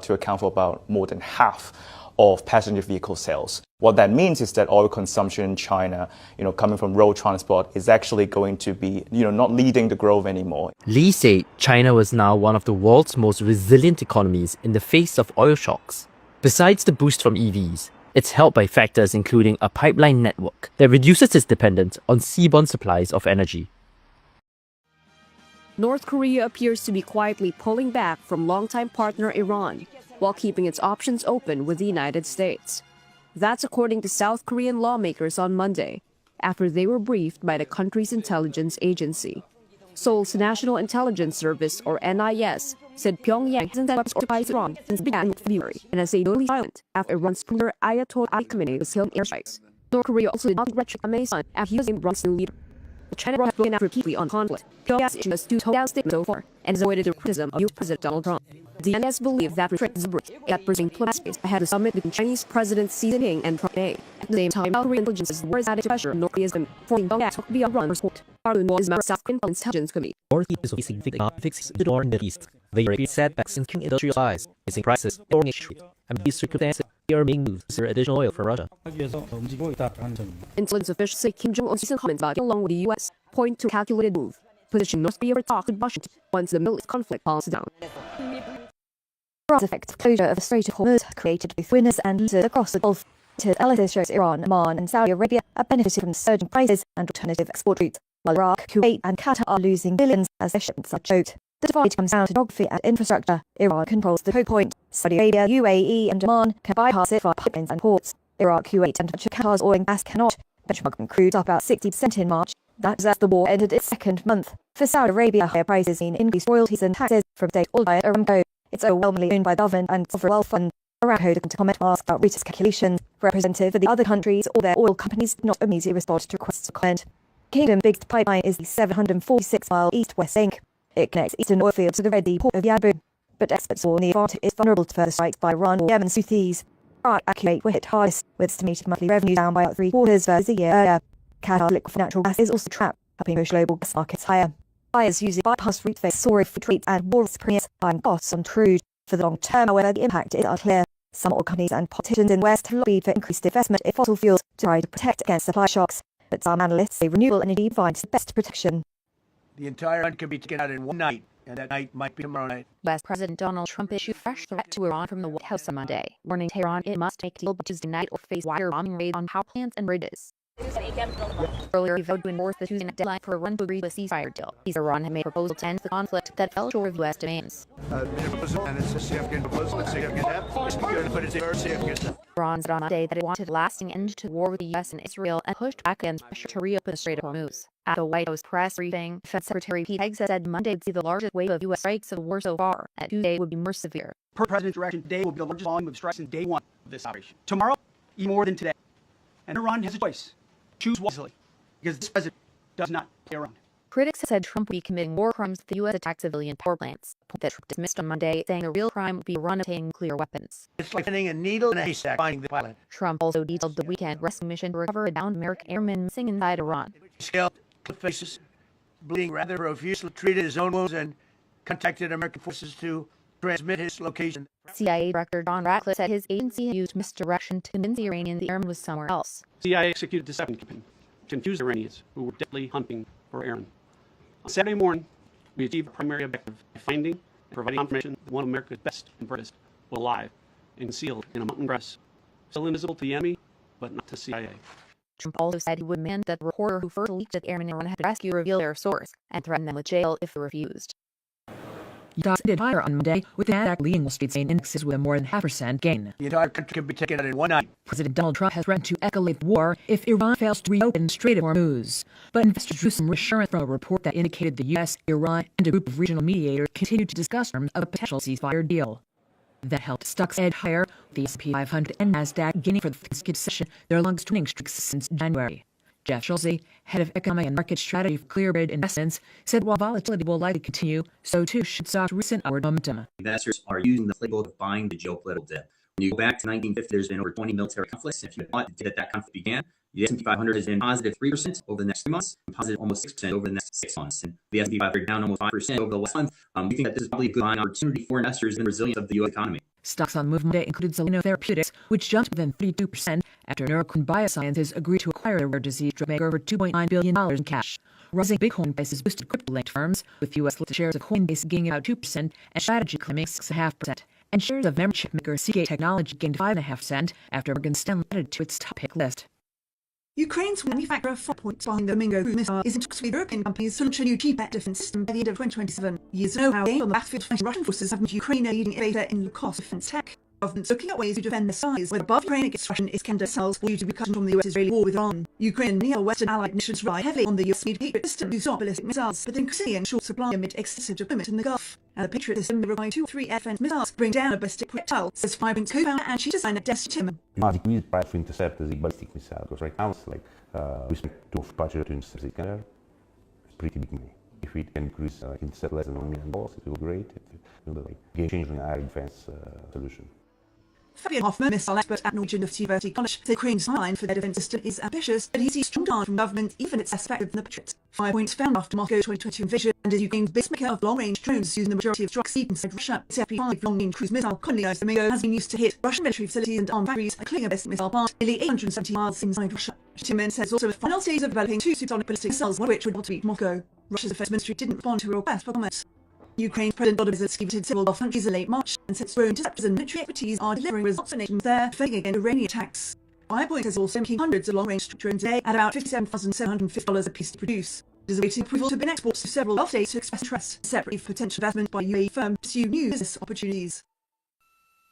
to account for about more than half of passenger vehicle sales. What that means is that oil consumption in China, coming from road transport, is actually going to be, not leading the growth anymore. Li said China was now one of the world's most resilient economies in the face of oil shocks. Besides the boost from EVs, it's helped by factors including a pipeline network that reduces its dependence on seaborne supplies of energy. North Korea appears to be quietly pulling back from longtime partner Iran, while keeping its options open with the United States. That's according to South Korean lawmakers on Monday, after they were briefed by the country's intelligence agency. Seoul's National Intelligence Service, or NIS, said Pyongyang hasn't advised Iran since the beginning of February, and has stayed totally silent after Iran's ruler Ayatollah Ali Khamenei was killed in airstrikes. North Korea also did not congratulate Khamenei's after he was named Iran's new leader. China has spoken out repeatedly on conflict. Pyongyang's issued a two-tone statement so far, and has avoided the criticism of U.S. President Donald Trump. The NS believe that restrictions at pursuing diplomatic space ahead of the summit between Chinese President Xi Jinping and Trump May. At the same time, South Korean intelligence war is added to pressure on North Korea's forming Pyongyang to be Iran for support. Arun is member of South Korean Intelligence Committee. North is facing fixing the door in the east. They are setbacks in industrial size, facing crisis, during issue, and these circumstances are being moved to additional oil from Russia. Intelligence officials say Kim Jong-un's recent comments about along with the U.S. point to a calculated move, position North Korea for talks with Washington once the Middle East conflict calms down. Iran's effective closure of the Strait of Hormuz created both winners and losers across the Gulf. Analysis shows Iran, Oman, and Saudi Arabia are benefiting from surging prices and alternative export routes, while Iraq, Kuwait, and Qatar are losing billions as their shipments are choked. The divide comes down to geography and infrastructure. Iran controls the choke point. Saudi Arabia, UAE, and Oman can bypass it via pipelines and ports. Iraq, Kuwait, and Qatar's oil and gas cannot. Benchmark crude up about 60% in March. That's as the war entered its second month. For Saudi Arabia, higher prices mean increased royalties and taxes from state oil buyer Aramco. It's overwhelmingly owned by the government and sovereign wealth fund. Aramco declined to comment asked about Reuters calculations. Representative of the other countries or their oil companies did not immediately respond to requests to comment. Kingdom's biggest pipeline is the 746-mile east-west link. It connects eastern oil fields to the Red Sea port of Yanbu. But experts warn the Atlantic is vulnerable to further strikes by Iran or Yemen's Houthis. Iraq and Kuwait were hit hardest, with estimated monthly revenue down by about 3/4 versus a year earlier. Qatar's liquid natural gas is also trapped, helping push global gas markets higher. Buyers using bypass route face soaring food rates and war premiums buying costs on crude. For the long term, however, the impact is unclear. Some oil companies and politicians in the West have lobbied for increased investment in fossil fuels to try to protect against supply shocks. But some analysts say renewable energy provides the best protection. The entire hunt can be taken out in one night, and that night might be tomorrow night. U.S. President Donald Trump issued a fresh threat to Iran from the White House on Monday, warning Tehran it must make a deal by Tuesday night or face wire bombing raids on power plants and bridges. Earlier, he vowed to enforce the Tuesday night deadline for Iran to agree to a ceasefire deal. Iran had made a proposal to end the conflict that fell short of U.S. demands. Iran said on Monday that it wanted a lasting end to war with the U.S. and Israel and pushed back against pressure to reopen the Strait of Hormuz. At a White House press briefing, Defense Secretary Pete Hegseth said Monday would see the largest wave of U.S. strikes of the war so far, and Tuesday would be more severe. Per President's direction, today will be the largest volume of strikes since day one of this operation. Tomorrow, even more than today. And Iran has a choice. Choose wisely, because this president does not play around. Critics said Trump would be committing war crimes if the U.S. attacked civilian power plants, a point that Trump dismissed on Monday, saying the real crime would be Iran obtaining nuclear weapons. It's like finding a needle in a haystack finding the pilot. Trump also detailed the weekend rescue mission to recover a downed American airman missing inside Iran. Scaled, clip faces, bleeding rather profusely, treated his own wounds, and contacted American forces to transmit his location. CIA Director John Ratcliffe said his agency used misdirection to convince the Iranians the airman was somewhere else. CIA executed a deception campaign to confuse Iranians who were deadly hunting for Iran. On Saturday morning, we achieved a primary objective by finding and providing confirmation that one of America's best and brightest was alive and concealed in a mountain crevice, still invisible to the enemy, but not to CIA. Trump also said he would demand that the reporter who first leaked that the airman Iran had to rescue reveal their source, and threaten them with jail if they refused. Stocks did higher on Monday, with the Nasdaq leading Wall Street's main indexes with a more than 0.5% gain. The entire country can be taken out in one night. President Donald Trump has threatened to escalate the war if Iran fails to reopen the Strait of Hormuz. But investors drew some reassurance from a report that indicated the U.S., Iran, and a group of regional mediators continued to discuss terms of a potential ceasefire deal. That helped stocks head higher, with the S&P 500 and Nasdaq gaining for the consecutive session their longest winning streaks since January. Jeff Schulze, head of economic and market strategy for Clearbridge Investments, said while volatility will likely continue, so too should stocks' recent upward momentum. Investors are using the playbook of buying the geopolitical dip, When you go back to 1950, there's been over 20 military conflicts. If you want the date that conflict began, the S&P 500 has been positive 3% over the next 3 months, and positive almost 6% over the next 6 months. And the S&P 500 down almost 5% over the last month. We think that this is probably a good buying opportunity for investors in the resilience of the U.S. economy. Stocks on Move Monday included Soleno Therapeutics, which jumped more than 32% after Neurocrine Biosciences agreed to acquire the rare disease drug maker for $2.9 billion in cash. Rising Bitcoin prices boosted crypto-linked firms, with U.S.-listed shares of Coinbase gaining about 2% and Strategy climbing 6.5%. And shares of memory chip maker Seagate Technology gained 5.5% after Morgan Stanley added to its top pick list. Ukraine's manufacturer 4 points behind the Mingo missile is in talks with European companies to launch a new cheap defense system by the end of 2027. Years know-how gained on the battlefield fighting Russian forces have made Ukraine a leading innovator in low-cost defense tech. Governments looking at ways to defend their skies, whether above Ukraine against Russian Iskander missiles due to repercussions from the US-Israeli war with Iran. Ukraine and near-Western allied nations rely heavily on the US Speed Patriot system to stop ballistic missiles, but increasingly in short supply amid excessive deployment in the Gulf. And the Patriot system may require 2 or 3 air defense missiles to bring down a ballistic projectile, says Firepoint's co-founder and chief designer Des Timmerman. We try to intercept the ballistic missile, because right now it's like respect to budget to intercept the Iskander, it's pretty big money. If it can increase intercept less than $1 million, it will be great. It will be like game-changing air defense solution. Fabian Hoffman, missile expert at Norwegian University College, said Ukraine's timeline for their defense system is ambitious, but he sees strong demand from government, even it's less effective than the Patriot. 5 points found after Moscow 2022 invasion, and is Ukraine's biggest maker of long-range drones, using the majority of strikes inside Russia. Its FP5 long-range cruise missile, commonly known as the Mingo, has been used to hit Russian military facilities and armed factories, including a ballistic missile plant nearly 870 miles inside Russia. Timmerman says also the final stage of developing 2 supersonic ballistic missiles, one of which would want to beat Moscow. Russia's defense ministry didn't respond to a request for comment. Ukraine's President Volodymyr Zelensky visited several Gulf countries in late March and said its own interceptors and military expertise are delivering results for nations there, fighting against Iranian attacks. Firepoint is also making hundreds of long-range drones today at about $57,750 a piece to produce. It is awaiting approval to begin exports to several Gulf states to express interest, separately for potential investment by UAE firms to pursue new business opportunities.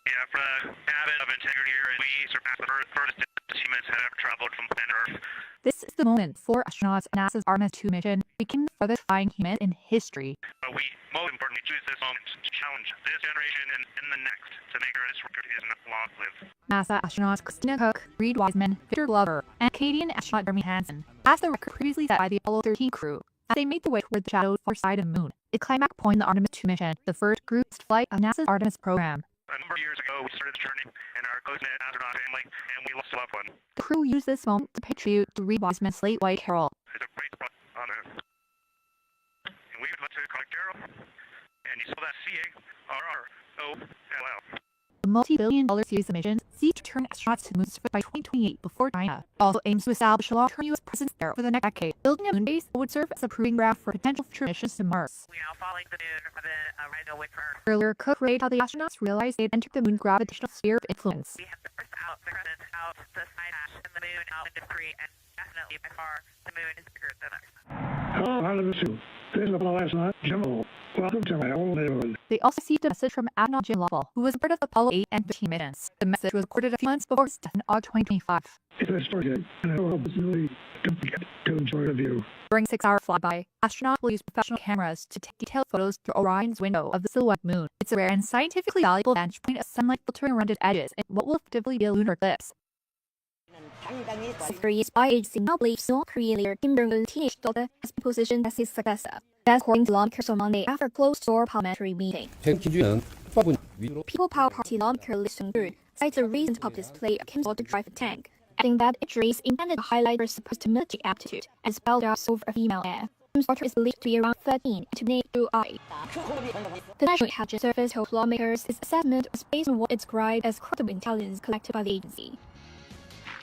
Yeah, for the habit of integrity here, we surpassed the furthest distance humans had ever traveled from planet Earth. This is the moment 4 astronauts on NASA's Artemis 2 mission became the furthest flying human in history. But we, most importantly, choose this moment to challenge this generation and the next to make sure this record is not long-lived. NASA astronauts Christina Koch, Reed Wiseman, Victor Glover, and Canadian astronaut Jeremy Hansen passed the record previously set by the Apollo 13 crew as they made their way toward the shadowed far side of the moon. The climax point in the Artemis 2 mission, the first grouped flight of NASA's Artemis program. A number of years ago, we started the journey in our close-knit astronaut family, and we lost a loved one. The crew used this moment to pay tribute to Reed Wiseman's late wife, Carol. It's a great spot on Earth. And we would like to collect Carol, and you saw that C-A-R-R-O-L-L. The multi-billion-dollar series of missions seek to turn astronauts to the moon's surface by 2028 before China also aims to establish a long-term U.S. presence there for the next decade. Building a moon base would serve as a proving ground for potential future missions to Mars. We are following the moon for the Rhino Whitmer. Earlier, Cook relayed how the astronauts realized they'd entered the moon's gravitational sphere of influence. We have the Earth out, the crescent out, the side hash, and the moon out into free, and definitely by far, the moon is bigger than us. Hello, Artemis 2. This is Apollo astronaut Jim Lovell. Welcome to my old neighborhood. They also received a message from astronaut Jim Lovell, who was part of Apollo 8 and 15 missions. The message was recorded a few months before his death in August 2025. It's a story, and I hope it's really don't forget to enjoy the view. During a 6-hour flyby, astronauts will use professional cameras to take detailed photos through Orion's window of the silhouette moon. It's a rare and scientifically valuable vantage point of sunlight filtering around its edges in what will effectively be a lunar eclipse. Korea's IHC now believes South Korean leader Kim Jong-un's teenage daughter has been positioned as his successor. That's according to lawmakers on Monday after a closed-door parliamentary meeting. People Power Party lawmaker Lee Sung-joon cites a recent pub display of Kim's daughter drive a tank, adding that injury is intended to highlight her supposed military aptitude and spelled out over a female heir. Kim's daughter is believed to be around 13 and to be named through I. The National Intelligence Service told lawmakers its assessment was based on what it described as credible intelligence collected by the agency.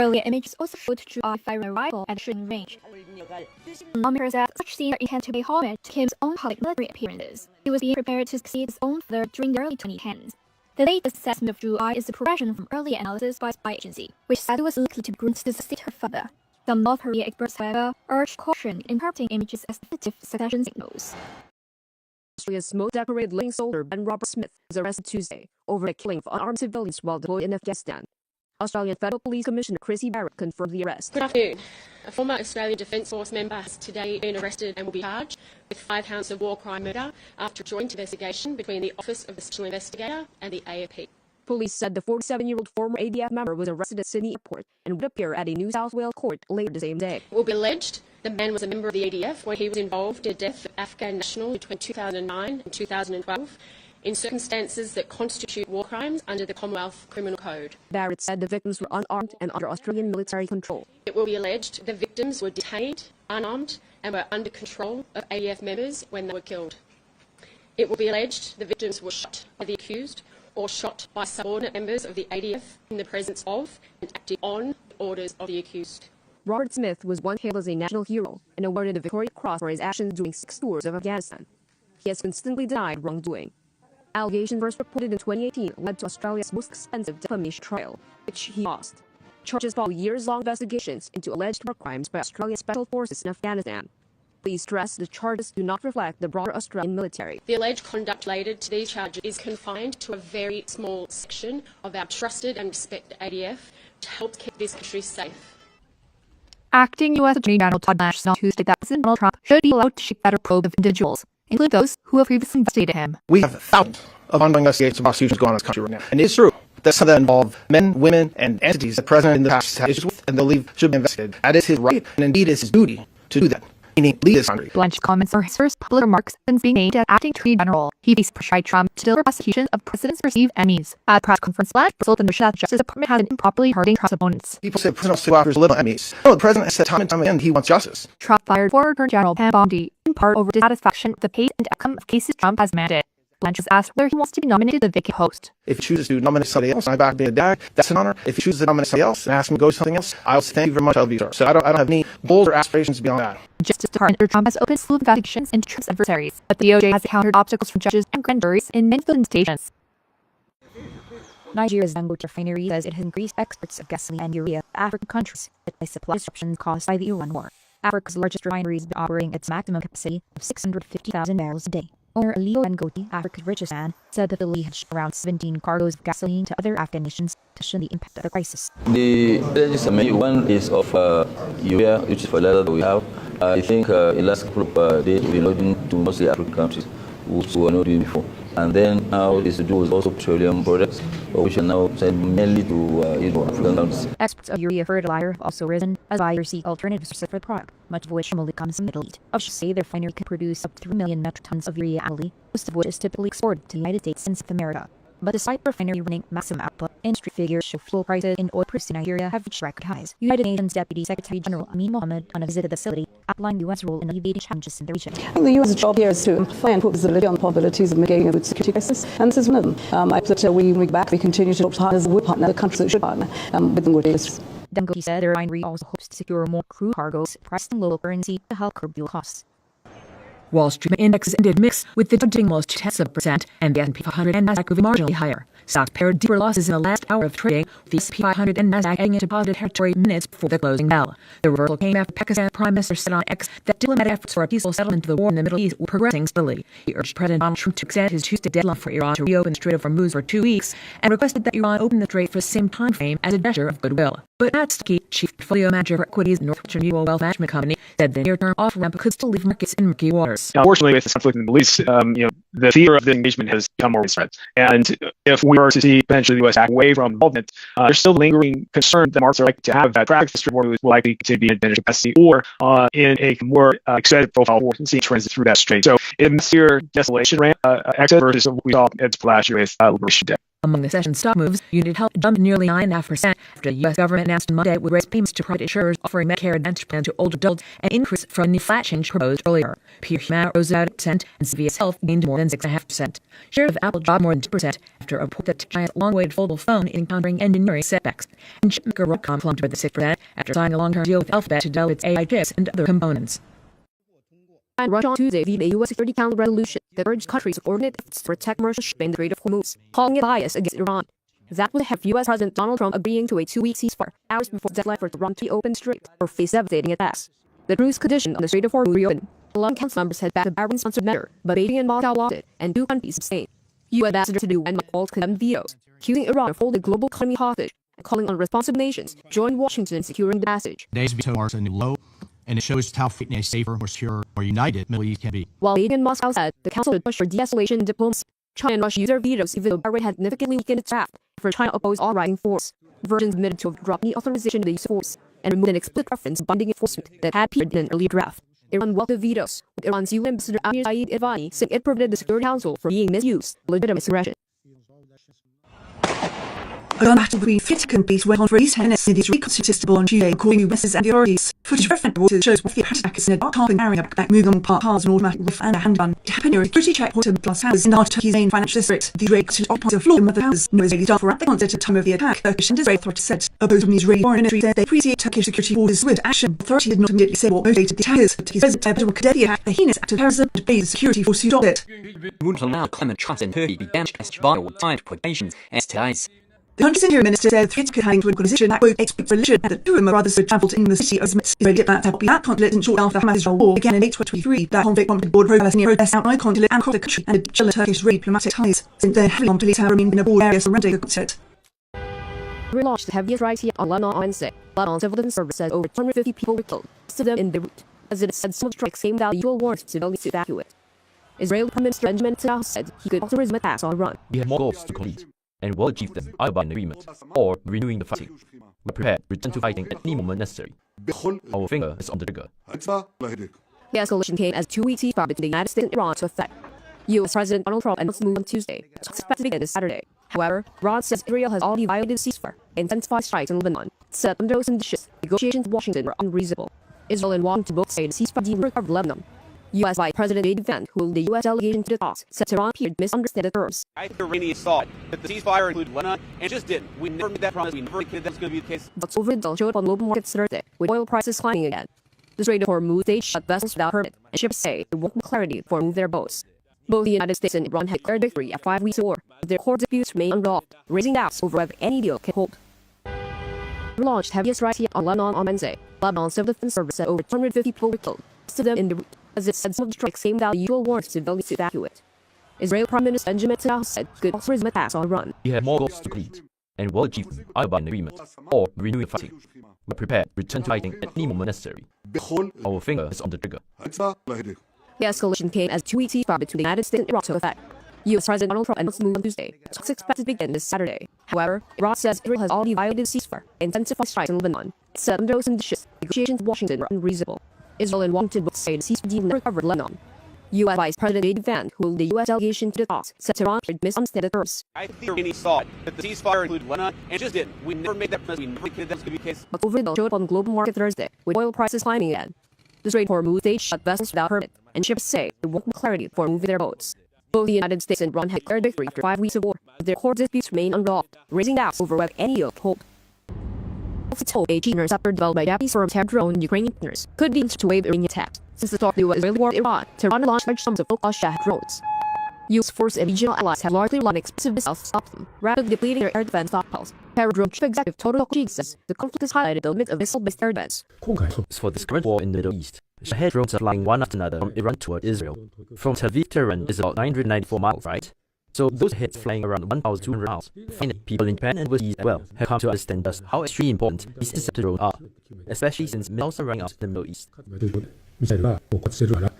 Earlier images also showed Drew I firing a rifle at shooting range. Lawmakers said such scenes are intended to pay homage to Kim's own public military appearances. He was being prepared to succeed his own father during the early 2010s. The latest assessment of Drew I is a progression from earlier analysis by a spy agency, which said it was likely to be groomed to succeed her father. Some North Korea experts, however, urged caution in interpreting images as definitive succession signals. Australia's most decorated living soldier Ben Robert Smith was arrested Tuesday over the killing of unarmed civilians while deployed in Afghanistan. Australian Federal Police Commissioner Chrissy Barrett confirmed the arrest. Good afternoon. A former Australian Defence Force member has today been arrested and will be charged with 5 counts of war crime murder after a joint investigation between the Office of the Special Investigator and the AFP. Police said the 47-year-old former ADF member was arrested at Sydney Airport and would appear at a New South Wales court later the same day. It will be alleged the man was a member of the ADF when he was involved in the death of Afghan national between 2009 and 2012 in circumstances that constitute war crimes under the Commonwealth Criminal Code. Barrett said the victims were unarmed and under Australian military control. It will be alleged the victims were detained, unarmed, and were under control of ADF members when they were killed. It will be alleged the victims were shot by the accused or shot by subordinate members of the ADF in the presence of and acting on orders of the accused. Robert Smith was once hailed as a national hero and awarded the Victoria Cross for his actions during 6 tours of Afghanistan. He has consistently denied wrongdoing. Allegations first reported in 2018 led to Australia's most expensive defamation trial, which he lost. Charges follow years-long investigations into alleged war crimes by Australia's special forces in Afghanistan. Please stress the charges do not reflect the broader Australian military. The alleged conduct related to these charges is confined to a very small section of our trusted and respected ADF to help keep this country safe. Acting U.S. Attorney General Todd Nash said on Tuesday that President Donald Trump should be allowed to shape better probe of individuals, including those who have previously investigated him. We have thousands of ongoing investigations and prosecutions going on in this country right now. And it's true that some of that involve men, women, and entities that the President in the past had issues with and believe should be investigated. That is his right, and indeed it's his duty to do that. Meaning, lead this country. Blanche's comments are his first public remarks since being named as acting Attorney General. He faced pressure by Trump to deliver prosecution of president's perceived enemies. At a press conference, Blanche bristled and that the Justice Department has been improperly targeting Trump's opponents. People say the President wants to go after his little enemies. No, the President has said time and time again he wants justice. Trump fired former Attorney General Pam Bondi, in part over dissatisfaction with the pace and outcome of cases Trump has mandated. Blanche was asked whether he wants to be nominated to the vacant post. If he chooses to nominate somebody else, and I back being a dad, that's an honor. If he chooses to nominate somebody else and ask him to go to something else, I'll say thank you very much, LB, sir. So I don't have any goals or aspirations beyond that. The Justice Department under Trump has opened a slew of investigations into Trump's adversaries, but the DOJ has encountered obstacles from judges and grand juries in many stations. Nigeria's Dangote refinery says it has increased exports of gasoline and urea to African countries by supply disruptions caused by the Iran war. Africa's largest refinery has been operating at its maximum capacity of 650,000 barrels a day. Owner Alio Dangote, Africa's richest man, said that the Lee had shipped around 17 cargoes of gasoline to other African nations to cushion the impact of the crisis. The energy one is of urea, which is for leather that we have. I think in the last couple of days we've been loading to mostly African countries, which we were not doing before. And then now is to do with also petroleum products, which are now sent mainly to African countries. Exports of urea fertilizer have also risen as buyers seek alternative sources for the product, much of which normally comes from the Middle East. Officials say the refinery can produce up to 3 million metric tons of urea annually, most of which is typically exported to the United States and South America. But despite the refinery running maximum output, industry figures show fuel prices in oil produced in Nigeria have reached record highs. United Nations Deputy Secretary General Amin Mohammed, on a visit to the facility, outlined the U.S. role in alleviating challenges in the region. The U.S. job here is to amplify and put visibility on the possibilities of mitigating a food security crisis, and this is one of them. I hope that we back, we continue to look to partner as a would partner, the countries that should partner with them. Dangote said the refinery also hopes to secure more crude cargoes priced in local currency to help curb fuel costs. Wall Street indexes ended mixed, with the Dow doing almost 0.2% and the S&P 500 and Nasdaq moving marginally higher. Stocks paired deeper losses in the last hour of trading, with the S&P 500 and Nasdaq heading into positive territory minutes before the closing bell. The reversal came after Pakistan Prime Minister said on X that diplomatic efforts for a peaceful settlement to the war in the Middle East were progressing steadily. He urged President Donald Trump to extend his Tuesday deadline for Iran to reopen the Strait of Hormuz for 2 weeks, and requested that Iran open the strait for the same time frame as a gesture of goodwill. But Matt Stuckey, chief portfolio manager for Equities Northwestern Mutual Wealth Management Company, said the near-term off-ramp could still leave markets in murky waters. Unfortunately, with this conflict in the Middle East, the fear of the engagement has become more widespread. And if we were to see potentially the U.S. back away from involvement, there's still lingering concern that markets are likely to have that traffic distributor will likely to be in advantage capacity or in a more excited profile for seeing transit through that strait. So in this year, desolation ran exit versus what we saw at last year with Liberation Day. Among the session stock moves, United Health jumped nearly 9.5% after the U.S. government announced on Monday it would raise payments to private insurers offering Medicare Advantage plan to older adults, an increase from the flat change proposed earlier. Pure Humana rose about 8%, and CVS Health gained more than 6.5%. Shares of Apple dropped more than 2% after a report that tech giant's long-awaited foldable phone is encountering engineering setbacks. And chipmaker Broadcom plumped by 6% after signing a long-term deal with Alphabet to develop its AI chips and other components. And Russia on Tuesday vetoed a U.S. Security Council resolution that urged countries to coordinate efforts to protect commercial shipping in the Strait of Hormuz, calling it bias against Iran. That would have U.S. President Donald Trump agreeing to a 2-week ceasefire hours before the deadline for the run to open strait or face devastating attacks. The cruise condition on the Strait of Hormuz reopened. 11 council members had backed the Bahrain-sponsored measure, but Beijing and Moscow blocked it, and 2 countries abstained. U.S. Ambassador to the UN Mike Waltz condemned vetoes, accusing Iran of holding the global economy hostage and calling on responsive nations to join Washington in securing the passage. Today's veto marks a new low, and it shows how free a safer, more secure, more united Middle East can be. While Beijing and Moscow said the Council would push for de-escalation and diplomacy, China and Russia used their vetoes even though Bahrain had significantly weakened its draft, for China opposed all rising force. Virgins admitted to have dropped the authorization of the use of force and removed an explicit reference binding enforcement that had appeared in an earlier draft. Iran welcomed vetoes, with Iran's UN Ambassador Amir Saeed Irvani saying it prevented the Security Council from being misused for legitimate aggression. A gun battle between 50 countries went on for at least 10 minutes in the Israeli constitutional on Tuesday, calling witnesses and the authorities. Footage of reporters shows one of the attackers in a dark car carrying a backpack moving on parked cars, an automatic rifle and a handgun. It happened near a security checkpoint in Plus Towers in the heart of Turkey's main financial district. The Israeli constitutional occupied the floor of the towers. No Israeli staff were at the concert at the time of the attack. Turkish and Israeli authorities said. Opposed from the Israeli foreign ministry said they appreciate Turkish security forces' swift action. Authorities did not immediately say what motivated the attackers. Turkey's president Erdogan condemned the attack, a heinous act of terrorism, and praised the security force who stopped it. Until now, climate trust in Turkey began to test vital time precautions STIs. The country's interior minister said the threat could hang to an organization that, quote, expects religion, and that two of them brothers would travel to the city of Izmit. Israeli diplomats have that conflict, and shortly after the Hamas-Israel war began in April 2023, that conflict prompted broad pro-Palestinian protests outside consulate and across the country, and a Turkish-Israeli diplomatic ties. Since then, heavily armed police have remained in a broad area surrounding the conflict. Relaunched the heaviest strikes yet on Lebanon on Wednesday. Lebanon's civil defense service says over 250 people were killed, most of them in Beirut. As it said, some strikes came down usual warrants to civilians to evacuate. Israeli Prime Minister Benjamin Netanyahu said he could also resume attacks on Iran. We have more goals to complete, and will achieve them either by an agreement or renewing the fighting. We're prepared to return to fighting at any moment necessary. Our finger is on the trigger. The escalation came as 2 weeks ceasefire between the United States and Iran to effect. U.S. President Donald Trump announced the move on Tuesday. It's expected to begin this Saturday. However, Iran says Israel has already violated the ceasefire and intensified strikes in Lebanon. It said under those conditions, negotiations with Washington were unreasonable. Israel and Washington both say the ceasefire didn't recover Lebanon. U.S. Vice President J.D. Vance, who led the U.S. delegation to the talks, said Tehran appeared to misunderstand the terms. I think the Iranians thought that the ceasefire included Lebanon, and just didn't. We never made that promise. We never indicated that was going to be the case. But overall showed up on global markets Thursday, with oil prices climbing again. The Strait of Hormuz, they shut vessels without permit, and ships say they won't have clarity for move their boats. Both the United States and Iran had declared victory after 5 weeks of war, but their core disputes remain unresolved, raising doubts over whether any deal can hold. Launched heaviest strikes yet on Lebanon on Wednesday. Lebanon's civil defense service said over 250 people were killed, most of them in Beirut. As it said, some of the strikes came down usual warrants to civilians to evacuate. Israeli Prime Minister Benjamin Netanyahu said he could also resume attacks on Iran. We have more goals to complete, and will achieve them either by an agreement or renewing the fighting. We're prepared to return to fighting at any moment necessary. Our finger is on the trigger. The escalation came as 2 weeks ceasefire between the United States and Iran took effect. U.S. President Donald Trump announced the move on Tuesday. It's expected to begin this Saturday. However, Iran says Israel has already violated the ceasefire and intensified strikes in Lebanon. It said under those conditions, negotiations with Washington were unreasonable. Israel and Washington both say the ceasefire didn't recover Lebanon. U.S. Vice President J.D. Vance, who led the U.S. delegation to the talks, said Tehran appeared to misunderstand the terms. I think the Iranians thought that the ceasefire included Lebanon, and just didn't. We never made that promise. We never indicated that was going to be the case. But overall showed up on global market Thursday, with oil prices climbing again. The Strait of Hormuz, they shut vessels without permit, and ships say they won't have clarity for moving their boats. Both the United States and Iran had declared victory after 5 weeks of war, but their core disputes remain unresolved, raising doubts over whether any deal can hold. A cheap interceptor developed by Japanese firm Terra drone Ukrainian partners could be used to wave Iranian attacks. Since the start of the Israeli war in Iran, Tehran launched large sums of low-cost Shah drones. U.S. forces and regional allies have largely run expensive missiles to stop them, rapidly depleting their air defense stockpiles. Terra drone chief executive Toto Kochig says the conflict has highlighted the limits of missile-based air defense. For this current war in the Middle East, Shahed drones are flying one after another from Iran toward Israel. From Tel Aviv to Iran is about 994 miles, right? So those hits flying around 1,200 miles. Finally, people in Japan and overseas as well have come to understand just how extremely important these interceptor drones are, especially since missiles are running out in the Middle East.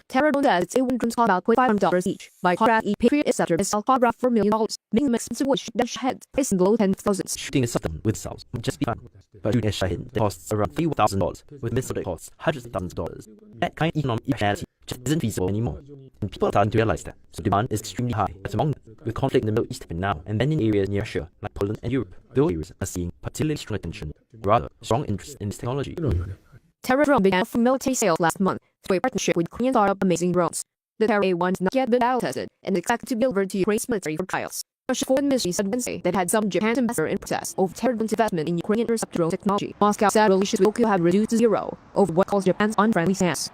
Terra drone says its A1 drones cost about $25 each. By contrast, each Patriot interceptor missile cost around $4 million, making them expensive with Shahed, priced in the low $10,000s. Shooting a system with missiles would just be fun, but shooting a Shahed that costs around $31,000 with missiles that cost hundreds of thousands of dollars. That kind of economic reality just isn't feasible anymore, and people are starting to realize that. So demand is extremely high. But among them, with conflict in the Middle East now, and then in areas near Russia like Poland and Europe, those areas are seeing particularly strong attention, rather strong interest in this technology. Terra drone began from military sales last month through a partnership with Korean startup Amazing Drones. The Terra A1 has not yet been battle-tested and is expected to be delivered to Ukraine's military for trials. Russia's foreign ministry said Wednesday that had some Japan's ambassador in protest over Terra drone's investment in Ukrainian interceptor drone technology. Moscow said relations with Tokyo have reduced to zero over what calls Japan's unfriendly stance.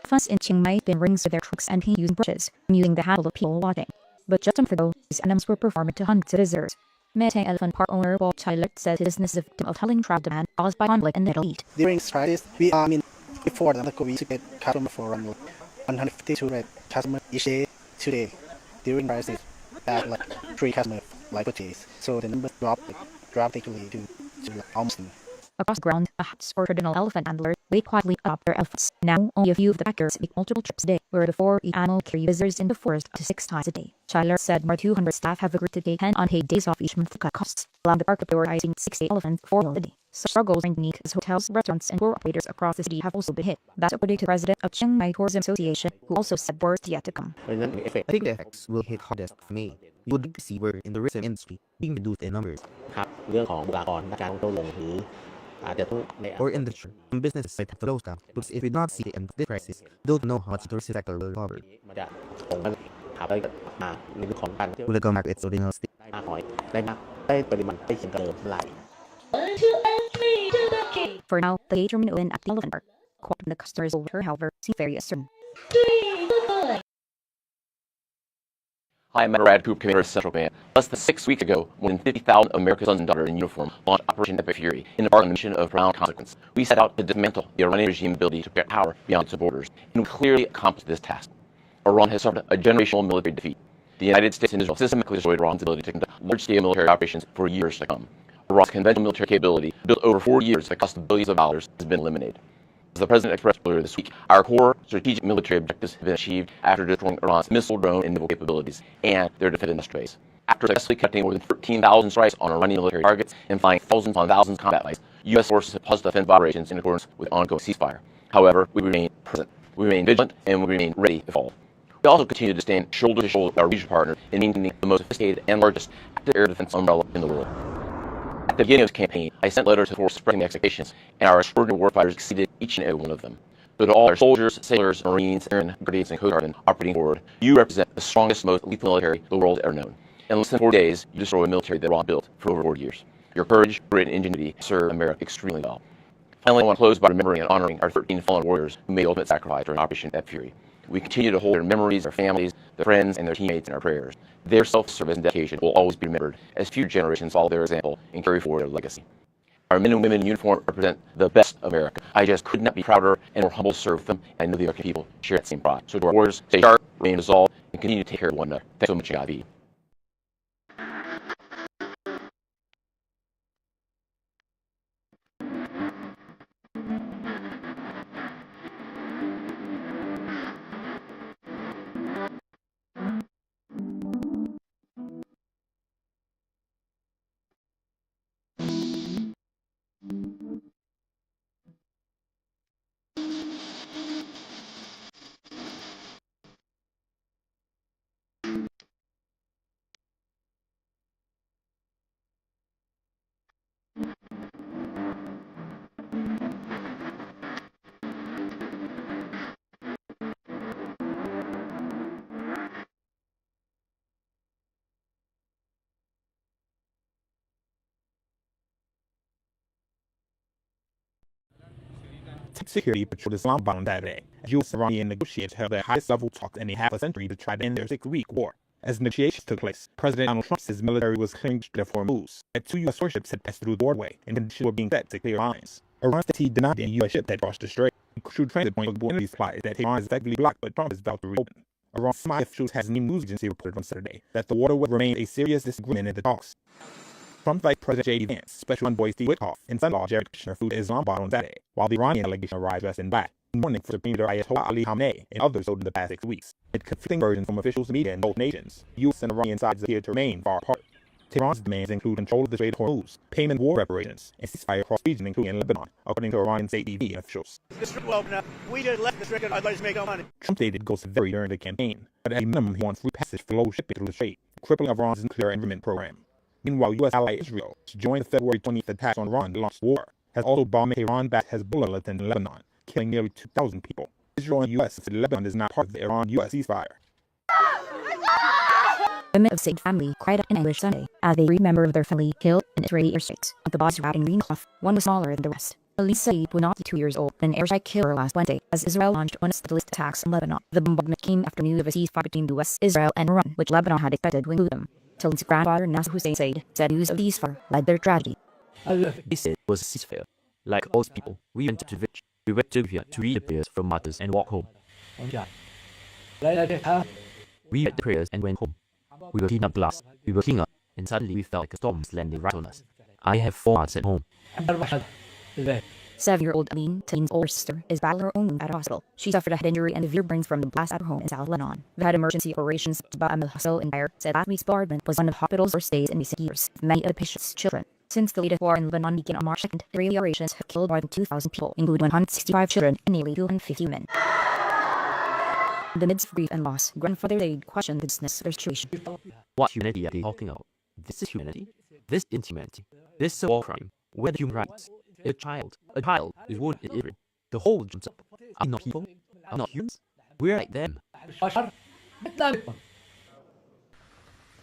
Fans in Chiang Mai been rings with their trucks and using brushes, using the handle of people watching. But just for those, these items were performed to hundreds of visitors. Meeting Elephant Park owner Bob Tyler said his business is a victim of telling travel demand caused by conflict in the Middle East. During this crisis, we before the COVID to get customer for 152 customers each day today. During crisis, had like 3 customers like purchase, so the number dropped drastically to almost. Across the ground, a hats or traditional elephant handler wait quietly up their elephants. Now, only a few of the packers make multiple trips a day, where before each animal carry visitors in the forest up to 6 times a day. Tyler said more 200 staff have agreed to take 10 unpaid days off each month to cut costs, allowing the park to prioritize 60 elephants for a day. Struggles unique as hotels, restaurants, and tour operators across the city have also been hit. That's according to President of Chiang Mai Tourism Association, who also said worse yet to come. I think the effects will hit hardest for me. You would like to see where in the tourism industry being reduced in numbers. Or in the future, some businesses might have to close down, because if we do not see the end of the crisis, we don't know how much the tourism sector will recover. Will it come back to its original state? For now, the gate remains open at the Elephant Park. Quoting the customers over, however, seem very uncertain. Hi, I'm Brad Coop, Commander of Central Command. Less than 6 weeks ago, more than 50,000 American sons and daughters in uniform launched Operation Epic Fury in a mission of profound consequence. We set out to dismantle the Iranian regime's ability to get power beyond its borders, and we clearly accomplished this task. Iran has suffered a generational military defeat. The United States and Israel systematically destroyed Iran's ability to conduct large-scale military operations for years to come. Iran's conventional military capability, built over 4 years at the cost of billions of dollars, has been eliminated. As the President expressed earlier this week, our core strategic military objectives have been achieved after destroying Iran's missile, drone, and naval capabilities and their defense industries. After successfully conducting more than 13,000 strikes on Iranian military targets and flying thousands on thousands of combat flights, U.S. forces have paused defensive operations in accordance with ongoing ceasefire. However, we remain present, we remain vigilant, and we remain ready if all. We also continue to stand shoulder to shoulder with our regional partners in maintaining the most sophisticated and largest active air defense umbrella in the world. At the beginning of this campaign, I sent letters to the force expressing the expectations, and our extraordinary warfighters exceeded each and every one of them. So to all our soldiers, sailors, Marines, airmen, brigades, and Coast Guardsmen operating forward, you represent the strongest, most lethal military the world has ever known. In less than 4 days, you destroy a military that Iran built for over 40 years. Your courage, grit, and ingenuity serve America extremely well. Finally, I want to close by remembering and honoring our 13 fallen warriors who made the ultimate sacrifice during Operation Epic Fury. We continue to hold their memories, their families, their friends, and their teammates in our prayers. Their self-service and dedication will always be remembered as future generations follow their example and carry forward their legacy. Our men and women in uniform represent the best of America. I just could not be prouder and more humble to serve with them, and I know the American people share that same pride. So to our warriors, stay sharp, remain resolved, and continue to take care of one another. Thanks so much, and God be. Security patrolled Islamabad on Saturday, as U.S. and Iranian negotiators held their highest-level talks in a half a century to try to end their 6-week war. As negotiations took place, President Donald Trump said his military was clearing their foreign moves, that 2 U.S. warships had passed through the waterway, and conditions were being set to clear lines. Iran said he denied any U.S. ship that crossed the strait. A crucial transit point of the energy supply is that Tehran is effectively blocked, but Trump is about to reopen. Iran's semi-officials has a news agency reported on Saturday that the waterway remained a serious disagreement in the talks. Trump's Vice President J.D. Vance, Special Envoy Steve Witkoff, and son-in-law Jared Kushner flew to Islamabad on Saturday, while the Iranian delegation arrived dressed in black, mourning for Supreme Leader Ayatollah Ali Khamenei and others over the past 6 weeks. Amid conflicting versions from officials and media in both nations, U.S. and Iranian sides appear to remain far apart. Tehran's demands include control of the Strait of Hormuz, payment of war reparations, and ceasefire across the region, including in Lebanon, according to Iranian state TV officials. We just left the Strait. I'd like to make our money. Trump stated it goes to vary during the campaign, but at a minimum he wants free passage for low shipping through the strait, crippling Iran's nuclear enrichment program. Meanwhile, U.S. ally Israel, which joined the February 20th attacks on Iran to launch the war, has also bombed Tehran-backed Hezbollah militant in Lebanon, killing nearly 2,000 people. Israel and U.S. said Lebanon is not part of the Iran-U.S. ceasefire. Women of Said family cried out in anguish Sunday as they remember their family killed in Israeli airstrikes on the bodies wrapped in green cloth. One was smaller than the rest. Elise Said was not 2 years old when an airstrike killed her last Wednesday as Israel launched one of the list attacks in Lebanon. The bombardment came after news of a ceasefire between the U.S., Israel, and Iran, which Lebanon had expected to include them. Tali's grandfather Nasser Hussein Said said news of these ceasefire led their tragedy. They said it was a ceasefire. Like all people, we went to village. We went to here to read the prayers from martyrs and walk home. We read the prayers and went home. We were cleaning up glass. We were cleaning up, and suddenly we felt like a storm was landing right on us. I have 4 months at home. 7-year-old Aline, Talin's older sister, is battling her own wound at a hospital. She suffered a head injury and severe burns from the blast at her home in South Lebanon. The head emergency operations Ba Amel Hospital in Beirut said last week's bombardment was one of the hospital's worst days in recent years, with many of the patients' children. Since the latest war in Lebanon began on March 2nd, Israeli operations have killed more than 2,000 people, including 165 children and nearly 250 women. In the midst of grief and loss, Grandfather Zaid questioned the business of their situation. What humanity are they talking about? This is humanity. This is inhumanity. This is a war crime. Where are the human rights? A child is wounded in Israel. The whole jumps up. Are we not people? Are we not humans? We're like them.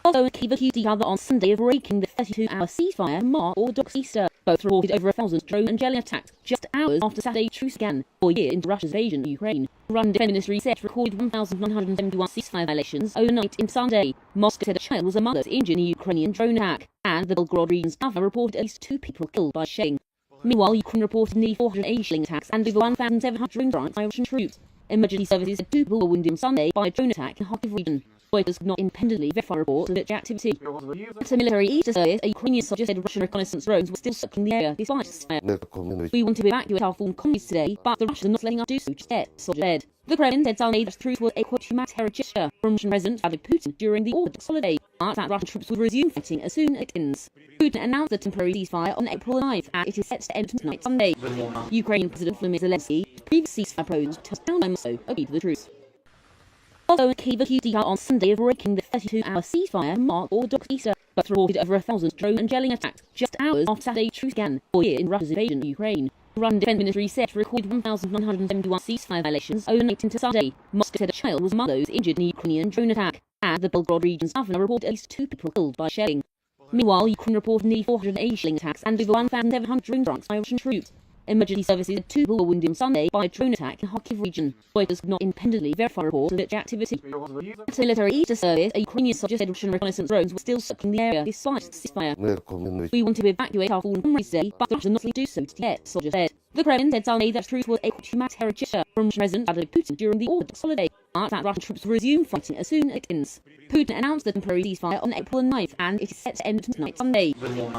Also, Kiev accused each other on Sunday of breaking the 32-hour ceasefire, Mar Orthodox Easter. Both reported over 1,000 drone and jelly attacks just hours after Saturday truce began, 4 years into Russia's invasion of Ukraine. Russian Defense Ministry said recorded 1,171 ceasefire violations overnight in Sunday. Moscow said a child was among those injured in a Ukrainian drone attack, and the Belgorod region's governor reported at least 2 people killed by shelling. Meanwhile, Ukraine reported nearly 480 shelling attacks and over 1,700 drone strikes by Russian troops. Emergency services said 2 people were wounded on Sunday by a drone attack in Kharkiv region. Reuters could not independently verify reports of its activity. At a military Easter service, a Ukrainian soldier said Russian reconnaissance drones were still circling the area despite ceasefire. We want to evacuate our fallen comrades today, but the Russians are not letting us do so just yet, soldier said. The Kremlin said Sunday that truce was a quote humanitarian gesture from Russian President Vladimir Putin during the Orthodox holiday, but that Russian troops would resume fighting as soon as it ends. Putin announced a temporary ceasefire on April 9th, and it is set to end tonight Sunday. Ukrainian President Volodymyr Zelensky, previous ceasefire proposed to down by Moscow, agreed to the truce. Also, Kiev accused each other on Sunday of breaking the 32-hour ceasefire, Mar Orthodox Easter. Both reported over 1,000 drone and jelly attacks just hours after Saturday truce began, 4 years in Russia's invasion of Ukraine. Russian Defense Ministry said recorded 1,171 ceasefire violations overnight into Saturday. Moscow said a child was among those injured in a Ukrainian drone attack, and the Belgorod region's governor reported at least 2 people killed by shelling. Meanwhile, Ukraine reported nearly 480 shelling attacks and over 1,700 drone strikes by Russian troops. Emergency services said 2 people were wounded on Sunday by a drone attack in Kharkiv region. Reuters could not independently verify reports of its activity. At a military Easter service, a Ukrainian soldier said Russian reconnaissance drones were still circling the area despite the ceasefire. We want to evacuate our fallen comrades today, but the Russians are not letting us do so just yet, soldier said. The Kremlin said Sunday that truce was a quote humanitarian gesture from Russian President Vladimir Putin during the Orthodox holiday, but that Russian troops will resume fighting as soon as it ends. Putin announced the temporary ceasefire on April 9th, and it is set to end tonight Sunday.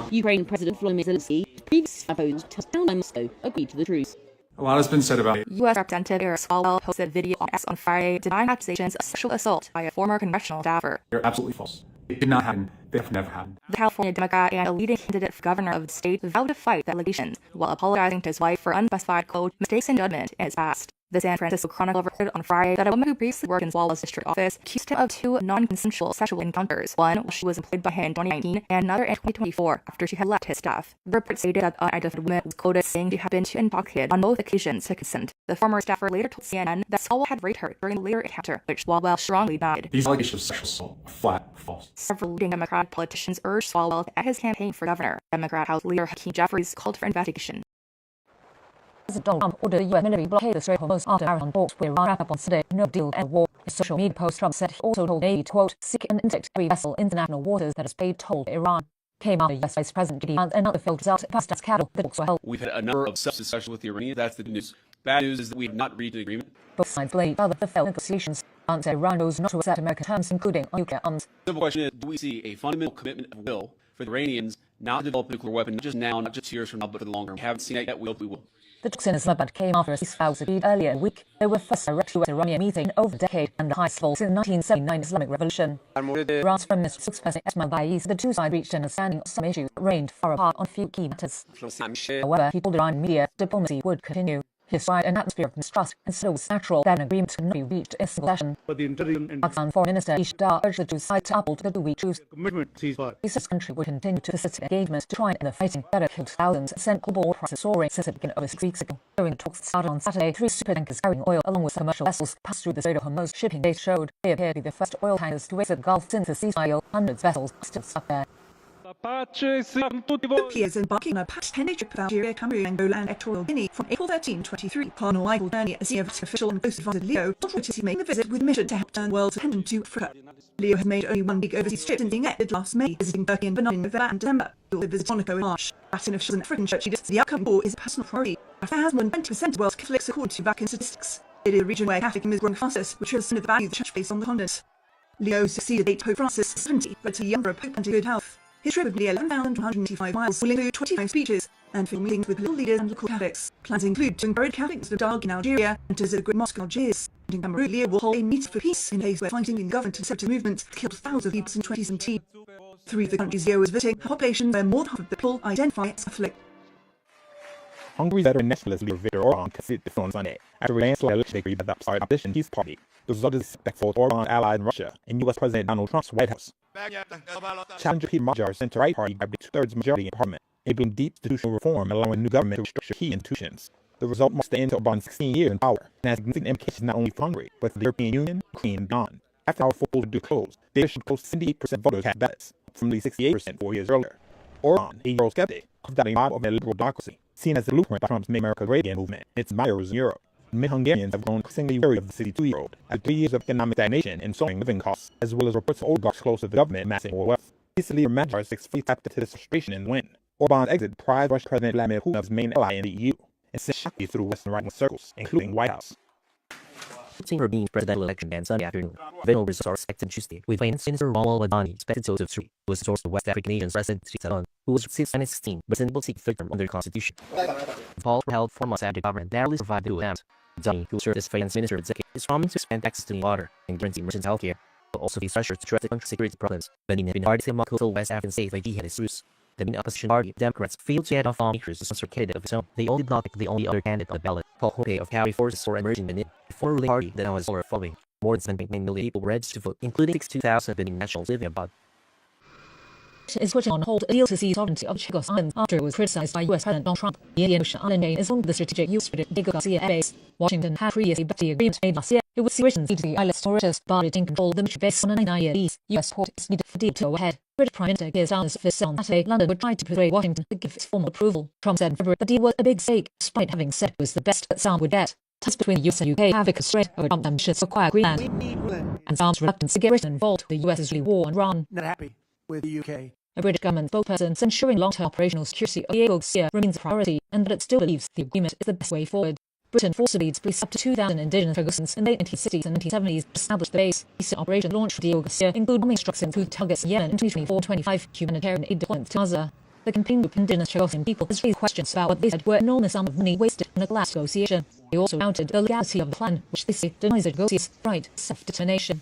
Ukrainian President Volodymyr Zelensky, previously opposed to down by Moscow, agreed to the truce. A lot has been said about it. U.S. Representative Eric Swalwell posted video on X on Friday denying accusations of sexual assault by a former congressional staffer. They're absolutely false. It did not happen. They have never happened. The California Democrat and a leading candidate for governor of the state vowed to fight the allegations while apologizing to his wife for unspecified, quote, mistakes in judgment in his past. The San Francisco Chronicle reported on Friday that a woman who previously worked in Swalwell's district office accused him of 2 non-consensual sexual encounters, one while she was employed by him in 2019 and another in 2024 after she had left his staff. The report stated that the unidentified woman was quoted saying she had been too intoxicated on both occasions to consent. The former staffer later told CNN that Swalwell had raped her during the later encounter, which Swalwell strongly denied. These allegations of sexual assault are flat false. Several leading Democratic politicians urged Swalwell at his campaign for governor. Democrat House Leader Hakeem Jeffries called for investigation. President Donald Trump ordered the U.S. military blockade the Strait of Hormuz after Iran talks with Iran wrap up on Sunday. No deal to end war. A social media post Trump said he also told Navy to, quote, seek and interdict every vessel in international waters that has paid toll to Iran. Came after U.S. Vice President J.D. Vance and other failed result at Pakistan's capital. The talks were held. We've had a number of discussions with the Iranians. That's the good news. Bad news is that we have not reached an agreement. Both sides blamed other the failed negotiations. Vance said Iran knows not to accept American terms, including nuclear arms. The simple question is, do we see a fundamental commitment of will for the Iranians not to develop a nuclear weapon, not just now, not just years from now, but for the long term? We haven't seen it yet. We hope we will. The talks in Islamabad came after a ceasefire was agreed earlier in the week. They were first direct U.S.-Iranian meeting in over a decade and the highest level since the 1979 Islamic Revolution. Iran's Foreign Minister spokesperson Esmail Baqi said the two sides reached an understanding on some issues that reigned far apart on a few key matters. However, he told Iranian media diplomacy would continue. He described an atmosphere of mistrust and said it was natural that an agreement could not be reached in a single session. Pakistan Foreign Minister Ishtar urged the two sides to uphold the two-week truce. He said his country would continue to facilitate engagement to try and end the fighting that had killed thousands and sent global oil prices soaring since it began over 6 weeks ago. During the talks that started on Saturday, 3 supertankers carrying oil along with commercial vessels passed through the Strait of Hormuz. Shipping data showed they appear to be the first oil tankers to exit the Gulf since the ceasefire. Hundreds of vessels are still stuck there. Ethiopia embarking on a past 10-day trip of Algeria, Cameroon, Angola and Equatorial Guinea from April 13, 23. Upon arrival, journey as senior official and close advisor Leo is making the visit with a mission to help turn the world's attention to Africa. Leo has made only one big overseas trip since being elected last May, visiting Turkey and Benin in November and December. He will visit Monaco in March. Latin officials in African church leaders the outcome of war is a personal priority. Africa has more than 20% of the world's Catholics according to Vatican statistics. It is a region where Catholicism is growing fastest, which shows some of the value of the church placed on the continent. Leo succeeded late Pope Francis 70, but to younger a pope and to good health. His trip of nearly 11,185 miles will include 25 speeches, and for meetings with political leaders and local Catholics. Plans include to encourage Catholics to dialogue in Algeria and to visit a great mosque in Algiers. In Cameroon, Leah will hold a meeting for peace in a place where fighting in the government and separatist movements killed thousands of people in 2017. Three of the countries Leo is visiting have populations where more than half of the people identify as Catholic. Hungary's veteran nationalist leader Viktor Orban conceded defeat on Sunday after a landslide election victory by the opposition Peace Party. The result is respectful to Orban's ally in Russia and U.S. President Donald Trump's White House. Challenger Peter Major's center-right party grabbed a two-thirds majority in parliament, enabling deep institutional reform and allowing new government to restructure key institutions. The result marks the end to Orban's 16 years in power and has significant implications not only for Hungary, but for the European Union, Ukraine, and beyond. After our full to close, data showed close to 78% voters cast ballots, up from nearly 68% 4 years earlier. Orban, a Eurosceptic, carved out a model of a liberal democracy, seen as the blueprint by Trump's Make America Great Again movement and its admirers in Europe. Many Hungarians have grown increasingly wary of the 62-year-old after 3 years of economic stagnation and soaring living costs, as well as reports of oligarchs close to the government amassing more wealth. Peace leader Magyar successfully tapped into this frustration and win. Orban's exit deprived Russian President Vladimir Putin of his main ally in the EU, and sent shockingly through Western right-wing circles, including White House. European presidential election and Sunday afternoon. Final results are expected Tuesday, with Finance Minister Raul Adani expected to vote 3, who was sourced of West African nations President Sri who was since 2016, but is unable to seek third term under the Constitution. The polls were held 4 months after government narrowly survived the attempt. Adani, who served as Finance Minister for a decade, is promising to expand access to clean water and guarantee merchant health care, but also face pressure to address the country's security problems. Benin has been hard to among coastal West African states like jihadist groups. The main opposition party, Democrats, failed to add off lawmakers to sponsor a candidate of its own. They only did not pick the only other candidate on the ballot, Paul Hope of County Forces or emerging Benin, a former ruling party that now has a following. More than 7.9 million people were registered to vote, including 62,000 Benin nationals living abroad. Is putting on hold a deal to seize sovereignty of Chagos Island after it was criticized by U.S. President Donald Trump. The Indian Ocean Island chain is home to the strategic use for Diego Garcia Air Base. Washington had previously backed the agreement made last year. It would see Britain cede the island's Mauritius, but it in control of the military base on a 9-year lease. U.S. support is needed for the deal to go ahead. British Prime Minister Keir Starmer's office on Saturday, London would try to persuade Washington to give its formal approval. Trump said in February the deal was a big mistake, despite having said it was the best that Starmer would get. Ties between the US and UK have become spread over Trump's ambitions to acquire Greenland, and Starmer's reluctance to get Britain involved. The US Israeli war on Iran. Not happy with the UK. A British government spokesperson said ensuring long-term operational security of Diego Garcia remains a priority, and that it still believes the agreement is the best way forward. Britain forcibly displaced up to 2,000 indigenous Fergusons in the late 1960s and 1970s to establish the base. Recent operations launched for Diego Garcia include bombing strikes and food targets in Yemen in 2024-25, humanitarian aid deployments to Gaza. The campaign group Indigenous Chagosian people has raised questions about what they said were enormous sum of money wasted in a glass negotiation. They also doubted the legality of the plan, which they say denies the Chagosians' right to self-determination.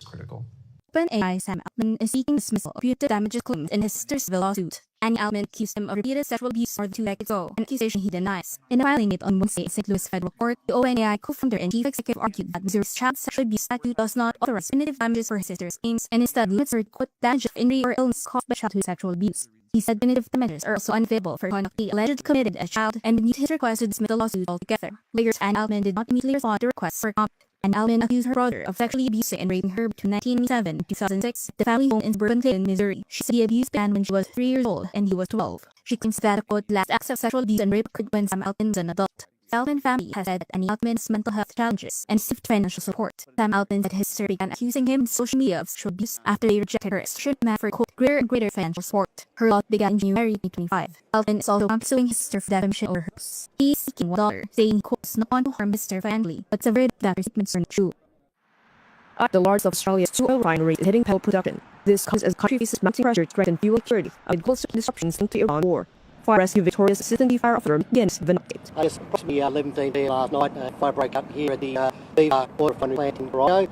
Critical. OpenAI Sam Altman is seeking dismissal of punitive damages claims in his sister's lawsuit. Annie Altman accused him of repeated sexual abuse more than 2 decades ago, an accusation he denies. In filing it on Wednesday in St. Louis federal court, the OpenAI co-founder and chief executive argued that Missouri's child sexual abuse statute does not authorize punitive damages for his sister's claims and instead limits her to damage of injury or illness caused by childhood sexual abuse. He said punitive damages are also unavailable for conduct he allegedly committed as a child and renewed his request to dismiss the lawsuit altogether. Lawyers Annie Altman did not immediately respond to requests for comment. And Altman accused her brother of sexually abusing and raping her between 1997 and 2006. The family home in suburban Clayton, Missouri. She said the abuse began when she was 3 years old and he was 12. She claims that the quote last acts of sexual abuse and rape occurred when Sam Altman was an adult. The Altman family has said that Annie Altman's mental health challenges and received financial support. Sam Altman said his sister began accusing him on social media of sexual abuse after they rejected her as strict demand for quote greater and greater financial support. Her lawsuit began in January 2025. Altman is also suing his sister for defamation over her posts. He is seeking $1, saying quotes not want to harm his sister family, but severed that her statements are not true. The largest of Australia's 2 oil refineries is hitting petrol production. This comes as the country faces mounting pressure to strengthen fuel security amid global disruptions linked to Iran war. Fire Rescue Victoria's assistant chief fire officer begins the update. It's approximately 11:15 p.m. last night. Fire broke up here at the Beaver oil refinery plant in Barogo.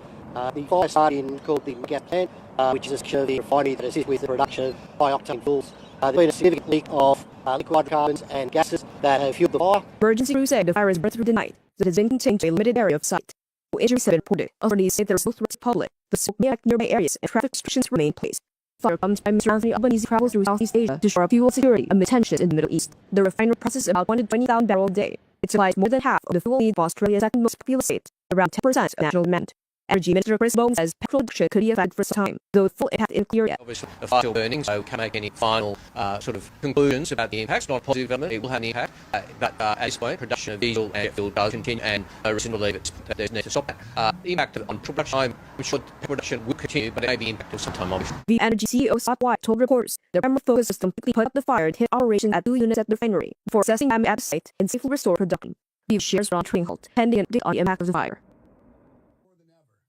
The fire started in called the gas plant, which is a section of the refinery that assists with the production of high-octane fuels. There's been a significant leak of liquid hydrocarbons and gases that have fueled the fire. Emergency crews said the fire is breath through the night. It has been contained to a limited area of site. No injuries have been reported. Authorities say there is no threat to the public. The smoke may affect nearby areas and traffic restrictions remain in place. Fire comes by Mr. Anthony Albanese travels through Southeast Asia to shore up fuel security amid tensions in the Middle East. The refinery processes about 1 to 20,000 barrels a day. It supplies more than half of the fuel need of Australia's second most populous state, around 10% of national demand. Energy Minister Chris Bowen says petrol production could be affected for some time, though full impact isn't clear yet. Obviously, the fire still burning, so can't make any final sort of conclusions about the impacts. Not a positive development, it will have an impact. But at this point, production of diesel and jet fuel does continue, and no reason to believe that there's need to stop that. The impact on production, I'm sure production will continue, but it may be impacted sometime, obviously. The Energy CEO Scott White told reporters their primary focus is to completely put out the fire and hit operations at 2 units at the refinery before assessing damage at the site and safely restore production. These shares are on trading halt, pending an update on the impact of the fire.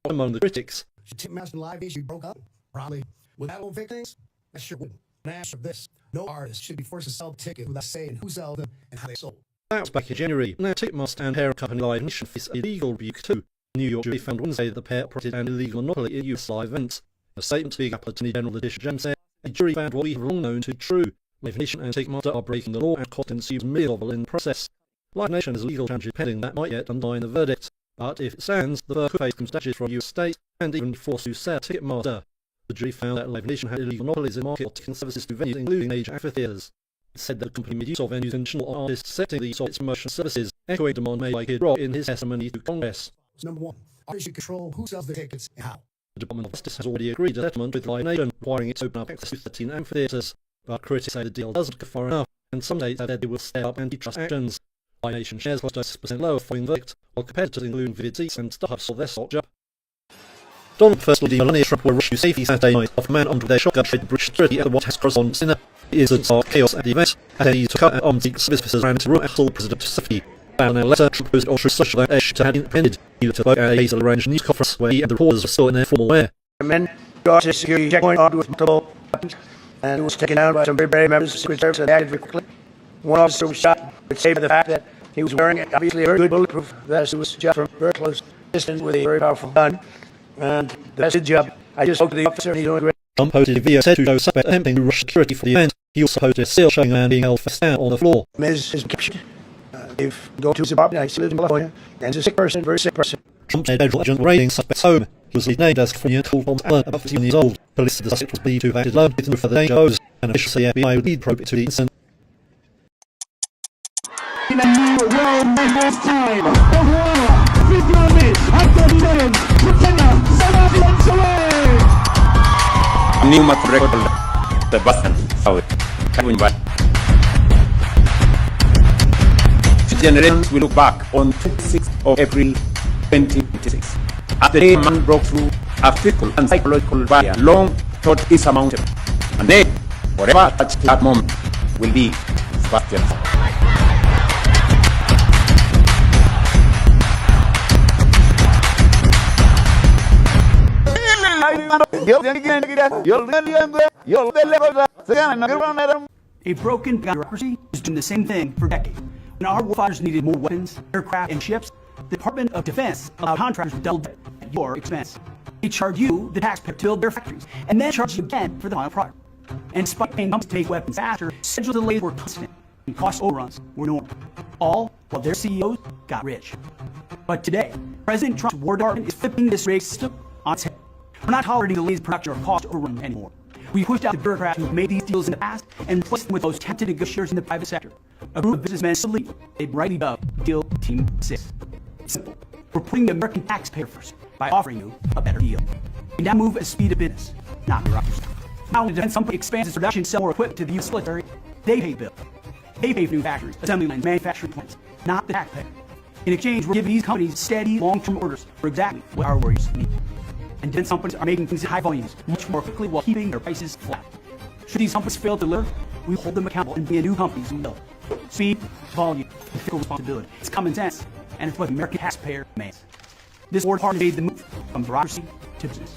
Among the critics, Tim Master Live issue broke up, probably. Would that won't fix things? I sure would. After this, no artist should be forced to sell tickets without saying who sold them and how they sold. That was back in January. Now Ticketmaster and parent company Live Nation face a legal rebuke too. The New York jury found Wednesday that the pair operated an illegal monopoly in US live events. A statement to the Attorney General Letitia James said, the jury found what we have long known to be true. Live Nation and Ticketmaster are breaking the law and costing consumers millions in the process. Live Nation has a legal challenge pending that might yet undermine the verdict, but if it stands, the firm could face damages from US states and even forced to sell Ticketmaster. The jury found that Live Nation had illegal monopolies in market ticketing services to venues including major amphitheaters. It said that the company made use of venues and traditional artists setting the use of its promotion services, echoing demand made by Kid Rock in his testimony to Congress. Number 1. Artists should control who sells their tickets and how. The Department of Justice has already agreed to a settlement with Live Nation, requiring it to open up access to 13 amphitheaters, but critics say the deal doesn't go far enough, and some states have said they will step up antitrust actions. Live Nation shares lost 6% lower following the verdict, while competitors including Vivid Seats and StubHub sold their stock up. Donald first lady Melania Trump will rush to safety Saturday night after a man armed with their shotgun tried to breach security at the White House Correspondents' Dinner. It is a dark chaos at the event, as he took out an armed Secret Service officers ran into the room and told President to safety. About an hour later, Trump posted on social that Ash had been apprehended. He took a later arranged news conference where he and the reporters were still in their formal wear. Men got a security checkpoint armed with multiple weapons and was taken down by some very brave members of the Secret Service and acted very quickly. One officer was shot, but saved by the fact that he was wearing obviously a very good bulletproof vest. It was shot from very close distance with a very powerful gun. And the best job. I just spoke to the officer and he's doing great. Trump posted a video said to show suspect attempting to rush security for the event. He also posted a still showing a man being held fast down on the floor. Ms. is captured. They've gone to his apartment. He lives in California. And he's a sick person, very sick person. Trump said federal agents were raiding suspect's home. He was named as California called Tom Allen, about 15 years old. Police said the suspect was believed to have acted alone with no further danger posed, and officials say the FBI would lead probe into the incident. In a new world record time, the war, the pyramid, Afghanistan, China, South away. New month record, the Boston, South, California. Generations will look back on 26th of April 2026 as the day man broke through a physical and psychological barrier long thought is surmountable, and then whatever touched that moment will be Sebastian. A broken bureaucracy is doing the same thing for decades. When our warfighters needed more weapons, aircraft, and ships, the Department of Defense allowed contractors to double dip at your expense. They charge you, the taxpayer, to build their factories, and then charge you again for the final product. And despite paying companies to make weapons faster, schedule delays were constant, and cost overruns were normal. All while their CEOs got rich. But today, President Trump's War Department is flipping this rigged system on its head. We're not tolerating delays in production or cost overrun anymore. We pushed out the bureaucrats who made these deals in the past and replaced them with those talented negotiators in the private sector. A group of businessmen simply, they rightly dubbed Deal Team 6. Simple. We're putting the American taxpayer first by offering you a better deal. We now move at speed of business, not bureaucracy. Now when the defense company expands its production and sell more equipment to the U.S. military, they pay the bill. They pay for new factories, assembly lines, manufacturing plants, not the taxpayer. In exchange, we're giving these companies steady, long-term orders for exactly what our warriors need. And defense companies are making things in high volumes much more quickly while keeping their prices flat. Should these companies fail to deliver, we hold them accountable and be a new companies who will. Speed, volume, and fiscal responsibility. It's common sense, and it's what the American taxpayer demands. This War Department made the move from bureaucracy to business.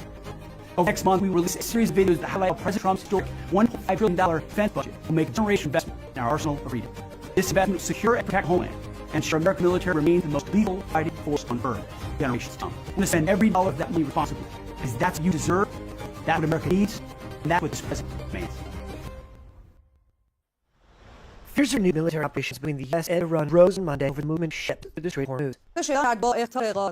Over next month, we will release a series of videos that highlight how President Trump's historic $1.5 trillion defense budget will make a generational investment in our arsenal of freedom. This investment will secure and protect Homeland and ensure American military remains the most lethal fighting force on Earth for generations to come. We're going to spend every dollar of that money responsibly, because that's what you deserve, that's what America needs, and that's what this president demands. Fears of new military operations between the U.S. and Iran rose on Monday over the movement shipped to the Strait of Hormuz.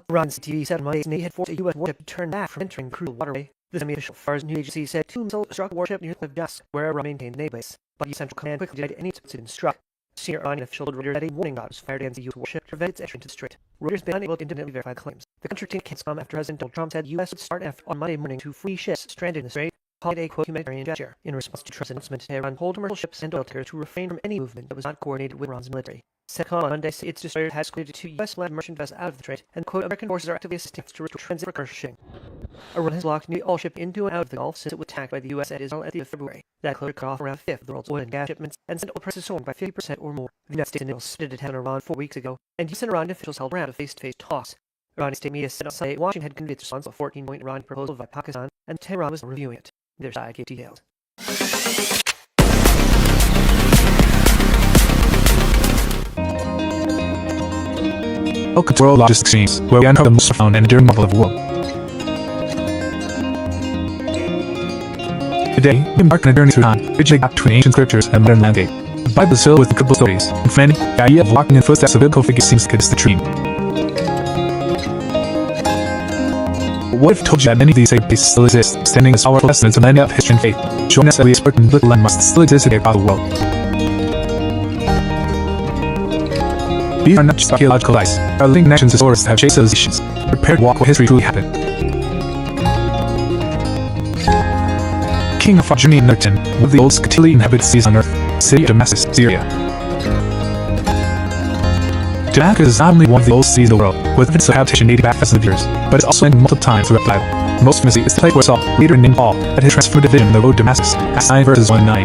Iran's TV said Monday Navy had forced a U.S. warship to turn back from entering the crucial waterway. The semi-official Fars news agency said two missiles struck a warship near the Jas, where Iran maintained a naval base, but U.S. Central Command quickly denied any incident struck. Senior Iranian official told Reuters that a warning shot was fired against the U.S. warship to prevent its entry into the strait. Reuters has been unable to independently verify the claims. The contradiction came after President Donald Trump said the U.S. would start an effort on Monday morning to free ships stranded in the strait, calling it a quote humanitarian gesture. In response to Trump's announcement, Iran told commercial ships and oil tankers to refrain from any movement that was not coordinated with Iran's military. CENTCOM on Monday said its destroyer has escorted two U.S.-led merchant vessels out of the strait, and quote American forces are actively assisting to restore transit for commercial shipping. Iran has blocked nearly all shipping into and out of the Gulf since it was attacked by the U.S. and Israel at the end of February. That closure cut off around a fifth of the world's oil and gas shipments and sent oil prices soaring by 50% or more. The United States and Israel split attack on Iran 4 weeks ago, and U.S. and Iranian officials held a round of face-to-face talks. Iranian state media said on Sunday Washington had conveyed its response to a 14-point Iranian proposal by Pakistan, and Tehran was reviewing it. Their side gave details. Welcome to World Largest Extremes, where we uncover the most profound and enduring marvel of the world. Today, we embark on a journey through time, bridging the gap between ancient scriptures and modern landscape. The Bible is filled with incredible stories, and for many, the idea of walking in the footsteps of biblical figures seems like a distant dream. But what if I told you that many of these sacred places still exist, standing as powerful testaments of millennia of history and faith, showing us that we expert in biblical landmarks still exist today across the world? These are not just archaeological sites, they are living connections to stories that have shaped civilizations, prepared to walk where history truly happened. King of Journey in Nurten, one of the oldest continually inhabited cities on earth, city of Damascus, Syria. Damascus is not only one of the oldest cities in the world, with evidence of habitation dating back thousands of years, but it's also mentioned multiple times throughout the Bible. Most famously, it's the place where Saul, leader named Paul, had his transformative vision of the road to Damascus, Acts 9 verses 1 and 9.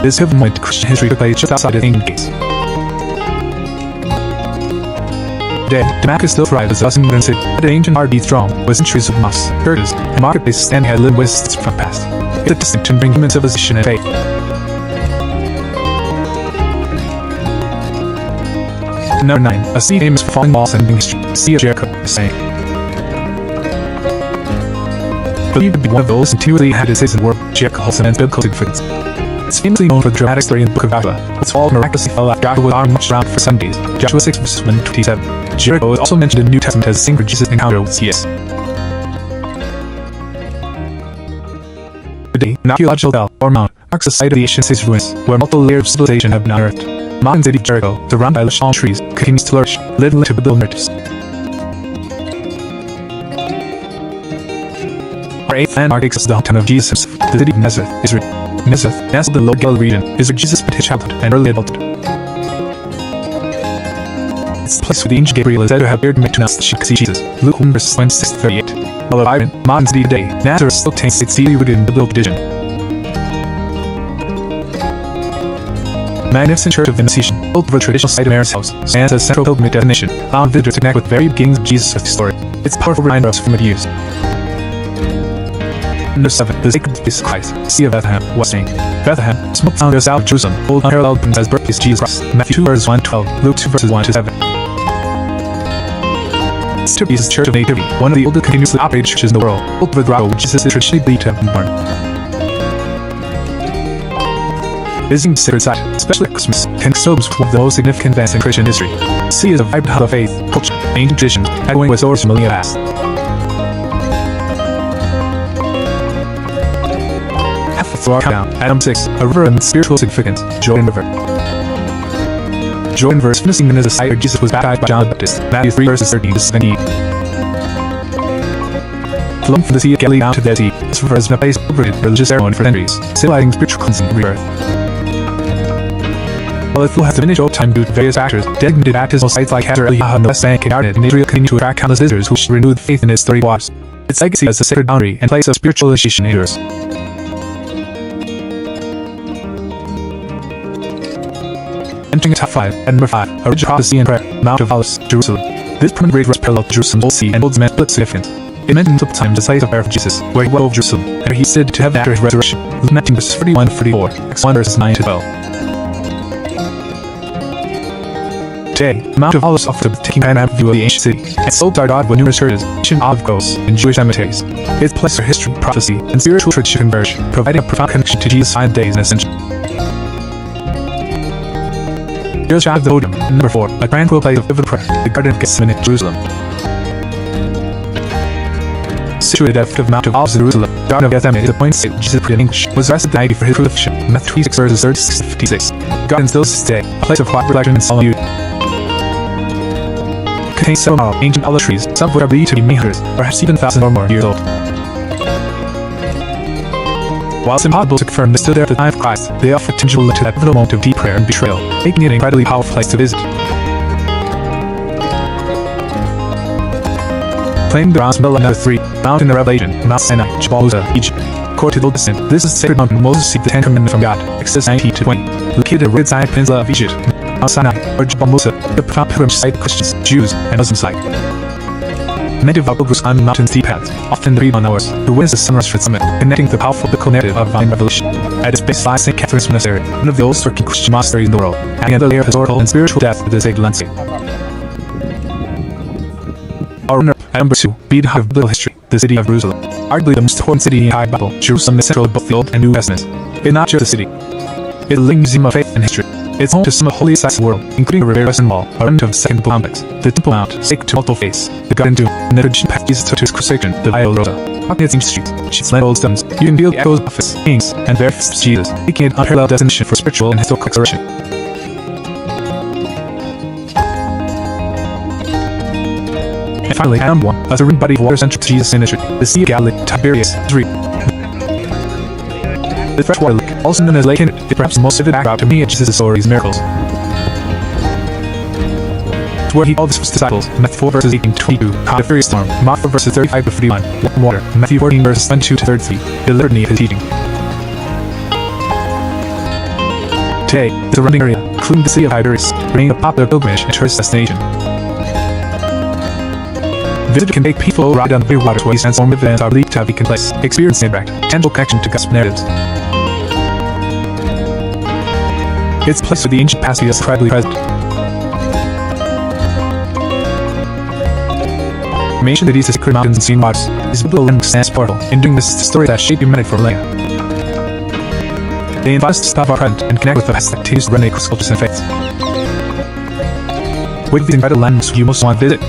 This pivotal moment in Christian history took place just outside of the ancient gates. Today, Damascus still thrives as a bustling modern city, but an ancient heart beats strong, with centuries of mosques, churches, and marketplaces standing at living witnesses from the past. It's a distinct and bring human civilization and faith. Number 9, a city famous for falling walls and being history, the Sea of Jericho, is saying. Believed to be one of the oldest continually inhabited cities in the world, Jericho holds immense biblical significance. It's famously known for the dramatic story in the book of Joshua, which Saul miraculously fell after Joshua's army marched around for 7 days, Joshua 6 verses 1 to 27. Jericho is also mentioned in the New Testament as the scene where Jesus encountered with Jesus. Today, an archaeological well, or mound, marks the site of the ancient city's ruins, where multiple layers of civilization have been unearthed. The modern city of Jericho, surrounded by lush palm trees, continues to flourish, little into biblical narratives. Our 8th landmark takes us to the hometown of Jesus himself, the city of Nazareth, Israel. Nazareth, nestled in the Low Galilee region, is where Jesus spent his childhood and early adulthood. It's the place where the angel Gabriel is said to have appeared to make to announce that she could see Jesus. Luke 1 verses 26 to 38. While a vibrant, modern city today, Nazareth still contains its deeply rooted in biblical tradition. The magnificent Church of the Annunciation, built over the traditional site of Mary's house, stands as a central pilgrimage destination, allowing visitors to connect with the very beginnings of Jesus' story. It's a powerful reminder of its formative years. Number 7, the sacred place of Christ, Sea of Bethlehem, was saying. Bethlehem, small town just south of Jerusalem, holds unparalleled importance as birthplace of Jesus Christ. Matthew 2 verses 1 to 12, Luke 2 verses 1 to 7. This is the Church of Nativity, one of the oldest continuously operated churches in the world, built over the grotto where Jesus is traditionally believed to have been born. Visiting the sacred site, especially at Christmas, can still be one of the most significant events in Christian history. The city is a vibrant hub of faith, culture, and ancient traditions, echoing with stories from millennia past. Through our town, Adam 6, a river of spiritual significance, Jordan River. Jordan River is famously known as the site where Jesus was baptized by John the Baptist, Matthew 3 verses 13 to 17. Flowing from the Sea of Galilee down to the Dead Sea, this river has been a place of celebrated religious ceremony for centuries, symbolizing spiritual cleansing and rebirth. While the flow has diminished over time due to various factors, designated baptismal sites like Hazar el-Yaha on the West Bank and Jordan in Israel continue to attract countless visitors who should renew the faith in its 30 waters. Its legacy as a sacred boundary and place of spiritual initiation endures. Entering the top 5, at number 5, a ridge of prophecy and prayer, Mount of Olives, Jerusalem. This prominent ridge runs parallel to Jerusalem's Old Sea and holds immense biblical significance. It mentions multiple times the site of prayer of Jesus, where he went over Jerusalem, and where he ascended to heaven after his resurrection. Luke 19 verses 41 to 44, Acts 1 verses 9 to 12. Today, the Mount of Olives offers a taking panoramic view of the ancient city, and slopes are dotted with numerous churches, ancient olive groves, and Jewish cemeteries. It's a place where history, prophecy, and spiritual tradition converge, providing a profound connection to Jesus' final days and ascension. Here's Shah of the Odom, number 4, a tranquil place of pivotal prayer, the Garden of Gethsemane, Jerusalem. Situated at the foot of the Mount of Olives, Jerusalem, the Garden of Gethsemane is a point state Jesus prayed in English, was arrested the night before his crucifixion, Matthew 26 verses 36 to 56. The garden still exists today, a place of quiet reflection and solemn beauty. It contains several ancient olive trees, some of which are believed to be many hundreds, perhaps even 1,000 or more years old. While it's impossible to confirm they stood there at the time of Christ, they offer tangible link to that pivotal moment of deep prayer and betrayal, making it an incredibly powerful place to visit. Claiming the bronze medal of number 3, found in the Revelation, Mount Sinai, Jabal Musa, Egypt. According to the Old Testament, this is the sacred mountain Moses received the Ten Commandments from God, Exodus 19 to 20. Located at the Red Sinai Peninsula of Egypt, Mount Sinai, or Jabal Musa, the profound pilgrimage site of Christians, Jews, and Muslims alike. Many devout pilgrims climb the mountain's steep paths, often in the pre-dawn hours, to witness the sunrise from the summit, connecting to the powerful biblical narrative of divine revelation. At its base lies St. Catherine's Monastery, one of the oldest working Christian monasteries in the world, adding another layer of historical and spiritual depth to the sacred landscape. Our runner at number 2, beat the heart of biblical history, the city of Jerusalem. Arguably the most important city in the entire Bible, Jerusalem is central to both the Old and New Testaments. It's not just a city. It's a living museum of faith and history. It's home to some of the holiest sites in the world, including the Riviera Western Wall, a remnant of the Second Temple complex, the Temple Mount, sacred to multiple faiths, the Garden Tomb, and the tradition path Jesus took to his crucifixion, the Via Dolorosa. Walking its ancient streets, sheets lined old stones, you can feel the echoes of prophets, kings, and very of Jesus, making it an unparalleled destination for spiritual and historical exploration. And finally, at number 1, a serene body of water central to Jesus' ministry, the Sea of Galilee, Tiberias, Israel. The freshwater lake, also known as Lake Hinnon, is perhaps the most vivid backdrop to many of Jesus' stories and miracles. It's where he called his disciples, Matthew 4 verses 18-22, caught a furious storm, Mark 4 verses 35-51, walked on water, Matthew 14 verses 22-33, the litany of his teaching. Today, the surrounding area, including the city of Tiberias, remains a popular pilgrimage and tourist destination. Visitors can take a peaceful ride on the clear waters where these transformative events are believed to have taken place, experience an impact, tangible connection to gospel narratives. It's a place where the ancient past is incredibly present. Mention that these secret mountains and scene waters is biblical and stands powerful in doing this story that shaped humanity for millennia. They invite us to stop our present and connect with the past that continues to resonate with cultures and faiths. What are these incredible lands you most want to visit?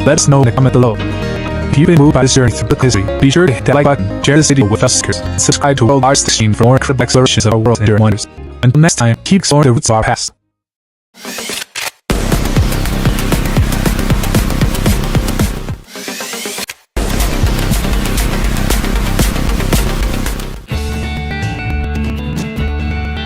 Let us know in the comment below. If you've been moved by this journey through biblical history, be sure to hit that like button, share this video with us and subscribe to World Arts Exchange for more incredible explorations of our world's enduring wonders. Until next time, keep exploring the roots of our past.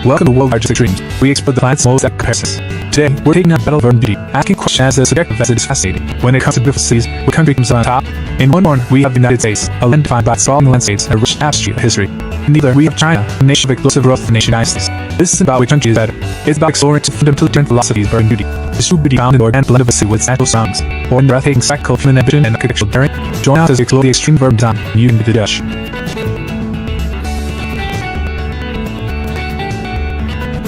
Welcome to World Arts Extremes. We explore the planet's most epic comparisons. Today, we're taking on Battle of Urban Beauty, asking questions as subjective as it is fascinating. When it comes to beautiful cities, what country comes on top? In one corner, we have the United States, a land defined by sprawling landscapes and a rich tapestry of history. In the other, we have China, a nation of explosive growth and nation dynasties. This isn't about which country is better. It's about exploring two fundamentally different philosophies of urban beauty. The true beauty found in the organic blend of a city with its natural songs, or in the breathtaking spectacle of human ambition and architectural daring. Join us as we explore the extreme of urban design, using the Dutch.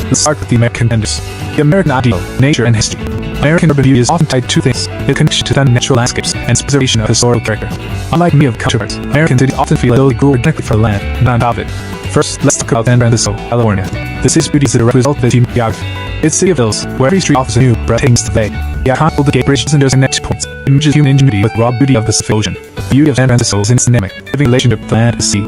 Let's start with the American contenders. The American ideal, nature and history. American urban beauty is often tied to two things: its connection to stunning natural landscapes and its preservation of historical character. Unlike many of the counterparts, American cities often feel as though they grew organically from the land, not on top of it. First, let's talk about San Francisco, California. The city's beauty is the direct result of its human geography. It's a city of hills, where every street offers a new, breathtaking display. The iconic Golden Gate Bridge and their connection points images human ingenuity with the raw beauty of the Pacific Ocean. The beauty of San Francisco is in its dynamic, living relationship with the land and the sea.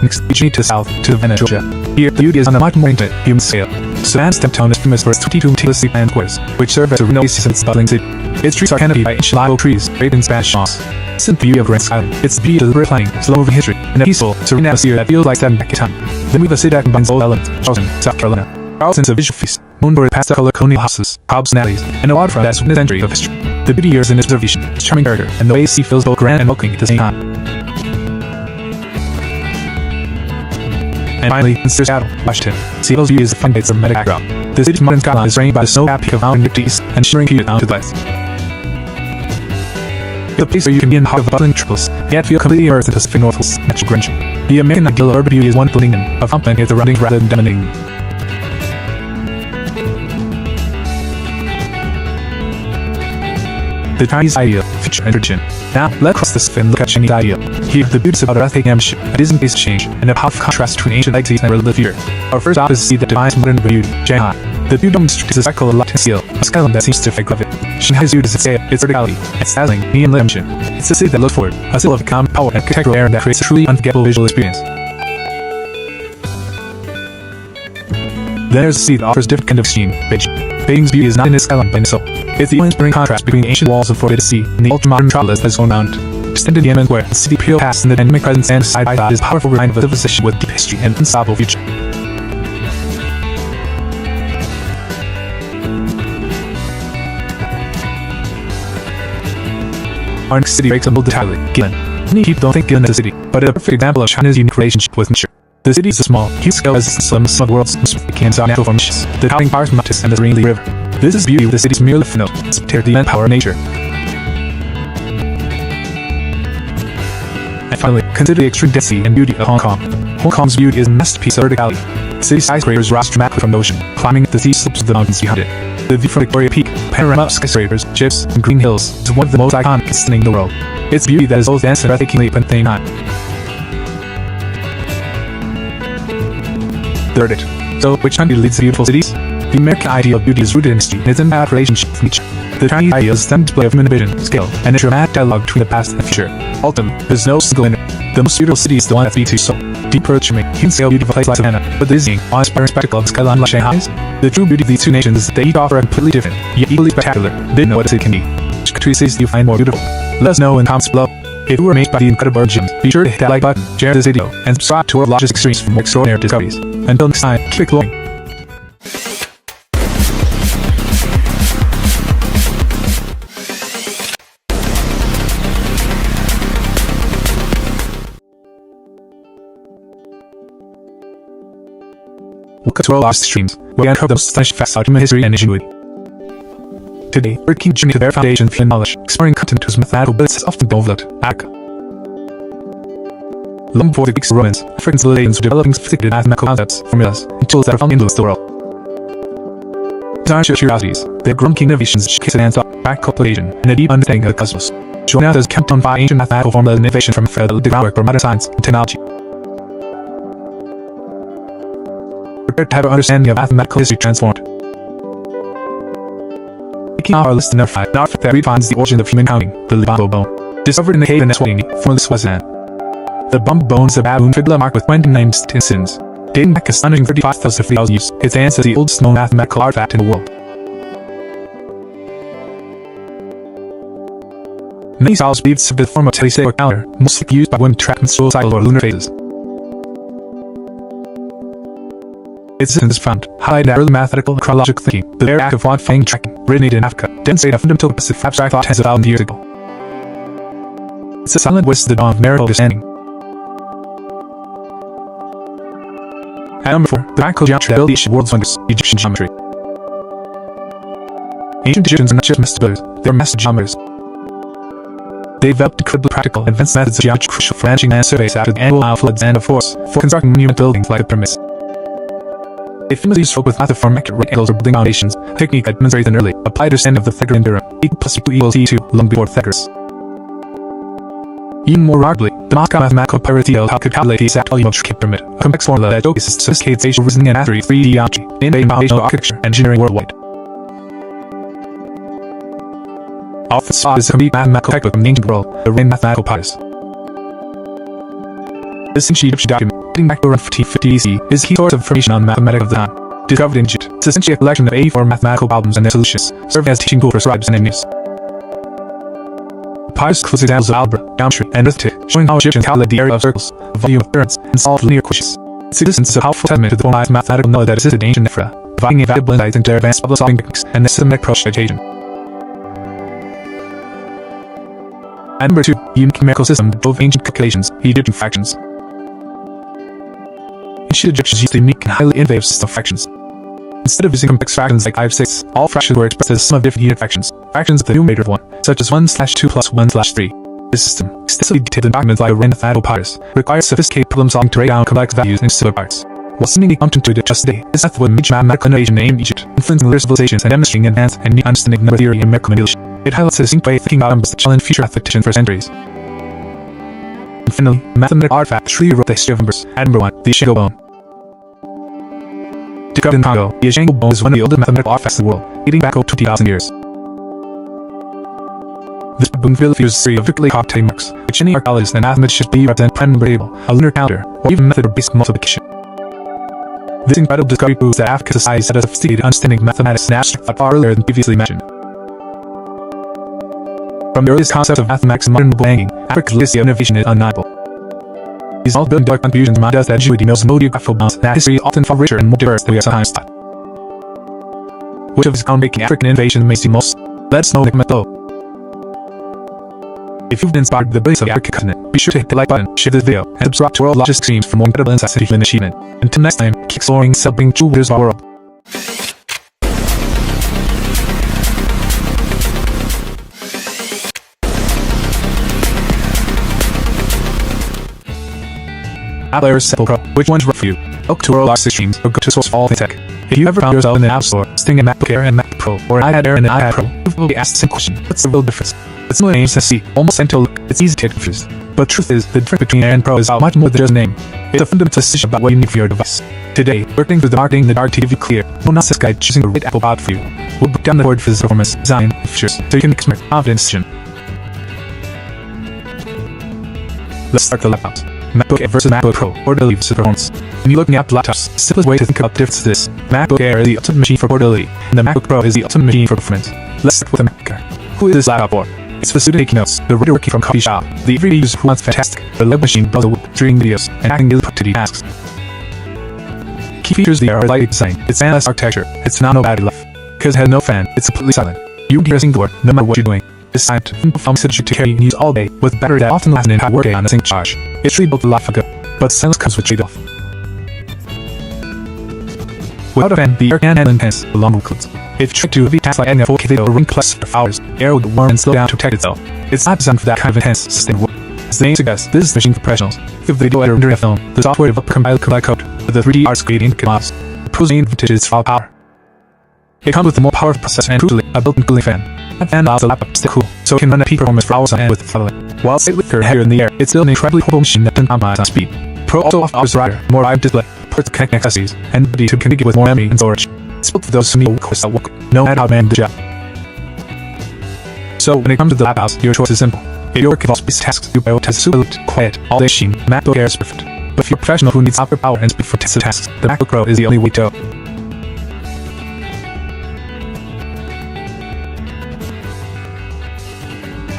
Next, we journey to the south, to Savannah, Georgia. Here, the beauty is on a much more intimate, human scale. Savannah's downtown is famous for its 22 meticulously planned squares, which serve as a renowned oasis in its bustling city. Its streets are canopied by ancient live oak trees, draped in Spanish moss. It's the beauty of Grand Island. It's the beauty of deliberate planning, slow-moving history, and a peaceful, serene atmosphere that feels like stepping back in time. Then we have a city that combines old elements, Charleston, South Carolina. Charleston's a visual feast, known for its pastel-colored colonial houses, pubs and alleys, and a waterfront that's within a century of history. The beauty here is in its preservation, its charming character, and the way the sea feels both grand and welcoming at the same time. And finally, in Seattle, Washington, Seattle's beauty is defined by its dramatic backdrop. The city's modern skyline is framed by the snow-capped peak of Mount Nick to the east and shimmering Puget Sound to the west. It's a place where you can be in the heart of the bustling metropolis, yet feel completely immersed in the Pacific Northwest's natural grandeur. The American ideal of urban beauty is one blending of complementing its surroundings rather than dominating them. The Chinese ideal, future and tradition. Now, let's cross this and look at Chinese ideal. Here, the beauty is about a breathtaking ambition, a Disney-based change, and a powerful contrast between ancient legacies and relative future. Our first stop is a city that defines modern beauty, Shanghai. The beauty street is a spectacle of light and steel, a skyline that seems to fake love it. Shanghai's beauty is its scale, its verticality, its dazzling, neon-lit ambition. It's a city that looks forward, a symbol of economic power and architectural air that creates a truly unforgettable visual experience. Then there's a city that offers a different kind of extreme, Beijing. Beijing's beauty is not in its skyline but in its soul. It's the inspiring contrast between the ancient walls of Forbidden Sea and the ultra-modern metropolis that is going around. Extended Yemen Square, the city pure past and the dynamic present stand side by side is a powerful reminder of a civilization with deep history and unstoppable future. Our next city breaks a mold entirely, Guilin. Many people don't think Guilin is a city, but it's a perfect example of China's unique relationship with nature. The city is a small, cute scale as the slums of the world's most natural formations, the towering powers mountains and the serene river. This is beauty with the city's merely footnote, spectator the power of nature. And finally, consider the extreme density and beauty of Hong Kong. Hong Kong's beauty is a masterpiece of verticality. City skyscrapers rise dramatically from the ocean, climbing the steep slopes of the mountains behind it. The view from Victoria Peak, panorama of skyscrapers, ships, and green hills, is one of the most iconic and stunning in the world. Its beauty that is both dense and breathtakingly at the same time. Third it. So, which country leads to beautiful cities? The American idea of beauty is rooted in history and its intimate relationship with nature. The Chinese idea is a stunning display of human vision, skill, and a dramatic dialogue between the past and the future. Ultimately, there's no single winner. The most beautiful city is the one that speaks to your soul. Deep roots me, you can see how beautiful a place like Savannah, but the dizzying, awe-inspiring spectacle of the skyline like Shanghai's. The true beauty of these two nations is that they each offer a completely different, yet equally spectacular. Didn't know what a city can be. Which country cities do you find more beautiful? Let us know in the comments below. If you were amazed by the incredible gems, be sure to hit that like button, share this video, and subscribe to our Logistics Extremes for more extraordinary discoveries. Until next time, keep exploring. Welcome to our Logistics Extremes, where we uncover the most astonishing facts about human history and ingenuity. Today, we're keen journey to their foundation of human knowledge, exploring content whose mathematical abilities has often been overlooked. Africa. Long before the Greeks or Romans, African civilizations were developing sophisticated mathematical concepts, formulas, and tools that have influenced the world. These aren't just curiosities, they have grown key innovations that showcase advanced thought, practical application, and a deep understanding of the cosmos. Join us as count on 5 ancient mathematical formulas and innovation from Africa that laid the groundwork for modern science and technology. Prepare to have our understanding of mathematical history transformed. Kicking off our list to number 5, an artifact that redefines the origin of human counting, the Bumbo bone. Discovered in a cave in Eswatini, formerly Swaziland. The Bumbo bone is a baboon fibula marked with 20 names and sins. Dating back a stunning 35,000 to 3,000 years, it stands as the oldest known mathematical artifact in the world. Many scholars believe this to be the form of telesaic or calendar, mostly used by women to track menstrual cycles or lunar phases. Its existence is found, highlighted that early mathematical and chronological thinking, the very act of quantifying and tracking, originated in Africa, demonstrated a fundamental capacity for abstract thought tens of thousands of years ago. It's a silent witness to the dawn of numerical understanding. At number 4, the practical geometry that built the ancient world's wonders, Egyptian geometry. Ancient Egyptians are not just master builders, they are master geometers. They developed incredibly practical and advanced methods of geometry crucial for managing land surveys after the annual Nile floods and, of course, for constructing monument buildings like the pyramids. They famously used rope with method for accurate right angles or building foundations, a technique that demonstrates an early, applied understanding of the Pythagorean theorem, equal plus equal equals E2, long before Pythagoras. Even more remarkably, the Moscow mathematical pirate detailed how to calculate the exact volume of the Cape Pyramid, a complex formula that showcases sophisticated spatial reasoning and mastery of 3D geometry, innovating foundational architecture and engineering worldwide. Our fifth spot is a complete mathematical textbook from the ancient world, the Rhind Mathematical Papyrus. This ancient Egyptian document, dating back to around 1450 BC, is a key source of information on mathematics of the time. Discovered in Egypt, it's essentially a collection of 84 mathematical problems and their solutions, serving as a teaching tool for scribes and engineers. The papyrus includes examples of algebra, geometry, and arithmetic, showing how Egyptians calculated the area of circles, the volume of pyramids, and solved linear equations. Its existence is a powerful testament to the formalized mathematical knowledge that existed in ancient Africa, providing invaluable insights into their advanced problem-solving techniques and their systematic approach to education. At number 2, the unique numerical system that drove ancient calculations, Egyptian fractions. Ancient Egyptians used a unique and highly innovative system of fractions. Instead of using complex fractions like 5, 6, all fractions were expressed as a sum of different unit fractions, fractions with the numerator of 1, such as 1/2 plus 1/3. This system, extensively detailed in documents like the Rhind Mathematical Papyrus, requires sophisticated problem-solving to write down complex values in simpler parts. While seemingly counterintuitive just today, this method was a major mathematical innovation in ancient Egypt, influencing later civilizations and demonstrating advanced and unique understanding of number theory and numerical manipulation. It highlights a distinct way of thinking about numbers that challenge future mathematicians for centuries. And finally, a mathematical artifact that truly wrote the history of numbers. At number 1, the Ashango bone. Discovered in Congo, the Ashango bone is one of the oldest mathematical artifacts in the world, dating back over 20,000 years. This bone really features a series of particularly cocktail marks, which any archaeologist and mathematician believe represent prime number table, a lunar calendar, or even method of basic multiplication. This incredible discovery proves that African societies had a sophisticated understanding of mathematics and abstract thought far earlier than previously mentioned. From the earliest concepts of mathematics and modern banking, Africa's legacy of innovation is undeniable. These all building dark contributions remind us that ingenuity knows no geographical bounds, and that history is often far richer and more diverse than we have sometimes thought. Which of these groundbreaking African innovations amazed you most? Let us know in the comment below. If you've been inspired by the brilliance of the African continent, be sure to hit the like button, share this video, and subscribe to World Logistics Extremes for more incredible insights into human achievement. Until next time, keep exploring and celebrating true wonders of our world. Apple Air Simple Pro, which one's right for you? Look to World R6 streams or go to Source All Tech. If you ever found yourself in the App Store, sitting in MacBook Air and Mac Pro, or iPad Air and an iPad Pro, you will be asked the same question: what's the real difference? It's no names to see, almost same to look. It's easy to get confused. But truth is, the difference between Air and Pro is much more than just a name. It's a fundamental decision about what you need for your device. Today, we're going through the marketing in the dark to give you clear, no nonsense guide choosing the right Apple product for you. We'll break down the board for its performance, design, and features, so you can make a smart, confident decision. Let's start the laptops. MacBook Air versus MacBook Pro, portability versus performance. When you look at laptops, the simplest way to think about the difference is this: MacBook Air is the ultimate machine for portability, and the MacBook Pro is the ultimate machine for performance. Let's start with the MacBook Air. Who is this laptop for? It's for student taking notes, the writer working from coffee shop, the everyday user who wants fantastic, the web machine browse the web, streaming videos, and acting daily productivity tasks. Key features of the Air are light design, its fanless architecture, its nano battery life. Because it has no fan, it's completely silent. You can hear a single word, no matter what you're doing. It's silent, perform message to carry and use all day, with a battery that often lasts an entire workday on a single charge. It's really built a lot for good, but silence comes with trade-off. Without a fan, the Air can handle intense, long workloads. If tricked to heavy tasks like editing a 4K video or running plus for hours, Air will get warm and slow down to protect itself. It's not designed for that kind of intense, sustained work. As the name suggests, this is the machine for professionals. If a video editor rendering a film, the software developer compile code with the 3D arts creating intricate models. The Pro's main advantage is file power. It comes with a more powerful processor and crucially, a built-in cooling fan. That fan allows the laptop to stay cool, so it can run at peak performance for hours on end with fluid. While slightly heavier in the air, it's still an incredibly portable machine that doesn't compromise on speed. Pro also offers a rider, more wide display, ports to connect accessories, and the ability to configure with more memory and storage. It's built for those who need a workhorse that work, no matter how man the job. So when it comes to the laptops, your choice is simple. If your work involves space tasks, you prioritize a super quiet, all-day machine. MacBook Air is perfect. But if you're a professional who needs software power and speed for intensive tasks, the MacBook Pro is the only way to go.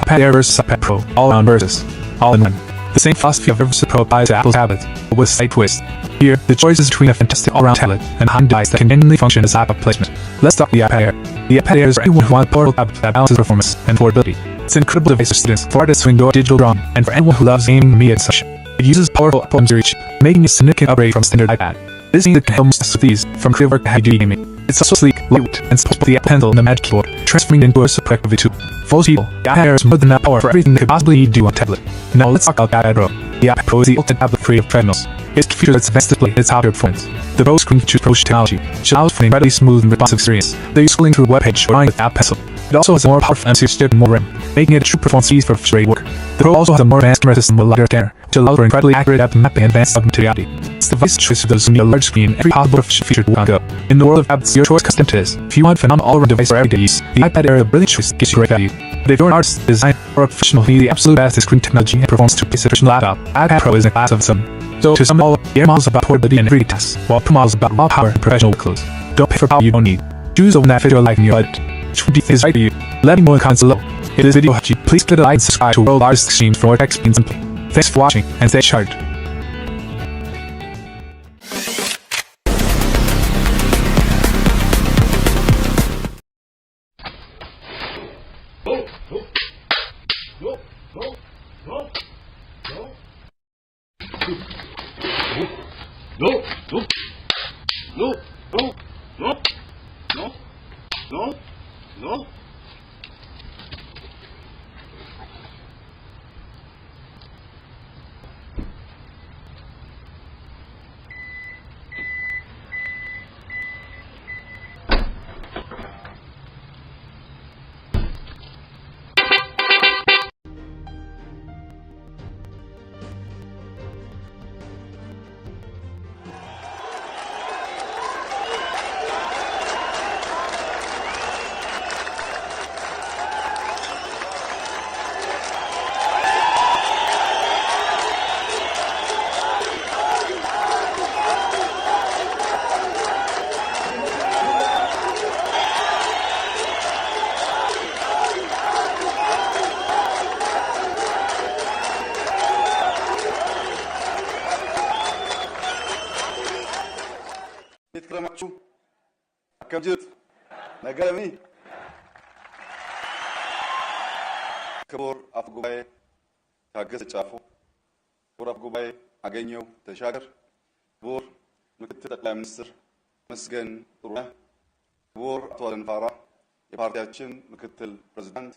iPad Air versus iPad Pro, all-around versus all-in-one. The same philosophy of versus Pro applies to Apple's tablets, but with a slight twist. Here, the choice is between a fantastic all-round tablet and a high-end device that can genuinely function as laptop placement. Let's start with the iPad Air. The iPad Air is for anyone who wants a portable tablet that balances performance and portability. It's an incredible device for students, for artists who enjoy digital drawing, and for anyone who loves gaming, media, and such. It uses powerful Apple M0 chip, making a significant upgrade from standard iPad. This means it can handle most of these, from creative work to heavy-duty gaming. It's also sleek, lightweight, and supports both the Apple Pencil and the Magic Keyboard, transferring it into a super productivity tool. For most people, the iPad Air is more than enough power for everything they could possibly need to do on a tablet. Now let's talk about the iPad Pro. The iPad Pro is the ultimate tablet for creative professionals. Its key features are its advanced display and its higher performance. The Pro screen features Pro technology, which allows for an incredibly smooth and responsive experience. They use scrolling through a web page or drawing with the Apple Pencil. It also has a more powerful M6 chip and more RAM, making it a true performance piece for frustrated work. The Pro also has a more advanced camera system with a lighter camera, which allows for incredibly accurate depth mapping and advanced augmented reality. It's the device choice for those who need a large screen and every possible feature to work on go. In the world of tablets, your choice comes down to this. If you want a phenomenal all-around device for everyday use, the iPad Air is a brilliant choice that gives you great value. But if you're an artist, designer, or a professional who needs the absolute best screen technology and performance to replace a traditional laptop, iPad Pro is in a class of its own. So to sum it all up, the Air model is about portability and everyday tasks, while Pro model is about raw power and professional workloads. Don't pay for power you don't need. Choose the one that fits your life and your budget. Which one do you think is right for you? Let me know in the comments below. If this video helped you, please click the like and subscribe to World Artist Streams for more tech speed simply. Thanks for watching and stay charged. No. የተከረማችሁ አከምጅት ነገረሚ ክቡር አፈ ጉባኤ ታገሰ ጫፎ፣ ክቡር አፈ ጉባኤ አገኘው ተሻገር፣ ክቡር ምክትል ጠቅላይ ሚኒስትር መስገን ጥሩነህ፣ ክቡር አቶ አለንፋራ የፓርቲያችን ምክትል ፕሬዝዳንት፣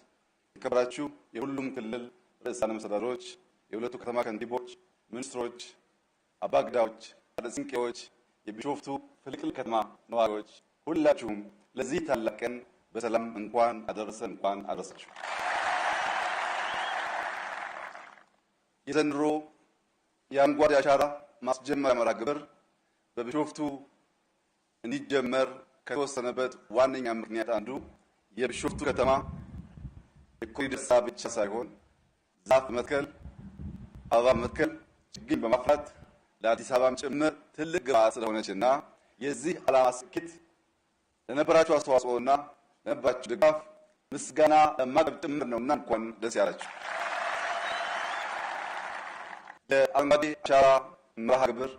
የተከበራችሁ የሁሉም ክልል ርዕሳነ መስተዳድሮች፣ የሁለቱ ከተማ ከንቲቦች፣ ሚኒስትሮች፣ አባገዳዎች፣ ባለስልጣኖች፣ የቢሾፍቱ ፍልቅል ከተማ ነዋሪዎች ሁላችሁም ለዚህ ታላቅ ቀን በሰላም እንኳን አደረሰን እንኳን አደረሳችሁ። የዘንድሮ የአረንጓዴ አሻራ ማስጀመሪያ መርሃ ግብር በቢሾፍቱ እንዲጀመር ከተወሰነበት ዋነኛ ምክንያት አንዱ የቢሾፍቱ ከተማ የኮሪደር ስራ ብቻ ሳይሆን ዛፍ መትከል፣ አበባ መትከል፣ ችግኝ በማፍራት ለአዲስ አበባም ጭምር ትልቅ ግብዓት ስለሆነችና የዚህ ዓላማ ስኬት ለነበራችሁ አስተዋጽኦና ለነበራችሁ ድጋፍ ምስጋና ለማቅረብ ጭምር ነውና እንኳን ደስ ያላችሁ። የአረንጓዴ አሻራ መርሃ ግብር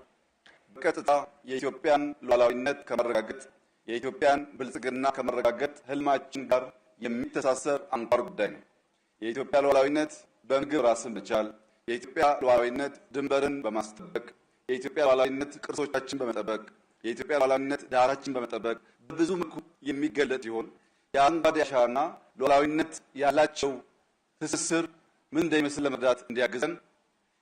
በቀጥታ የኢትዮጵያን ሉዓላዊነት ከመረጋገጥ የኢትዮጵያን ብልጽግና ከመረጋገጥ ህልማችን ጋር የሚተሳሰር አንኳር ጉዳይ ነው። የኢትዮጵያ ሉዓላዊነት በምግብ ራስን መቻል፣ የኢትዮጵያ ሉዓላዊነት ድንበርን በማስጠበቅ፣ የኢትዮጵያ ሉዓላዊነት ቅርሶቻችን በመጠበቅ፣ የኢትዮጵያ ሉዓላዊነት ዳራችን በመጠበቅ በብዙ መልኩ የሚገለጥ ይሆን የአረንጓዴ አሻራና ሉዓላዊነት ያላቸው ትስስር ምን እንደሚመስል ለመረዳት እንዲያግዘን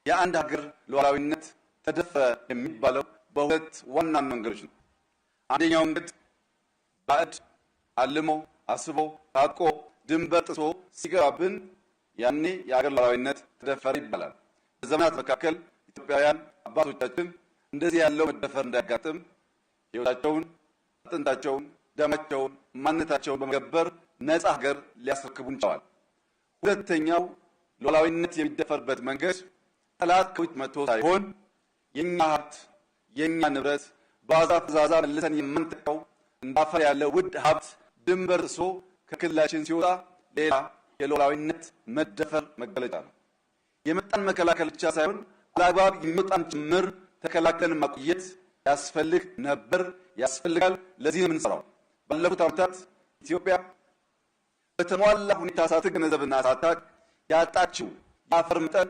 የአንድ ሀገር ሉዓላዊነት ተደፈረ የሚባለው በሁለት ዋና መንገዶች ነው። አንደኛው መንገድ ባዕድ አልሞ አስቦ ታጥቆ ድንበር ጥሶ ሲገባብን ያኔ የሀገር ሉዓላዊነት ተደፈረ ይባላል። በዘመናት መካከል ኢትዮጵያውያን አባቶቻችን እንደዚህ ያለው መደፈር እንዳያጋጥም ሕይወታቸውን፣ አጥንታቸውን፣ ደማቸውን፣ ማንነታቸውን በመገበር ነፃ ሀገር ሊያስረክቡን ችለዋል። ሁለተኛው ሉዓላዊነት የሚደፈርበት መንገድ ጠላት ከውጭ መጥቶ ሳይሆን የኛ ሀብት የኛ ንብረት በዋዛ ፈዛዛ መልሰን የምንጠቀው እንዳፈር ያለ ውድ ሀብት ድንበር ጥሶ ከክልላችን ሲወጣ ሌላ የሉዓላዊነት መደፈር መገለጫ ነው። የመጣን መከላከል ብቻ ሳይሆን አላግባብ የሚወጣን ጭምር ተከላክለን ማቆየት ያስፈልግ ነበር፣ ያስፈልጋል። ለዚህ ነው የምንሰራው። ባለፉት ዓመታት ኢትዮጵያ በተሟላ ሁኔታ ሳትገነዘብና ሳታውቅ ያጣችው የአፈር መጠን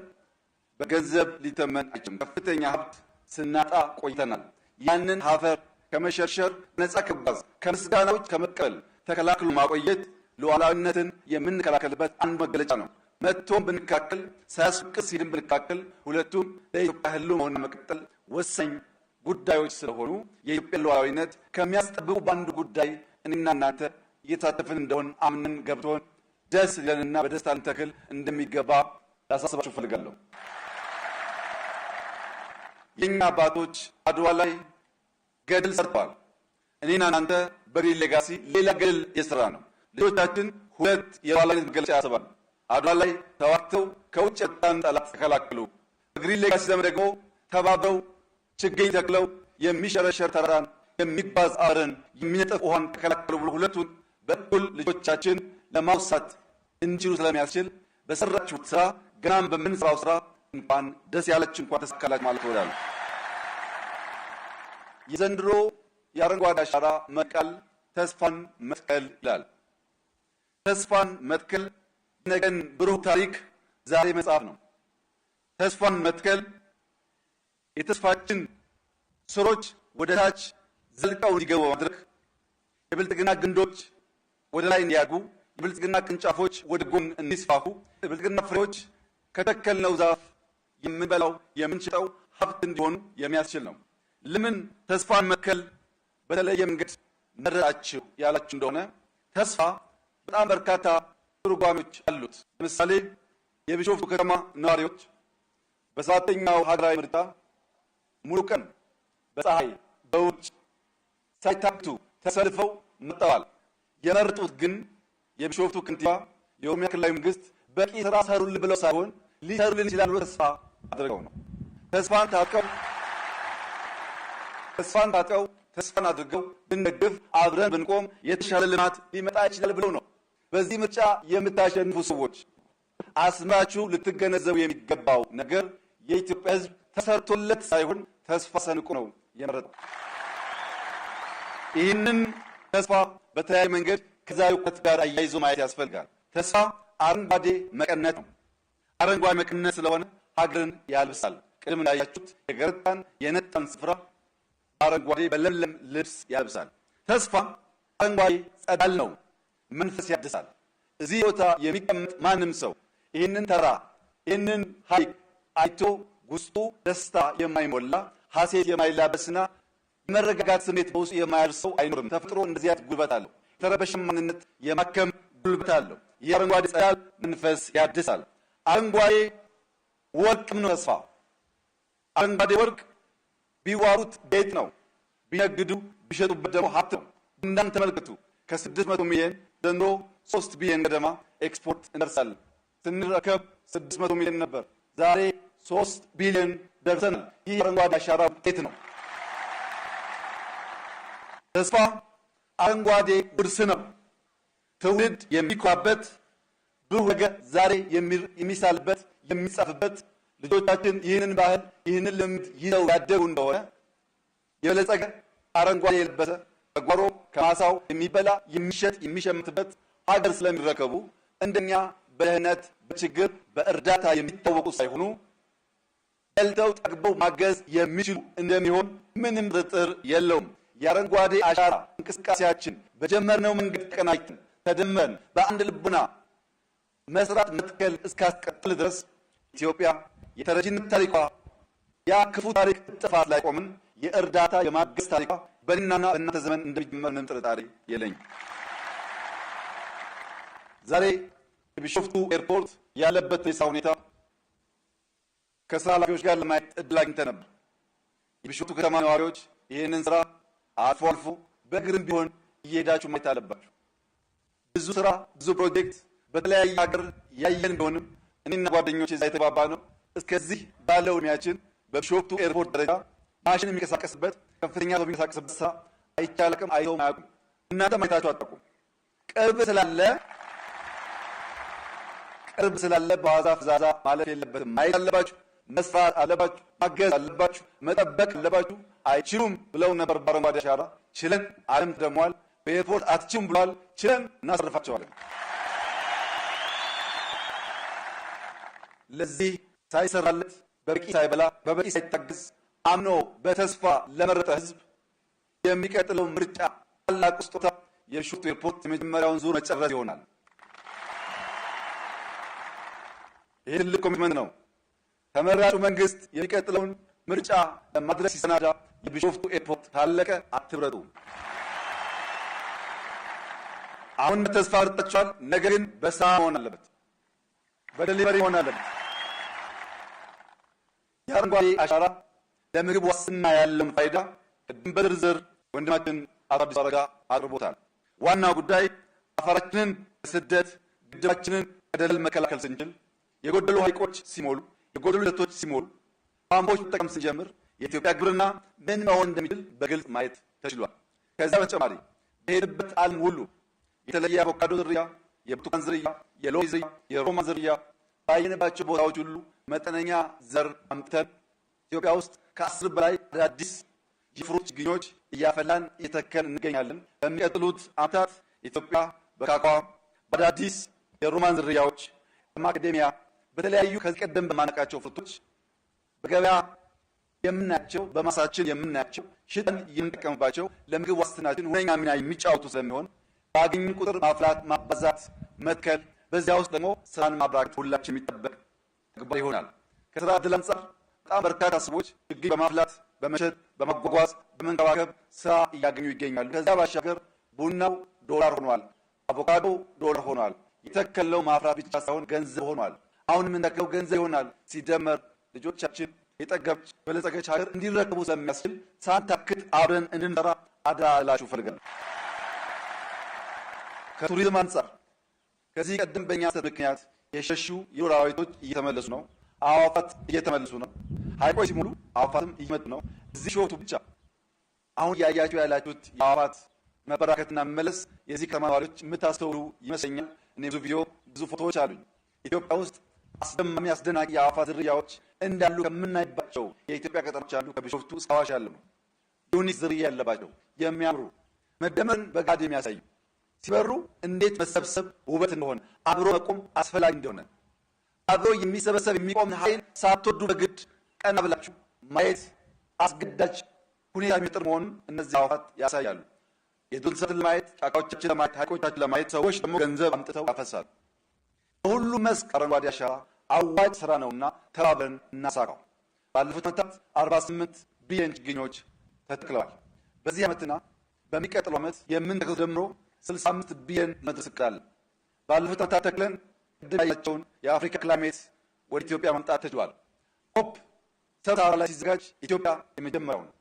በገንዘብ ሊተመን አይችልም። ከፍተኛ ሀብት ስናጣ ቆይተናል። ያንን አፈር ከመሸርሸር ነፃ ከመጓዝ ከምስጋናዎች ከመቀበል ተከላክሎ ማቆየት ሉዓላዊነትን የምንከላከልበት አንድ መገለጫ ነው። መጥቶም ብንካከል ሳያስፈቅድ ሲልም ብንካከል ሁለቱም ለኢትዮጵያ ህልውና መቀጠል ወሳኝ ጉዳዮች ስለሆኑ የኢትዮጵያ ሉዓላዊነት ከሚያስጠብቁ በአንዱ ጉዳይ እኔና እናንተ እየተሳተፍን እንደሆን አምነን ገብቶን ደስ ሊለንና በደስታ ልንተክል እንደሚገባ ላሳስባችሁ እፈልጋለሁ። የኛ አባቶች አድዋ ላይ ገድል ሰርተዋል። እኔና እናንተ በግሪን ሌጋሲ ሌላ ገድል የሰራ ነው። ልጆቻችን ሁለት የሉዓላዊነት መገለጫ ያስባሉ። አድዋ ላይ ተዋግተው ከውጭ የመጣን ጠላት ተከላከሉ። በግሪን ሌጋሲ ዘመን ደግሞ ተባብረው ችግኝ ተክለው የሚሸረሸር ተራራን የሚጓዝ አረርን የሚነጥፍ ውሃን ተከላከሉ ብሎ ሁለቱን በኩል ልጆቻችን ለማውሳት እንዲችሉ ስለሚያስችል በሰራችሁት ስራ ገናም በምንሰራው ስራ እንኳን ደስ ያላችሁ እንኳን ተሳካላችሁ ማለት እወዳለሁ። የዘንድሮ የአረንጓዴ አሻራ መቃል ተስፋን መትከል ይላል። ተስፋን መትከል ነገን ብሩህ ታሪክ ዛሬ መጻፍ ነው። ተስፋን መትከል የተስፋችን ስሮች ወደ ታች ዘልቀው እንዲገቡ ማድረግ፣ የብልጽግና ግንዶች ወደ ላይ እንዲያድጉ፣ የብልጽግና ቅርንጫፎች ወደ ጎን እንዲስፋፉ፣ የብልጽግና ፍሬዎች ከተከልነው ዛፍ የምንበላው የምንችጠው ሀብት እንዲሆኑ የሚያስችል ነው። ለምን ተስፋን መትከል በተለየ መንገድ መረጣችሁ ያላችሁ እንደሆነ ተስፋ በጣም በርካታ ትርጓሜዎች አሉት። ለምሳሌ የቢሾፍቱ ከተማ ነዋሪዎች በሰባተኛው ሀገራዊ ምርጫ ሙሉ ቀን በፀሐይ በውርጭ ሳይታክቱ ተሰልፈው መጥተዋል። የመረጡት ግን የቢሾፍቱ ከንቲባ የኦሮሚያ ክልላዊ መንግስት በቂ ስራ ሰሩልን ብለው ሳይሆን ሊሰሩልን ይችላሉ ተስፋ አድርገው ነው። ተስፋን አድርገው ብንደግፍ አብረን ብንቆም የተሻለ ልማት ሊመጣ ይችላል ብለው ነው። በዚህ ምርጫ የምታሸንፉ ሰዎች አስማችሁ ልትገነዘቡ የሚገባው ነገር የኢትዮጵያ ሕዝብ ተሰርቶለት ሳይሆን ተስፋ ሰንቆ ነው የመረጠው። ይህንን ተስፋ በተለያየ መንገድ ከዛሬው ዕለት ጋር አያይዞ ማየት ያስፈልጋል። ተስፋ አረንጓዴ መቀነት ነው። አረንጓዴ መቀነት ስለሆነ ሀገርን ያልብሳል። ቅድም እንዳያችሁት የገረጣን የነጣን ስፍራ አረንጓዴ በለምለም ልብስ ያልብሳል። ተስፋ አረንጓዴ ጸዳል ነው፣ መንፈስ ያድሳል። እዚህ ቦታ የሚቀመጥ ማንም ሰው ይህንን ተራ ይህንን ሐይቅ አይቶ ውስጡ ደስታ የማይሞላ ሐሴት የማይላበስና መረጋጋት ስሜት በውስጡ የማያርሰው አይኖርም። ተፈጥሮ እንደዚህ አይነት ጉልበት አለው። የተረበሸ ማንነት የማከም ጉልበት አለው። የአረንጓዴ ጸዳል መንፈስ ያድሳል። አረንጓዴ ወርቅም ነው ተስፋ። አረንጓዴ ወርቅ ቢዋሩት ቤት ነው፣ ቢነግዱ ቢሸጡበት ደግሞ ሀብት ነው። እናንተ ተመልከቱ፣ ከ600 ሚሊዮን ዘንድሮ 3 ቢሊዮን ገደማ ኤክስፖርት እንደርሳለን። ስንረከብ 600 ሚሊዮን ነበር፣ ዛሬ 3 ቢሊዮን ደርሰናል። ይህ አረንጓዴ አሻራ ውጤት ነው። ተስፋ አረንጓዴ ውርስ ነው። ትውልድ የሚኮራበት ብሩህ ነገር ዛሬ የሚሳልበት የሚጻፍበት ልጆቻችን ይህንን ባህል ይህንን ልምድ ይዘው ያደጉ እንደሆነ የበለጸገ አረንጓዴ የለበሰ በጓሮ ከማሳው የሚበላ የሚሸጥ የሚሸምትበት ሀገር ስለሚረከቡ እንደኛ በድህነት በችግር በእርዳታ የሚታወቁ ሳይሆኑ በልተው ጠግበው ማገዝ የሚችሉ እንደሚሆን ምንም ጥርጥር የለውም። የአረንጓዴ አሻራ እንቅስቃሴያችን በጀመርነው መንገድ ተቀናጅተን ተደመርን በአንድ ልቡና መስራት መትከል እስካስቀጥል ድረስ ኢትዮጵያ የተረጂነት ታሪኳ ያ ክፉ ታሪክ ጥፋት ላይ ቆምን የእርዳታ የማገዝ ታሪኳ በእናና በእናንተ ዘመን እንደሚጀመር ምንም ጥርጣሬ የለኝም። ዛሬ የቢሾፍቱ ኤርፖርት ያለበት የስራ ሁኔታ ከስራ ኃላፊዎች ጋር ለማየት እድል አግኝተን ነበር። የቢሾፍቱ ከተማ ነዋሪዎች ይህንን ስራ አልፎ አልፎ በእግርም ቢሆን እየሄዳችሁ ማየት አለባችሁ። ብዙ ስራ ብዙ ፕሮጀክት በተለያየ ሀገር ያየን ቢሆንም እኔና ጓደኞቼ እዛ የተባባልነው እስከዚህ ባለው እድሜያችን በቢሾፍቱ ኤርፖርት ደረጃ ማሽን የሚንቀሳቀስበት ከፍተኛ ሰው የሚንቀሳቀስበት ስራ አይቻልም፣ አይተውም አያውቁም። እናንተ ማየታችሁ አታውቁም። ቅርብ ስላለ በዋዛ ፍዛዛ ማለፍ የለበትም። ማየት አለባችሁ፣ መስራት አለባችሁ፣ ማገዝ አለባችሁ፣ መጠበቅ አለባችሁ። አይችሉም ብለው ነበር በአረንጓዴ አሻራ ችለን ዓለም ተደሟል። በኤርፖርት አትችሉም ብሏል፣ ችለን እናሰርፋቸዋለን። ለዚህ ሳይሰራለት በበቂ ሳይበላ በበቂ ሳይታገዝ አምኖ በተስፋ ለመረጠ ህዝብ የሚቀጥለው ምርጫ ታላቅ ስጦታ የቢሾፍቱ ኤርፖርት የመጀመሪያውን ዙር መጨረስ ይሆናል። ይህ ትልቅ ኮሚትመንት ነው። ተመራጩ መንግስት የሚቀጥለውን ምርጫ ለማድረስ ሲሰናዳ የቢሾፍቱ ኤርፖርት ታለቀ አትብረጡ። አሁን ተስፋ አርጣችኋል። ነገር ግን በስራ መሆን አለበት፣ በደሊቨሪ መሆን አለበት። የአረንጓዴ አሻራ ለምግብ ዋስትና ያለውን ፋይዳ ቅድም በዝርዝር ወንድማችን አቶ አዲስ አረጋ አቅርቦታል። ዋናው ጉዳይ አፈራችንን ከስደት ግድባችንን ከደለል መከላከል ስንችል የጎደሉ ሐይቆች ሲሞሉ የጎደሉ ደቶች ሲሞሉ ፓምፖች መጠቀም ስንጀምር የኢትዮጵያ ግብርና ምን መሆን እንደሚችል በግልጽ ማየት ተችሏል። ከዛ በተጨማሪ በሄድበት ዓለም ሁሉ የተለየ አቮካዶ ዝርያ፣ የብርቱካን ዝርያ፣ የሎሚ ዝርያ፣ የሮማን ዝርያ ባየንባቸው ቦታዎች ሁሉ መጠነኛ ዘር አምጥተን ኢትዮጵያ ውስጥ ከ10 በላይ አዳዲስ የፍሩት ችግኞች እያፈላን እየተከልን እንገኛለን። በሚቀጥሉት ዓመታት ኢትዮጵያ በካካዋ በአዳዲስ የሮማን ዝርያዎች በማካዴሚያ በተለያዩ ከዚህ ቀደም በማነቃቸው ፍሩቶች በገበያ የምናያቸው በማሳችን የምናያቸው ሽጠን የምንጠቀምባቸው ለምግብ ዋስትናችን ሁነኛ ሚና የሚጫወቱ ስለሚሆን ባገኙን ቁጥር ማፍላት፣ ማባዛት፣ መትከል በዚያ ውስጥ ደግሞ ስራን ማብራራት ሁላችን የሚጠበቅ ተግባር ይሆናል። ከስራ ዕድል አንጻር በጣም በርካታ ሰዎች ችግኝ በማፍላት በመሸጥ በማጓጓዝ በመንከባከብ ስራ እያገኙ ይገኛሉ። ከዛ ባሻገር ቡናው ዶላር ሆኗል፣ አቮካዶ ዶላር ሆኗል። የተከለው ማፍራት ብቻ ሳይሆን ገንዘብ ሆኗል። አሁን የምንተክለው ገንዘብ ይሆናል። ሲደመር ልጆቻችን የጠገበች በለጸገች ሀገር እንዲረከቡ ስለሚያስችል ሳንታክት አብረን እንድንሰራ አደራ እላችሁ እፈልጋለሁ። ከቱሪዝም አንጻር ከዚህ ቀደም በእኛ ምክንያት የሸሹ የዱር አራዊቶች እየተመለሱ ነው። አዕዋፋት እየተመለሱ ነው። ሐይቆች ሲሞሉ አዕዋፋትም እየመጡ ነው። እዚህ ቢሾፍቱ ብቻ አሁን ያያችሁ ያላችሁት የአዕዋፋት መበራከትና መመለስ የዚህ ከተማ ነዋሪዎች የምታስተውሉ ይመስለኛል። እኔ ብዙ ቪዲዮ ብዙ ፎቶዎች አሉኝ። ኢትዮጵያ ውስጥ አስደማሚ አስደናቂ የአዕዋፋት ዝርያዎች እንዳሉ ከምናይባቸው የኢትዮጵያ ከተሞች አሉ። ከቢሾፍቱ እስከ አዋሽ ያለው ዩኒክ ዝርያ ያለባቸው የሚያምሩ መደመርን በጋድ የሚያሳዩ ሲበሩ እንዴት መሰብሰብ ውበት እንደሆነ አብሮ መቆም አስፈላጊ እንደሆነ አብሮ የሚሰበሰብ የሚቆም ኃይል ሳትወዱ በግድ ቀና ብላችሁ ማየት አስገዳጅ ሁኔታ የሚጥር መሆኑን እነዚህ አዕዋፋት ያሳያሉ። የዱር እንስሳትን ለማየት ጫካዎቻችን ለማየት ሐይቆቻችን ለማየት ሰዎች ደግሞ ገንዘብ አምጥተው ያፈሳሉ። በሁሉ መስክ አረንጓዴ አሻራ አዋጭ ስራ ነውና ተባብረን እናሳካው። ባለፉት ዓመታት 48 ቢሊዮን ችግኞች ተተክለዋል። በዚህ ዓመትና በሚቀጥለው ዓመት የምንተክለው ደምሮ 65 ቢሊዮን መድረስ እቅዳለን። ባለፉት ዓመታት ተክለን ያቸውን የአፍሪካ ክላይሜት ወደ ኢትዮጵያ ማምጣት ተችሏል። ኮፕ ሰብሳባ ላይ ሲዘጋጅ ኢትዮጵያ የመጀመሪያው ነው።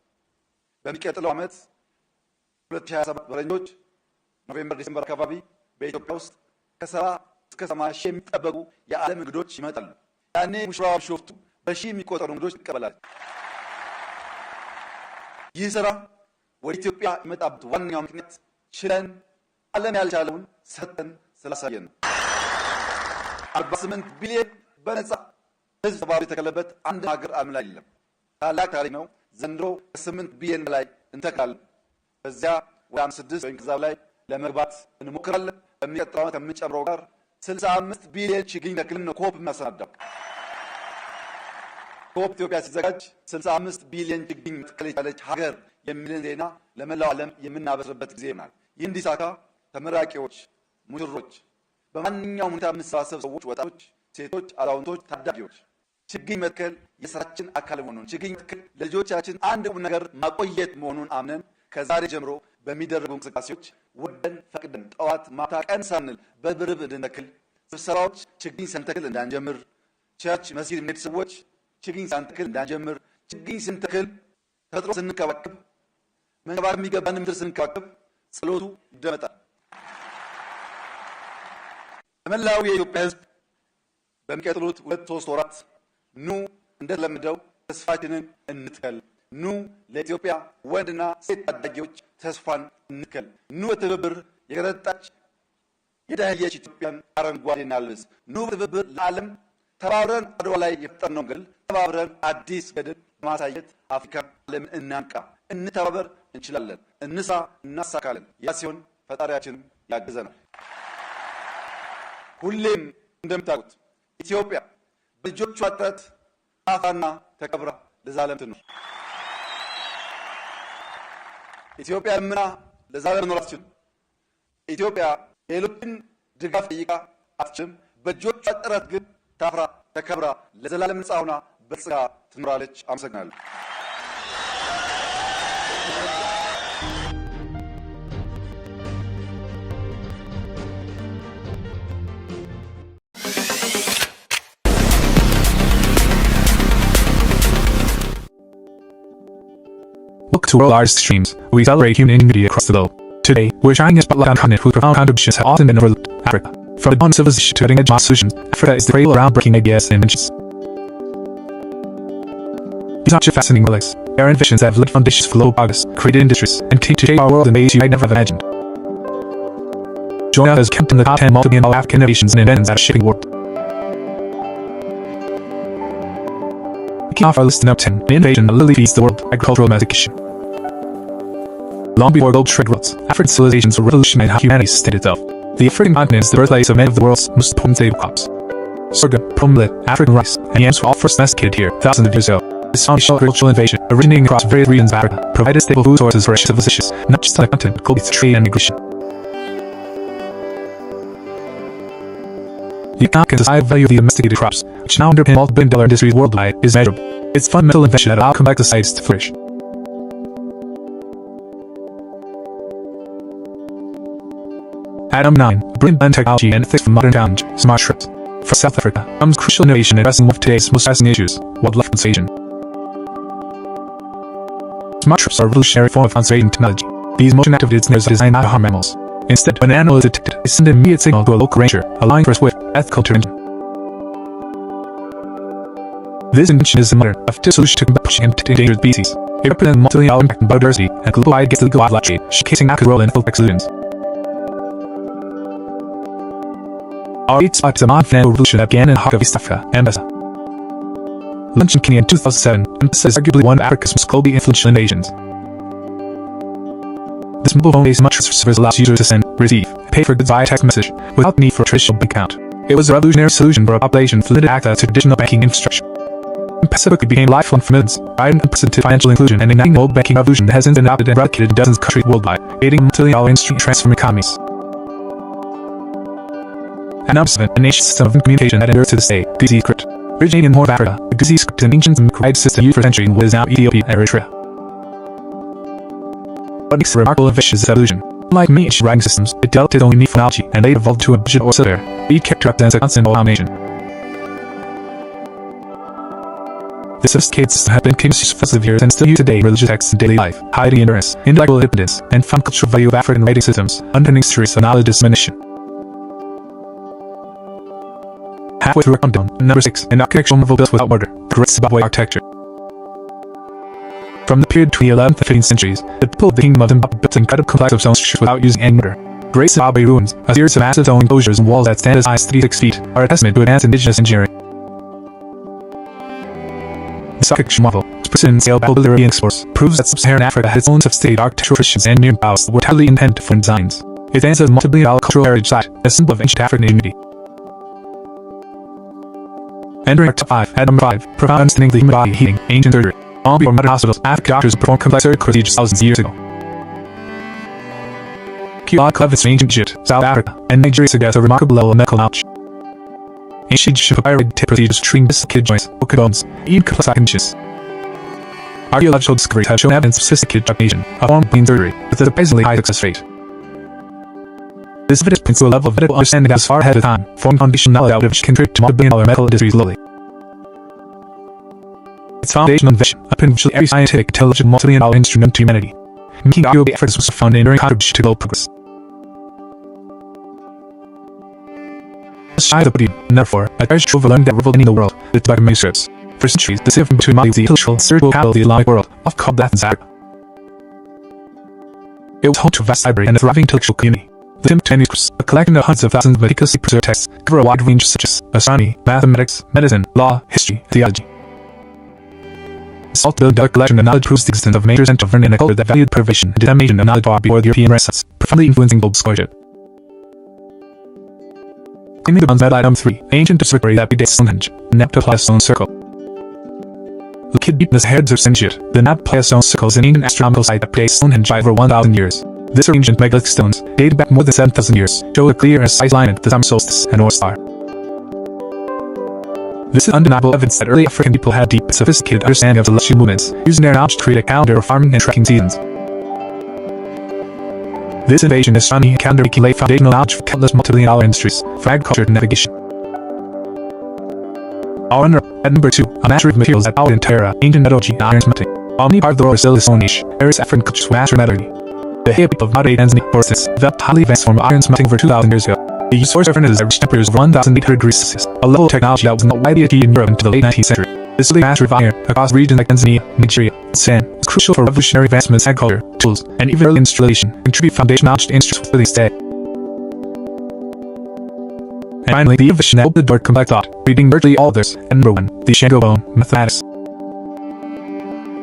በሚቀጥለው ዓመት 2027 በረኞች ኖቬምበር ዲሴምበር አካባቢ በኢትዮጵያ ውስጥ ከ70 እስከ 80 ሺህ የሚጠበቁ የዓለም እንግዶች ይመጣሉ። ያኔ ሙሽራዋ ቢሾፍቱ በሺህ የሚቆጠሩ እንግዶች ትቀበላለች። ይህ ስራ ወደ ኢትዮጵያ የመጣበት ዋነኛው ምክንያት ችለን ዓለም ያልቻለውን ሰጠን ስላሳየን ነው። 48 ቢሊዮን በነፃ ህዝብ ተባብሮ የተከለበት አንድ ሀገር ዓለም ላይ የለም። ታላቅ ታሪክ ነው። ዘንድሮ ከ8 ቢሊዮን በላይ እንተክላለን። በዚያ ወደ 56 ወይም ከዛ ላይ ለመግባት እንሞክራለን። በሚቀጥለው ዓመት ከምንጨምረው ጋር 65 ቢሊዮን ችግኝ ተክልን ነው ኮፕ የሚያሰናዳው። ኮፕ ኢትዮጵያ ሲዘጋጅ 65 ቢሊዮን ችግኝ መትከል የቻለች ሀገር የሚልን ዜና ለመላው ዓለም የምናበስርበት ጊዜ ይሆናል። ይህ እንዲሳካ ተመራቂዎች፣ ሙሽሮች፣ በማንኛውም ሁኔታ የምንሰባሰብ ሰዎች፣ ወጣቶች፣ ሴቶች፣ አዛውንቶች፣ ታዳጊዎች ችግኝ መትከል የስራችን አካል መሆኑን ችግኝ መትከል ለልጆቻችን አንድ ቁም ነገር ማቆየት መሆኑን አምነን ከዛሬ ጀምሮ በሚደረጉ እንቅስቃሴዎች ወደን ፈቅደን ጠዋት ማታ ቀን ሳንል በብርብ እንድንተክል፣ ስብሰባዎች ችግኝ ሳንተክል እንዳንጀምር፣ ቸርች መስጊድ የምንሄድ ሰዎች ችግኝ ሳንተክል እንዳንጀምር፣ ችግኝ ስንተክል ተፈጥሮ ስንከባከብ መንከባከብ የሚገባን ምድር ስንከባከብ ጸሎቱ ይደመጣል። ለመላው የኢትዮጵያ ሕዝብ በሚቀጥሉት 2-3 ወራት ኑ እንደተለመደው ተስፋችንን እንትከል። ኑ ለኢትዮጵያ ወንድና ሴት ታዳጊዎች ተስፋን እንትከል። ኑ በትብብር የገረጣች የደህየች ኢትዮጵያን አረንጓዴ እናልብስ። ኑ በትብብር ለዓለም ተባብረን አድዋ ላይ የፈጠርነው ገድል ተባብረን አዲስ ገድል ማሳየት አፍሪካ ዓለምን እናንቃ። እንተባበር፣ እንችላለን። እንሳ፣ እናሳካለን። ያ ሲሆን ፈጣሪያችንም ያግዘናል። ሁሌም እንደምታውቁት ኢትዮጵያ በልጆቿ ጥረት ታፍራና ተከብራ ለዘላለም ትኑር። ኢትዮጵያ ለምና ለዘላለም መኖር አትችልም። ኢትዮጵያ ሌሎችን ድጋፍ ጠይቃ አትችልም። በልጆቿ ጥረት ግን ታፍራ ተከብራ ለዘላለም ነፃ ሆና በጽጋ ትኖራለች። አመሰግናለሁ። Welcome to World Artist Streams. We celebrate human unity across the globe. Today, we're shining a spotlight on a continent whose profound contributions have often been overlooked: Africa. From the dawn of civilization to cutting-edge mass solutions, Africa is the cradle of groundbreaking ideas and inventions. These aren't just fascinating relics. They are inventions that have laid foundations for global progress, created industries, and continue to shape our world in ways you might never have imagined. Join us as count in the top 10 multi-billion-dollar African innovations and inventions that are shaping the world. Kicking off our list at number 10, an innovation that literally feeds the world: agricultural domestication. Long before global trade routes, African civilizations were revolutionizing how humanity sustained itself. The African continent is the birthplace of many of the world's most important staple crops. Sorghum, palm millet, African rice, and yams were all first domesticated here thousands of years ago. This foundational agricultural innovation, originating across various regions of Africa, provided stable food sources for civilizations, not just on the continent, but globally through trade and migration. The economic and societal value of the domesticated crops, which now underpin multi-billion-dollar industries worldwide, is measurable. It's a fundamental invention that allowed complex societies to flourish. At number 9, a brilliant blend of technology and ethics from modern challenge: smart ships. From South Africa comes crucial innovation addressing one of today's most pressing issues: wildlife conservation. Smart ships are a revolutionary form of conservation technology. These motion-activated snares are designed not to harm animals. Instead, when an animal is detected, they send an immediate signal to a local ranger, allowing for a swift, ethical intervention. This invention is a modern, effective solution to combat poaching and protecting endangered species. It represents a multi-billion-dollar impact on biodiversity and global-wide against illegal wildlife trade, showcasing Africa's role in ethical solutions. Our 8th spot is a modern financial revolution that began in the heart of East Africa, M-Pesa. Launched in Kenya in 2007, M-Pesa is arguably one of Africa's most globally influential innovations. This mobile-phone-based money transfer service allows users to send, receive, and pay for goods via text message, without the need for a traditional bank account. It was a revolutionary solution for a population with limited access to traditional banking infrastructure. M-Pesa quickly became a lifeline for millions, providing unprecedented financial inclusion and igniting the mobile banking revolution that has since been adopted and replicated in dozens of countries worldwide, creating a multi-billion-dollar industry and transforming economies. At number 7, a nation system of communication that endures to this day: Guzi script. Originating in the Horn of Africa, the Guzi script is an ancient and microbyte system used for centuries in what is now Ethiopia and Eritrea. What makes a remarkable fish is its evolution. Like many ranking systems, it developed its own unique phonology and later evolved to a budget or silver. Each character represents a constant combination. This sophisticated system has been continuously for thousands of years and still used today in religious texts and daily life, hiding endurance, intellectual independence, and fun cultural value of African writing systems, underpinning series of knowledge dissemination. Halfway through our countdown, number 6, an architectural marvel built without mortar, great Zimbabwe architecture. From the period between the 11th and 15th centuries, the people of the Kingdom of Zimbabwe built an incredible complex of stone structures without using any mortar. Great Zimbabwe ruins, a series of massive stone enclosures and walls that stand as high as 36 feet, are a testament to advanced indigenous engineering. This architectural marvel, pursued in scale by builder European explorers, proves that sub-Saharan Africa had its own sophisticated architectural traditions and engineering powers that were totally independent of foreign designs. It stands as a multi-billion-dollar cultural heritage site, a symbol of ancient African unity. Entering our top 5, at number 5, profound understanding of the human body, heating, ancient surgery. Long before modern hospitals, African doctors performed complex surgical procedures thousands of years ago. Archaeological evidence from ancient Egypt, South Africa, and Nigeria suggests a remarkable level of medical knowledge. Ancient Egyptian papyri did procedures treating dislocated joints, broken bones, even complex conditions. Archaeological discoveries have shown evidence of sophisticated trepidation, a form of clean surgery, with a surprisingly high success rate. This evidence points to a level of medical understanding that was far ahead of time, forming foundational knowledge out of which contribute to multi-billion-dollar medical industries globally. Its foundational invention, upon virtually every scientific, intelligent, multi-billion-dollar instrument to humanity, making arguably efforts was found in enduring contribution to global progress. Shy the podium, and therefore, a treasure trove of learning that reveled in the world, the Tibetan manuscripts. For centuries, the cipher between Mali was the intellectual, spiritual capital of the Islamic world, often called the Athens Africa. It was home to a vast library and a thriving intellectual community. The Tibetan manuscripts, a collection of hundreds of thousands of meticulously preserved texts, cover a wide range such as astronomy, mathematics, medicine, law, history, and theology. This multi-billion-dollar collection of knowledge proves the existence of a major center of learning in a culture that valued the preservation and dissemination of knowledge far before the European Renaissance, profoundly influencing global scholarship. Claiming the bronze medal item 3, ancient observatory that predates Stonehenge, Nap-Playa Stone Circle. Located deep in the Sahara Desert Sinjit, the Nap-Playa Stone Circle is an ancient astronomical site that predates Stonehenge by over 1,000 years. This arrangement of megalithic stones, dated back more than 7,000 years, show a clear and precise alignment of the summer solstice and North Star. This is undeniable evidence that early African people had deep and sophisticated understanding of celestial movements, using their knowledge to create a calendar of farming and tracking seasons. This innovation in astronomy and calendar making laid foundational knowledge for countless multi-billion-dollar industries, from agriculture to navigation. Our runner-up, at number 2, a mastery of materials that powered entire era, ancient metallurgy and iron smelting. While many parts of the world are still the Stone Age, various African cultures were master metallurgy. The Haya people of modern-day Tanzania, for instance, developed a highly advanced form of iron smelting over 2,000 years ago. They used source furnaces that reached temperatures of 1,800 degrees Celsius, a level of technology that was not widely achieved in Europe until the late 19th century. This early mastery of iron, across regions like Tanzania, Nigeria, and Sudan, was crucial for revolutionary advancements in agriculture, tools, and even early industrialization, contribute foundational knowledge to industries with this day. And finally, the innovation that opened the door to complex thought, reading virtually all others, and number 1, the Ashango bone, mathematics.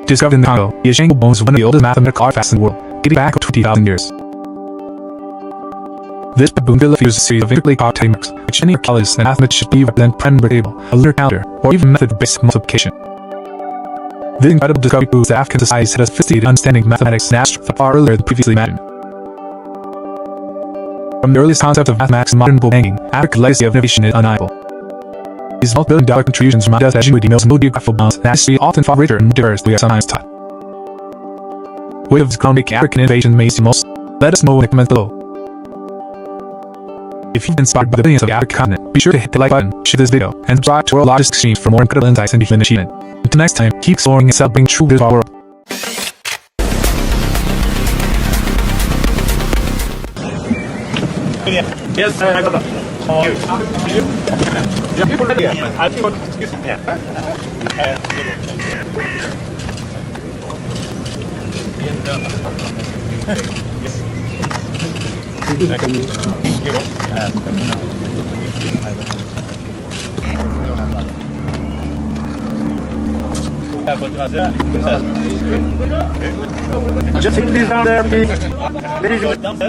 Discovered in the Congo, the Ashango bone is one of the oldest mathematical artifacts in the world, dating back over 20,000 years. This baboon villa features a series of intricately carved marks, which many archaeologists and mathematicians believe represent prime number table, a lunar calendar, or even a method of basic multiplication. This incredible discovery proves that African societies had a sophisticated understanding of mathematics and astronomy far earlier than previously imagined. From the earliest concepts of mathematics and modern banking, Africa's legacy of innovation is undeniable. These multi-billion-dollar contributions remind us that ingenuity knows no geographical bounds, and history often far richer and more diverse than we are sometimes taught. Which of these groundbreaking African innovations amazed you most? Let us know in the comments below. If you've been inspired by the brilliance of the African continent, be sure to hit the like button, share this video, and subscribe to our largest exchange for more incredible insights into human achievement. Until next time, keep exploring and celebrating true beauty of our world. Yes, I got that. I think excuse me. Just please down there, please. Ladies and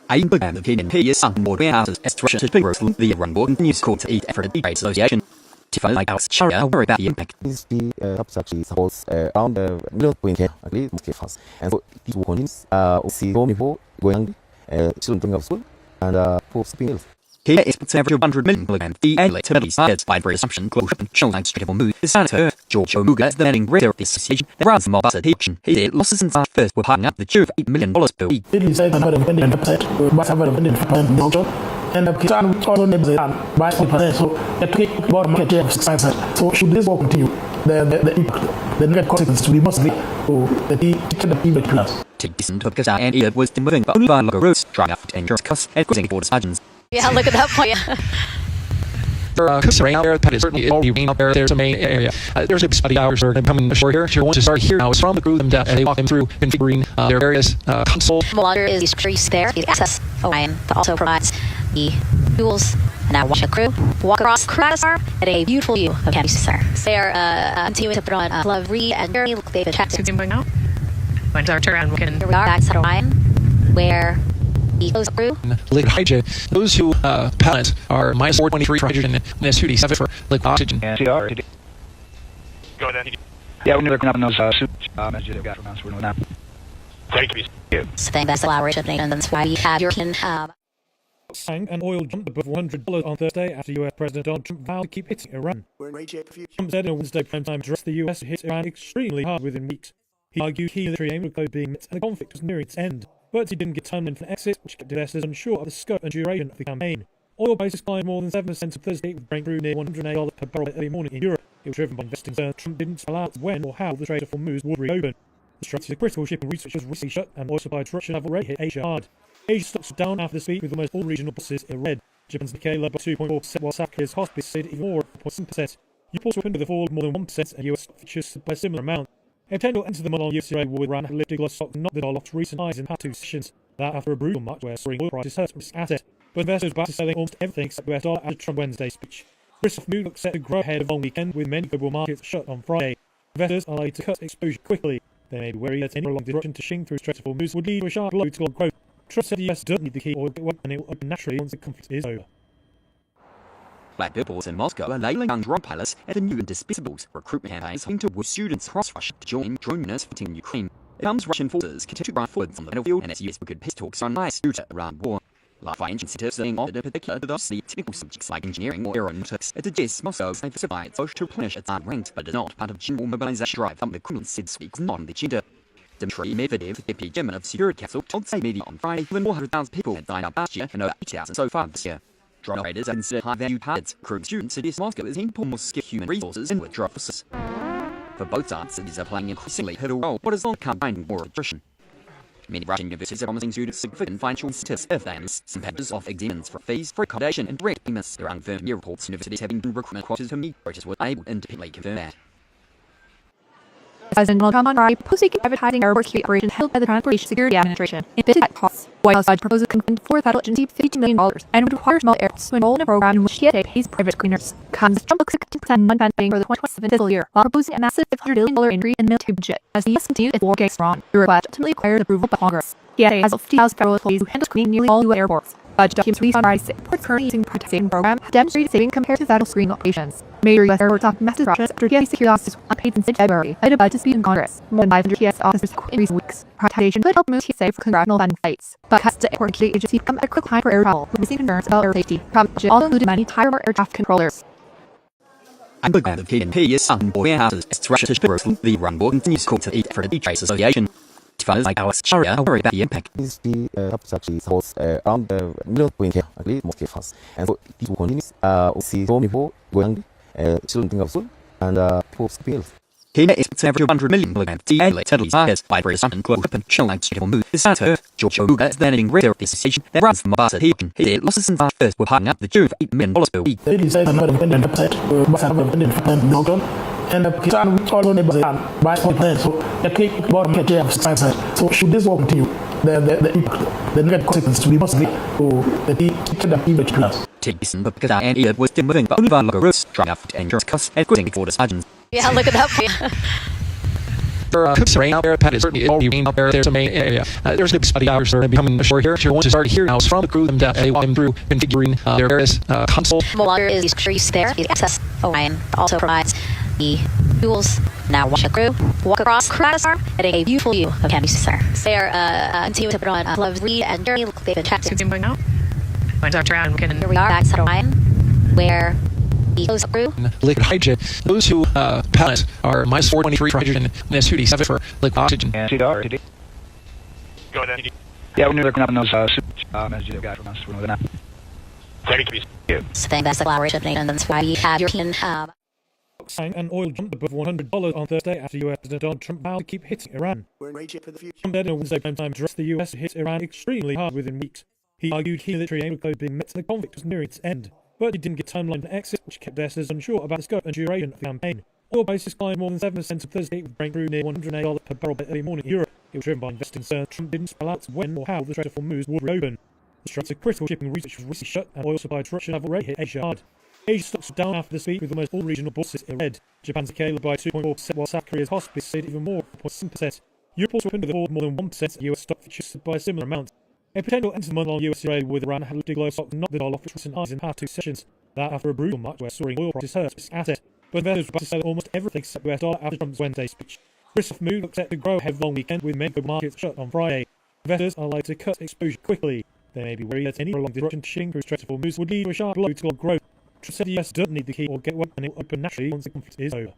I began the opinion he is some more warehouses as structured to be through the Run News Court to eat Africa Debate Association. Tifa like us Sharia worry about the impact. This helps actually supports around the middle point here, at least most fast. And so these will continue see home before going children of school and for speaking. Here is several 100 million kilograms. The later release is by presumption close up and show like straight move. The senator, George Omuga, is the leading reader of this association. There are some more attention. He said losses in start first were piling up the tune of $8 million per week. It is said that the Indian website was have a vending and the Kisan also names it by 40%. So the click bottom market share of 6%. So should this work continue, the net consequence to be mostly the teacher class. To listen to because our end was the moving but only by longer roads, drying up dangerous costs and causing border surgeons. Yeah, look at that point. Rain out there, that is certainly already rain out there. There's a main area. There's a study hours are coming ashore here. She wants to start here now. It's from the crew and they walk them through configuring their various console. Water is there. The access Orion that also provides the tools. And now watch the crew walk across Kratos Arm at a beautiful view of Candy Sir. They're continuing to put on Love Reed and Jeremy. They've attracted. Now. When's our turn? Here we are at Orion, where the host crew. Liquid hydrogen. Those who pallet are minus 423 for hydrogen and S2D7 for liquid oxygen. Yeah, CR. Go ahead. Yeah, we're looking up in those suits messages they've got from us. We're doing that. Thank you. So that's the collaboration of nations. That's why we have European. Sang and oil jumped above $100 on Thursday after US President Donald Trump vowed to keep hitting Iran. Trump said in a Wednesday primetime address the US hit Iran extremely hard within weeks. He argued key military aim was being met and the conflict was nearing its end, but he didn't get timeline for an exit, which kept investors unsure of the scope and duration of the campaign. Oil prices climbed more than 7% on Thursday, with Brent near $108 per barrel early morning in Europe. It was driven by investing concerns Trump didn't spell out when or how the Strait of Hormuz would reopen. The Strait is a critical shipping route which was recently shut, and oil supply disruption have already hit Asia hard. Asia stocks were down after this week, with almost all regional businesses in red. Japan's Nikkei led by 2.4%, while South Korea's Kospi stayed even more at 0.7%. Europe also opened with a fall of more than 1%, and US stock futures by a similar amount. A potential into the month on US war with Iran had lifted global stocks not the dollar to recent highs in past two sessions. That after a brutal March where soaring oil prices hurt risk asset, but investors back to selling almost everything except US dollar after Trump Wednesday speech. Risk of mood looks set to grow ahead of long weekend, with many global markets shut on Friday. Investors are likely to cut exposure quickly. They may be wary that any prolonged disruption to Xing through Strait of Hormuz would lead to a sharp blow to global growth. Trump said the US doesn't need the key oil and it will open naturally once the conflict is over. Black billboards in Moscow are labeling young drone pilots at the new and Despicable recruitment campaigns hoping to woo students across Russia to join drone units fighting in Ukraine. It comes Russian forces continue to run forward from the battlefield and its US could peace talks on nice due to Iran war. Live incentives being offered in particular to those technical subjects like engineering or aeronautics. It suggests Moscow diversified social to replenish its armed ranks, but is not part of general mobilization drive from the Kremlin said speaks not on the agenda. Dmitry Medvedev, deputy chairman of Security Council, told state media on Friday more than 400,000 people had died up last year and over 8,000 so far this year. Drone operators are considered high-value targets. Recruiting students suggest Moscow is keen to pull more skilled human resources in with drone forces. For both sides, cities are playing increasingly pivotal role, what is long combining war attrition. Many Russian universities are promising students significant financial incentives if they enlist. Some papers offer exams for fees, for accommodation, and direct payments. There are unconfirmed news reports universities having recruitment quotas to meet. Voters were able to independently confirm that. President Donald Trump on Friday proposing advertising airport security operation held by the Transportation Security Administration in bid at costs. White House side proposes to fund for federal agency $52 million and would require small airports to enroll in a program in which TSA pays private screeners. Cons Trump looks at 10% non-funding for the 2027 fiscal year, while proposing a massive $500 billion increase in military budget as the U.S. continues its war against Iran. The request ultimately requires approval by Congress. TSA has 50,000 federal employees who handle screening nearly all U.S. airports. Budget documents released on Friday say airports currently using the protecting program have demonstrated saving compared to federal screening operations. Major U.S. airports often massive crashes after TSA security officers were unpaid since February, led a budget dispute in Congress. More than 500 TSA officers quit in recent weeks. Privatization could help move TSA for congressional funding flights, but cuts to airport security agency become a critical time for air travel, with missing concerns about air safety. Trump budget also included money to hire more air traffic controllers. I'm the of KNP is some warehouses as Russia to growth. The Iran war continues call to eat for the Trade Association. Tifa like us Sharia worry about the impact. This helps actually supports around the middle point here, at least most fast. And so these will continue see home before going children of school and for speaking. Here is several 100 million kilograms. The later release is by presumption close up and show like straight move. The senator, George Omuga, is the leading reader of this association. There are some more attention. He said losses in start first were piling up the tune of $8 million per week. It is said that the Indian website was have a vending and the Kisan also names it by 40%. So the click bottom market share of 6%. So should this work continue, the net consequence to be mostly the teacher class. Listen, but because our end was still moving but only by longer roads, drying up dangerous costs and causing border surgeons. Yeah, look at that point. There are cooks rain out there. Pat is certainly already rain out there. There's a main area. There's good spotty hours that are becoming ashore here. You're going to start here now from the crew. Them they walk them through configuring their various console. Water is there. The access Orion also provides the fuels. Now watch the crew walk across Kratos Arm, getting a beautiful view of Candy Sir. They are continue to put on Love Reed and Jerry. They've been chatting now. Here we are at Orion, where the crew. Liquid hydrogen. Those who pass are minus 423 for hydrogen, minus 2d7 for liquid oxygen. Go ahead. Yeah, we're near on those suits. As you guys from us, we're now. So that's the collaboration of nations. That's why we have European. Sang and oil jumped above $100 on Thursday after US President Donald Trump vowed to keep hitting Iran. We're in great shape for the future. Trump said in a Wednesday primetime address the US hit Iran extremely hard within weeks. He argued key military aim was being met to the conflict was nearing its end, but he didn't give timeline to exit, which kept assessors unsure about the scope and duration of the campaign. Oil prices climbed more than 7% on Thursday, with Brent crude near $108 per barrel by early morning in Europe. It was driven by investing concerns Trump didn't spell out when or how the Strait of Hormuz would reopen. The Strait's a critical shipping route which was recently shut, and oil supply disruption have already hit Asia hard. Asia stocks were down after this week, with almost all regional bourses in red. Japan's Nikkei led by 2.4%, while South Korea's Hospice stayed even more, 4.7%. Europe also opened with a fall more than 1%, US stock futures by a similar amount. A potential end to the month-long US trade with Iran had lifted global stocks not the dollar off its recent highs in the past two sessions. That after a brutal March where soaring oil prices hurt this asset, but investors were about to sell almost everything except US dollar after Trump's Wednesday speech. Risk-off mood looks set to grow ahead of long weekend with many global markets shut on Friday. Investors are likely to cut exposure quickly. They may be worried that any prolonged disruption to shipping through Strait of Hormuz would lead to a sharp blow to global growth. Trump said the US doesn't need the key or gateway and it will open naturally once the conflict is over.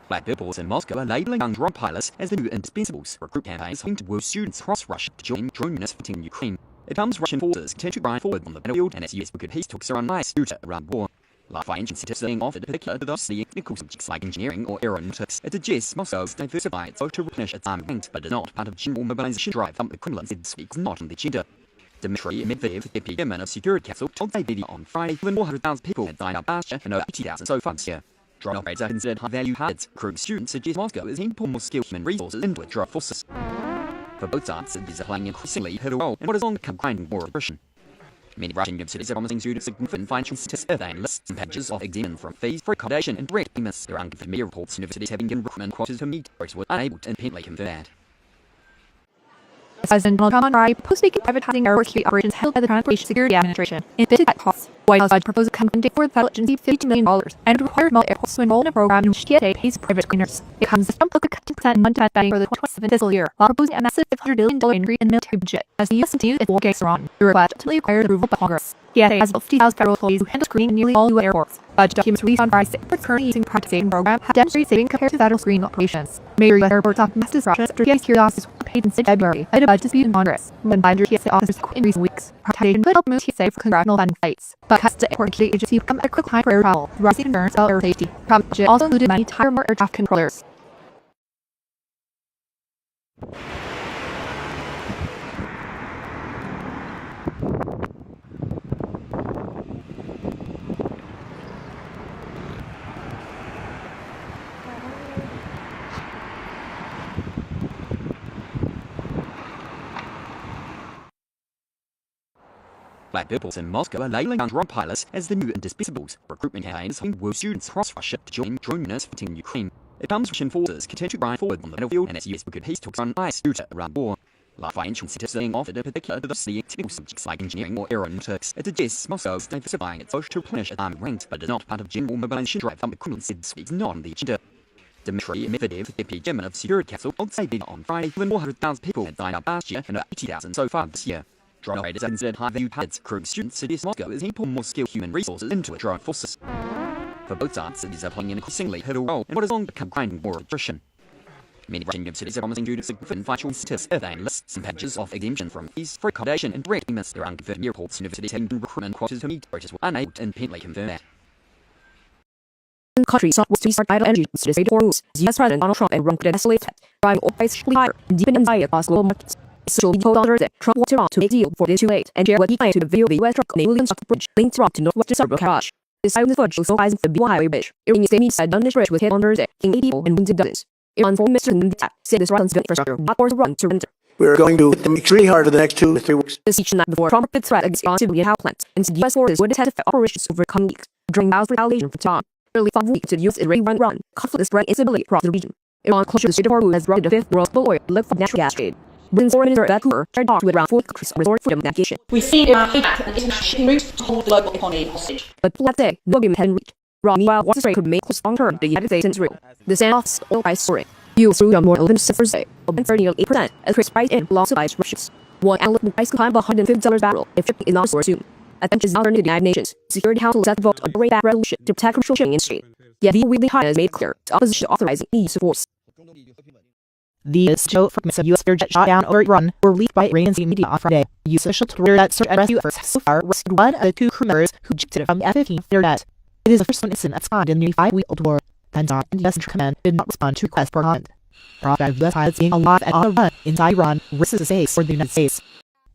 Black purples in Moscow are labeling young drone pilots as the new indispensables. Recruit campaigns hoping to woo students across Russia to join drone units fighting in Ukraine. It comes Russian forces continue to grind forward on the battlefield and as US wicked peace talks are unnice due to Iran war. Life incentives being offered, particularly to those studying technical subjects like engineering or aeronautics. It suggests Moscow's diversify its vote to replenish its army ranks, but is not part of general mobilization drive. The Kremlin said speaks not on the agenda. Dmitry Medvedev, deputy chairman of Security Council, told ABD on Friday more than 400,000 people had died out last year and over 80,000 so far this year. Drone operators are considered high-value targets. Recruiting students suggest Moscow is aiming to pull more skilled human resources into its drone forces. For both sides, cities are playing increasingly pivotal role in what has long become grinding war aggression. Many Russian universities are promising students significant financial statistics and lists and packages of examined from fees for accommodation and direct payments. There are unconfirmed media reports universities having given recruitment quotas to meet, but were unable to independently confirm that. President Donald Trump on Friday proposed to begin privatizing airport security operations held by the Transportation Security Administration. In bid to cut costs, White House proposed a company for the federal agency $52 million and to require small airports to enroll in a program in which TSA pays private screeners. It comes as Trump looked at 10% in one-time spending for the 2027 fiscal year, while proposing a massive $500 billion increase in military budget as the U.S. continues its war against Iran. The request ultimately required approval by Congress. TSA has about 50,000 federal employees who handle screening in nearly all U.S. airports. Budget documents released on Friday say airports currently using the privatization program have demonstrated saving compared to federal screening operations. Major U.S. airports often mass disruptions after TSA security officers were paid in February amid a budget dispute in Congress. More than 500 TSA officers have quit in recent weeks. Privatization could help move TSA for congressional funding flights, but cuts to airport agency come at a quick time for air travel, rising concerns about air safety. Trump budget also included many tire more air traffic controllers. Black purples in Moscow are labeling young drone pilots as the new indispensables. Recruitment campaigns hoping to woo students across Russia to join drone units fighting in Ukraine. It comes Russian forces continue to grind forward on the battlefield and as US wicked peace talks are on ice due to Iran war. Life financial incentives being offered, in particular to those studying technical subjects like engineering or aeronautics. It suggests Moscow's diversifying its vote to replenish its army ranks, but is not part of general mobilization drive. The Kremlin said speaks not on the agenda. Dmitry Medvedev, deputy chairman of Security Council, told ABD on Friday more than 400,000 people had died out last year and over 80,000 so far this year. Drone operators are considered high-value targets. Recruiting students suggest Moscow is aiming to pull more skilled human resources into its drone forces. For both sides, cities are playing an increasingly pivotal role in what has long become grinding war aggression. Many Russian universities are promising students significant financial incentives and lists and packages of exemption from fees for accommodation and direct payments. There are unconfirmed media reports universities having given recruitment quotas to meet, but were unable to independently confirm that. The country sought to restart vital energy to the Strait of Hormuz. US President Donald Trump and Iran could escalate, driving oil prices higher and deepen anxiety across global markets. Social media told on Thursday, Trump wants Iran to make a deal before it is too late and share what he claimed to the video of the U.S. truck naval constructed bridge linked Iran to northwest suburb of Karachi. This eyewitness footage shows rising from the B1 highway bridge. Iranian state media said done this bridge was hit on Thursday, killing 8 people and wounding dozens. Iran foreign minister in the attack said this runs civil infrastructure, not force Iran to surrender. We're going to hit them extremely hard for the next 2 to 3 weeks. This each night before Trump repeated threat against Iran's civilian power plants and said U.S. forces would intensify operations over the coming weeks during Mao's retaliation from Tehran. Early 5 weeks to the U.S. Iranian conflict is spreading instability across the region. Iran closure the Strait of Hormuz has brought a fifth world oil lift from natural gas trade. Britain's foreign minister Vancouver tried to talk with around 4 countries on restore freedom of navigation. We've seen Iran hijack an international shipping route to hold the global economy hostage. But let's say no agreement had been reached. Iran, meanwhile, wants the strait could make close long-term the United States and Israel. The standoff's oil price soaring. U.S. crude on more than Thursday, up 38% as Chris priced in long supplies Russians. One outlet will price could climb $150 a barrel if shipping is not restored soon. Attention is now turned to the United Nations. Security Council set the vote on a break back resolution to protect crucial shipping industry. Yet the weekly high has made clear its opposition to authorizing EU force. The show fragments of U.S. air shot down over Iran were leaked by Iranian state media on Friday. U.S. officials told Reuters that search and rescue efforts have so far rescued one of the 2 crew members who ejected from the F-15 fighter jet. It is the first incident that's spawned in the nearly 5-week-old war. Pentagon and U.S. Command did not respond to requests for comment. Propaganda of U.S. pilots being alive and on a run inside Iran risks the space for the United States.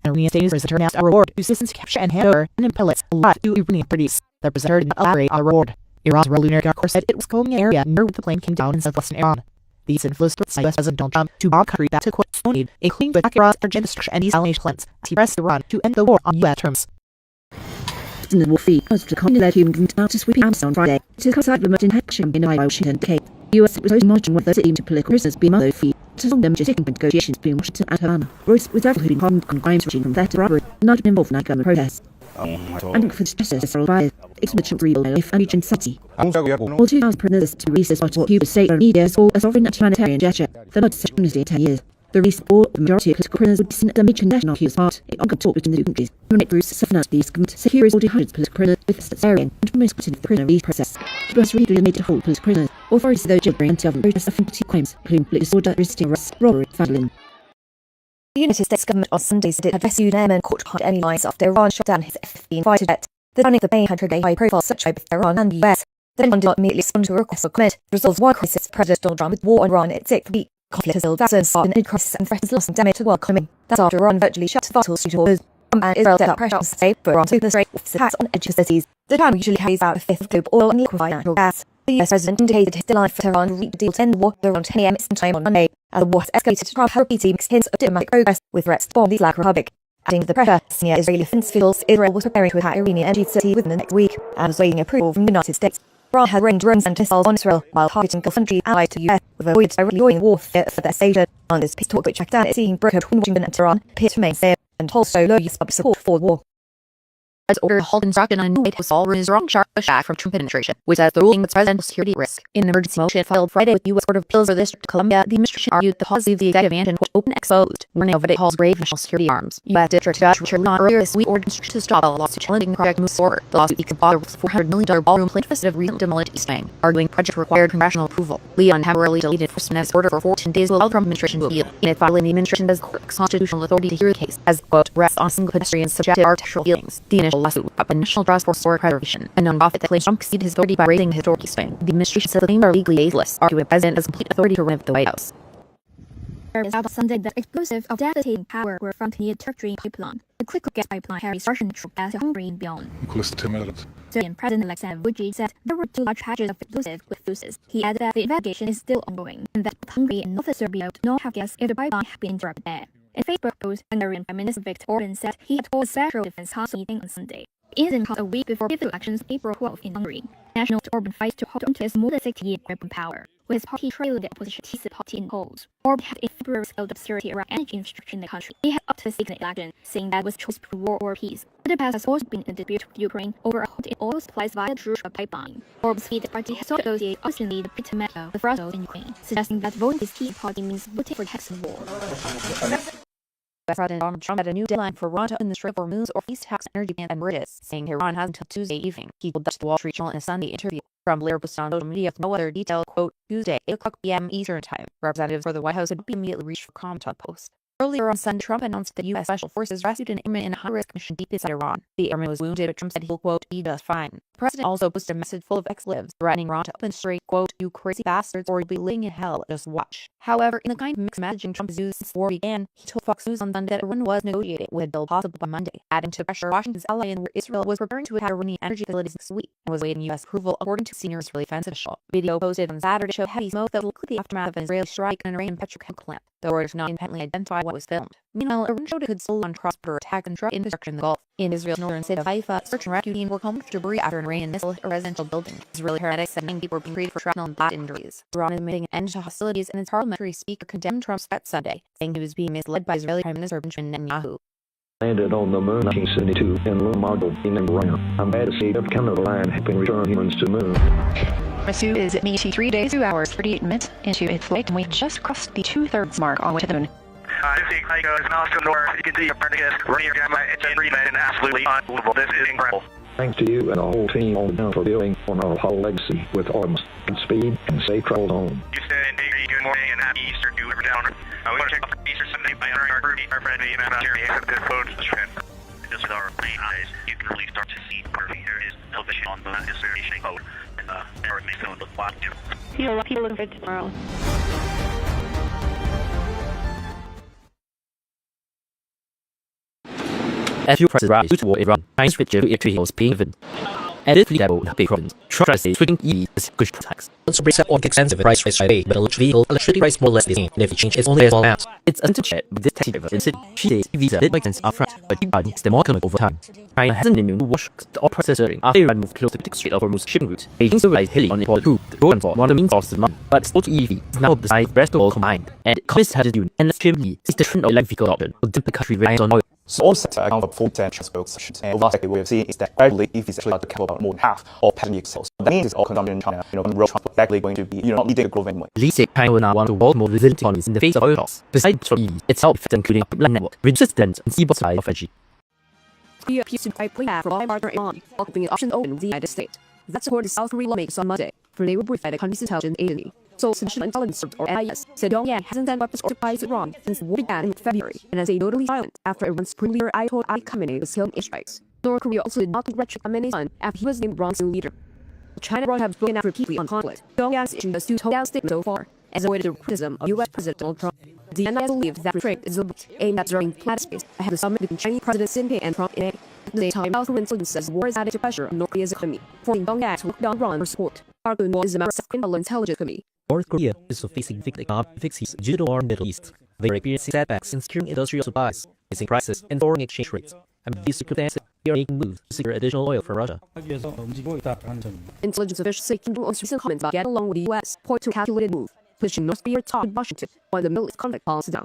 An Iranian state newspaper announced a reward to citizens to capture and hand over and pilots allowed to Iranian parties. The presenter did not elaborate on the reward. Iran's Revolutionary Guard Corps said it was combing an area near where the plane came down in southwestern Iran. These influenced U.S. President Donald Trump to bomb country that took quote no aid, including to attack Iran's energy destruction and desalination plants, as he pressed Iran to end the war on U.S. terms. In the war fee, as the colony led human out to sweeping arms on Friday, to cut out the much inaction in Washington, D.C. The U.S. was monitoring whether the aim to political prisoners be mother fee, to some them just taking negotiations between Washington and Havana. Royce with several who'd been harmed on crimes ranging from theft to robbery, not involved in government protests. And for justice several bias, extradition real life and region city. All 2,000 prisoners to release this what Cuba state or media saw a sovereign and humanitarian gesture, the most such amnesty in 10 years. The release of the majority of political prisoners would be seen as a major national Cuba's part, a ongoing talk between the 2 countries. Human rights groups have announced these government securities will do hundreds of political prisoners with cesarean and most of the prisoner release process. Cuba has really made to hold political prisoners. Authorities though jailbreak anti-government protests of 2 crimes, including political disorder, resisting arrest, robbery, vandalism. The United States government on Sunday said it had rescued an airman caught behind enemy lines after Iran shot down his F-15 fighter jet. The downing of the plane had triggered a high-profile search by both Iran and the US. The Pentagon did not immediately respond to a request for comment. The results war crisis. President Donald Trump with war on Iran in its 6th week. Conflict has still thousands in an crisis and threatens loss and damage to the world economy. That's after Iran virtually shut vital Strait of Hormuz. Trump and Israel set up pressure on state for Iran to open the strait with attacks on energy facilities. The town usually carries out a fifth of global oil and liquefied natural gas. The US president indicated his deadline for Tehran to reach a deal to end the war at around 10 a.m. Eastern time on Monday. As the war has escalated, Trump has repeatedly mixed hints of diplomatic progress with threats to bomb the Islamic Republic. Adding to the pressure, senior Israeli defense officials, Israel was preparing to attack Iranian energy facility within the next week and was waiting approval from the United States. Iran had rained drones and missiles on Israel while targeting Gulf countries allied to the US, with avoided directly joining warfare for their station. On this peace talk which back down at seeing brokered between Washington and Tehran appeared to remain fair and also low use public support for the war. As order halt instruction on a new White House all is wrong sharp pushback from Trump administration, which says the ruling puts presidential security at risk. In an emergency motion filed Friday with U.S. Court of Appeals for the District of Columbia, the administration argued the policy of the executive mansion was open exposed, warning of what it calls grave national security arms. U.S. District Judge Richard Leon earlier this week ordered instruction to stop a lawsuit challenging the project moves forward. The lawsuit seeks a bother with $400 million ballroom plant consisted of recently demolished East Wing, arguing project required congressional approval. Leon temporarily deleted enforcement of his order for 14 days while the Trump administration will appeal. In it, filing the administration does court constitutional authority to hear the case, as quote rests on single pedestrians' subjective artificial feelings. The initial lawsuit up in National Trust for Historic Preservation, a non-profit that claims Trump exceeded his authority by raising the historic East Wing. The administration said the claims are legally baseless, arguing the president has complete authority to run the White House. There is about Sunday that explosives of devastating power were found near Turkey pipeline. The quick gas pipeline carries Russian natural gas to Hungary and beyond. Syrian President Alexander Vučić said there were 2 large patches of explosive with fuses. He added that the investigation is still ongoing and that both Hungary and North Serbia do not have gas if the pipeline had been interrupted there. In Facebook post, Hungarian Prime Minister Viktor Orban said he had called a special defense council meeting on Sunday. The incident comes a week before the elections April 12 in Hungary. National Orban fights to hold onto his more than 60-year grip on power, with his party trailing the opposition Tisza party in polls. Orban had in February scaled up security around energy infrastructure in the country. He had up to seek an election, saying that was choice between war or peace. But the past has also been a dispute with Ukraine over a hold in oil supplies via the Druzhba pipeline. Orban's leader party has sought to negotiate obviously the Britain with Russia in Ukraine, suggesting that voting with his party means voting for the Hexen war. President Donald Trump had a new deadline for Iran to open the Strait of Hormuz or cease tax energy ban and bridges, saying Iran has until Tuesday evening. He told the Wall Street Journal in a Sunday interview. Trump later posted on social media with no other detail, quote, Tuesday, 8 o'clock p.m. Eastern Time. Representatives for the White House had be immediately reached for comment on the post. Earlier on Sunday, Trump announced that U.S. Special Forces rescued an airman in a high-risk mission deep inside Iran. The airman was wounded, but Trump said he'll, quote, be just fine. The president also posted a message full of expletives, threatening Iran to open the strait, quote, you crazy bastards, or you'll be living in hell, just watch. However, in the kind of mixed messaging Trump has used since the war began, he told Fox News on Sunday that Iran was negotiating with a deal possible by Monday, adding to the pressure Washington's ally in where Israel was preparing to attack Iranian energy facilities next week, and was waiting U.S. approval, according to senior Israeli defense official. Video posted on Saturday showed heavy smoke that looked like the aftermath of an Israeli strike on an Iranian petrochemical plant. The Reuters not independently identify what was filmed. Meanwhile, Iran showed it could slow down cross-border attack and drug infrastructure in the Gulf. In Israel's northern city of Haifa, search and rescue teams were combing through debris after an Iranian missile hit a residential building. Israeli paramedics said 9 people were being treated for shrapnel and blast injuries. Iran is admitting an end to hostilities, and its parliamentary speaker condemned Trump's threat Sunday, saying he was being misled by Israeli Prime Minister Benjamin Netanyahu. Landed on the moon in 1972 in Lunar module in Rhino. I'm at a state of Canada and helping return humans to the moon. Masu is at 83 days, 2 hours, 38 minutes into its flight, and we just crossed the 2/3 mark on way to the moon. This is Austin North. You can see your apprentice running your gamma. It's and absolutely unbelievable. This is incredible. Thanks to you and the whole team on down for building on our Apollo legacy with arms and speed and safe travel home. Houston, Avery, good morning and happy Easter to everyone. We want to check off Easter Sunday by honoring our Rudy, our friend, and our Jerry. This quote is trend. Just with our plain eyes, you can really start to see perfect. There is elevation on the distillation code, and it makes it look wild. People look good tomorrow. As fuel prices rise due to war in Iran, Chinese future electricity being given. Added fleet level in Hubei province, truck prices switching EV as push tax. Also brings up on expensive price raise by but electric vehicle electricity price more or less the same, and if you change it's only a small amount. It's unto chat with this taxi driver in city. She says EVs did make sense upfront, but keep adding the more economic over time. China hasn't immune to wash the oil prices surging after Iran moved close to the Strait of Hormuz shipping route. Beijing still relies heavily on imported crude, the Rogan for one of the main sources of money, but it's also EV is now the size rest of all combined. And Communist had to do, and let's Lee is the trend of electric vehicle adoption will dip the country reliance on oil. So all sector account for 4% transport sections. And last we have seen is that gradually EVs actually start to cover about more than half of passenger sales. That means all consumption in China, road transport is likely going to be, not needing to grow anymore. Lee said China will now one of the world's more resilient economies in the face of oil loss. Besides petrol EVs, its help including a land network, reduces dependence on seaborne supply of energy. Korea appears to be pulling back from all partner Iran, while keeping its options open with the United States. That's according to South Korean lawmakers on Monday, for they were briefed by the country's intelligence agency. Seoul's National Intelligence Service, or NIS, said Pyongyang hasn't sent weapons or supplies to Iran since the war began in February, and has stayed totally silent after Iran's Supreme Leader Ayatollah Ali Khamenei was killed in airstrikes. North Korea also did not congratulate Khamenei's son after he was named Iran's new leader. China and Iran have spoken out repeatedly on conflict. Pyongyang's issued a two-tone statement so far, as avoided the criticism of U.S. President Donald Trump. The NIS believes that retreat is aimed at observing diplomatic space ahead of the summit between Chinese President Xi Jinping and Trump in May. At the same time, South Korean intelligence says war is added to pressure on North Korea's economy, forcing Pyongyang to look down Iran for support. Park Eun-won is a member of the South Korean Intelligence Committee. North Korea is facing big economic difficulties due to the war in the Middle East. They are experiencing setbacks in securing industrial supplies, rising prices, and foreign exchange rates. And with these circumstances, they are making moves to secure additional oil from Russia. Intelligence officials say Kim Jong-un's recent comments about getting along with the U.S. point to a calculated move, pushing North Korea to talk with Washington while the Middle East conflict calms down.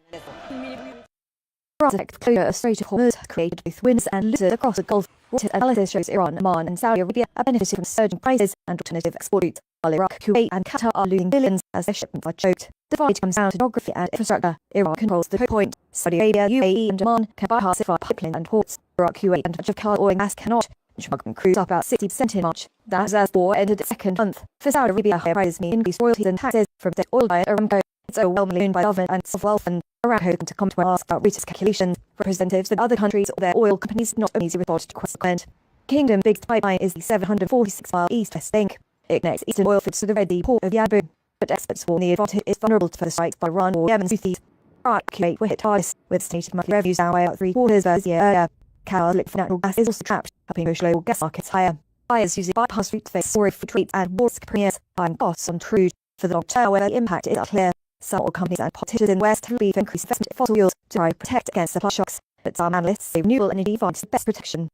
Project clear a Strait of Hormuz created both wins and losses across the Gulf. What analysis shows Iran, Oman, and Saudi Arabia are benefiting from surging prices and alternative export routes, while Iraq, Kuwait, and Qatar are losing billions as their shipments are choked. The fight comes down to geography and infrastructure. Iran controls the choke point. Saudi Arabia, UAE, and Oman can bypass it via pipeline and ports. Iraq, Kuwait, and much of Qatar oil and gas cannot. Benchmarking crude up about 60% in March. That's as war entered its second month. For Saudi Arabia, higher prices mean increased royalties and taxes from debt oil by Aramco. It's overwhelmingly owned by government and self-wealth, and Aramco hoping to come to ask about Reuters calculations. Representatives of other countries or their oil companies not only report to request the client. Kingdom biggest pipeline is the 746-mile east-west link. It connects eastern oil fields to the Red Sea port of Yanbu, but experts warn the advantage is vulnerable to further strikes by Iran or Yemen's Houthis. Iraq, Kuwait were hit hardest, with stated monthly revenues down by about 3/4 versus a year earlier. Qatar's liquid natural gas is also trapped, helping push global gas markets higher. Buyers using bypass routes face soaring food rates and war premiers, buying costs on crude. For the long term, where the impact is unclear. Some oil companies and politicians in the West have agreed to increase investment in fossil fuels to try to protect against supply shocks, but some analysts say renewable energy finds the best protection.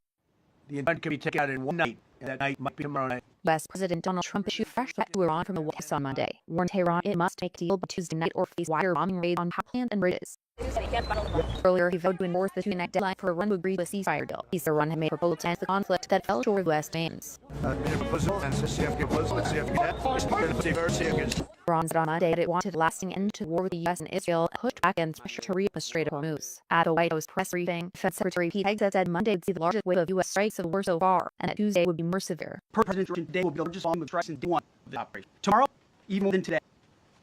The event can be taken out in one night, and that night might be tomorrow night. U.S. President Donald Trump issued a fresh threat to Iran from the White House on Monday, warned Tehran it must make a deal by Tuesday night or face wider bombing raids on power plants and bridges. Earlier, he vowed to enforce the two-night deadline for Iran to agree to a ceasefire deal. Iran had made proposals to end the conflict that fell short of U.S. demands. Iran said on Monday that it wanted a lasting end to war with the U.S. and Israel and pushed back against pressure to reopen the Strait of Hormuz. At a White House press briefing, Defense Secretary Pete Hegseth said Monday would see the largest wave of U.S. strikes of the war so far, and that Tuesday would be more severe. President today will be the largest volume of strikes in day one of the operation. Tomorrow, even more than today.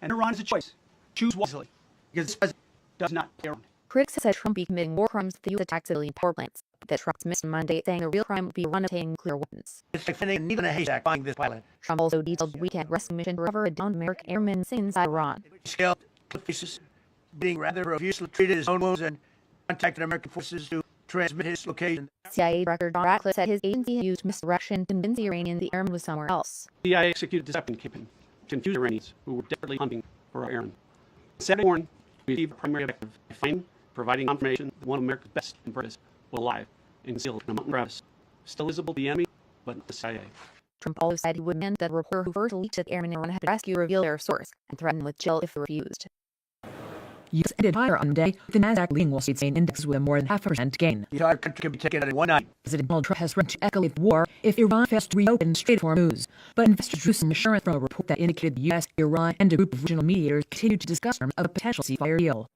And Iran is a choice. Choose wisely, because this president does not play around. Critics have said Trump be committing war crimes with the U.S. attack civilian power plants, but that Trump's missed Monday, saying the real crime would be Iran obtaining nuclear weapons. It's like finding a needle in a haystack buying this pilot. Trump also detailed the weekend rescue mission to recover a downed American airman inside Iran. Scaled faces, being rather profusely treated as own wounds and contacted American forces to transmit his location. CIA Director John Ratcliffe said his agency used misdirection to convince the Iranians the airman was somewhere else. The CIA executed a deception campaign to confuse Iranians who were desperately hunting for our airman. Saturday morning, We achieved the primary objective by finding, providing confirmation that one of America's best interpreters was alive and concealed in a mountain crevice, still visible to the enemy, but not the CIA. Trump also said he would demand that the reporter who first leaked that airmen Iran had to rescue reveal their source and threaten with jail if they refused. U.S. ended higher on Monday, with the Nasdaq leading Wall Street's main index with a more than 0.5% gain. The entire country can be taken out in one night. President Donald Trump has threatened to escalate war if Iran fails to reopen Strait of Hormuz. But investors drew some assurance from a report that indicated the U.S., Iran, and a group of regional mediators continued to discuss terms of a potential ceasefire deal.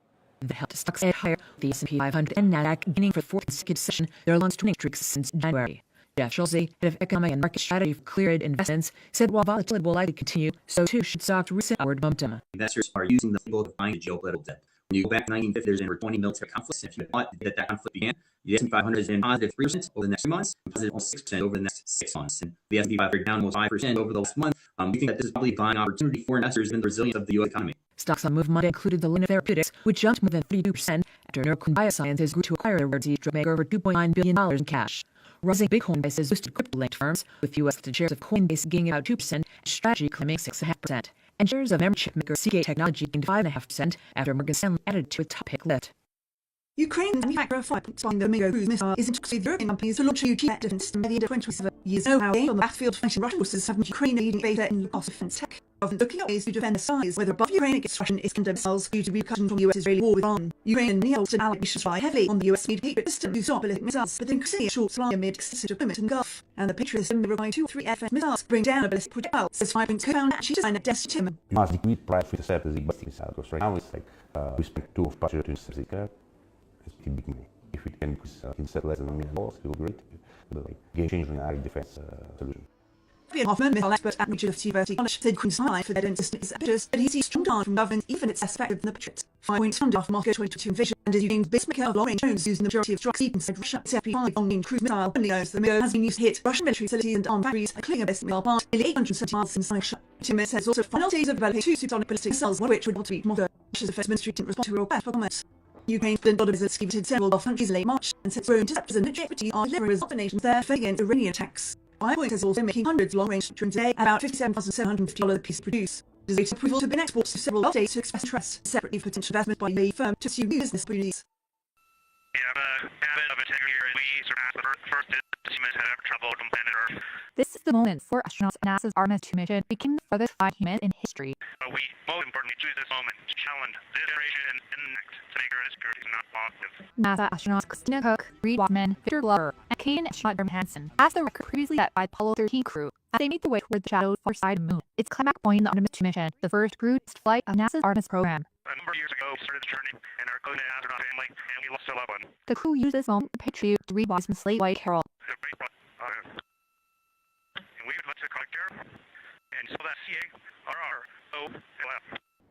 That helped stocks edge higher, with the S&P 500 and Nasdaq gaining for the fourth consecutive session, their longest winning streaks since January. Jeff Schulze, head of economic and market strategy for Cleared Investments, said while volatility will likely continue, so too should stocks' recent upward momentum. Investors are using the label to find a geopolitical debt. When you go back to 1950, there's over 20 military conflicts. If you thought that conflict began, the S&P 500 has been positive 3% over the next 3 months, and positive almost 6% over the next 6 months. And the S&P 500 down almost 5% over the last month. We think that this is probably a buying opportunity for investors given the resilience of the U.S. economy. Stocks on move Monday included the Luna Therapeutics, which jumped more than 32% after Neurocrine Biosciences grew to acquire their rare disease drug maker over $2.9 billion in cash. Rising Bitcoin prices boosted crypto-linked firms, with U.S.-listed shares of Coinbase gaining about 2%, and Strategy climbing 6.5%. And shares of memory chip maker Seagate Technology gained 5.5% after Morgan Stanley added to its top pick list. Ukraine's manufacturer 5.1 millimeter cruise missile is in talks with European companies to launch a UT defense system by the end of 2027. Years know how on the battlefield fighting Russian forces have Ukraine a leading beta in low-cost defense tech. Often looking at ways to defend their size, whether above Ukraine against Russian Iskander missiles due to repercussion from the US-Israeli war with Iran. Ukraine and neo-Western allied nations rely heavily on the US made Patriot system to stop ballistic missiles, but increasingly a short supply amid excessive deployment in the Gulf. And the Patriot system may require 2 or 3 airfare missiles to bring down a ballistic projectile, says 5-point co-founder and chief designer Des Tim. You must decrease price to accept the ballistic missile, because right now it's like respect to of Patriot to intercept it's pretty big money. If it can intercept less than $1 million, it will be great. But like game-changing air defense solution. Ian Hoffman, missile expert at University College, said Ukraine's highlight for their own system is ambitious, but he sees strong demand from governments even if it's less effective than the Patriot. 5 points funded after Moscow 2022 invasion, and is Ukraine's biggest maker of long-range drones using the majority of drugs inside Russia. Its FP5 long-range cruise missile only knows the MIO has been used to hit Russian military facilities and armed factories, including a ballistic missile plant nearly 870 miles inside Russia. Tim says also final days of developing 2 supersonic ballistic missiles, one of which would want to beat Moscow. Russia's defense ministry didn't respond to a request for comment. Ukraine's President visits visited several Gulf countries in late March, and said drone interceptors and military activity are delivering results for nations there fighting against Iranian attacks. 5 Point is also making hundreds of long-range drones today, about $57,750 a piece to produce. It is waiting approval to begin exports to several Gulf states to express interest, separately for potential investment by UAE firm to pursue new business opportunities. We have a habit of a 10-year and we surpassed the first humans had ever traveled on planet Earth. This is the moment for astronauts at NASA's Artemis 2 mission became the furthest flight humans in history. But we, most importantly, choose this moment to challenge this generation and the next to make our security not positive. NASA astronauts Christina Cook, Reed Wattman, Victor Glover, and Canadian astronaut Graham Hansen passed the record previously set by Apollo 13 crew as they made their way toward the shadowed far side of the moon. Its climax point in the Artemis 2 mission, the first crewed flight of NASA's Artemis program. A number of years ago, we started the journey in our close astronaut family, and we lost a loved one. The crew used this moment to pay tribute to Reed Wattman's slate white Carol. And we would like to collect care and spell that C-A-R-R-O-L-F.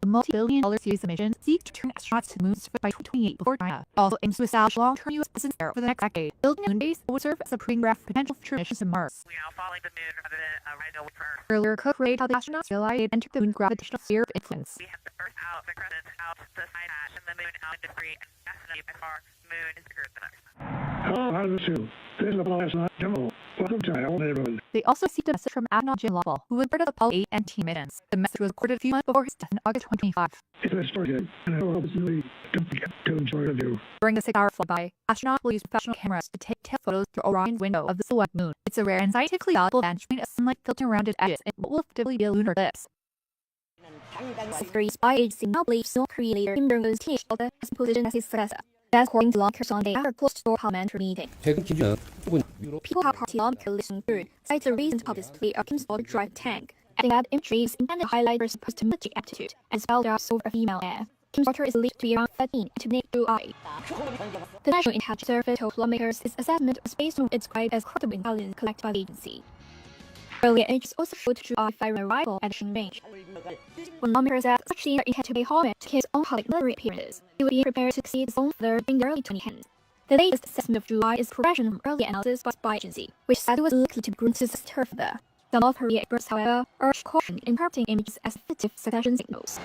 The multi-billion-dollar series of missions seeks to turn astronauts to the moon by 2028 before China. Also aims to establish long-term U.S. presence there for the next decade. Building a moon base would serve as a proving ground for potential future missions to Mars. We are following the moon rather than right away from Earth. Earlier, Cook rated how the astronauts realized they'd entered the moon's gravitational sphere of influence. We have the Earth out, the crescent out, the side hatch, and the moon out in debris, and definitely by far, moon is bigger than us. Hello, Artemis 2. This is Apollo astronaut Jimbo. Welcome to my old neighborhood. They also received a message from astronaut Jim Lovell, who was part of the Apollo 8 and T missions. The message was recorded a few months before his death in August 2025. It's a story game, and I hope it's really don't forget to enjoy the view. During the 6-hour flyby, astronauts will use professional cameras to take photos through Orion's window of the silhouette moon. It's a rare and scientifically valuable vantage point of sunlight filtering around its edges in what will effectively be a lunar eclipse. Three spy agency now believes North Korea leader Kim Jong-un's teenage daughter has positioned as his successor. That's according to lawmakers on after a closed-door parliamentary meeting. People have Party lawmaker listened through cites a recent public display of Kim's daughter drive tank, adding that imagery is intended to highlight her supposed military aptitude and spelled out over a female heir. Kim's daughter is believed to be around 13 and to make blue eye. The National Intelligence Service told lawmakers its assessment was based on what it described as credible intelligence collected by the agency. Earlier images also showed True Eye firing a rifle at shooting range. When lawmakers said such scenes are intended to pay homage to his own public military appearances, he would be prepared to succeed his own father in the early 2010s. The latest assessment of True Eye is progression from earlier analysis by spy agency, which said it was likely to be grown to success her father. Some North Korea experts, however, urged caution in interpreting images as fictive succession signals.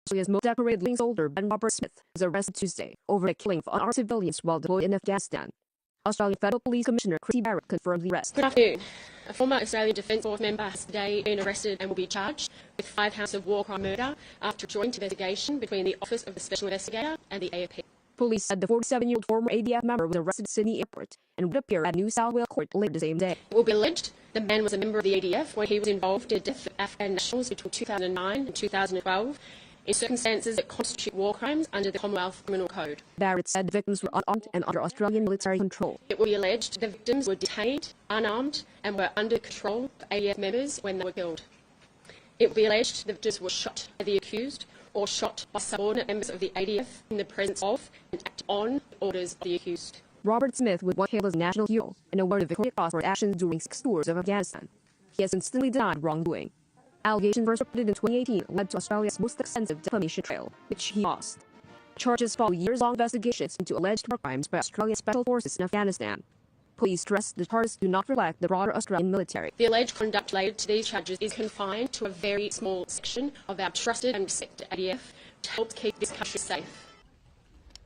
Australia's most decorated living soldier Ben Robert Smith was arrested Tuesday over the killing of unarmed civilians while deployed in Afghanistan. Australian Federal Police Commissioner Chrissy Barrett confirmed the arrest. Good afternoon. A former Australian Defence Force member has today been arrested and will be charged with 5 counts of war crime murder after a joint investigation between the Office of the Special Investigator and the AFP. Police said the 47-year-old former ADF member was arrested at Sydney Airport and would appear at New South Wales Court later the same day. It will be alleged the man was a member of the ADF when he was involved in the death of Afghan nationals between 2009 and 2012 in circumstances that constitute war crimes under the Commonwealth Criminal Code. Barrett said the victims were unarmed and under Australian military control. It will be alleged the victims were detained, unarmed, and were under control of ADF members when they were killed. It will be alleged the victims were shot by the accused or shot by subordinate members of the ADF in the presence of and acted on orders of the accused. Robert Smith was once hailed as a national hero and awarded the Victoria Cross for actions during 6 tours of Afghanistan. He has instantly denied wrongdoing. Allegations first reported in 2018 led to Australia's most extensive defamation trial, which he lost. Charges follow years-long investigations into alleged war crimes by Australian special forces in Afghanistan. Police stress the charges do not reflect the broader Australian military. The alleged conduct related to these charges is confined to a very small section of our trusted and respected ADF to help keep this country safe.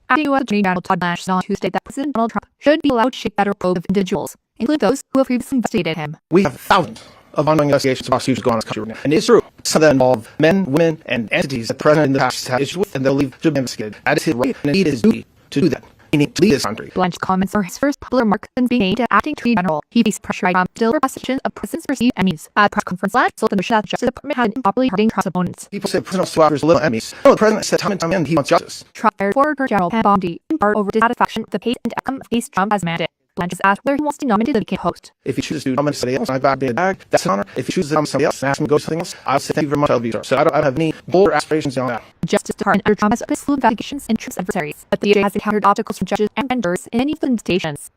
Acting U.S. Attorney General Todd Nash said on Tuesday that President Donald Trump should be allowed to shape better probe of individuals, including those who have previously investigated him. We have thousands of ongoing investigations and prosecutions going on in this country right now. And it's true. Some of them involve men, women, and entities that the president in the past has issues with, and they'll leave should be investigated. That is his right, and indeed his duty to do that. He needs to lead this country. Blanche's comments are his first popular remark since being named acting Attorney General. He faced pressure from still prosecution of president's perceived enemies. At a press conference last, Sultan the Justice Department had improperly targeting Trump's opponents. People say the president wants to offer little enemies. No, the president said time and time again he wants justice. Trump fired former Attorney General Pam Bondi in part over dissatisfaction with the pace and outcome of the case Trump has demanded. Blanche has asked whether he wants to nominate the vacant host. If he chooses to nominate somebody else, I've been a bag. That's an honor. If he chooses to nominate somebody else and ask him to go to something else, I'll say thank you very much. I'll be sure. So I don't have any bolder aspirations beyond that. Justice Department under Trump has opened a slew of investigations and Trump's adversaries, but the DOJ has encountered obstacles from judges and jurors in any invitations.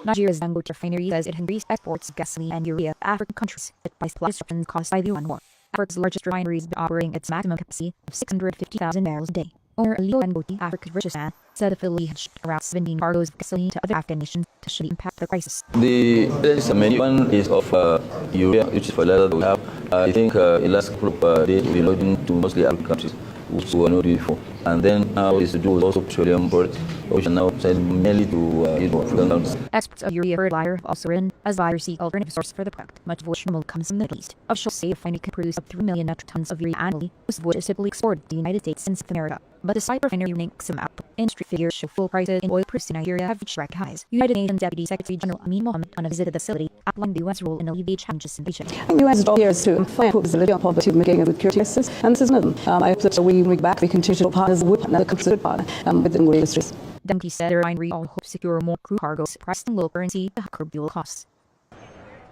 Nigeria's Dangote refinery says it increased exports of gasoline and urea to African countries by supply disruptions caused by the Iran war. Africa's largest refinery is operating its maximum capacity of 650,000 barrels a day. Owner Alio Dangote, Africa's richest man, said the facility had shipped around 17 cargoes of gasoline to other Afghan nations to show the impact of the crisis. The main one is of urea, which is for leather we have. I think in last couple of days we'll be loading to mostly African countries which were not before. And then now is to do with also petroleum products, which are now sent mainly to African countries. Exports of urea fertilizer have also risen as buyers seek alternative sources for the product, much of which normally comes from the Middle East. Officials say the refinery can produce up to 3 million metric tons of urea annually, most of which is typically exported to the United States and South America. But despite refinery running some output, industry figures show fuel prices in oil produced in Nigeria have reached record highs. United Nations Deputy Secretary General Amin Mohammed, on a visit to the facility, outlined the U.S. role in alleviating challenges in the region. The U.S. job here is to fight facility on poverty, making a security crisis, and this is one of them. I hope that we bring back the continual partners with the considered partner within the industries. Demke said the refinery all hope to secure more crude cargoes priced in low currency to curb fuel costs.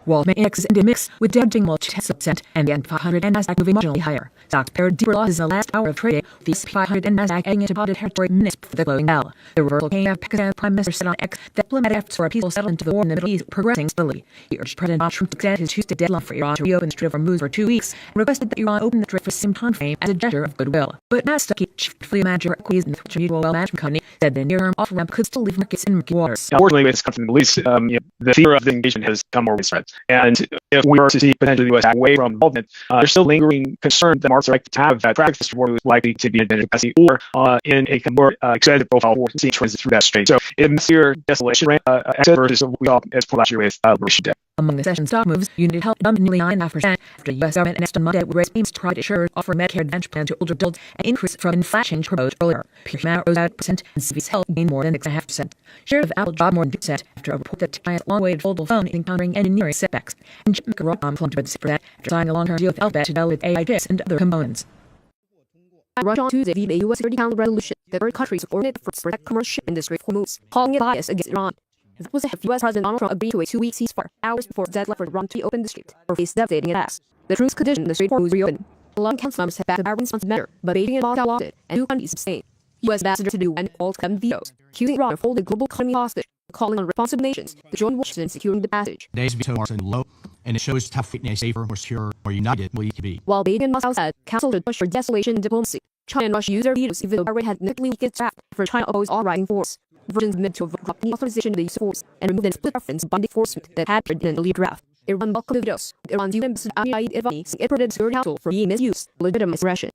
Wall X is in the mix, with Dow doing well 10% and the N500 and Nasdaq moving marginally higher. Stocks paired deeper losses in the last hour of trading, the S&P 500 and Nasdaq adding into positive territory minutes before the closing bell. The reversal came after Pakistan Prime Minister said on X that diplomatic efforts for a peaceful settlement to the war in the Middle East progressing steadily. He urged President Donald Trump to extend his Tuesday deadline for Iran to reopen the Strait of Hormuz for 2 weeks and requested that Iran open the strait for the same time frame as a gesture of goodwill. But Nasdaq chief fleet manager Equities in the Mutual Wealth Management Company said the near-term off-ramp could still leave markets in murky waters. Unfortunately, with this conflict in the Middle East, the fear of the engagement has become more widespread. And if we were to see potentially the U.S. away from involvement, there's still lingering concern that markets are likely to have that practice war is likely to be in capacity or in a more extended profile for seeing transit through that strait. So in this year, desolation exit versus what we saw as for last year with Liberation Day. Among the session stock moves, United Health dumped nearly 9.5% after the U.S. government announced on Monday it would raise payments to private insurers, offer a Medicare Advantage plan to older adults, and increase from inflation proposed earlier. Pure Humana rose out 1%, and Civi's Health gained more than 6.5%. Shares of Apple dropped more than 2% after a report that China's long-awaited foldable phone is encountering engineering setbacks. And Chip McGraw plumped about 6% after signing a long-term deal with Alphabet to develop AI chips and other components. Russia on Tuesday vetoed a U.S. Security Council resolution that urged countries supported efforts to protect commercial shipping industry from moves, calling it bias against Iran. This was after U.S. President Donald Trump agreed to a 2-week ceasefire, hours before the deadline for Iran to reopen the strait, or face devastating attacks. The truce conditioned the strait for Hormuz reopened. 11 council members had backed the response measure, but Beijing and Moscow opted, and 2 countries abstained. U.S. Ambassador to the UN called Kevin vetoes, accusing Iran of holding global economy hostage, calling on responsive nations to join Washington in securing the passage. Today's veto marks a low, and it shows how a safer, more secure, more united we can be. While Beijing and Moscow said Council should push for de-escalation and diplomacy, China and Russia used their vetoes even though Bahrain had negligently weakened its draft for China opposed all rising force. Versions admitted to have dropped the authorization of the use of force and removed the split reference binding enforcement that had been in an earlier draft. Iran welcomed the vetoes. Iran's UN Ambassador Amir Idvani saying it prevented the Security Council from being misused, legitimate aggression.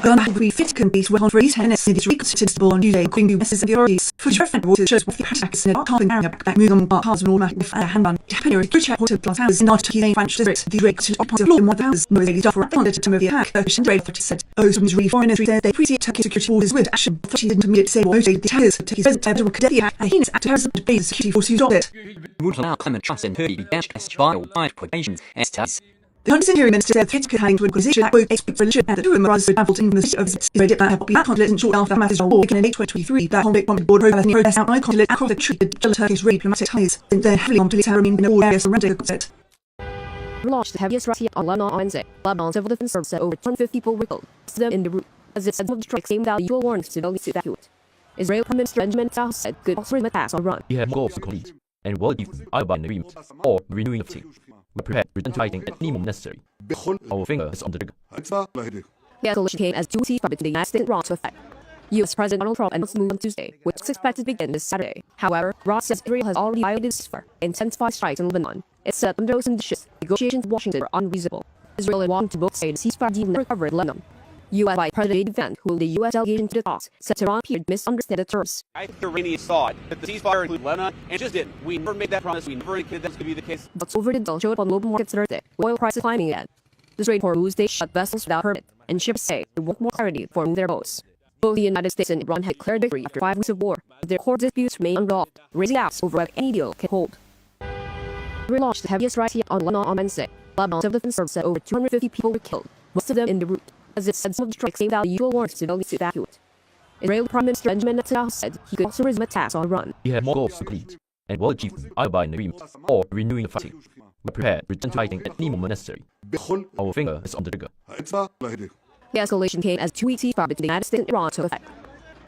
Unhappily, fit compete went on for 8 minutes. It is reconstitutable on Tuesday, according to witnesses and authorities. Footage of water shows what the attacks in a carving area backpack move on cars and automatic with a handgun. Japan Richard Water Plus House in North Turkey, French district. The reconstituted opposite law in 1 hours. No daily offer at the conduct of the attack. Ocean trade for said. Those Israeli foreign ministry said they precede Turkey security orders with action. Authorities didn't immediately say what the attackers. Turkey's president Erdogan condemned the attack. A heinous act of terrorism to base security forces who stopped it. Would allow Clement Trust in Turkey against vital life protection as ties. The Interior Minister said threats could hang to inquisition at both expert religion and the two Emirates travelled in the city of Israel did not have that consulate short after the matters of war in 823 that conflict prompted border overlap near the outside consulate across the treated Turkish diplomatic ties since then heavily on military in all areas surrounding the conflict. Launched the heaviest rocket on Lebanon on Wednesday. Lebanon's civil defense service said over 250 people were killed. Them in the route. As it said some of the strikes came without usual warnings to civilians to evacuate. Israel Prime Minister Benjamin Netanyahu said good also attacks on Iran. We have goals to complete, and will give either an agreement or renewing of team. We're prepared to return to fighting at any moment necessary. Our finger is on the trigger. The escalation came as two ceasefire between the United States and Iran to effect. U.S. President Donald Trump announced the move on Tuesday, which is expected to begin this Saturday. However, Ross says Israel has already violated ceasefire, intensified strikes in Lebanon. It said under those conditions, negotiations with Washington were unreasonable. Israel and Washington both say the ceasefire deal never covered Lebanon. U.S. Vice President Vance, who the U.S. delegation to the talks, said Tehran appeared to misunderstand the terms. I think the Iranians thought that the ceasefire included Lebanon, and it just didn't. We never made that promise. We never indicated that was going to be the case. But silver did showed up on global markets Thursday, oil prices climbing again. The Strait of Hormuz, they shut vessels without permit, and ships say they want more clarity for their boats. Both the United States and Iran had declared victory after 5 weeks of war, but their core disputes remain unresolved, raising doubts over whether any deal can hold. We launched the heaviest rocket on Lebanon on Wednesday. Lebanon's civil defense service said over 250 people were killed, most of them in the route. As it said some of the strikes came without usual warnings to civilians to evacuate. Israeli Prime Minister Benjamin Netanyahu said he could also resume attacks on Iran. We have more goals to complete, and will achieve either by an agreement or renewing the fighting. We're prepared to return to fighting at any moment necessary. Our finger is on the trigger. The escalation came as 2 weeks ceasefire between the United States and Iran took effect.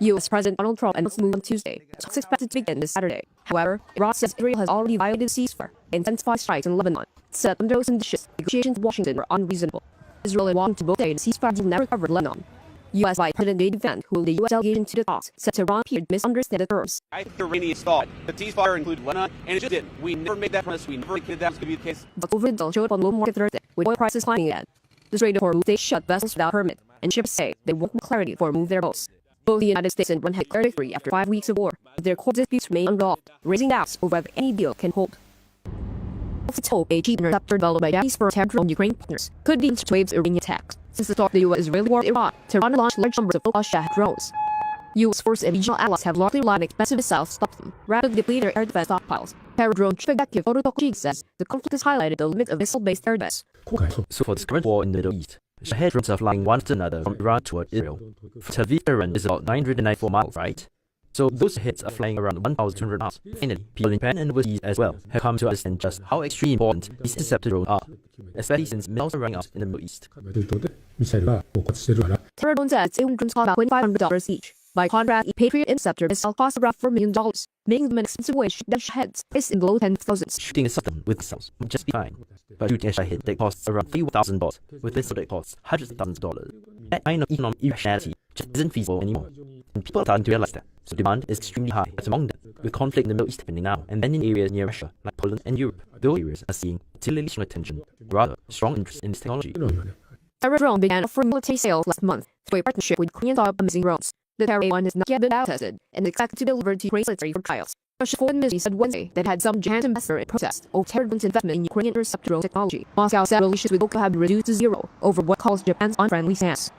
U.S. President Donald Trump announced the move on Tuesday. Talks expected to begin this Saturday. However, Iran says Israel has already violated ceasefire, intensified strikes in Lebanon. It said under those conditions, negotiations with Washington were unreasonable. Israel and Washington both say the ceasefire deal never covered Lebanon. U.S. Vice President Vance, who the U.S. delegation to the talks, said Tehran appeared to misunderstand the terms. I think the Iranians thought that the ceasefire included Lebanon, and it just didn't. We never made that promise. We never indicated that was going to be the case. But silver did showed up on global markets Thursday, with oil prices climbing again. The Strait of Hormuz, they shut vessels without permit, and ships say they want more clarity for move their boats. Both the United States and Iran had declared victory after 5 weeks of war, but their core disputes remain unresolved, raising doubts over whether any deal can hold. It's hoped a cheap interceptor developed by Japanese for terror on Ukraine partners could lead to waves of Iranian attacks. Since the start of the U.S.-Israeli war in Iran, Tehran launched large numbers of Russia drones. U.S. forces and regional allies have largely relied on expensive missiles to stop them, rapidly deplete their air defense stockpiles. Terror drone chief executive Otto Tokachik says the conflict has highlighted the limits of missile-based air defense. So for this current war in the Middle East, Shahed drones are flying one after another from Iran toward Israel. Tel Aviv, Iran is about 994 miles, right? So those hits are flying around 1,200 miles. Finally, people in Japan and overseas as well have come to understand just how extremely important these interceptor drones are, especially since missiles are running out in the Middle East. Terror drones at its own drones cost about $2,500 each. By contrast, a Patriot interceptor missile costs around $4 million, making them an expensive way to shoot down Shaheds, based in the low 10,000s. Shooting a system with missiles would just be fine, but shooting a Shahed that costs around $3,000 with missile that costs hundreds of thousands of dollars. That kind of economic irrationality just isn't feasible anymore, and people are starting to realize that. So demand is extremely high. But among them, with conflict in the Middle East happening now, and then in areas near Russia, like Poland and Europe, those areas are seeing particularly strong attention, rather strong interest in this technology. Terror drone began offering military sales last month through a partnership with Korean startup Amazing Drones. The Terror one has not yet been out-tested and is expected to be delivered to Ukraine's military for trials. Russia's foreign ministry said Wednesday that had some giant investor in protest over Terror drone's investment in Ukrainian interceptor drone technology. Moscow said relations with Moscow have been reduced to zero over what calls Japan's unfriendly stance.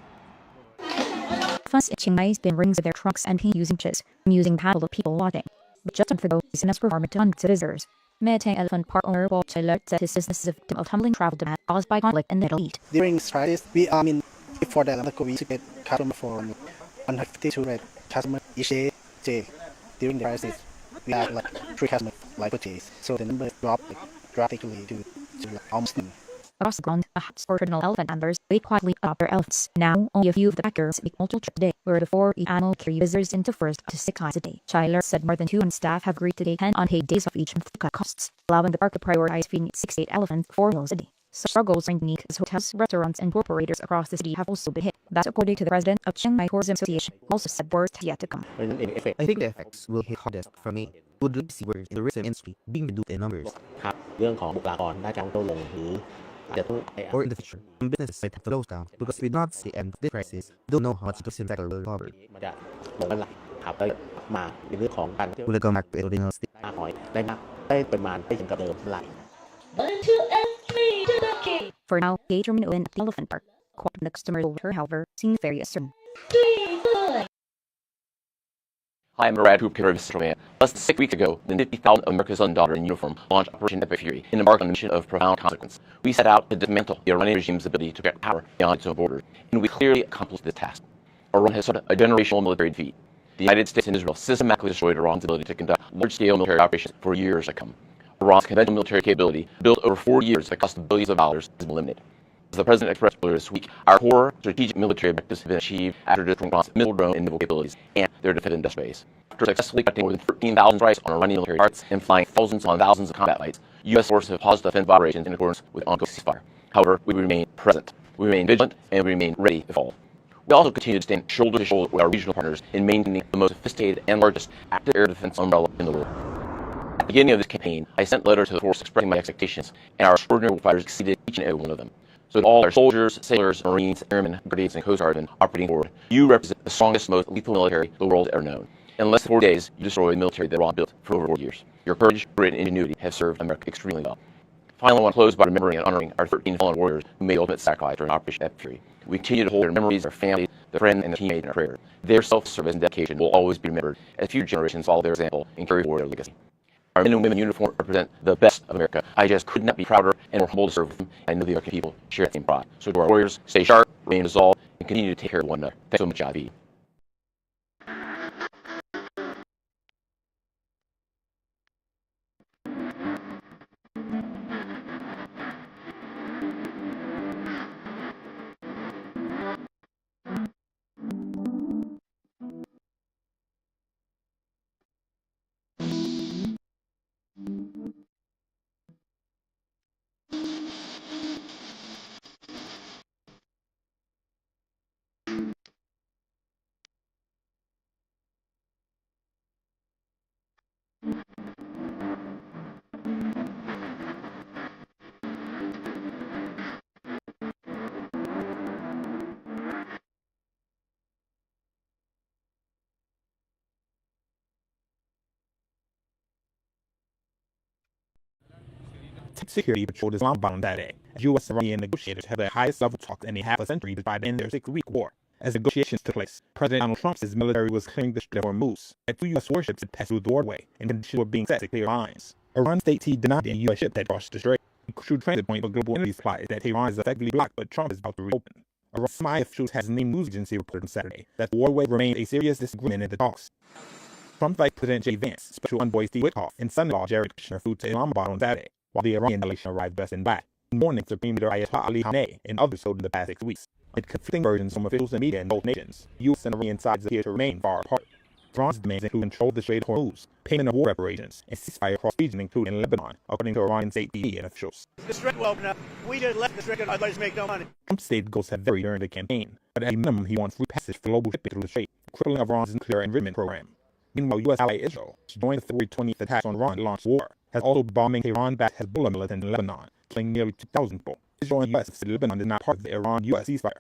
Fuss at Chiangmai's been rings of their trucks and using chits, amusing paddle of people watching. But just for those in a performance on to visitors. Meeting Elephant Park owner Bob Taylor said his business is a victim of tumbling travel demand caused by conflict in the Middle East. During crisis, we before that we get customer for 152 customer each day. During the crisis, we had like 3 customers like purchase, so the number dropped drastically to almost none. Across the ground, perhaps original elephant handlers wait quietly about their elephants. Now, only a few of the packers make multiple trips a day, where the 4 each animal carry visitors into first to 6 times a day. Tyler said more than 200 staff have agreed to take 10 unpaid days off each month to cut costs, allowing the park to prioritize feeding 6 to 8 elephants 4 meals a day. Such struggles are unique as hotels, restaurants, and operators across the city have also been hit. That's according to the president of Chiang Mai Tourism Association, who also said worse yet to come. I think the effects will hit hardest for me. Would see where in the tourism industry being reduced in numbers. เรื่องของบุคลากรด้านการท่องเที่ยวลงหรือ Or in the future, some businesses might have to close down because we not see the end of this crisis, don't know how much the tourism sector will recover. Will it come back to its original state? For now, gate remain open at the Elephant Park. The customers over, however, seem very uncertain. Hi, I'm Murad Hoop, of Central Man. Less than 6 weeks ago, the 50,000 America's Son daughter in uniform launched Operation Epic Fury and embarked on a mission of profound consequence. We set out to dismantle the Iranian regime's ability to get power beyond its own borders, and we clearly accomplished this task. Iran has suffered a generational military defeat. The United States and Israel systematically destroyed Iran's ability to conduct large-scale military operations for years to come. Iran's conventional military capability, built over 4 years that cost billions of dollars, has been eliminated. As the President expressed earlier this week, our core strategic military objectives have been achieved after destroying Iran's missile, drone, and naval capabilities and their defensive industrial base. After successfully conducting more than 13,000 strikes on Iranian military targets and flying thousands on thousands of combat flights, U.S. forces have paused offensive operations in accordance with ongoing ceasefire. However, we remain present, we remain vigilant, and we remain ready if all. We also continue to stand shoulder to shoulder with our regional partners in maintaining the most sophisticated and largest active air defense umbrella in the world. At the beginning of this campaign, I sent letters to the force expressing my expectations, and our extraordinary fighters exceeded each and every one of them. So to all our soldiers, sailors, Marines, airmen, brigades, and Coast Guardsmen operating forward, you represent the strongest, most lethal military the world has ever known. In less than 4 days, you destroyed the military that Iran built for over 4 years. Your courage, grit, and ingenuity have served America extremely well. Finally, I want to close by remembering and honoring our 13 fallen warriors who made the ultimate sacrifice during Operation Epic Fury. We continue to hold their memories, their families, their friends, and their teammates in our prayers. Their self-service and dedication will always be remembered as future generations follow their example and carry forward their legacy. Our men and women in uniform represent the best of America. I just could not be prouder and more humbled to serve with them. I know the American people share that same pride. So to our warriors, stay sharp, remain resolved, and continue to take care of one another. Thanks so much, IB. Security patrolled Islamabad on that day, as U.S. and Iranian negotiators had their highest level talks in a half a century despite end their 6-week war. As negotiations took place, President Donald Trump's military was clearing the Strait of Hormuz, and 2 U.S. warships had passed through the waterway, and conditions were being set to clear lines. Iran states he denied any U.S. ship that crossed the strait. A crucial transit point for global energy supply is that Tehran is effectively blocked, but Trump is about to reopen. Iran's semi officials has named news agency reported on Saturday that the waterway remained a serious disagreement in the talks. Trump's Vice President J. Vance, Special Envoy Steve Witkoff, and son-in-law Jared Kushner flew to Islamabad on Saturday, while the Iranian delegation arrived dressed in black. In the morning, Supreme Leader Ayatollah Ali Khamenei and others told in the past 6 weeks. With conflicting versions from officials and media in both nations, U.S. and Iranian sides appear to remain far apart. Iran's demands include control of the Strait of Hormuz, payment of war reparations, and ceasefire across the region, including Lebanon, according to Iranian state TV and officials. The strait will open up. We just left the strait and I'd like to make no money. Trump's stated goals have varied during the campaign, but at a minimum he wants free passage for global shipping through the strait, crippling Iran's nuclear enrichment program. Meanwhile, U.S. ally Israel, which joined the February 20th attacks on Iran to launch war, has also been bombing Tehran-backed Hezbollah militant in Lebanon, killing nearly 2,000 people. Israel and U.S. have said Lebanon is not part of the Iran-U.S. ceasefire.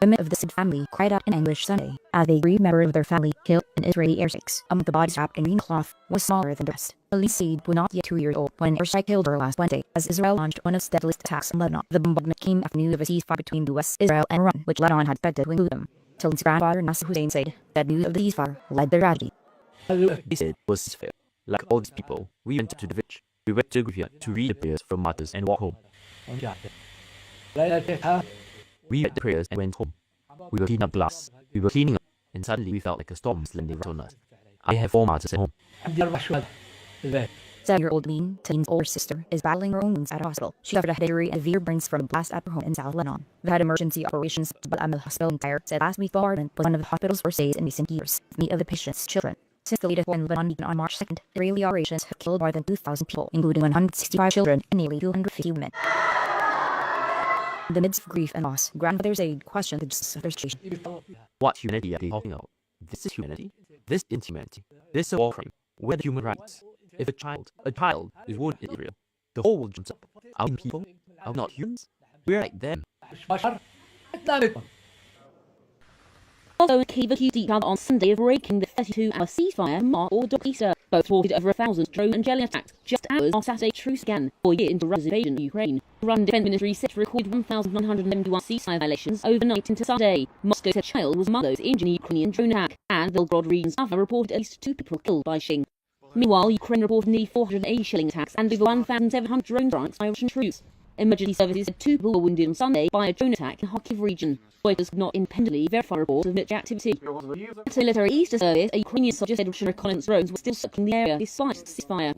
Women of the Sid family cried out in anguish Sunday as they grieved members of their family killed in Israeli airstrikes. Among the bodies wrapped in green cloth was smaller than the rest. Elise Said was not yet 2 years old when an airstrike killed her last Wednesday as Israel launched one of its deadliest attacks on Lebanon. The bombardment came after news of a ceasefire between the U.S., Israel, and Iran, which Lebanon had expected to include them. Tilden's grandfather Nasser Hussein said that news of the ceasefire led the tragedy. He said was ceasefire. Like all these people, we went to the village. We went to the graveyard to read the prayers from martyrs and walk home. We read the prayers and went home. We were cleaning up glass. We were cleaning up, and suddenly we felt like a storm was landing right on us. I have 4 martyrs at home. 7-year-old Lean, Tane's older sister, is battling her own wounds at a hospital. She suffered a head injury and severe burns from a blast at her home in South Lebanon. The head emergency operations Al Hospital in Cairo said last week's bombardment was one of the hospital's worst days in recent years. Many of the patients' children. Since the latest war in Lebanon began on March 2nd, Israeli operations have killed more than 2,000 people, including 165 children and nearly 250 women. In the midst of grief and loss, grandmother Zaid questioned the justice of their situation. What humanity are they talking about? This is humanity? This is inhumanity. This is a war crime. Where are the human rights? If a child is wounded in Israel, The whole world jumps up. Are we people? Are we not humans? We're like them. Also in Kiev accused each other on Sunday of breaking the 32-hour ceasefire mark or Easter. Both reported over 1,000 drone and jelly attacks just hours after Saturday truce began, 4 years into Russia's invasion of Ukraine. The Russian Defense Ministry said to record 1,171 ceasefire violations overnight into Saturday. Moscow said a child was among those injured in a Ukrainian drone attack, and Belgorod region's other reported at least 2 people killed by shelling. Meanwhile, Ukraine reported nearly 480 shelling attacks and over 1,700 drone strikes by Russian troops. Emergency services said 2 people were wounded on Sunday by a drone attack in Kharkiv region. Reuters could not independently verify reports of military activity. At a military Easter service, a Ukrainian soldier said Russian reconnaissance drones were still circling the area despite the ceasefire.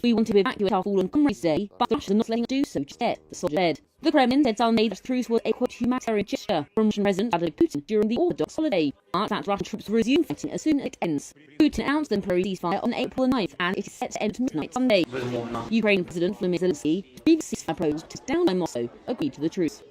We wanted to evacuate our fallen comrades today, but the Russians are not letting us do so just yet, the soldier said. The Kremlin said Sunday that the truce was a quote humanitarian gesture from Russian President Vladimir Putin during the Orthodox holiday, but that Russian troops will resume fighting as soon as it ends. Putin announced the temporary ceasefire on April 9th, and it is set to end midnight Sunday. Ukraine President Volodymyr Zelensky, previous ceasefire proposed down by Moscow, agreed to the truce.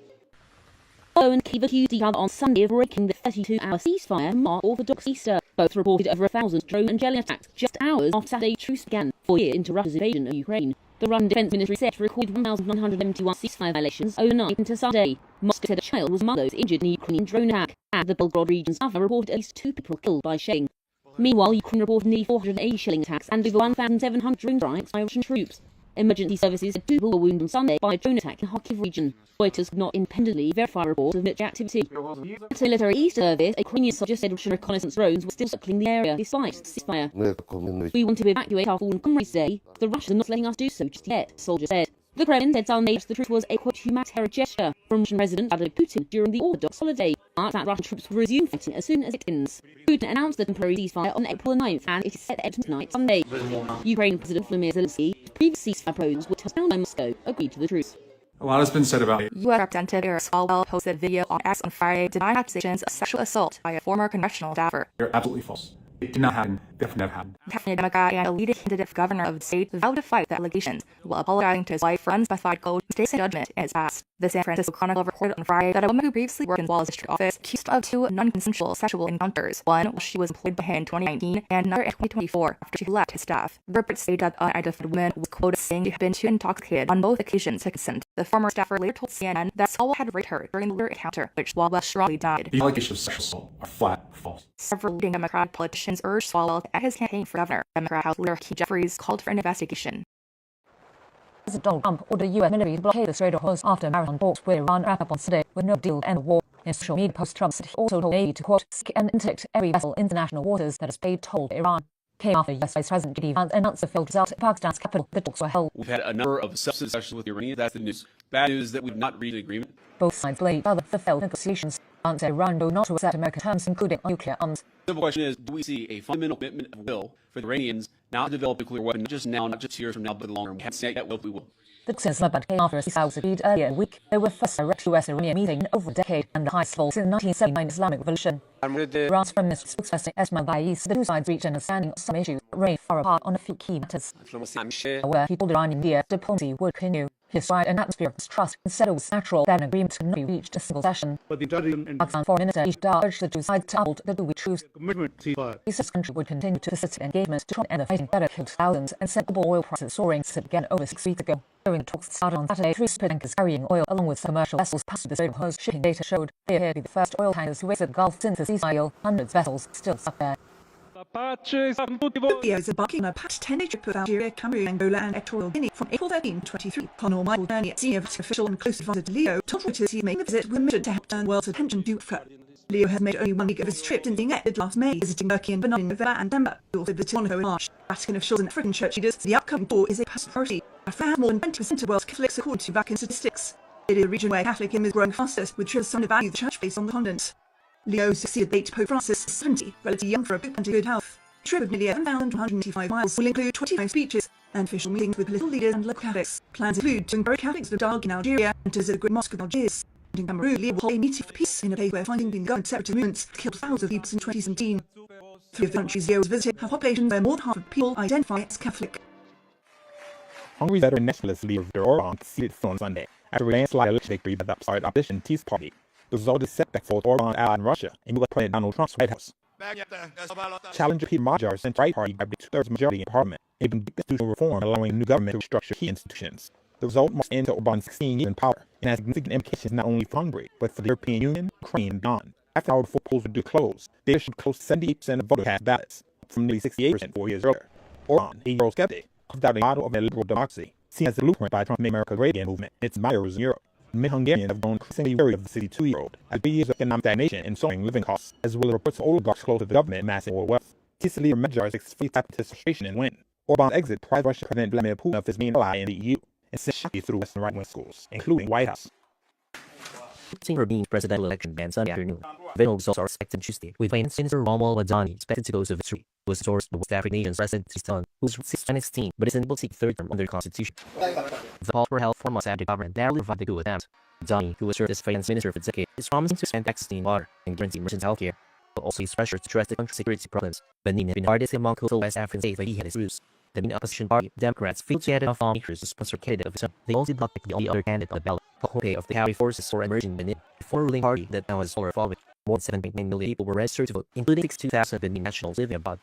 Moscow and Kiev accused each other on Sunday of breaking the 32-hour ceasefire mark Orthodox Easter. Both reported over 1,000 drone and jelly attacks just hours after Saturday truce began, 4 years into Russia's invasion of Ukraine. The Russian Defense Ministry said to record 1,171 ceasefire violations overnight into Saturday. Moscow said a child was among those injured in a Ukrainian drone attack, and the Belgorod region's other reported at least 2 people killed by shelling. Meanwhile, Ukraine reported nearly 480 shelling attacks and over 1,700 drone strikes by Russian troops. Emergency services said 2 people were wounded on Sunday by a drone attack in Kharkiv region. Reuters could not independently verify reports of military activity. At a military Easter service, a Ukrainian soldier said Russian reconnaissance drones were still circling the area despite the ceasefire. We wanted to evacuate our fallen comrades today, but the Russians are not letting us do so just yet, the soldier said. The Kremlin said Sunday that the truce was a quote humanitarian gesture from Russian President Vladimir Putin during the Orthodox holiday, but that Russian troops will resume fighting as soon as it ends. Putin announced the temporary ceasefire on April 9th, and it is set to end tonight Sunday. Ukraine President Volodymyr Zelensky, previous ceasefire proposed were turned down by Moscow, agreed to the truce. A lot has been said about it. U.S. Representative Eric Swalwell posted video on X on Friday denying accusations of sexual assault by a former congressional staffer. They're absolutely false. It did not happen. Definitely never happened. California Democrat and a leading candidate for governor of the state vowed to fight the allegations while apologizing to his wife for unspecified quote mistakes in judgment in his past. The San Francisco Chronicle reported on Friday that a woman who previously worked in Wallace District Office accused of 2 non-consensual sexual encounters, one while she was employed by him in 2019 and another in 2024 after she left his staff. The report stated that the unidentified woman was quoted saying she had been too intoxicated on both occasions to consent. The former staffer later told CNN that Swalwell had raped her during the later encounter, which Swalwell strongly denied. The allegations of sexual assault are flat false. Several leading Democratic politicians urged Swalwell at his campaign for governor. Democrat House Leader Keith Jeffries called for an investigation. President Donald Trump ordered U.S. military to blockade the Strait of Hormuz after marathon talks with Iran wrapped up on Sunday with no deal to end the war. In a social media post, Trump said he also told Navy to, quote, seek and interdict every vessel in international waters that has paid toll to Iran. Came after U.S. Vice President J.D. Vance announced the failed result at Pakistan's capital. The talks were held. We've had a number of substantive sessions with the Iranians. That's the news. Bad news is that we've not reached an agreement. Both sides blamed each other for failed negotiations. Vance said Iran will not accept American terms, including nuclear arms. The simple question is, do we see a fundamental commitment of will for the Iranians now to develop a nuclear weapon, not just now, not just years from now, but the longer? We haven't seen that will, we will. The talks in Islamabad came after a ceasefire was agreed earlier in the week. They were the first direct U.S.-Iranian meeting in over a decade and the highest level since the 1979 Islamic Revolution. Iran's Foreign Minister spokesperson Esmail Baqai said the two sides reached an understanding on some issues, but remained far apart on a few key matters. Where he told Iranian media diplomacy would continue. He described an atmosphere of distrust and said it was natural that an agreement could not be reached in a single session. Pakistan Foreign Minister Ishtar urged the two sides to uphold the two-week truce. He said his country would continue to facilitate engagement to try and end the fighting that killed thousands and sent global oil prices soaring since it began over 6 weeks ago. During the talks that started on Saturday, 3 speed tankers carrying oil along with commercial vessels passed the Strait of Hormuz. Shipping data showed they appear to be the first oil tankers to exit the Gulf since the ceasefire. Hundreds of vessels still stuck there. Libya is embarking on a packed 10-day trip of Algeria, Cameroon, Angola and Equatorial Guinea from April 13 to 23. Colonel Michael Bernier, senior official and close advisor to Leo, told Reuters he made the visit with a mission to help turn world's attention to Africa. Leo has made only 1 week of his trip since being elected last May, visiting Turkey and Benin in November and December. He also visited Monaco in March. Vatican officials and African church leaders say the upcoming war is a personal priority. Africa has more than 20% of world's Catholics according to Vatican statistics. It is a region where Catholicism is growing fastest, which shows some of the value the church places on the continent. Leo succeeded late Pope Francis, 70, relatively young for a pope and in good health. The trip of nearly 1,185 miles will include 25 speeches and official meetings with political leaders and local Catholics. Plans include to encourage Catholics to dialogue in Algeria and to visit a great mosque in Algiers. In Cameroon, Leo will hold a meeting for peace in a place where fighting between government separatist movements killed thousands of people in 2017. 3 of the countries Leo has visited have populations where more than half of people identify as Catholic. Hungary's veteran nationalist leader Viktor Orban conceded on Sunday after a landslide election victory by the upstart opposition Peace Party. The result is setback for Orban's ally in Russia and U.S. President Donald Trump's White House. Challenger Peter Major's centre-right party grabbed a two-thirds majority in parliament, enabling big institutional reform, allowing a new government to restructure key institutions. The result marks the end to Orban's 16 years in power, and has significant implications not only for Hungary, but for the European Union, Ukraine, and beyond. After hour before polls were due to close, data showed close to 78% of voters cast ballots, up from nearly 68% 4 years earlier. Orban, a Eurosceptic, carved out a model of a liberal democracy, seen as the blueprint by Trump Make America Great Again movement and its admirers in Europe. Many Hungarians have grown increasingly wary of the 62-year-old, as 3 years of economic stagnation and soaring living costs, as well as reports of oligarchs close to the government amassing oil wealth. TISA leader Magyar is expected to tap into frustration and win. Orban's exit deprived Russian President Vladimir Putin of his main ally in the EU, and sent shock through Western right-wing schools, including White House. Being presidential election began Sunday afternoon. Final results are expected Tuesday, with Finance Minister Romuald Ladani expected to go to victory, who was sourced the West African nation's President Tristan, who was 16, but is unable to seek third term under the Constitution. The polls were held 4 months after the government narrowly revived the coup attempt. Ladani, who has served as Finance Minister for a decade, is promising to expand access to clean water and guarantee merchants health care, but also use pressure to address the country's security problems. Benin has been the hardest among coastal West African states where he had his roots. The main opposition party, Democrats, failed to get enough lawmakers to sponsor a candidate of his own. They also blocked the only other candidate on the ballot, Hope of the County Forces for emerging Benin, a former ruling party that now has a slower following. More than 7.9 million people were registered to vote, including 62,000 Benin nationals living abroad.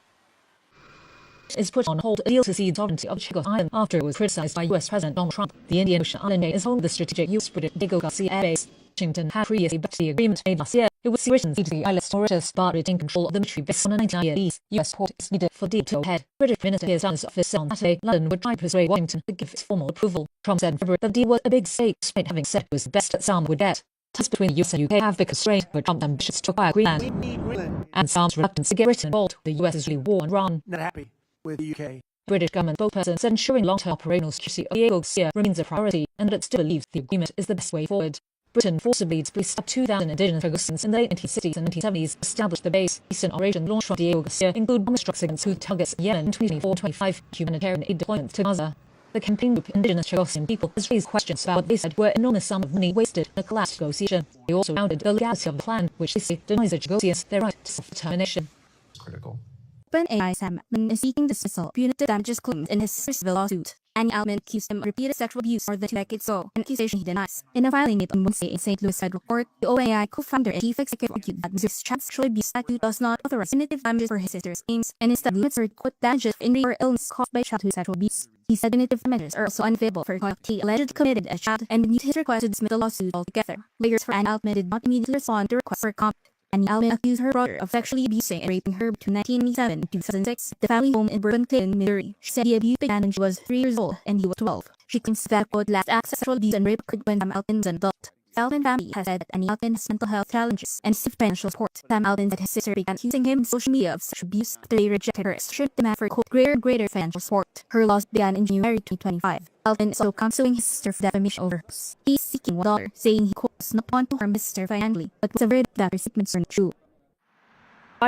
Is put on hold a deal to cede sovereignty of Chico Island after it was criticized by U.S. President Donald Trump. The Indian Ocean Island is home to the strategic U.S. British Diego Garcia Air Base. Washington had previously backed the agreement made last year. It would see Britain cede the island's Mauritius, but retain control of the military base on a 99-year lease. U.S. port is needed for deal to go ahead. British Minister Keir Starmer's office on Saturday, London would try to persuade Washington to give its formal approval. Trump said in February the deal was a big mistake, despite having said it was the best that Starmer would get. Ties between the US and UK have become strained, but Trump's ambitions to acquire Greenland and Starmer's reluctance to get Britain involved. The US is really war on Iran. Not happy with the UK. British government spokesperson said ensuring long-term operational security of Diego Garcia remains a priority, and that it still believes the agreement is the best way forward. Britain forcibly displaced up 2,000 indigenous Fergusons in the late 1960s and 1970s, established the base. Recent operations launched from Diego Garcia include bomb strikes against Houthi targets in Yemen in 2024-25, humanitarian aid deployment to Gaza. The campaign group Indigenous Ferguson People has raised questions about what they said were enormous sum of money wasted in a collapsed negotiation. They also doubted the legality of the plan, which they say denies the Chagossians their right to self-determination. Critical. OpenAI Sam Altman is seeking dismissal of punitive damages claimed in his civil lawsuit. Annie Altman accused him of repeated sexual abuse more than 2 decades ago, an accusation he denies. In a filing made on Wednesday in St. Louis federal court, the OpenAI co-founder and chief executive argued that Mr. Chat's sexual abuse statute does not authorize punitive damages for his sister's claims, and instead limits her quote damages for injury or illness caused by childhood sexual abuse. He said punitive damages are also unavailable for conduct he allegedly committed as a child, and renewed his request to dismiss the lawsuit altogether. Lawyers for Annie Altman did not immediately respond to requests for comment. Annie Altman accused her brother of sexually abusing and raping her between 1987 and 2006 at the family home in Bourbon Clinton, Missouri. She said the abuse began when she was 3 years old and he was 12. She claims that quote last acts of sexual abuse and rape occurred when Sam Altman was an adult. The Altman family has said that Annie Altman has mental health challenges and received financial support. Sam Altman said his sister began accusing him on social media of sexual abuse after they rejected her extreme demand for quote greater financial support. Her lawsuit began in January 2025. Altman is also counseling his sister for defamation over her. He is seeking $1, saying he quote does not want to harm his sister financially, but was averred that her statements are not true.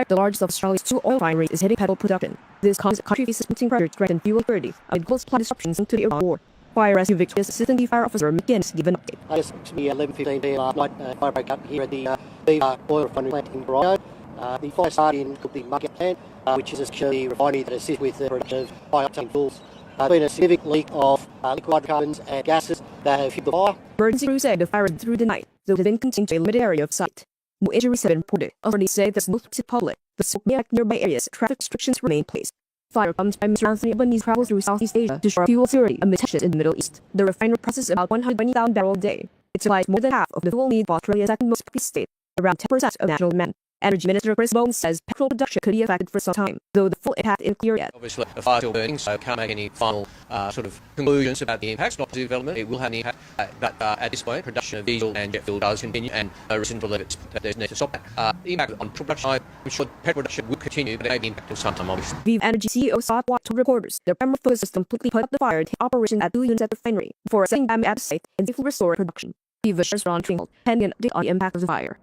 The largest of Australia's 2 oil refineries is hitting petrol production. This causes the country faces putting pressure to threaten fuel security amid global supply disruptions into the Iran war. Fire Rescue Victoria's Assistant Chief Fire Officer McGinnis gave an update. It's actually 11:15 p.m. last night. Fire broke up here at the Beaver oil refinery plant in Toronto. The fire started in the market plant, which is essentially a refinery that assists with the production of high-octane fuels. There's been a significant leak of liquid hydrocarbons and gases that have hit the fire. Emergency crews said the fire was through the night, though it had been contained to a limited area of site. No injuries have been reported. Authorities say there's no to public. The smoke may affect nearby areas. Traffic restrictions remain in place. Fire comes Prime Minister Anthony Albanese travels through Southeast Asia to ensure fuel security amid tensions in the Middle East. The refinery processes about 120,000 barrels a day. It supplies more than half of the fuel need for Australia's second most populous state, around 10% of national demand. Energy Minister Chris Bowen says petrol production could be affected for some time, though the full impact isn't clear yet. Obviously, the fire still burning, so can't make any final sort of conclusions about the impacts. Not to development, it will have an impact, but at this point, production of diesel and jet fuel does continue, and no reason to believe that there's need to stop that. The impact on production, I'm sure petrol production will continue, but it may be impacted sometime, obviously. Vive Energy CEO Scott Watt told reporters their primary focus is to completely put out the fire and take operation at 2 units at the refinery before setting damage at the site and safely restore production. Viva shares Ron Tringle, pending an update on the impact of the fire.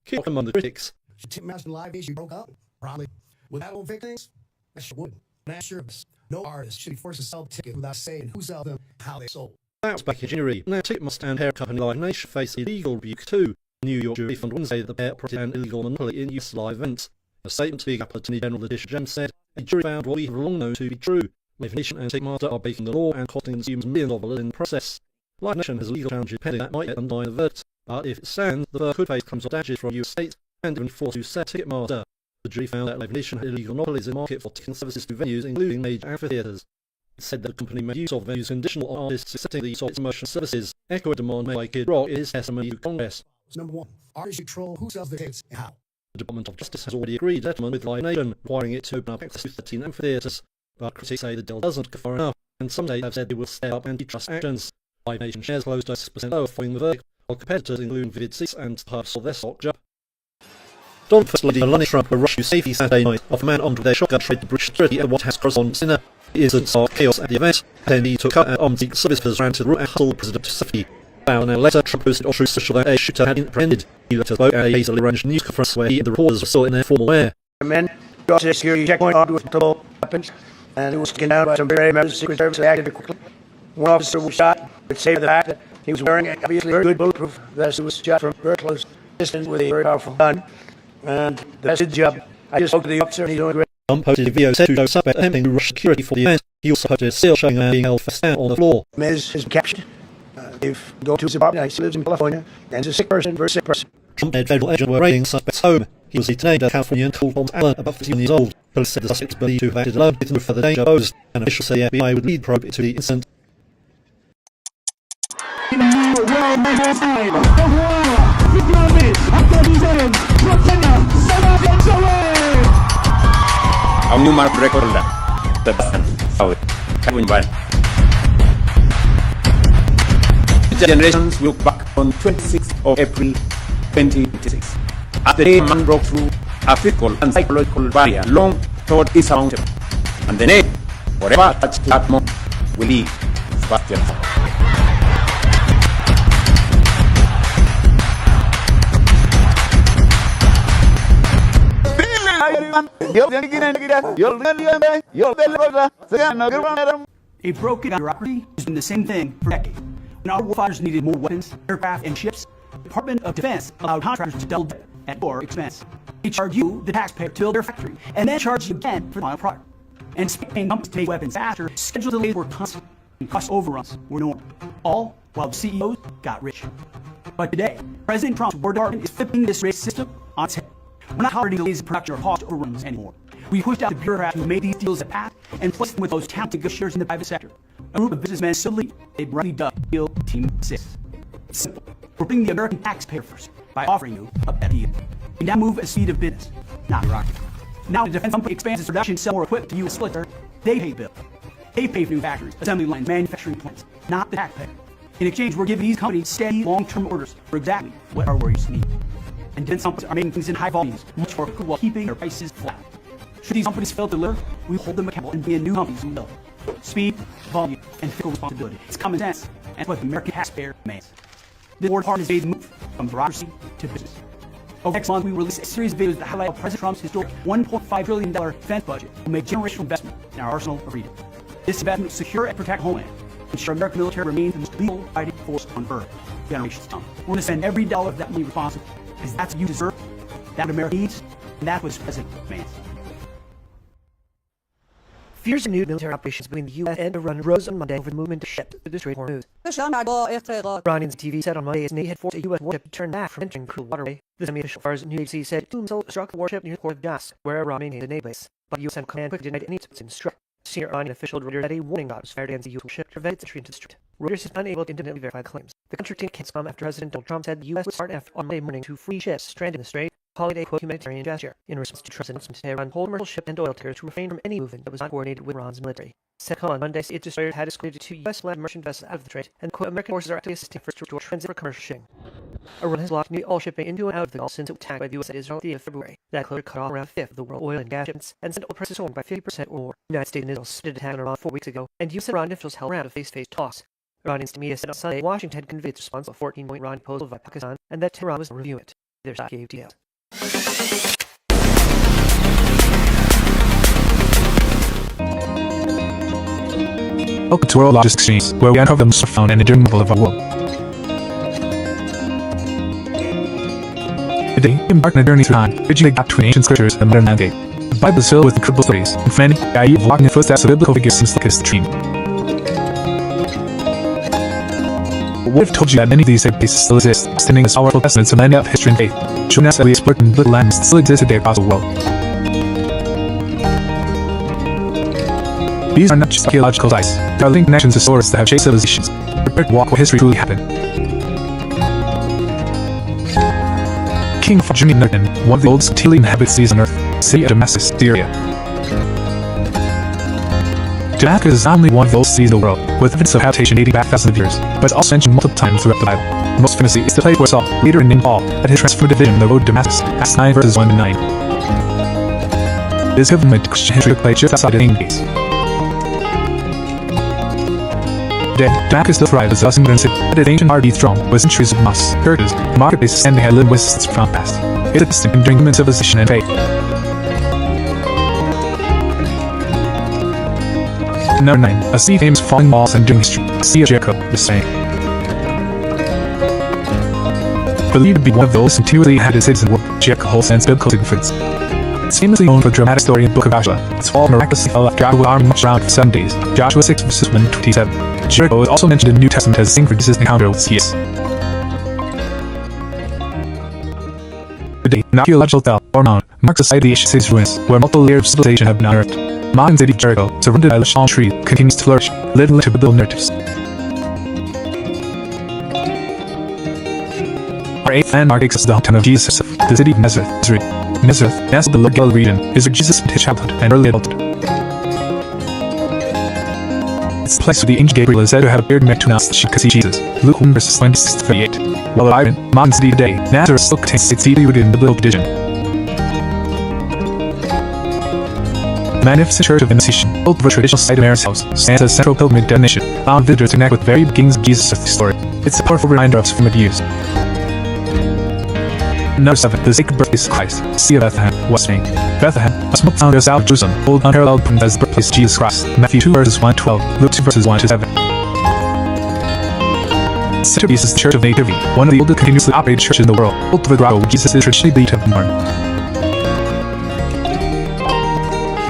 Keep among the critics. Ticketmaster Live issue broke up. Probably. Would that won't fix things? I sure would. National service. No artist should be forced to sell a ticket without saying who sold them, how they sold. That was back in January. Now Ticketmaster and hair company Live Nation face illegal rebuke too. New York jury found Wednesday that the pair operated an illegal monopoly in US live events. A statement to the Attorney General Letitia James said, a jury found what we have long known to be true. Live Nation and Ticketmaster are breaking the law and costing consumers millions of dollars in the process. Live Nation has legal challenges pending that might yet undermine the verdict. But if it stands, the firm could face claims of damages from US states, and even forced to sell Ticketmaster. The jury found that Live Nation had illegal monopolies in the market for ticketing services to venues, including major amphitheatres. It said that the company made use of venues conditional on artists accepting the use of its promotion services, echoing a demand made by Kid Rock in his testimony to Congress. Number 1. Artists control who sells the tickets and how. The Department of Justice has already agreed a settlement with Live Nation, requiring it to open up access to 13 amphitheatres, but critics say the deal doesn't go far enough, and some states have said they will step up antitrust actions. Live Nation shares closed 6% lower following the verdict, while competitors including Vivid Seats and Hubs saw their stock jump. Don First Lady Melania Trump rushed to safety Saturday night after a man armed with a shotgun tried to breach security at the White House correspondence center. The incident sparked chaos at the event. Attendees took out and armed Secret Service officers ran to the room and hustled the president to safety. About an hour later, Trump posted on Truth Social that a shooter had been apprehended. He later spoke at a lazily arranged news conference where he and the reporters were still in their formal wear. Men crossed a security checkpoint armed with multiple weapons, and it was taken down by some very members of the Secret Service that acted quickly. One officer was shot, but saved the fact that he was wearing a obviously very good bulletproof vest. He was shot from very close distance with a very powerful gun, and the best did the job. I just spoke to the officer, and he's doing great. Trump posted a video said to show suspect attempting to rush security for the event. He also posted a still showing a man being held fast down on the floor. Miz has been captured. They've gone to his apartment. He lives in California, and is a sick person, very sick person. Trump said federal agents were raiding the suspect's home. He was detained at Californian called Thomas Allen, about 51 years old. Police said the suspect is believed to have acted alone with no further danger posed, and officials say the FBI would lead probe into the incident. Ang new mark record lang. Tabasan. Awit. Kawin ba? Generations will look back on 26th of April 2026. At the day man broke through a physical and psychological barrier long thought insurmountable. And the name, whatever touched that moment, will leave Sebastian. A broken bureaucracy has been the same thing for decades. When our warfighters needed more weapons, aircraft, and ships, the Department of Defense allowed contractors to double dip at your expense. They charge you, the taxpayer, to build their factory, and then charge you again for the final product. And paying companies to take weapons faster, schedule delays were constant, and cost overruns were normal. All while the CEOs got rich. But today, President Trump's War Department is flipping this race system on its head. We're not tolerating delays in production or cost overruns anymore. We pushed out the bureaucrats who made these deals a path and placed them with those talented negotiators in the private sector. A group of businessmen so elite, they brightly dubbed Deal Team 6. It's simple. We're putting the American taxpayer first by offering you a better deal. We now move at the speed of business, not bureaucracy. Now the defense company expands its production and sell more equipment to U.S. splitter. They pay the bill. They pay for new factories, assembly lines, manufacturing plants, not the taxpayer. In exchange, we're giving these companies steady, long-term orders for exactly what our warriors need. And defense companies are making things in high volumes, much more quickly while keeping their prices flat. Should these companies fail to deliver, we hold them accountable and bring in new companies who will. Speed, volume, and fiscal responsibility. It's common sense, and what the American taxpayer demands. This War Department has made the move from bureaucracy to business. Over next month, we will release a series of videos that highlight how President Trump's historic $1.5 trillion defense budget will make generational investment in our arsenal of freedom. This investment will secure and protect Homeland, ensure American military remains the most lethal fighting force on Earth for generations to come. We're going to spend every dollar of that money responsibly, because that's what you deserve, that's what America needs, and that's what this President demands. Fears of new military operations between the U.S. and Iran rose on Monday over the movement of ships through the Strait of Hormuz. Iranian TV said on Monday its Navy had forced a U.S. warship to turn back from entering the cruel waterway. The semi-official Fars news agency said two missiles struck the warship near the port of Jas, where Iran maintained a naval base. But U.S. Central Command quickly denied any attempts to strike. Senior Iranian official Reuters said a warning shot was fired against the U.S. warship to prevent its entry into the strait. Reuters is unable to independently verify the claims. The contradiction came after President Donald Trump said the U.S. would start an effort on Monday morning to free ships stranded in the strait, calling it a quote humanitarian gesture. In response to Trump's announcement, Tehran told commercial ship and oil tankers to refrain from any movement that was not coordinated with Iran's military. CENTCOM on Monday, its destroyer had escorted two U.S.-led merchant vessels out of the strait, and quote, American forces are actively assisting first to restore transit for commercial shipping. Iran has blocked nearly all shipping into and out of the Gulf since it was attacked by the U.S. and Israel at the end of February. That closure cut off around a fifth of the world oil and gas shipments, and sent oil prices soaring by 50% or more. The United States and Israel started attack on Iran 4 weeks ago, and U.S. and Iran officials held around a face-to-face talks. Iranian media said on Sunday Washington had conveyed its response to a 14-point Iran proposal by Pakistan, and that Tehran was reviewing it. Their side gave details. Welcome to World Largest Exchange, where we uncover the most profound and enduring marvel of our world. Today, we embark on a journey through time, bridging the gap between ancient scriptures and the modern landscape. The Bible is filled with incredible stories, and for many, the idea of walking in the footsteps of biblical figures seems like a dream. What if told you that many of these sacred places still exist, standing as powerful testaments of millennia of history and faith, showing us that we explored in little lands still existed there across the world. These are not just archaeological sites, they are linked connections to stories that have shaped civilizations, prepared to walk where history truly happened. King WNN, one of the oldest continually inhabited cities on Earth, city of Damascus, Syria. Damascus is not only one of the oldest cities in the world, with evidence of habitation dating back thousands of years, but it's also mentioned multiple times throughout the Bible. Most famously is the place where Saul, later named Paul, had his transformative vision on the road to Damascus, Acts 9 verses 1 to 9. This equivalent to Christian history took place just outside of England. Today, Damascus still thrives as a bustling city, but its ancient art strong, with centuries of mosques, churches, marketplaces, and they had lived with its profound past. It's a distinct enduring human civilization and faith. Number 9. A city famous for falling walls and enduring history. The Sea of Jericho, the saying. Believed to be one of the oldest and continually inhabited cities in the world, Jericho holds its biblical significance. It's famously known for the dramatic story in the book of Joshua. Its fall miraculously fell after Joshua armed marched around for 7 days. Joshua 6 verses 1 to 27. Jericho is also mentioned in the New Testament as a thing for Jesus' encounter with Jesus. Today, an archaeological tell, or mound, marks the site of the ancient city's ruins, where multiple layers of civilization have been unearthed. Modern city of Jericho, surrounded by lush palm trees, continues to flourish, living to biblical narratives. Our 8th landmark takes us to the hometown of Jesus, the city of Nazareth, Missouri. Nazareth, nestled in the Galilee region, is where Jesus spent his childhood and early adulthood. It's the place where the angel Gabriel is said to have appeared to announce that she could see Jesus. Luke 1 verses 26 to 38. While alive in modern city today, Nazareth still contains its deeply rooted in biblical tradition. The magnificent Church of the Annunciation, built over a traditional site of Mary's house, stands as a central pilgrimage destination, allowing visitors to connect with the very beginnings of Jesus' earthly story. It's a powerful reminder of supreme views. Number 7. The sacred birthplace of Christ, Sea of Bethlehem, West Main. Bethlehem, a small town just south of Jerusalem, holds unparalleled importance as the birthplace of Jesus Christ. Matthew 2 verses 1 to 12, Luke 2 verses 1 to 7. The centerpiece is the Church of Nativity, one of the oldest continuously operated churches in the world, built over the grotto where Jesus is traditionally believed to have been born.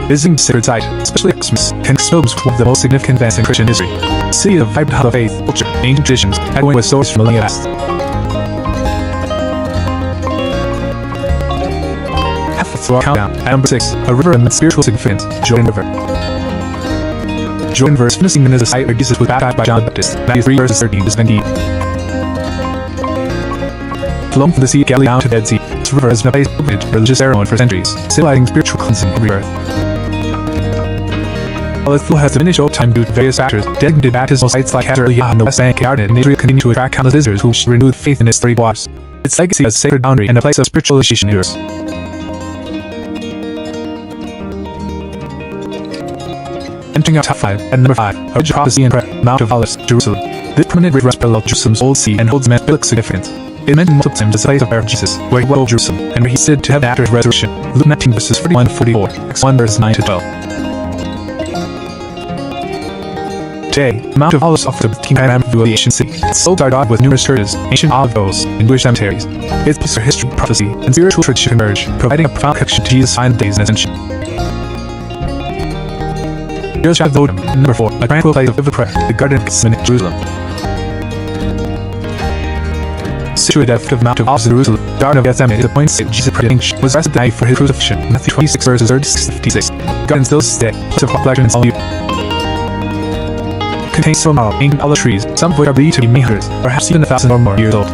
Visiting the sacred site, especially at Christmas, can expose one of the most significant events in Christian history. The city of a vibrant hub of faith, culture, ancient traditions, echoing with stories from millennia past. Through our countdown, at number 6, a river of spiritual significance, Jordan River. Jordan River is famously known as the site where Jesus was baptized by John the Baptist, Matthew 3 verses 13 to 17. Flowing from the Sea of Galilee down to the Dead Sea, this river has been a place of pilgrimage and religious ceremony for centuries, symbolizing spiritual cleansing and rebirth. While its flow has diminished over time due to various factors, designated baptismal sites like Hazar-e-Yah on the West Bank and Jordan and Israel continue to attract countless visitors who should renew faith in its storied waters. Its legacy as a sacred boundary and a place of spiritual initiation endures. Entering our top 5, at number 5, a ridge of prophecy and prayer, Mount of Olives, Jerusalem. This permanent ridge runs parallel to Jerusalem's Old Sea and holds immense biblical significance. It is mentioned multiple times as the place of prayer of Jesus, where he dwelt over Jerusalem, and where he said to heaven after his resurrection. Luke 19 verses 41 to 44, Acts 1 verses 9 to 12. Today, Mount of Olives offers a breathtaking panoramic view of the ancient city. Its slopes are dotted with numerous churches, ancient olive groves, and Jewish cemeteries. Its place where history, prophecy, and spiritual tradition converge, providing a profound connection to Jesus' final days and ascension. Here's Shad Vodum, number 4, a tranquil place of vivid prayer, the Garden of Gethsemane, Jerusalem. Situated at the foot of Mount of Olives, Jerusalem, the Garden of Gethsemane is a point that Jesus prayed was arrested the night for his crucifixion, Matthew 26 verses 36 to 56. Garden still exists today, place of reflection and solitude. Contains several gnarled, ancient olive trees, some of which are believed to be many hundreds, perhaps even 1,000 or more years old.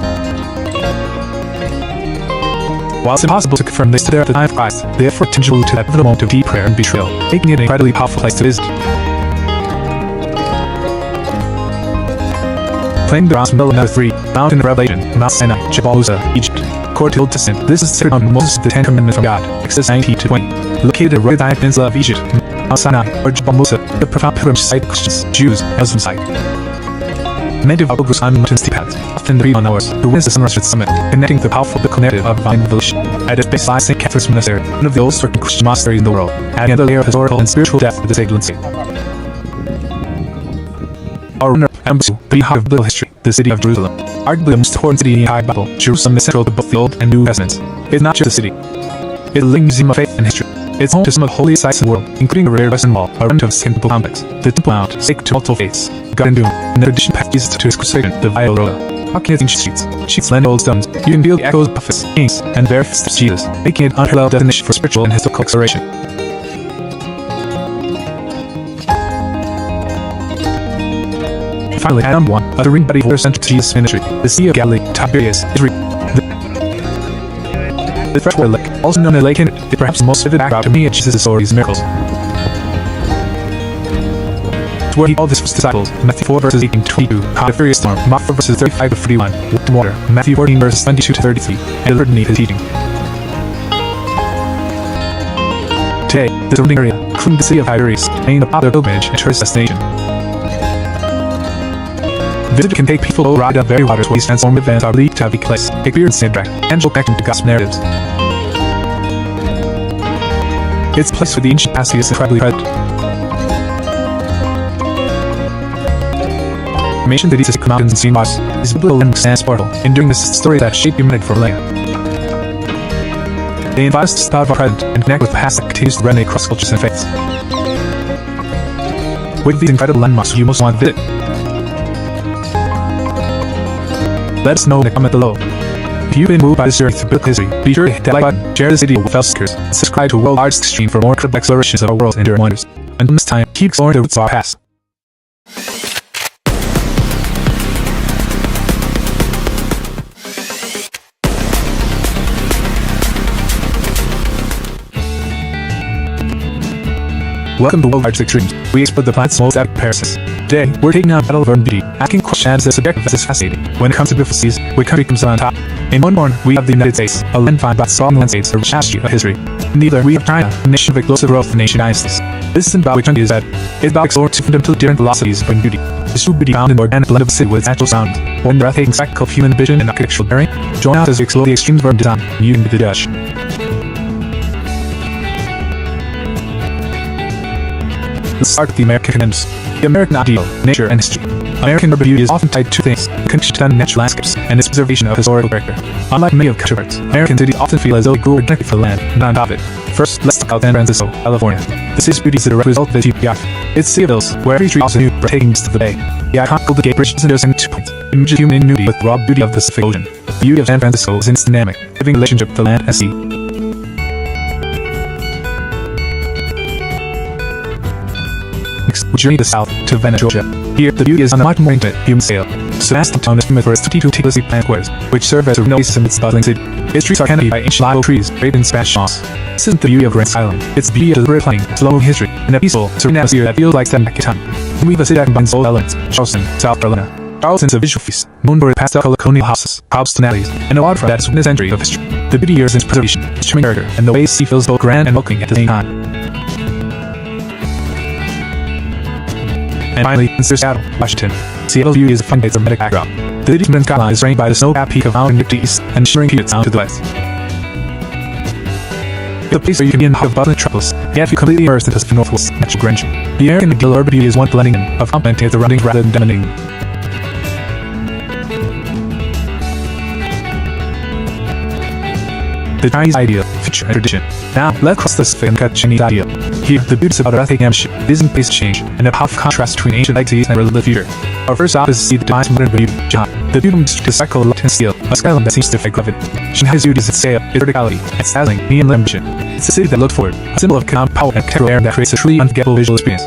While it's impossible to confirm they stood there at the time of Christ, they have tangible to that pivotal moment of deep prayer and betrayal, making it an incredibly powerful place to visit. Claiming the grounds from number 3, Mountain of Revelation, Mount Sinai, Jebel Musa, Egypt. According to the Old Testament, this is the sacred mountain Moses the 10 Commandments from God, Exodus 19 to 20. Located at the rugged peninsula of Egypt, Mount Sinai, or Jebel Musa, the profound pilgrimage site of Christians, Jews, and Muslim site. Many devout pilgrims climb mountain steep paths, often 3-1 hours, to witness the sunrise at the summit, connecting to the powerful biblical narrative of divine revelation. At its base lies St. Catherine's Monastery, one of the oldest working Christian monasteries in the world, adding another layer of historical and spiritual depth to the sacred landscape. Our runner, the heart of biblical history, the city of Jerusalem. Arguably the most important city in the entire Bible, Jerusalem is central to both the Old and New Testaments. It's not just a city. It's a living museum of faith and history. It's home to some of the holiest sites in the world, including the rare Western Wall, a remnant of the Second Temple complex, the Temple Mount, sacred to multiple faiths, God and Doom, and the tradition passed Jesus to his crucifixion, the Via Dolorosa. Walking its ancient streets lend old stones, you can feel the echoes of prophets, kings, and bare fists of Jesus, making it an unparalleled destination for spiritual and historical exploration. Finally, at number 1, a serene body of water central to Jesus' ministry, the Sea of Galilee, Tiberias, is the freshwater lake, also known as Lake Hinnon, is perhaps the most vivid backdrop to many of Jesus' stories and miracles. It's where he called his first disciples, Matthew 4 verses 18 to 22, caught a furious storm, Mark 4 verses 35 to 41, walked on water, Matthew 14 verses 22 to 33, and delivered beneath his teaching. Today, the surrounding area, including the city of Tiberias, remains a popular pilgrimage and tourist destination. Visitors can take a peaceful ride on very waters where these transformative events are believed to have taken place, experience the interact, angel connection to gospel narratives. It's a place where the ancient past is incredibly present. From ancient cities to secret mountains and sea moss, these biblical landmarks stand portal, enduring the stories that shape humanity for millennia. They invite us to step out of our present and connect with the past that continues to resonate across cultures and faiths. Which of these incredible landmarks do you most want to visit? Let us know in the comment below. If you've been moved by this journey through biblical history, be sure to hit that like button, share this video with fellow seekers, and subscribe to World Arts Stream for more incredible explorations of our world's enduring wonders. Until next time, keep exploring the roots of our past. Welcome to World Arts Extremes. We explore the planet's most epic parasites. Today, we're taking on Battle of Beauty, asking questions as the subject of this is fascinating. When it comes to beautiful seas, which country comes on top? In one corner, we have the United States, a land found by strong landscapes of rich history of history. In the other, we have China, a nation of explosive growth and ancient dynasties. This isn't about which country is better. It's about exploring two fundamentally different philosophies of beauty. The true beauty found in the organic blend of a city with its natural sound, or in the breathtaking spectacle of human vision and architectural daring. Join us as we explore the extremes of urban design, using the Dutch. Let's start with the American tremendous. The American ideal, nature and history. American urban beauty is often tied to two things: the connection to natural landscapes and its preservation of historical character. Unlike many of counterparts, American cities often feel as though they grew organically for the land, not on top of it. First, let's talk about San Francisco, California. The city's beauty is a direct result of its geography. It's a sea of hills, where every tree also knew breathtaking vista of the bay. The iconic Golden Gate Bridge is interesting 2 points. It images human ingenuity with the raw beauty of the Pacific Ocean. The beauty of San Francisco is in its dynamic, living relationship with the land and sea. We journey to the south, to Venice, Georgia. Here, the beauty is on a much more intimate, human scale. Sebastopol town is famous for its 22 meticulously planned squares, which serve as a oasis in its bustling city. Its streets are canopied by ancient live oak trees, draped in Spanish moss. This isn't the beauty of Grand Island. It's the beauty of deliberate planning, slow history, and a peaceful, serene atmosphere that feels like stepping back in time. We have a city that combines old elements, Charleston, South Carolina. Charleston's a visual feast, known for its pastel-colored colonial houses, cobblestone alleys, and a waterfront that's within a century of history. The beauty here is in its preservation, its charming character, and the way the sea feels both grand and welcoming at the same time. And finally, in Seattle, Washington. Seattle's beauty is a fun place of magnetic backdrop. The city's mountain skyline is framed by the snow-capped peak of Mount Nick to the east and shimmering Puget Sound to the west. It's a place where you can be in the heart of bustling metropolis, yet feel completely immersed in the Pacific Northwest's natural grandeur. The American ideal urban beauty is one blending in, of complementing the surroundings rather than dominating. The Chinese ideal, future and tradition. Now, let's cross the Pacific and cut the Chinese ideal. Here, the beauty is about a breathtaking ambition, vision based change, and a powerful contrast between ancient legacies and relative future. Our first stop is to see the demise of modern beauty, Shanghai. The beautiful district is cycle of light and steel, a skyline that seems to fake gravity. Shanghai's beauty is its scale, its verticality, its dazzling, neon ambition. It's a city that looks forward, a symbol of economic power and capital air that creates a truly unforgettable visual experience.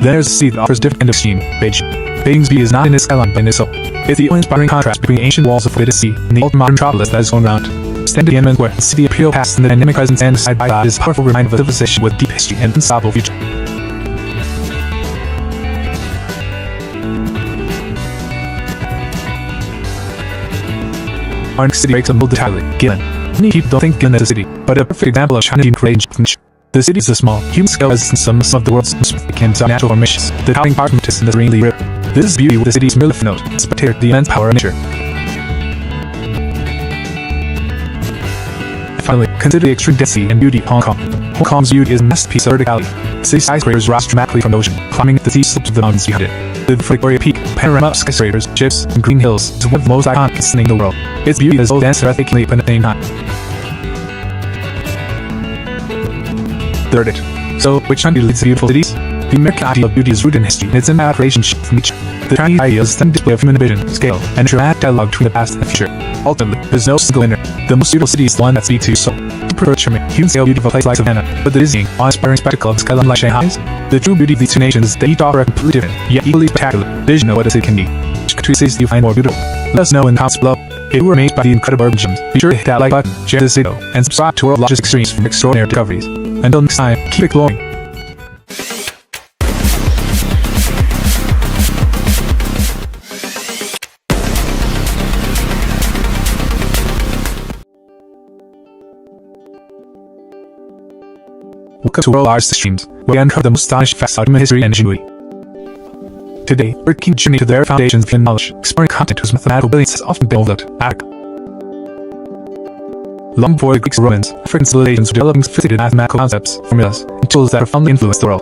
Then there's a city that offers different kind of steam, Beijing. Beijing's beauty is not in its skyline but in its soul. It's the awe-inspiring contrast between ancient walls of weighted sea and the ultra-modern metropolis that is going around. Stand at the end where the city imperial past and the dynamic present stand side by side is a powerful reminder of a civilization with deep history and unstoppable future. Our next city breaks a mold entirely, Guilin. Many people don't think Guilin is a city, but a perfect example of Chinese courage. The city is a small, human-scale residence of some of the world's most significant natural formations, the towering parkments in the serene river. This is beauty with the city's merely footnote, spectator the immense power of nature. Finally, consider the extreme density and beauty of Hong Kong. Hong Kong's beauty is a masterpiece of verticality. City skyscrapers rise dramatically from the ocean, climbing the steep slopes of the mountains behind it. The Victoria Peak, panorama of skyscrapers, ships, and green hills is one of the most iconic and stunning in the world. Its beauty is old and breathtakingly at the same time. Third it. So, which one leads to beautiful cities? The American idea of beauty is rooted in history and its in-depth relationship from each. The Chinese idea is a stunning display of human vision, scale, and dramatic dialogue between the past and the future. Ultimately, there's no single winner. The most beautiful city is the one that speaks to your soul. To approach from it, human scale beauty of a place like Savannah, but the dizzying, awe-inspiring spectacle of the skyline like Shanghai's. The true beauty of these two nations is that each offer a completely different, yet equally spectacular vision of what a city can be. Which country cities do you find more beautiful? Let us know in the comments below. If you were amazed by the incredible urban gems, be sure to hit that like button, share this video, and subscribe to World Logic Extremes for extraordinary discoveries. Until next time, keep exploring. Welcome to World Logic Extremes, where we uncover the most astonishing facts about human history and ingenuity. Today, we're taking a journey to the very foundations of human knowledge, exploring content whose mathematical brilliance has often been overlooked. Attica. Long before the Greeks or Romans, African civilizations were developing sophisticated mathematical concepts, formulas, and tools that profoundly influenced the world.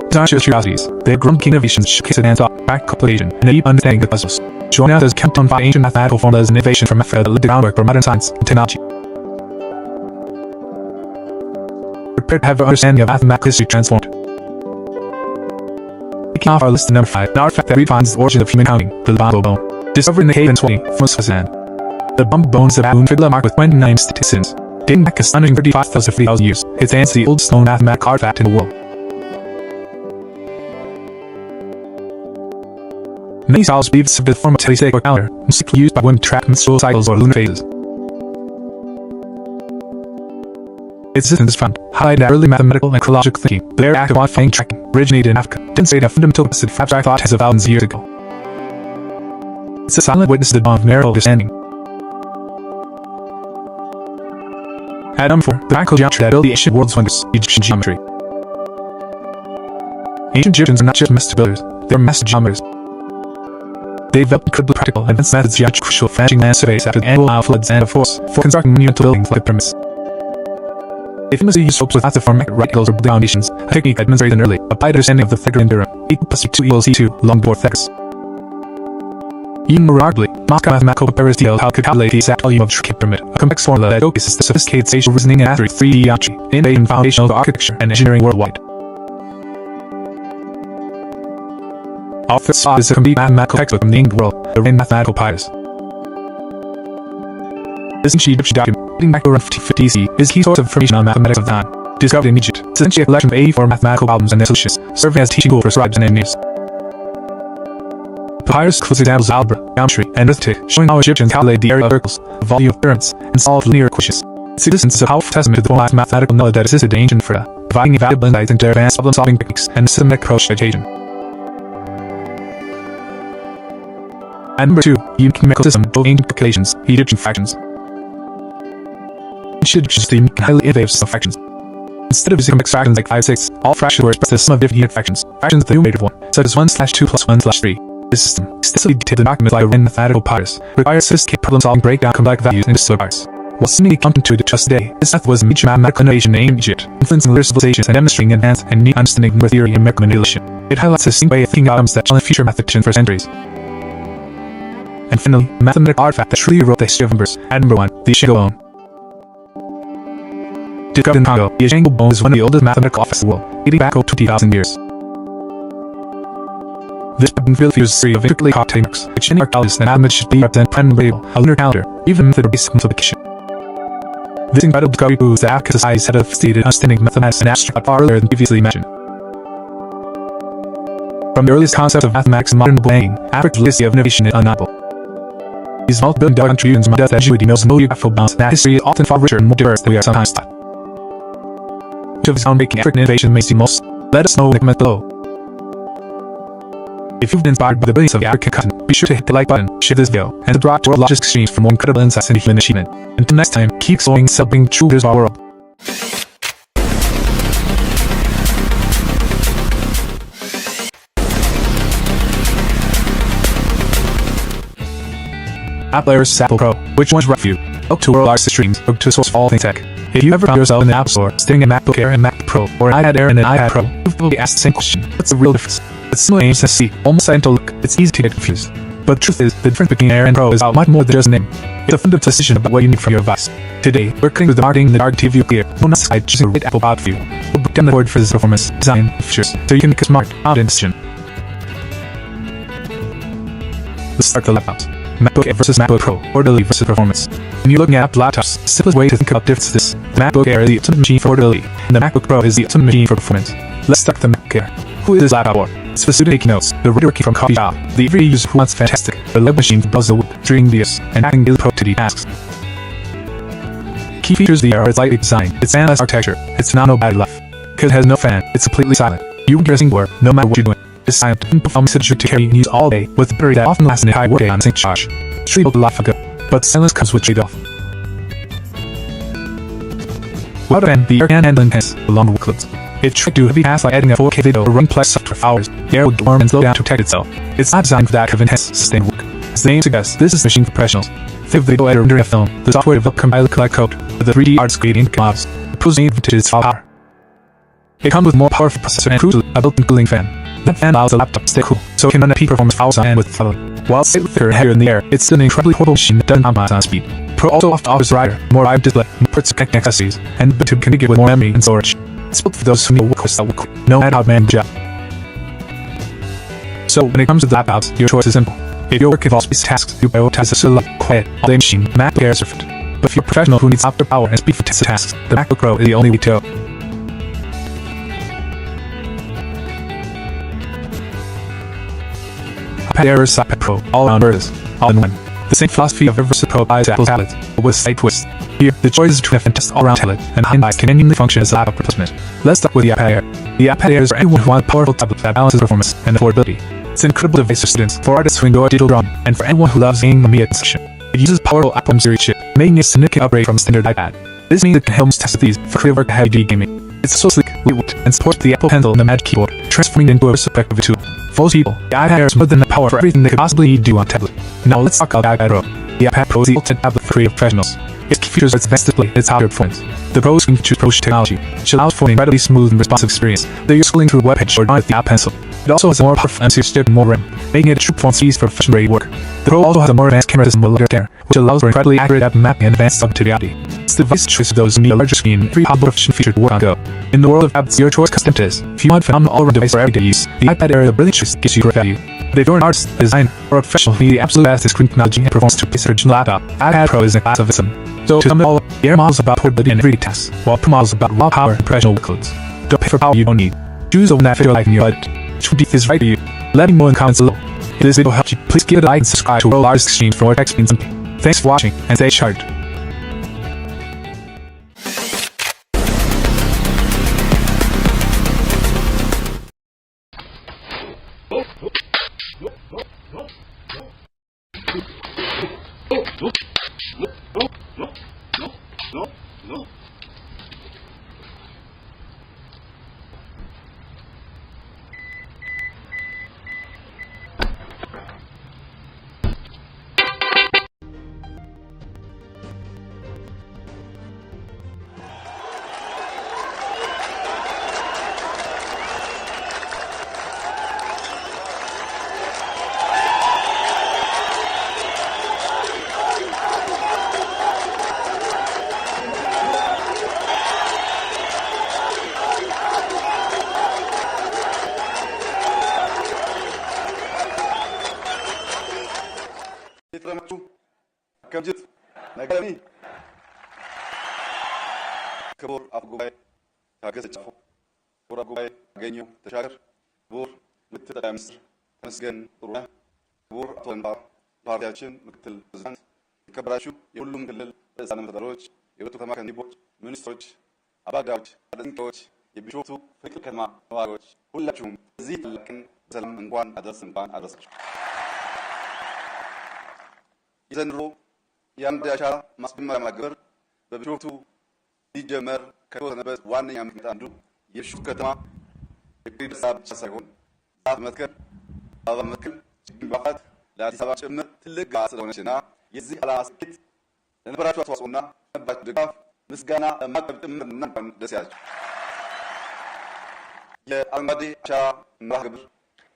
Beyond sheer curiosities, they had groundbreaking innovations showcased advanced thought, practical application, and a deep understanding of puzzles. Join us as we count down 5 ancient mathematical formulas and innovation from Africa that laid the groundwork for modern science and technology. Prepare to have your understanding of mathematical history transformed. Kicking off our list at number 5, an artifact that redefines the origin of human counting, the Bambo Bone. Discovered in the cave in 20, from Switzerland. The Bambo Bone is a baboon fibula marked with 29 statistics, dating back a stunning 35,000 years. It stands the oldest known mathematical artifact in the world. Many scholars believe it's the form of telesaic or calendar, mostly used by women to track menstrual cycles or lunar phases. Its existence is found, highlighted that early mathematical and chronological thinking, the very act of quantifying tracking, originated in Africa, demonstrated a fundamental capacity for abstract thought tens of thousands of years ago. It's a silent witness to the dawn of numerical understanding. At number 4, the practical geometry that built the ancient world's wonders, Egyptian geometry. Ancient Egyptians are not just master builders, they were master geometers. They developed incredibly practical and advanced methods geometry crucial for managing land surveys after the annual Nile floods and, of course, for constructing monumental buildings like the pyramids. They famously used ropes with lots of form right angles or foundations, a technique that demonstrated an early, applied understanding of the Pythagorean theorem, equal plus 2 equals e2, long before Pythagoras. Even more remarkably, Moscow mathematical papyrus detailed how it could calculate the exact volume of the Trichet pyramid, a complex formula that showcases the sophisticated spatial reasoning and accurate 3D geometry, innovating foundational to architecture and engineering worldwide. Our fifth spot is a complete mathematical textbook from the ancient world, the Rhine Mathematical Papyrus. This ancient Egyptian document, dating back to around 1550 CE, is a key source of information on mathematics of the time. Discovered in Egypt, it's essentially a collection of 84 mathematical problems and their solutions, serving as a teaching tool for scribes and engineers. The papyrus includes examples of algebra, geometry, and arithmetic, showing how Egyptians calculated the area of circles, the volume of pyramids, and solved linear equations. Its existence is a powerful testament to the formalized mathematical knowledge that existed in ancient Africa, providing invaluable insights into their advanced problem-solving techniques and a systematic approach to education. At number 2, unique numerical system of ancient calculations, Egyptian fractions. Ancient Egyptians used the unique and highly innovative system of fractions. Instead of using complex fractions like 5, 6, all fractions were expressed as a sum of different unit fractions, fractions with the numerator form, such as 1/2 plus 1/3. This system, extensively detailed in documents like the Rhine Mathematical Papyrus, requires sophisticated problem-solving breakdown complex values into decimal parts. While seemingly counterintuitive just today, this method was a major mathematical innovation in ancient Egypt, influencing later civilizations and demonstrating advanced and unique understanding of number theory and numerical manipulation. It highlights a distinct way of thinking items that challenge future mathematicians for centuries. And finally, a mathematical artifact that truly rewrote the history of numbers. At number 1, the Ashango Bone. Discovered in Congo, the Ashango Bone is one of the oldest mathematical artifacts in the world, dating back over 20,000 years. This bone really features a series of intricately carved techniques, which any archaeologist and mathematician believe represent prime variable, a lunar calendar, even a method of basic multiplication. This incredible discovery proves that African societies had a sophisticated understanding of mathematics and abstract far earlier than previously imagined. From the earliest concepts of mathematics and modern banking, Africa's legacy of innovation is undeniable. These multi-billion-dollar contributions to death ingenuity knows no geographical bounds, that history is often far richer and more diverse than we are sometimes taught. Which of these groundbreaking African innovations may seem most? Let us know in the comments below. If you've been inspired by the brilliance of the African continent, be sure to hit the like button, share this video, and subscribe to World Logic Extremes for more incredible insights into human achievement. Until next time, keep exploring and celebrating true wonders of our world. Apple vs Apple Pro, which one's right for you? Up to World Logic Extremes, or to a source of all things tech. If you ever found yourself in the App Store, staring at MacBook Air and MacBook Pro, or an iPad Air and an iPad Pro, you've probably asked the same question: what's the real difference? With similar names as see, almost identical look, it's easy to get confused. But But the truth is, the difference between Air and Pro is about much more than just a name. It's a fundamental decision about what you need from your device. Today, we're cutting with the marketing in the dark TV clear. We'll not decide choosing the right Apple product for you. We'll break down the board for this performance, design, and features, so you can make a smart, confident decision. Let's start the laptops. MacBook Air versus MacBook Pro, portability versus performance. When you're looking at Apple laptops, the simplest way to think about difference is this. The MacBook Air is the ultimate machine for portability, and the MacBook Pro is the ultimate machine for performance. Let's start with the MacBook Air. Who is this laptop for? It's for student taking notes, the writer working from coffee shop, the everyday user who wants fantastic, reliable machine for browsing the web, streaming videos, and acting daily productivity tasks. Key features of the Air are its lightweight design, its fanless architecture, its phenomenal battery life. Because it has no fan, it's completely silent. You can get a work no matter what you're doing. It's silent and performance that you to carry and use all day, with a battery that often lasts an entire workday on a single charge. It's able to life ago, but silence comes with trade-off. Without a fan, the Air can handle intense, long workloads. It tried to do heavy tasks like editing a 4K video or running Plex software for hours. The Air would get warm and slow down to protect itself. It's not designed for that kind of intense, sustained work. As the name suggests, this is a machine for professionals. Think of the video editor rendering a film. The software developed compile collect code with the 3D artist creating models. The pros need to its power. It comes with more powerful processor and crucially, a built-in cooling fan. That fan allows the laptop to stay cool, so it can run at peak performance for hours on end with fidelity. While slightly thicker and heavier in the Air, it's still an incredibly portable machine that doesn't compromise on speed. Pro also offers a wider, more wide display, more ports to connect accessories, and the tube configured with more memory and storage. It's built for those who need a workhorse that will quick, no matter how demanding the job. So when it comes to the laptops, your choice is simple. If your work involves space tasks, you prioritize a slow, quiet, all-day machine. MacBook Air is perfect. But if you're a professional who needs optimal power and speed for intensive tasks, the MacBook Pro is the only way to go. iPad Air versus iPad Pro, all-around versus, all-in-one. The same philosophy of versus Pro applies to Apple's tablets, but with a slight twist. Here, the choice is between a fantastic all-round tablet and high-end can genuinely function as a laptop replacement. Let's start with the iPad Air. The iPad Air is for anyone who wants a powerful tablet that balances performance and affordability. It's an incredible device for students, for artists who enjoy digital drawing, and for anyone who loves gaming media consumption. It uses powerful Apple M series chip, making it a significant upgrade from standard iPad. This means it can help test these for creative work and heavy-duty gaming. It's so sleek, lightweight, and supports the Apple Pencil and the Magic Keyboard, transforming it into a versatile tool. For most people, the iPad Air is more than the power for everything they could possibly need to do on tablet. Now let's talk about the iPad Pro. The iPad Pro is the ultimate tablet for creative professionals. Its key features are its advanced display and its higher performance. The Pro screen features Pro technology, which allows for an incredibly smooth and responsive experience, whether you're scrolling through a web page or drawing with the Apple Pencil. It also has a more powerful M-series chip and more RAM, making it a true performance piece for professional-grade work. The Pro also has a more advanced camera system with larger camera, which allows for incredibly accurate depth mapping and advanced augmented reality. It's the device choice for those who need a larger screen and every possible efficient feature to work on go. In the world of tablets, your choice custom is. If you want a phenomenal all-round device for everyday use, the iPad Air is a brilliant choice that gives you great value. But if you're an artist, a designer, or a professional who needs the absolute best screen technology and performance to replace your original laptop, the iPad Pro is in a class of its own. So to sum it all up, the Air model is about portability and everyday tasks, while Pro model is about raw power and professional workloads. Don't pay for power you don't need. Choose the one that fits your life and your budget. Which one is right for you? Let me know in the comments below. If this video helped you, please give it a like and subscribe to World Artist Exchange for more tech explains something. Thanks for watching, and stay charged. ከምጅት ነገኒ ክቡር አፈ ጉባኤ ታገሰ ጫፎ፣ ክቡር አፈ ጉባኤ አገኘሁ ተሻገር፣ ክቡር ምክትል ጠቅላይ ሚኒስትር ተመስገን ጥሩነህ፣ ክቡር አቶ እንባ ፓርቲያችን ምክትል ፕሬዝዳንት፣ የተከበራችሁ የሁሉም ክልል ርዕሳነ መስተዳድሮች፣ የሁለቱ ከተማ ከንቲቦች፣ ሚኒስትሮች፣ አባገዳዎች፣ አደንቂዎች፣ የቢሾፍቱ ፍቅር ከተማ ነዋሪዎች፣ ሁላችሁም እዚህ ታላቅ ቀን በሰላም እንኳን አደረሳችሁ። የዘንድሮ የአምድ አሻራ ማስጀመሪያ ማክበር በቢሾፍቱ ሊጀመር ከተወሰነበት ዋነኛ ምክንያት አንዱ የቢሾፍቱ ከተማ የኮሪደር ስራ ብቻ ሳይሆን ዛፍ መትከል፣ አበባ መትከል፣ ችግኝ ማፍላት ለአዲስ አበባ ጭምር ትልቅ ጋር ስለሆነችና የዚህ ዓላማ ስኬት ለነበራችሁ አስተዋጽኦና ለነበራችሁ ድጋፍ ምስጋና ማቅረብ ጭምር እና ደስ ያላችሁ። የአረንጓዴ አሻራ መርሃ ግብር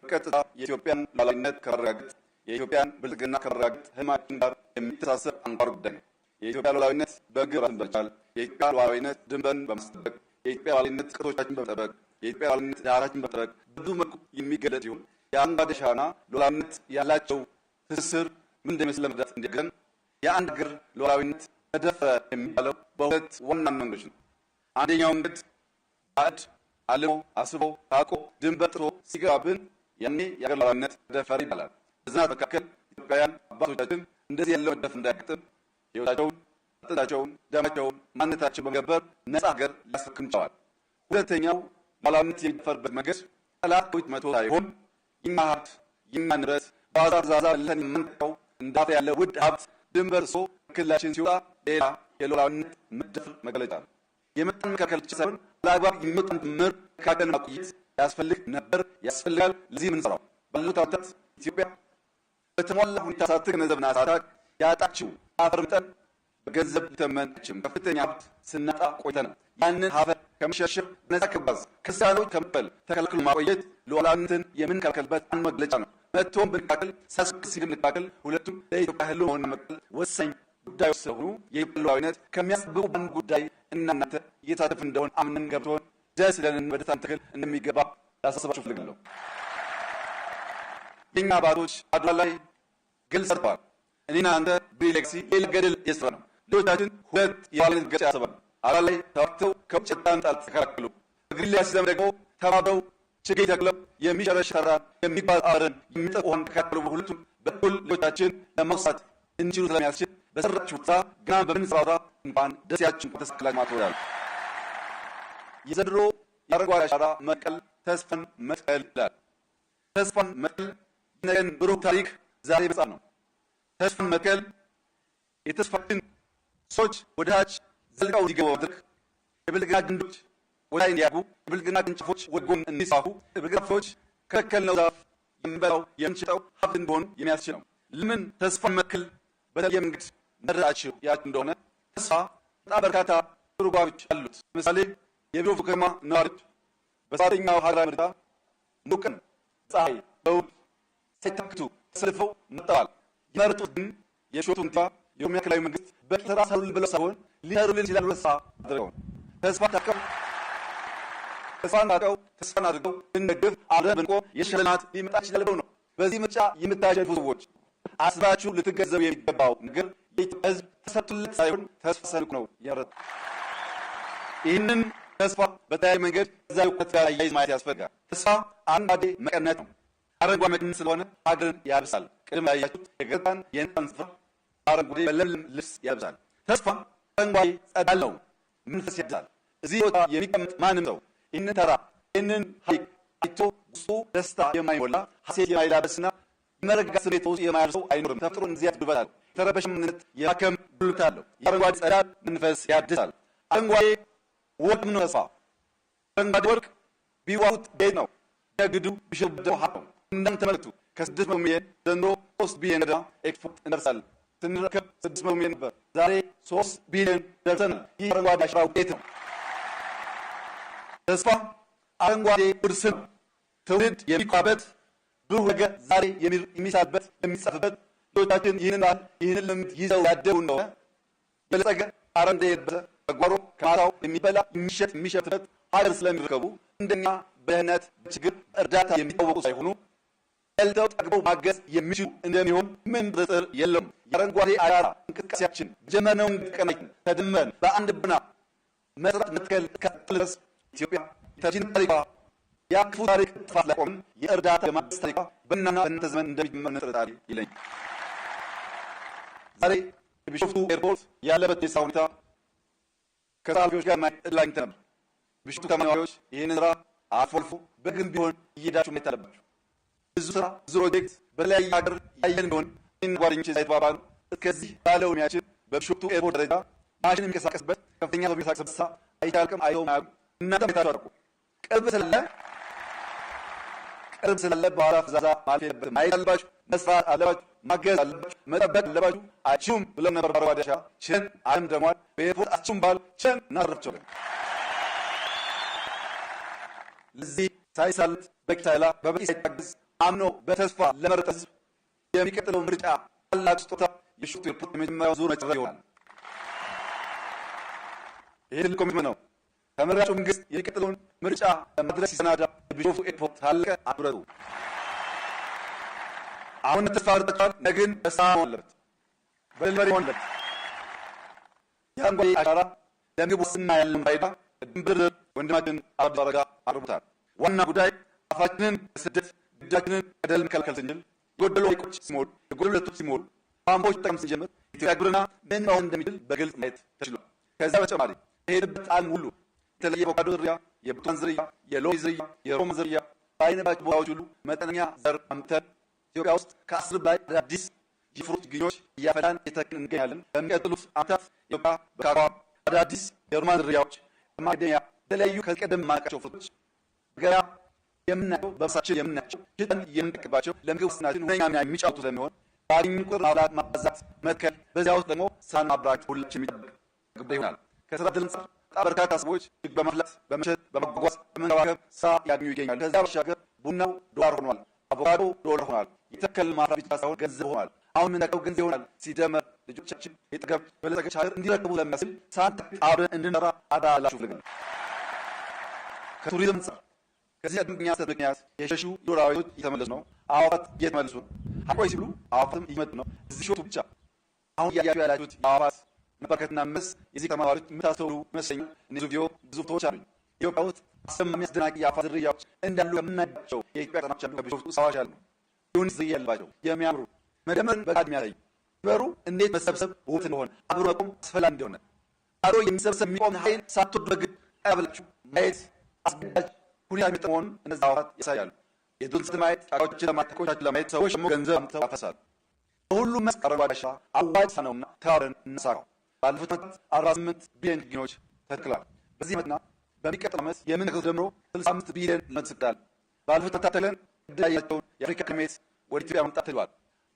በቀጥታ የኢትዮጵያን ሉዓላዊነት ከማረጋገጥ የኢትዮጵያን ብልጽግና ከማረጋገጥ ህልማችን ጋር የሚተሳሰር አንኳር ጉዳይ ነው። የኢትዮጵያ ሉዓላዊነት በግብ ራስን በመቻል፣ የኢትዮጵያ ሉዓላዊነት ድንበርን በማስጠበቅ፣ የኢትዮጵያ ሉዓላዊነት ቅርሶቻችን በመጠበቅ፣ የኢትዮጵያ ሉዓላዊነት ዳራችን በመጠበቅ ብዙ መልኩ የሚገለጥ ሲሆን የአረንጓዴ አሻራና ሉዓላዊነት ያላቸው ትስስር ምን እንደሚመስል ለመረዳት እንዲያግዘን የአንድ ሀገር ሉዓላዊነት ተደፈረ የሚባለው በሁለት ዋና መንገዶች ነው። አንደኛው መንገድ ባዕድ አልሞ አስቦ ታቆ ድንበር ጥሶ ሲገባብን ያኔ የሀገር ሉዓላዊነት ተደፈረ ይባላል። በዘመናት መካከል ኢትዮጵያውያን አባቶቻችን እንደዚህ ያለው መደፈር እንዳያጋጥም ሕይወታቸውን፣ አጥንታቸውን፣ ደማቸውን፣ ማንነታቸውን በመገበር ነፃ ሀገር ሊያስረክሙ ችለዋል። ሁለተኛው ሉዓላዊነት የሚደፈርበት መንገድ ጠላት ከውጭ መጥቶ ሳይሆን የኛ ሀብት የኛ ንብረት በዋዛ ፈዛዛ ለተን የምንጠቀው እንዳፈ ያለ ውድ ሀብት ድንበር ጥሶ ክልላችን ሲወጣ ሌላ የሉዓላዊነት መደፈር መገለጫ ነው። የመጠን መከልከል ብቻ ሳይሆን ለአግባብ የሚወጣን ምር ካገን ማቆየት ያስፈልግ ነበር፣ ያስፈልጋል። ለዚህ የምንሰራው ባለፉት ዓመታት ኢትዮጵያ በተሟላ ሁኔታ ሳትገነዘብና ሳታውቅ ያጣችው አፈር መጠን በገንዘብ ሊተመን አይችልም። ከፍተኛ ሀብት ስናጣ ቆይተናል። ያንን ሀብት ከመሸርሸር ነፃ ከመባዝ ከሳሎች ከመበል ተከልክሎ ማቆየት ሉዓላዊነትን የምንከለከልበት አንድ መግለጫ ነው። መጥቶም ብንካከል ሳስክ ሲግም ብንካከል ሁለቱም ለኢትዮጵያ ህልውና መቀጠል ወሳኝ ጉዳዮች ስለሆኑ የኢትዮጵያ ሉዓላዊነት ከሚያስብቁ አንድ ጉዳይ እናንተ እየተሳተፍ እንደሆን አምነን ገብቶን ደስ ይለንን በደስታ ትግል እንደሚገባ ላሳስባችሁ እፈልጋለሁ። የኛ አባቶች አድዋ ላይ ግል ሰርተዋል። እኔና አንተ ብሌክሲ የልገድል የስራ ነው። ልጆቻችን ሁለት የሉዓላዊነት ገጽ ያስባሉ። አድዋ ላይ ተዋግተው ከውጭ ጣንጣል ተከላከሉ። በግሪላ ሲዘም ደግሞ ተባብረው ችግኝ ተክለው የሚሸረሸራ የሚባል አረን የሚጠቁ ሆን ተከላከሉ። በሁለቱም በኩል ልጆቻችን ለመውሳት እንችሉ ስለሚያስችል በሰራችሁ ስራ ገና በምንሰራው ስራ እንኳን ደስ ያችን ተስክላች ማትወዳል። የዘንድሮ የአረንጓዴ አሻራ መቀል ተስፋን መትከል ይላል። ተስፋን መትከል የነገን ብሩህ ታሪክ ዛሬ መጻፍ ነው። ተስፋን መትከል የተስፋችን ሰዎች ወደ ታች ዘልቀው እንዲገቡ ማድረግ፣ የብልጽግና ግንዶች ወደ ላይ እንዲያድጉ፣ የብልጽግና ቅርንጫፎች ወደ ጎን እንዲስፋፉ፣ የብልጽግና ፍሬዎች ከተከልነው ዛፍ የምንበላው የምንችጠው ሀብት እንዲሆን የሚያስችል ነው። ለምን ተስፋን መትከል በተለየ መንገድ መረዳችሁ ያችሁ እንደሆነ ተስፋ በጣም በርካታ ትርጓሜዎች አሉት። ለምሳሌ የቢሾፍቱ ከተማ ነዋሪዎች በሰባተኛው ሀገራዊ ምርጫ ሙሉ ቀን ፀሐይ በውድ ሳይታክቱ ተሰልፈው መጥተዋል። የመረጡት ግን የቢሾፍቱ ከንቲባ የኦሮሚያ ክልላዊ መንግስት በኪሳራ ሰሩልን ብለው ሳይሆን ሊሰሩልን ይችላሉ ተስፋ አድርገው ተስፋን ታቀው ተስፋን አድርገው ብንደግፍ አብረን ብንቆም የተሻለ ልማት ሊመጣ ይችላል ብለው ነው። በዚህ ምርጫ የምታሸንፉ ሰዎች አስባችሁ ልትገነዘቡ የሚገባው ነገር የኢትዮጵያ ሕዝብ ተሰጥቶለት ሳይሆን ተስፋ ሰንቆ ነው ያረጠ። ይህንን ተስፋ በተለያየ መንገድ እዛው ከተለያየ አያይዝ ማየት ያስፈልጋል። ተስፋ አረንጓዴ መቀነት ነው። አረንጓዴ መቀነት ስለሆነ ሀገርን ያብሳል። ቅድም ያያችሁት የገጠጣን የእንጣን ስፍራ አረንጓዴ በለምለም ልብስ ያብሳል። ተስፋ አረንጓዴ ጸዳል ነው፣ መንፈስ ያድሳል። እዚህ ቦታ የሚቀመጥ ማንም ሰው ይህንን ተራ ይህንን ሀይቅ አይቶ ውስጡ ደስታ የማይሞላ ሀሴት የማይላበስና የመረጋጋት ስሜት ውስጥ የማያርሰው አይኖርም። ተፈጥሮ እንደዚህ ያድርበታል። የተረበሸ ምንነት የማከም ጉልበት አለው። የአረንጓዴ ጸዳል መንፈስ ያድሳል። አረንጓዴ ወርቅ ምን ተስፋ አረንጓዴ ወርቅ ቢዋሁት ቤት ነው። የግዱ ቢሸብደው ሀብት ነው። እንደምትመለከቱ ከ600 ሚሊዮን ዘንድሮ 3 ቢሊዮን ገደማ ኤክስፖርት እንደርሳለን። ስንረከብ 600 ሚሊዮን ነበር፣ ዛሬ 3 ቢሊዮን ደርሰናል። ይህ አረንጓዴ አሻራ ውጤት ነው። ተስፋ አረንጓዴ ውርስ ነው። ትውልድ የሚኮራበት ብሩህ ነገር ዛሬ የሚሳልበት የሚጻፍበት ልጆቻችን ይህንን ልምድ ይዘው ያደጉ እንደሆነ በለጸገ አረንጓዴ የለበሰ በጓሮ ከማታው የሚበላ የሚሸትበት ሀገር ስለሚረከቡ እንደኛ በድህነት በችግር በእርዳታ የሚታወቁ ሳይሆኑ በልተው ጠግበው ማገዝ የሚችሉ እንደሚሆን ምን ጥርጥር የለውም። የአረንጓዴ አሻራ እንቅስቃሴያችን ጀመርነውን ቀናችን ተደምረን በአንድ ብና መስራት መትከል እስካለ ድረስ ኢትዮጵያ የተጅን ታሪኳ የክፉ ታሪክ ጥፋት ላይ ቆምን የእርዳታ የማገዝ ታሪኳ በእናና በእናንተ ዘመን እንደሚጀመር ጥርጣሬ የለኝም። ዛሬ የቢሾፍቱ ኤርፖርት ያለበት የስራ ሁኔታ ከጸሐፊዎች ጋር እድል አግኝተን ነበር። ቢሾፍቱ ከተማ ነዋሪዎች ይህንን ስራ አልፎ አልፎ በግን ቢሆን እየሄዳችሁ ማየት አለባችሁ። ብዙ ስራ ብዙ ፕሮጀክት በተለያየ ሀገር ያየን ቢሆን ጓደኞቼ ሳይተባባሉ እስከዚህ ባለው ዕድሜያችን በቢሾፍቱ ኤርፖርት ደረጃ ማሽን የሚንቀሳቀስበት ከፍተኛ ሰው የሚንቀሳቀስበት ስራ አይቻልም አይተውም አያውቁም። እናንተም ቤታችሁ አድርጉ። ቅርብ ስላለ በኋላ ፍዛዛ ማለፍ የለበትም። ማየት አለባችሁ፣ መስራት አለባችሁ፣ ማገዝ አለባችሁ፣ መጠበቅ አለባችሁ። አችሁም ብለው ነበር በአረንጓዴ አሻራ ችን አለም ደሟል። በኤርፖርት አችሁም ባል ችን እናረፍቸዋለን። ለዚህ ሳይሳልት በቂ ሳይላ በበቂ ሳይታገዝ አምኖ በተስፋ ለመረጠ ህዝብ የሚቀጥለው ምርጫ ታላቅ ስጦታ የሽቱ የፖለቲካ የመጀመሪያው ዙር መጨረሻ ይሆናል። ይህ ትልቅ ኮሚትመንት ነው። ተመራጩ መንግስት የሚቀጥለውን ምርጫ ለማድረስ ሲሰናዳ ቢሾፍቱ ኤርፖርት ታላቅ አብረሩ። አሁን ተስፋ አድርጋችኋል። ነገን በሰላም መሆን አለበት፣ በድል መሆን አለበት። የአረንጓዴ አሻራ ለምግብ ዋስትና ያለውን ፋይዳ ድንብር ወንድማችን አብዱ አረጋ አቅርቦታል። ዋና ጉዳይ አፋችንን በስደት ግዳችንን ከደል መከላከል ስንችል የጎደሉ ሐይቆች ሲሞሉ የጎደሉ ለቶች ሲሞሉ ፓምፖች ጠቀም ስንጀምር ኢትዮጵያ ግብርና ምን መሆን እንደሚችል በግልጽ ማየት ተችሏል። ከዚያ በተጨማሪ በሄድበት ዓለም ሁሉ የተለየ የአቮካዶ ዝርያ፣ የብርቱካን ዝርያ፣ የሎሚ ዝርያ፣ የሮማን ዝርያ በአይነባቸው ቦታዎች ሁሉ መጠነኛ ዘር አምጥተን ኢትዮጵያ ውስጥ ከ10 በላይ አዳዲስ የፍሩት ግኞች እያፈላን የተክልን እንገኛለን። በሚቀጥሉት ዓመታት ኢትዮጵያ በካካዋ አዳዲስ የሮማን ዝርያዎች በማዕደንያ የተለያዩ ከዚህ ቀደም የማናውቃቸው ፍሩቶች ገበያ የምናየው በብሳችን የምናያቸው ሽጠን የምንጠቀምባቸው ለምግብ ዋስትናችን ሁነኛ ሚና የሚጫወቱ ስለሚሆን ባገኙ ቁጥር ማብላት፣ ማባዛት፣ መትከል በዚያ ውስጥ ደግሞ ስራን ማብራት ሁላችን የሚጠበቅ ጉዳይ ይሆናል። ከስራ ዕድል አንጻር በጣም በርካታ ሰዎች ችግ በማፍላት በመሸጥ በማጓጓዝ በመንከባከብ ስራ ያገኙ ይገኛሉ። ከዚያ ባሻገር ቡናው ዶላር ሆኗል፣ አቮካዶ ዶላር ሆኗል። የተከል ማፍራት ብቻ ሳይሆን ገንዘብ ሆኗል። አሁን የምናውቀው ገንዘብ ይሆናል። ሲደመር ልጆቻችን የጠገብ በለጸገች ሀገር እንዲረከቡ ለሚያስችል ሳንት አብረን እንድንሰራ አደራ ላችሁ ፍልግ ከቱሪዝም አንጻር ከዚህ አድምቅኛ ምክንያት የሸሹ የዱር አራዊቶች እየተመለሱ ነው። አዕዋፋት እየተመለሱ ነው። ሐይቆች ሲብሉ አዕዋፋትም እየመጡ ነው። እዚህ ሾቱ ብቻ አሁን እያያችሁ ያላችሁት የአዕዋፋት መበርከትና መመለስ የዚህ ተማሪዎች የምታስተውሉ ይመስለኛል። እነዚህ ቪዲዮ ብዙ ፎቶዎች አሉኝ። ኢትዮጵያ ውስጥ አስደማሚ አስደናቂ የአዕዋፋት ዝርያዎች እንዳሉ የምናያቸው የኢትዮጵያ ጠናዎች አሉ። ከቢሾፍቱ ሰዎች አሉ። ይሁን ዝርያ ያለባቸው የሚያምሩ መደመርን በቃል የሚያሳዩ በሩ እንዴት መሰብሰብ ውብ እንደሆነ አብሮ መቆም አስፈላጊ እንደሆነ አብሮ የሚሰብሰብ የሚቆም ኃይል ሳትወዱ በግድ ቀብላችሁ ማየት አስገዳጅ ሁኔታ የሚጠ መሆኑን እነዚህ አዕዋፋት ያሳያሉ። የዱር እንስሳትን ማየት ጫካዎችን ለማየት ሐይቆችን ለማየት ሰዎች ደግሞ ገንዘብ አምጥተው ያፈሳሉ። በሁሉም መስክ አረንጓዴ አሻራ አዋጭ ነውና ተባብረን እንስራው። ባለፉት ዓመታት 48 ቢሊዮን ችግኞች ተተክለዋል። በዚህ ዓመትና በሚቀጥለው ዓመት የምንተክለው ደምሮ 65 ቢሊዮን ለመስክታል። ባለፉት ዓመታት ተክለን ዕድል ያላቸውን የአፍሪካ ክሜት ወደ ኢትዮጵያ መምጣት ተችሏል።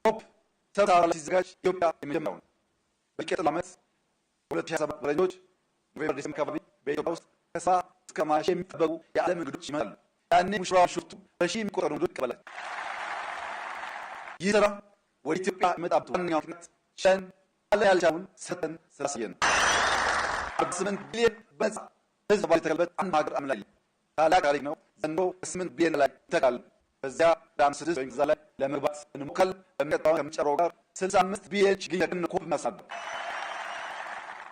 ሆፕ ሰብሳራ ላይ ሲዘጋጅ ኢትዮጵያ የመጀመሪያው ነው። በሚቀጥለው ዓመት 2027 ፈረንጆች ኖቬምበር ዲሴምበር አካባቢ በኢትዮጵያ ውስጥ ከ70 እስከ 80 ሺህ የሚጠበቁ የዓለም እንግዶች ይመጣሉ። ያኔ ሙሽራ ሽርቱ በሺህ የሚቆጠሩ እንግዶች ይቀበላል። ይህ ስራ ወደ ኢትዮጵያ የመጣበት ዋነኛው ምክንያት ሸን አለ ያልቻሉን ሰጠን ስላሳየን 48 ቢሊዮን በነጻ ህዝብ ባል የተከለበት አንድ ሀገር አምላክ ታላቅ ታሪክ ነው። ዘንድሮ ከ8 ቢሊዮን ላይ ይተካል። በዚያ ዳም 6 ወይም እዛ ላይ ለመግባት እንሞክራለን። በሚቀጥለው ከምንጨረው ጋር 65 ቢሊዮን ችግኝ ነቅን ኮፕ እናሳድር።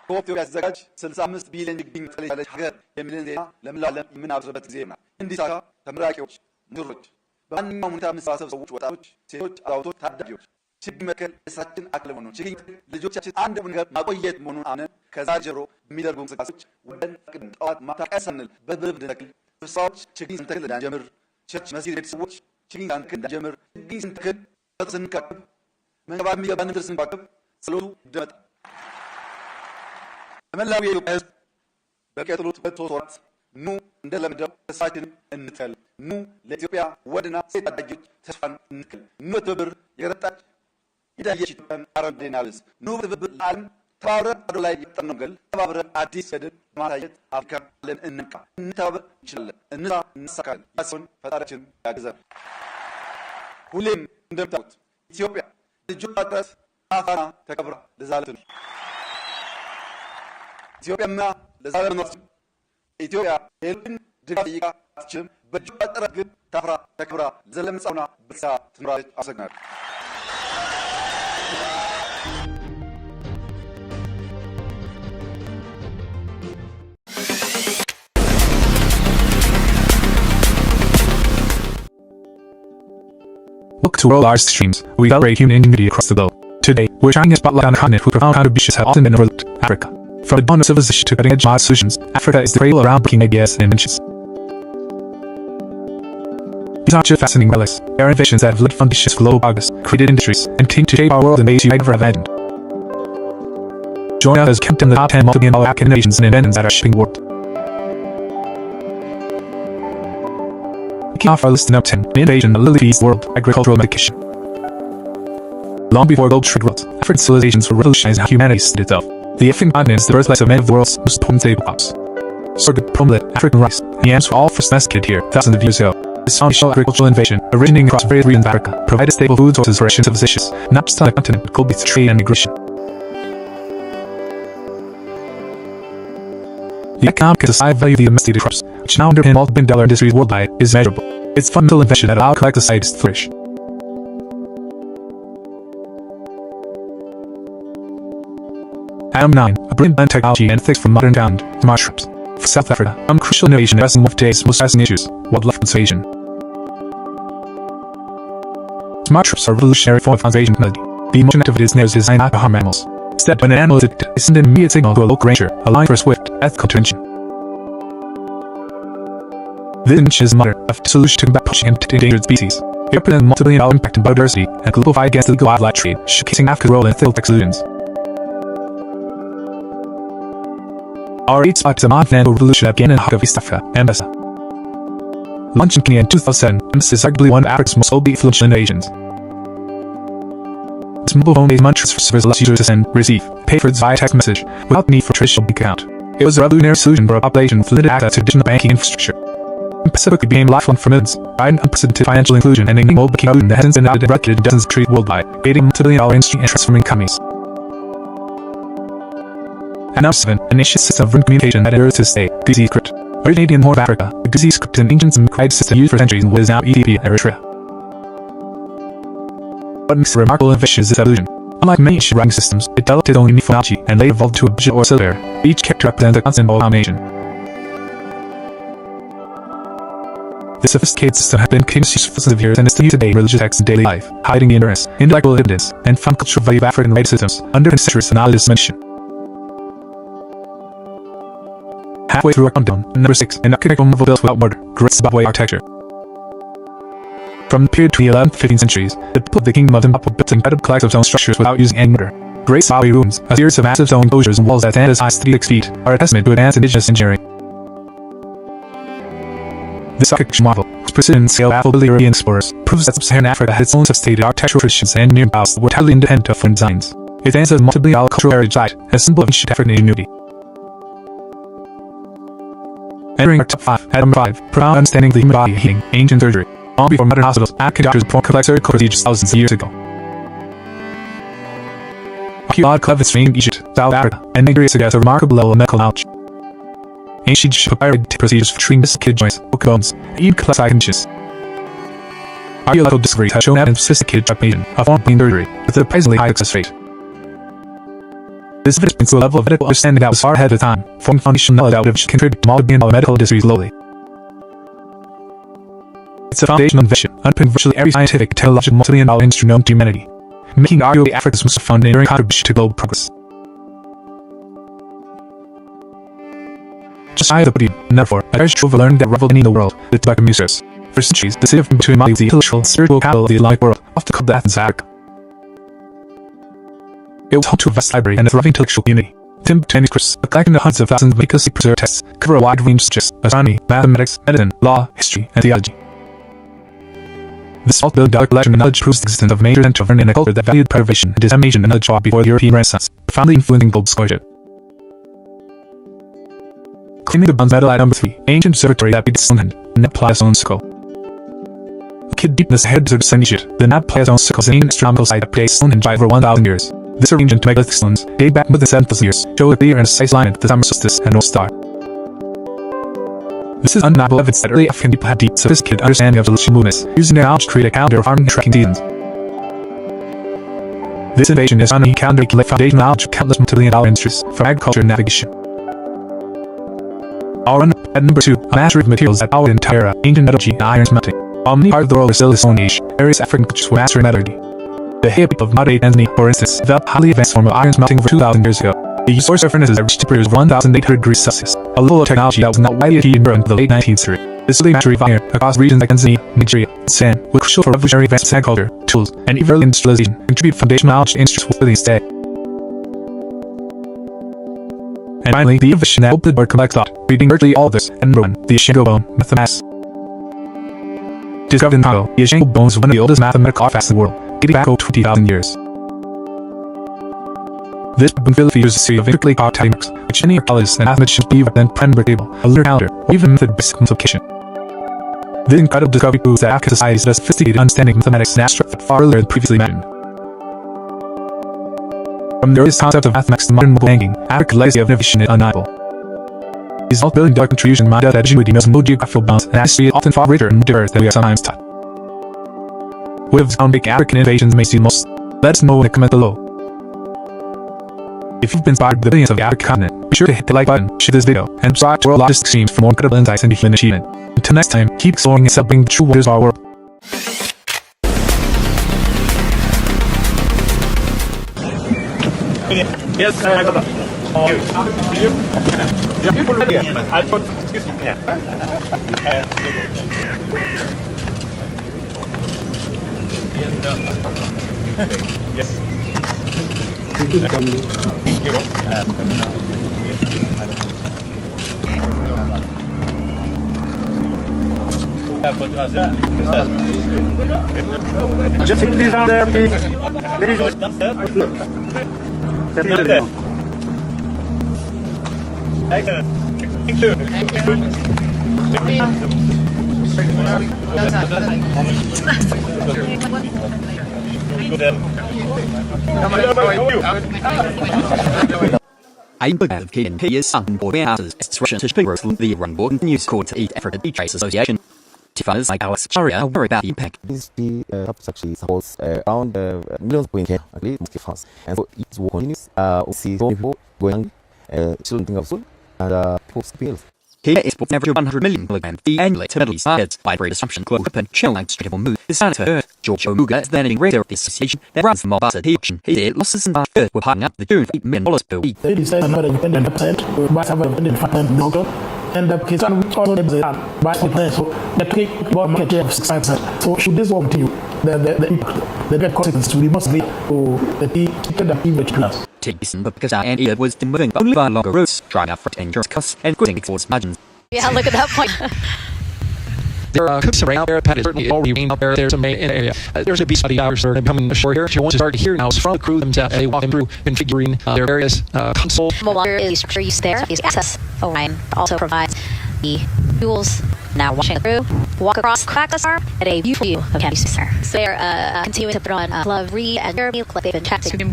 ኮፕ ኢትዮጵያ ሲዘጋጅ 65 ቢሊዮን ችግኝ ያለች ሀገር የሚልን ዜና ለመላው ዓለም የምናብስርበት ጊዜ ይሆናል። እንዲሳካ ተመራቂዎች፣ ምሁሮች፣ በማንኛውም ሁኔታ የምንሰባሰብ ሰዎች፣ ወጣቶች፣ ሴቶች፣ አዛውንቶች፣ ታዳጊዎች ችግኝ መትከል የእሳችን አካል መሆኑን ችግኝ ልጆቻችን አንድ ነገር ማቆየት መሆኑን አምነን ከዛ ጀምሮ የሚደርጉ እንቅስቃሴዎች ወደን ፈቅደን ጠዋት ማታ ቀን ሳንል በብርብ እንድንተክል ፍሳዎች ችግኝ ስንተክል እንዳንጀምር ቸርች መስጊድ ቤተሰቦች ችግኝ ሳንተክል እንዳንጀምር ችግኝ ስንተክል ስንካከብ መንከባከብ የሚገባንን ድረስ ስንባከብ ጸሎቱ ይደመጣል። ለመላው የኢትዮጵያ ሕዝብ በሚቀጥሉት 2 ወራት ኑ እንደለመደው ተስፋችንን እንትከል። ኑ ለኢትዮጵያ ወድና ሴት ታዳጊዎች ተስፋን እንትከል። ኑ በትብብር የረጣች የዳየች ኢትዮጵያን አረንጓዴ እናልብስ። ኑ በትብብር ለዓለም ተባብረን አዶ ላይ የጠነው ገል ተባብረን አዲስ ገድል በማሳየት አፍሪካ ለን እንንቃ። እንተባበር እንችላለን። እንስራ እንሳካለን። ያሰውን ፈጣሪያችን ያግዘን። ሁሌም እንደምታውቁት ኢትዮጵያ ልጆቿ ጥረት አፋና ተከብራ ለዛለት ነው። ኢትዮጵያና ለዛለት ነው። ኢትዮጵያ የሌሎችን ድጋፍ ጠይቃ አትችልም። በእጇ ጥረት ግን ታፍራ ተከብራ ለዘላለም ጸና በሳ ትኖራለች። አመሰግናለሁ። Welcome to World Art Streams. We celebrate human ingenuity across the globe. Today, we're shining a spotlight on a continent whose profound contributions have often been overlooked: Africa. From the dawn of civilization to cutting-edge modern solutions, Africa is the cradle of groundbreaking ideas and inventions. These aren't just fascinating relics; they are innovations that have laid foundations for global progress, created industries, and continue to shape our world in ways you might never have imagined. Join us as we count down the top 10 multi-billion-dollar African innovations and inventions that are shaping the world. Kicking off our list at number 10, an innovation that literally feeds the world: agricultural medication. Long before global trade routes, African civilizations were revolutionizing how humanity sustained itself. The African continent is the birthplace of many of the world's most important staple crops. Sorghum, millet, African rice, and yams were all first domesticated here thousands of years ago. This foundational agricultural innovation, originating across various regions of Africa, provided stable food sources for ancient civilizations, not just on the continent but globally through trade and migration. The economic and societal value of the domesticated crops, which now underpin multi-billion-dollar industries worldwide, is measurable. It's fundamental invention that allowed collective societies to flourish. Adam 9, a brilliant blend of technology and ethics from modern ground to mushrooms. For South Africa, crucial innovation addressing one of today's most pressing issues, wildlife conservation. Smart traps are a revolutionary form of conservation technology. The motion activity is designed not to harm animals. Instead, when an animal is addicted, they send an immediate signal to a local ranger, allowing for a swift, ethical intervention. This invention is modern, a solution to combat poaching and protect endangered species. It represents a multi-billion-dollar impact in biodiversity and a global fight against illegal wildlife trade, showcasing Africa's role in ethical tech solutions. Our 8 spot is a continental revolution that began in the heart of East Africa, M-Pesa. Launched in Kenya in 2007, M-Pesa is arguably one of Africa's most globally influential innovations. This mobile phone-based money transfer service allows users to send, receive, pay for its via text message, without the need for a traditional bank account. It was a revolutionary solution for a population with limited access to traditional banking infrastructure. M-Pesa quickly became a lifeline for millions, providing unprecedented financial inclusion and enabling mobile banking that has since been adopted and replicated in dozens of countries worldwide, creating a multi-billion-dollar industry and transforming economies. And now 7, a nation's system of written communication that endures to this day, DZ script. Originating in the Horn of Africa, the DZ script is an ancient and quiet system used for centuries in what is now Ethiopia and Eritrea. What makes a remarkable innovation is its evolution. Unlike many ancient writing systems, it developed its own unique phonology and later evolved to a digit or silver. Each character represents a constant vowel combination. This sophisticated system has been continuously used for thousands of years and is still used today in religious texts and daily life, hiding the endurance, intellectual evidence, and fun cultural value of African writing systems, under centuries of knowledge dimension. Halfway through our countdown, number 6, an architectural marvel built without mortar, great Zimbabwe architecture. From the period between the 11th and 15th centuries, the people of the Kingdom of Zimbabwe built incredible collective stone structures without using any mortar. Great Zimbabwe ruins, a series of massive stone enclosures and walls that stand as high as 36 feet, are a testament to advanced indigenous engineering. This architectural marvel, whose precision and scale baffled early European explorers, proves that sub-Saharan Africa had its own sophisticated architectural traditions and engineering styles that were totally independent of foreign designs. It stands as a multi-billion-dollar cultural heritage site, a symbol of ancient African ingenuity. Entering our top 5, at number 5, profound understanding of the human body and healing, ancient surgery. Long before modern hospitals, African doctors performed complex surgical procedures thousands of years ago. Archaeological evidence from Egypt, South Africa, and Nigeria suggests a remarkable level of medical knowledge. Ancient Egypt papyri procedures for treating dislocated joints, broken bones, and even complex eye conditions. Archaeological discoveries have shown evidence of sophisticated trepidation, a form of brain surgery, with a surprisingly high success rate. This evidence brings to a level of medical understanding that was far ahead of the time, forming foundational knowledge that would have contributed to multi-billion-dollar medical industries globally. It's a foundational invention, underpinning virtually every scientific and technological multi-billion-dollar industry known to humanity, making arguably Africa's most profound and enduring contribution to global progress. Just shy of the podium, number 4, a treasure trove of learning that reveled in the world, the Tibetan Museums. For centuries, the city of Timbuktu was the intellectual and spiritual capital of the Islamic world, often called the Athens of Africa. It was home to a vast library and a thriving intellectual community. Timbuktu manuscripts, a collection of hundreds of thousands of meticulously preserved texts, cover a wide range of subjects: astronomy, mathematics, medicine, law, history, and theology. This multi-billion-dollar collection of knowledge proves the existence of a major center of learning in a culture that valued preservation and dissemination of knowledge far before the European Renaissance, profoundly influencing global scholarship. Claiming the bronze medal at number 3, ancient observatory that beats Stonehenge, Nabpla Stone Circle. Located deep in the Sahara Desert of Egypt, the Nabpla Stone Circle is an ancient astronomical site that predates Stonehenge by over 1,000 years. This arrangement of megalithic stones, dating back more than 7,000 years, show a clear and precise alignment of the summer solstice and North Star. This is undeniable evidence that early African people had deep, sophisticated understanding of celestial movements, using their knowledge to create a calendar of farming and tracking seasons. This innovation is on a calendar that laid foundational knowledge of countless multi-billion-dollar industries, from agriculture and navigation. Our runner-up at number 2, a mastery of materials that powered the entire era, ancient metallurgy and iron smelting. While many parts of the world are still in the Stone Age, various African cultures were mastering metallurgy. The Haya people of modern-day Tanzania, for instance, developed a highly advanced form of iron smelting over 2,000 years ago. They used source furnaces that reached temperatures of 1,800 degrees Celsius, a level of technology that was not widely achieved in Europe until the late 19th century. This early mastery of iron across regions like Tanzania, Nigeria, and Sudan was crucial for revolutionary advances in agriculture, tools, and even early industrialization, contributed foundational knowledge to industries still living today. And finally, the innovation that opened the door to complex thought, reading virtually all of this, and number 1, the Ashango bone, myth of mass. Discovered in Congo, the Ashango bone is one of the oldest mathematical artifacts in the world, dating back over 20,000 years. This bone features a series of intricately carved tally marks, which many archaeologists and mathematicians believe represent prime number table, a lunar calendar, or even a method of basic multiplication. The incredible discovery proves that African societies had a sophisticated understanding of mathematics and astronomy far earlier than previously imagined. From the earliest concept of mathematics to modern mobile banking, Africa's legacy of innovation is undeniable. His multi-billion-dollar contribution mined out that ingenuity knows no geographical bounds, and history is often far richer and more diverse than we are sometimes taught. What of groundbreaking African innovations may seem most? Let us know in the comment below. If you've been inspired by the brilliance of the African continent, be sure to hit the like button, share this video, and subscribe to World Logistics Streams for more incredible insights into human achievement. Until next time, keep exploring and celebrating the true wonders of our world. Yes, I got Just sit this down there, please. There is I'm the of KNK is Sun Board Warehouses. It's Russian to Spigros, the Run Board and News Court to Eat Africa Beach Race Association. Tifanas like Alex Sharia worry about the impact. This actually supports around millions of points actually mostly fast. And so it will continue see so people going children think of soon and people skills. Kenya exports average 100 million kilograms annually to Middle East markets by great assumption global open chill like stretchable move. The Senator Earth, George Omuga is the managing director of the association that runs the Mombasa tea auction. He said losses in last year were piling up the June for $8 million per week. They decided another independent percent, but have an independent local. And the case also they are by the plan, so the take one market share of 6%. So should this one continue, the bad consequences will be mostly to the image class. Listen, but because our area was moving only by longer routes, driving up for insurance costs and quitting exports margins. Yeah, look at that point. There are cooks around there, Pat is certainly already being out there. There's a area. There's a beach study hours that are coming ashore here. If you want to start to hear now from the crew themselves, they walk them through configuring their various consoles. Mobile is structure used there is access. Orion also provides the tools. Now watching through, walk across Crackers Farm at a beautiful view of County Center. So they're continuing to put on Love Reed and Jeremy like they've been chatting. Here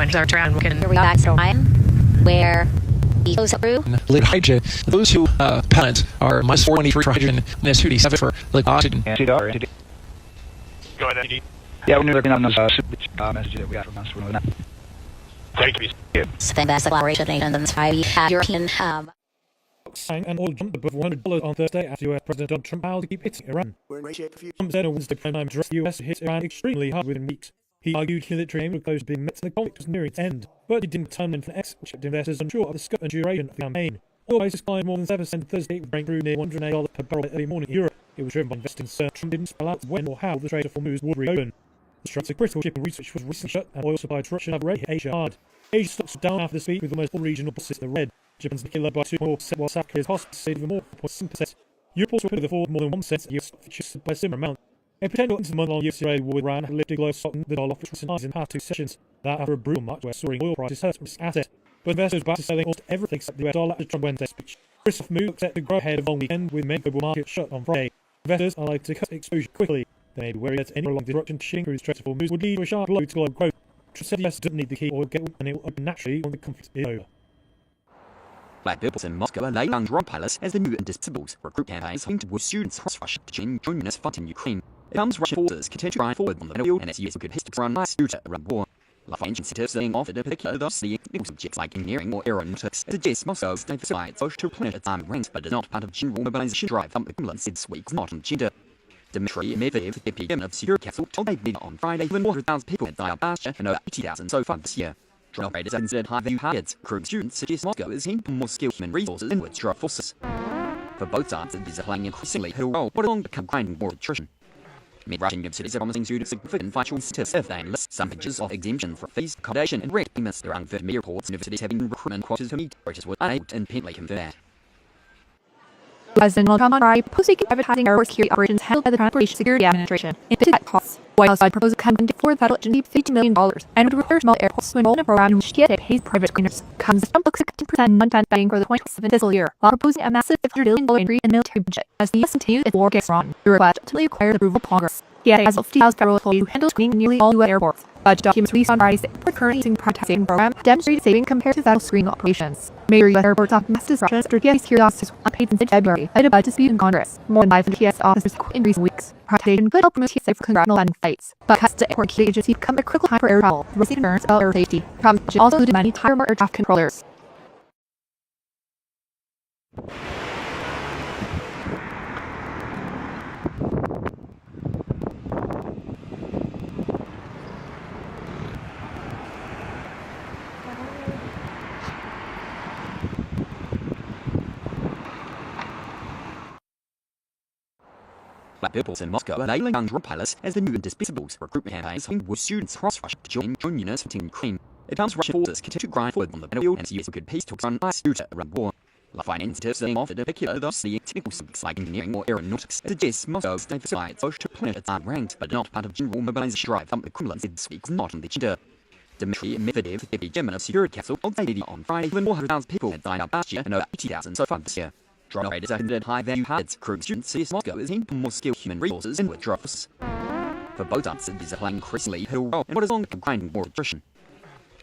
we are back to Orion, where the close up through. Liquid hydrogen. Those who patent are -423 for hydrogen and -287 for liquid oxygen. Go ahead, Andy. Yeah, we're working on those messages that we got from us. We're that. Thank you. Then that's the collaboration nations and European. And oil jumped above $100 on Thursday after US President Donald Trump vowed to keep hitting Iran. We're in great shape for you. Trump said on Wednesday primetime address the US hit Iran extremely hard within weeks. He argued military aim was close to being met and the conflict was nearing its end, but he didn't turn in for X, which kept investors unsure of the scope and duration of the campaign. Oil prices climbed more than 7% Thursday, with Brent crude near $108 per barrel early morning in Europe. It was driven by investing concern Trump didn't spell out when or how the Strait of Hormuz would reopen. The Straits of critical shipping routes which was recently shut and oil supply disruption have already hit Asia hard. Asia stocks were down after this week with almost all regional buses in the red. Japan's Nikkei led by 2.4%, while South Korea's Kospi stayed even more, 4.7%. Europe also put the forward more than 1%, the US stock futures by a similar amount. A potential into the month-long US trade war with Iran had lifted global stock the dollar, which was highs in the past two sessions. That after a brutal March where soaring oil prices hurt risk asset. But investors back to selling almost everything except the US dollar after Trump Wednesday's speech. Risk move set to grow ahead of long weekend with many global markets shut on Friday. Investors are likely to cut exposure quickly. They may be worried that any prolonged disruption to shipping through the Strait of Hormuz would lead to a sharp blow to global growth. Trump said the US doesn't need the key oil get and it will open naturally when the conflict is over. Black pupils in Moscow are laying under pilots as the new and disabled recruit campaigns aimed towards students across Russia to join US fight in Ukraine. It comes Russian forces continue to drive forward on the battlefield and its use of good history run nice due to around war. Life incentives being offered in particular thus the subjects like engineering or aeronautics suggests Moscow's diversified push to replenish its army ranks but is not part of general mobilization drive from the Kremlin said this week's not on agenda. Dmitry Medvedev, the PM of Security Council, told media on Friday even 100,000 people had died last year and over 80,000 so far this year. Drone operators are considered high-value targets. Recruiting students suggest Moscow is keen to more skilled human resources in its drone forces. For both sides, these are playing increasingly pivotal role, but along become grinding war attrition. Mid-Russian cities are promising students significant financial incentives if they enlist some packages of exemption for fees, accommodation, and rent payments. There are unfair media reports universities having recruitment quotas to meet, which is what unable to independently confirm that. President Montgomery proposed advertising airport security operations handled by the Transportation Security Administration in at costs. White House side proposal comes for the federal agency $50 million and would require small airports to enroll in a program in which TSA pays private screeners. Comes from 16% non-defense spending for the 2027 fiscal year, while proposing a massive $50 billion increase in military budget as the U.S. continues its war against Iran. The request ultimately required approval of Congress. TSA has 50,000 federal employees who handle screening in nearly all U.S. airports. Budget documents released on Friday say we're currently using privatization program demonstrated saving compared to federal screening operations. Major U.S. airports have mass disruptions after TSA security officers were unpaid since February amid a budget dispute in Congress. More than 500 TSA officers have quit in recent weeks. Privatization could help promote TSA for congressional and flights, but cuts to airport key agency become a critical time for air travel, raising concerns about air safety. Trump's budget also demanding hire more air traffic controllers. Black pupils in Moscow are nailing young drone pilots as the new Indispensables recruitment campaigns with students across Russia to join drone units fighting Ukraine. It comes Russian forces continue to grind forward on the battlefield and see good peace talks on ice due to around war. La finance saying offered in particular thus seeing technical subjects like engineering or aeronautics suggests Moscow's diversified push to planet its unranked but not part of general mobilization drive from the Kremlin this week not on the agenda. Dmitry Medvedev, the chairman of Security Council, told the media on Friday that 400,000 people had signed up last year and over 80,000 so far this year. Drone operators are considered high-value pilots. Crew students see Moscow as needing more skilled human resources in with drones. For both answers, these are playing increasingly pivotal role in what is long grinding war attrition.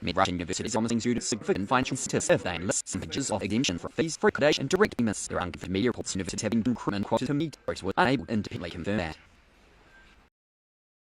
Mid-Russian universities are missing students significant financial incentives if they enlist some pictures of exemption for fees for accreditation and direct payments. There are unconfirmed media reports universities having recruitment quotas to meet, but were unable to independently confirm that.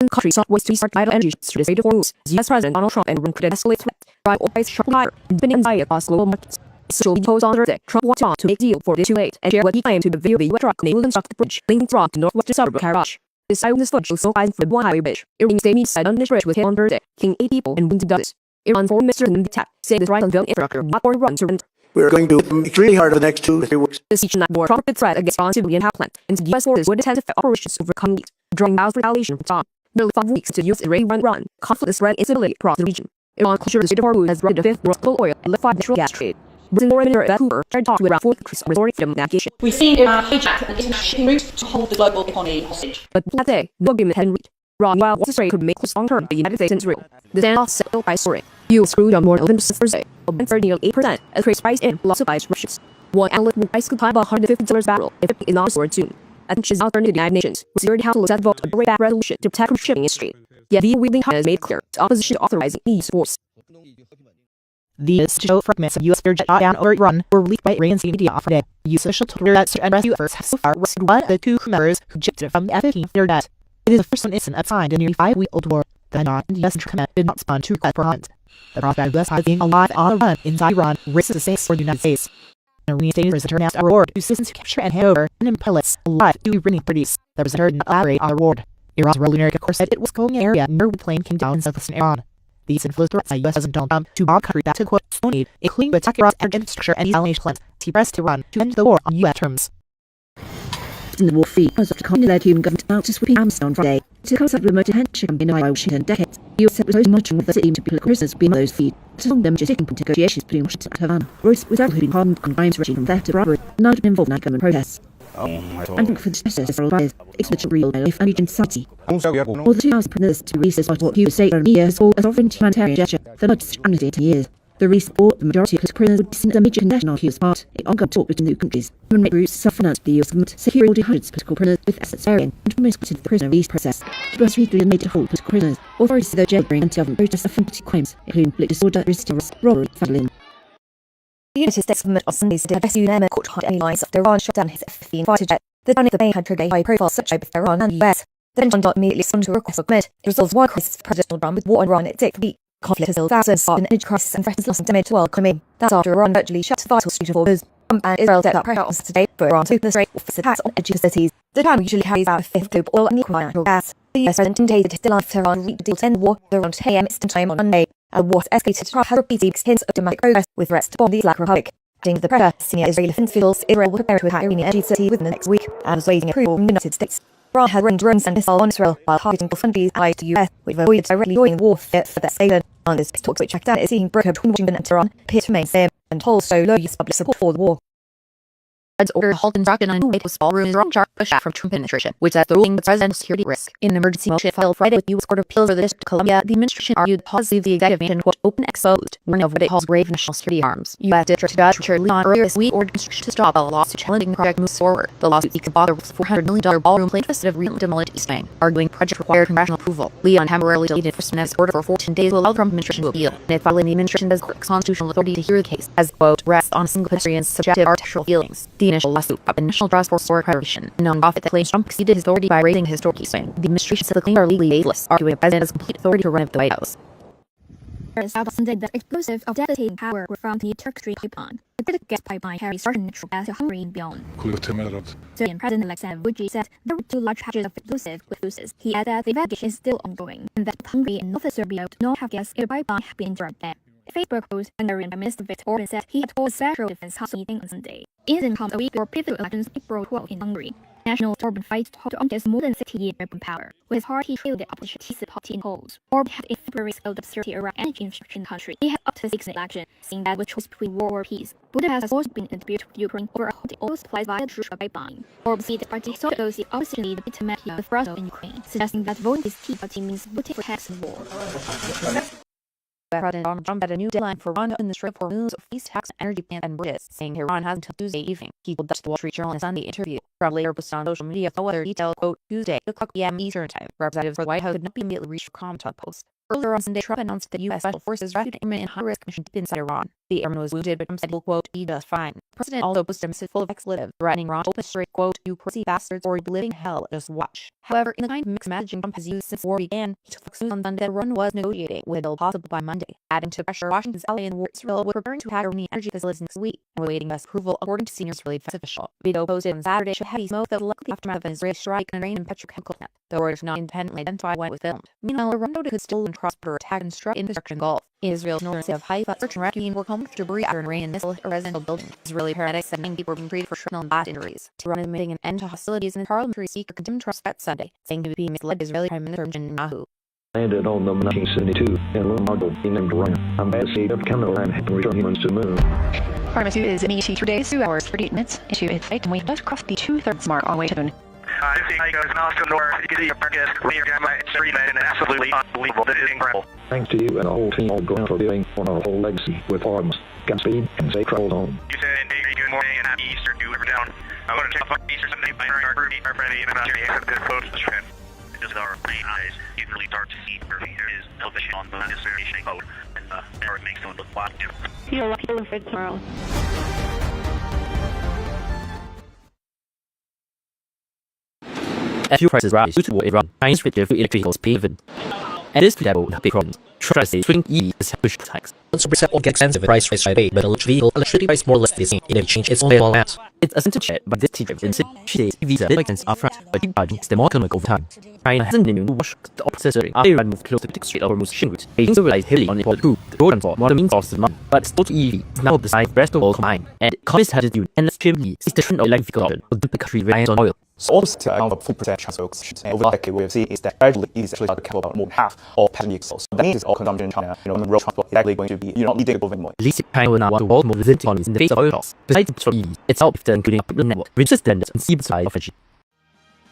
Countries sought ways to restart vital energy to the state of hormones. US President Donald Trump and Iran could escalate threat, drive oil prices sharply higher, and spending anxiety across global markets. Social media post on Thursday, Trump wants to make a deal for this too late and share what he claimed to be the video of the US truck naval construct the bridge linking Iran to northwestern suburb of Karachi. This eyewitness footage was so for the one highway bridge. Iran state media said on this bridge was hit on Thursday, killing 8 people and wounding dozens. Iran foreign minister in the attack said this right on civilian infrastructure not for Iran to run. We're going to do extremely hard over the next 2 to 3 weeks. This each night bore a trumpet threat against Iran's civilian power plant, and the US forces would attempt to operations overcome it, drawing vows retaliation from Iran. Nearly 5 weeks into US Iranian run, conflict is spreading instability across the region. Iran closure the Strait of Hormuz has brought the fifth world global oil and liquefied natural gas trade. Britain Foreign Minister Beth Hoover tried to talk to Iran for increased restoring freedom of navigation. We've seen Iran hijack an international shipping route to hold the global economy hostage. But that day, no agreement had been reached. Iran, while the strait could make close long-term the United States and Israel. The standoff set oil price soaring. Fuel screwed on more than since Thursday, up for nearly 8% as trade price in loss supplies Russians. One analyst will price could climb $150 a barrel if it is not restored soon. Attention is now turned to the United Nations, where Security Council has voted to break back resolution to protect shipping industry. Yet the wheeling has made clear its opposition to authorizing these force. These show fragments of U.S. jet down over Iran were released by Iran's media on Friday. U.S. officials told that search and rescue efforts have so far rescued one of the 2 crew members who ejected from the F-15 fighter jet. It is the first one incident of signed in nearly 5-week-old war. The non U.S. command did not respond to requests for hunt. The prospect of U.S. being alive on the run inside Iran raises the stakes for the United States. An Iranian state has announced a reward to citizens who capture and hand over enemy pilots alive to Iranian parties. The president heard not elaborate on a reward. Iran's revolutionary corps said it was going an area near the plane came down in southwestern Iran. These influenced threats by U.S. President Donald Trump to bomb countries that to quote no need, including to attack Iran's energy infrastructure and desalination plants. He pressed Iran to end the war on U.S. terms. In the war free, as of the communist-led human government about to sweeping arms on Friday, to cause a remote detention campaign by Washington decades, the U.S. was monitoring of the city to political prisoners being those feed. To long them sticking point negotiations between Washington and Havana, Royce was several who'd been hardened on crimes ranging from theft to robbery, none involved in government protests. And for the justice several bias, it's real life and region society. All the 2,000 prisoners to release this what Hughes state on years all as offering humanitarian gesture, the largest amnesty in 10 years. The release brought the majority of political prisoners would be seen as a major condition on Hughes' part, an ongoing talk between the two countries. Human rights groups self-financed the US government, securing hundreds of political prisoners with assets varying, and promised to the prisoner release process. The most recently made to hold political prisoners. Authorities say they're jailbreaking anti-government protests of political crimes, including political disorder, resistance, robbery, vandalism. The United States government on Sunday said WNN court hard any lines after Iran shot down his F-15 fighter jet. The down of the bay had triggered a high-profile search by both Iran and the US. The Pentagon immediately responded to a request of commit. It resolves war crisis for President Trump with war on Iran at its 8th week. Conflict has still thousands in an energy crisis and threatens loss and damage to world economy. That's after Iran virtually shut vital Strait of Hormuz. Trump and Israel set up pressure on Saturday for Iran to open the strait with attacks on energy facilities. The town usually carries out a fifth of global oil and liquefied natural gas. The US president indicated his deadline for Iran reached a deal to end the war around 10 a.m. Eastern time on Monday. A war has escalated. Trump has repeated hints of dramatic progress with threats to bomb the Islamic Republic. Adding to the pressure, senior Israeli defense officials Israel will prepare to attack Iranian energy facility within the next week and is waiting approval from the United States. Iran had run drones and missiles on Israel while targeting both countries allied to the US, which avoided directly joining the war for that statement. On this peace talks which Baghdad is seeing broker between Washington and Tehran appear to remain same and holds so low US public support for the war. Fed's order halt instruction on way to ballroom is wrong sharp push from Trump administration, which says the ruling puts president's security risk. In an emergency motion filed Friday with U.S. Court of Appeals for the District of Columbia, the administration argued policy of the executive branch quote open exposed, warning of what it calls grave national security harms. U.S. District Judge Richard Leon earlier this week ordered construction to stop while a lawsuit challenging the project moves forward. The lawsuit seeks to bother with $400 million ballroom planned instead of recently demolished East Bank, arguing project required congressional approval. Leon temporarily delayed enforcement order for 14 days to allow the Trump administration to appeal, and it following the administration does constitutional authority to hear the case, as quote rests on a single pedestrian's subjective artificial feelings. The initial lawsuit up initial draws for historic preparation, a non-profit that claims Trump exceeded his authority by raising the historic East Bank. The administration said the claims are legally baseless, arguing the president has complete authority to run the White House. Sunday that explosive of devastating power were from the Turk Street pipeline. The critical gas pipeline carries certain natural gas to Hungary and beyond. Syrian President Vučić said there were 2 large patches of explosives. He added that the investigation is still ongoing, and that Hungary and North Serbia do not have gas if the pipeline have been interrupted. A Facebook post, Hungarian Prime Minister Viktor Orban said he had told a Special Defense House meeting on Sunday. It incident comes a week before previous elections April 12 in Hungary. National Orban fights to hold on to more than 60 years of power. With his party trailed the opposition Tea Party in polls. Orban had in February scaled up security around energy infrastructure in the country. He had up to the 6th election, saying that with choice between war or peace. Budapest has also been in dispute with Ukraine over holding oil supplies via the Druzhba pipeline. Orban said the party sought to go the opposition leader Peter Matthew with Russia in Ukraine, suggesting that voting this Tea Party means voting for tax and war. President Donald Trump had a new deadline for Iran to open the Strait of Hormuz, freeze tax energy plants and bridges, saying Iran has until Tuesday evening. He told the Wall Street Journal in a Sunday interview. Trump later posted on social media no other detail, quote, Tuesday, 2 p.m. Eastern Time. Representatives for the White House could not be immediately reached for comment on the post. Earlier on Sunday, Trump announced that U.S. Special Forces rescued an airman in high-risk mission deep inside Iran. The airman was wounded, but Trump said he'll, quote, be just fine. The president also posted a message full of expletives, threatening Iran to open the strait, quote, you pussy bastards or you'll be living hell, just watch. However, in the kind of mixed messaging Trump has used since the war began, he took news on Sunday that Iran was negotiating with a deal possible by Monday. Adding to the pressure, Washington's ally in war Israel were preparing to attack Iranian energy facilities next week, and awaiting U.S. approval, according to senior Israeli defense official. Video posted on Saturday showed heavy smoke that was likely the aftermath of an Israeli strike on an Iranian petrochemical plant. The orders did not independently identify when it was filmed. Meanwhile, Iran noted it could still cross-border attack and strike infrastructure in the Gulf. Israel's northern city of Haifa, search and rescue work home debris after an Iranian missile hit a residential building. Israeli paramedics said 9 people were being treated for shrapnel and blast injuries. Tehran is admitting an end to hostilities, and the parliamentary speaker condemned Trump's threat Sunday, saying he would be misled by Israeli Prime Minister Netanyahu. Landed on the 1972 in Leonardo named Ryan. Ambassador of Canada and had to return humans to the moon. Artemis is immediately 3 days, 2 hours, 38 minutes into its flight, and we just crossed the 2/3 mark on the way to the moon. Thanks to you and the whole team all going for living on our whole legacy with arms, Godspeed, and safe travels home. You said, good morning and happy Easter to everyone. I'm going to check Easter Sunday by our group, our friend, and I'm here to this quote this trip. Just our plain eyes, you can really start to see where there is television on the necessary shape mode, and it makes someone look black. You're lucky to live for tomorrow. As fuel prices rise due to war in Iran, Chinese switches to electric vehicles pay even. And this could have a big problem. Truckers say switching EV is push tax. Once percent will get expensive price rise by but electric vehicle electricity price more or less the same. It change its own amount. It's a sentence shared by this teacher in Sydney. She says EVs are make sense upfront, but keep charging is more economic over time. China hasn't been immune to wash the opposite during after Iran moved close to the Strait of Hormuz shipping route. Beijing still relies heavily on imported crude, the road transport, more the main source of money. But still to EV is now the size of the rest of the world combined. And communists have this endless chimney is the trend of electric vehicle option, but the country relies on oil. So almost to account for 4% transfer over the decade, we have seen is that gradually EVs actually start to account for about more than half of passenger vehicles. So that means all consumption in China, road transport is actually going to be, not needing to go anymore. At least China will now want to world more resilient economies in the face of oil costs. Besides the petrol EVs, it's helped including a public network, reduces standards and steep supply of energy.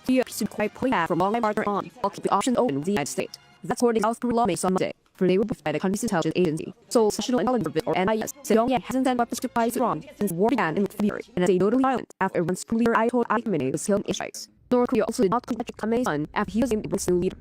The U.S. should quite pull back from long-time partner Iran, while keeping options open with the United States. That's according to South Korean lawmakers on Monday. For they were briefed by the country's intelligence agency. Seoul's National Intelligence Service, or NIS, said Pyongyang hasn't sent weapons to supplies to Iran since the war began in February, and it's a notably violent after Iran's leader Ayatollah Ali Khamenei was killed in airstrikes. North Korea also did not congratulate Khamenei's son after he was named Iran's new leader.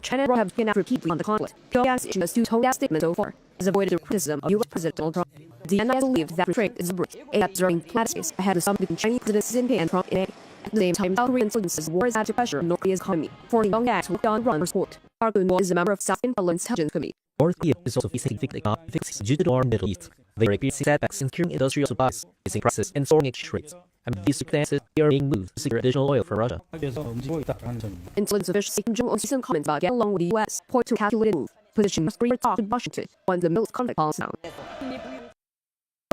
China and Iran have been out repeatedly on the conflict. Pyongyang's issued a two-tone statement so far, has avoided the criticism of U.S. President Donald Trump. The NIS believes that retreat is deliberate, and that during diplomatic space ahead of the summit between Chinese President Xi Jinping and Trump in May. At the same time, South Korean intelligence says war is added to pressure on North Korea's economy, forcing Pyongyang to look down Iran for support. Park Eun-won is a member of South Korean Intelligence Committee. North Korea is also facing significant economic difficulties due to the war in the Middle East. They are experiencing setbacks in securing industrial supplies, raising prices, and soaring exchange rates. And these circumstances, they are being moved to secure additional oil from Russia. Intelligence officials say Kim Jong-un's recent comments about getting along with the U.S. point to a calculated move, position North Korea talk with Washington once the Middle East conflict calms down.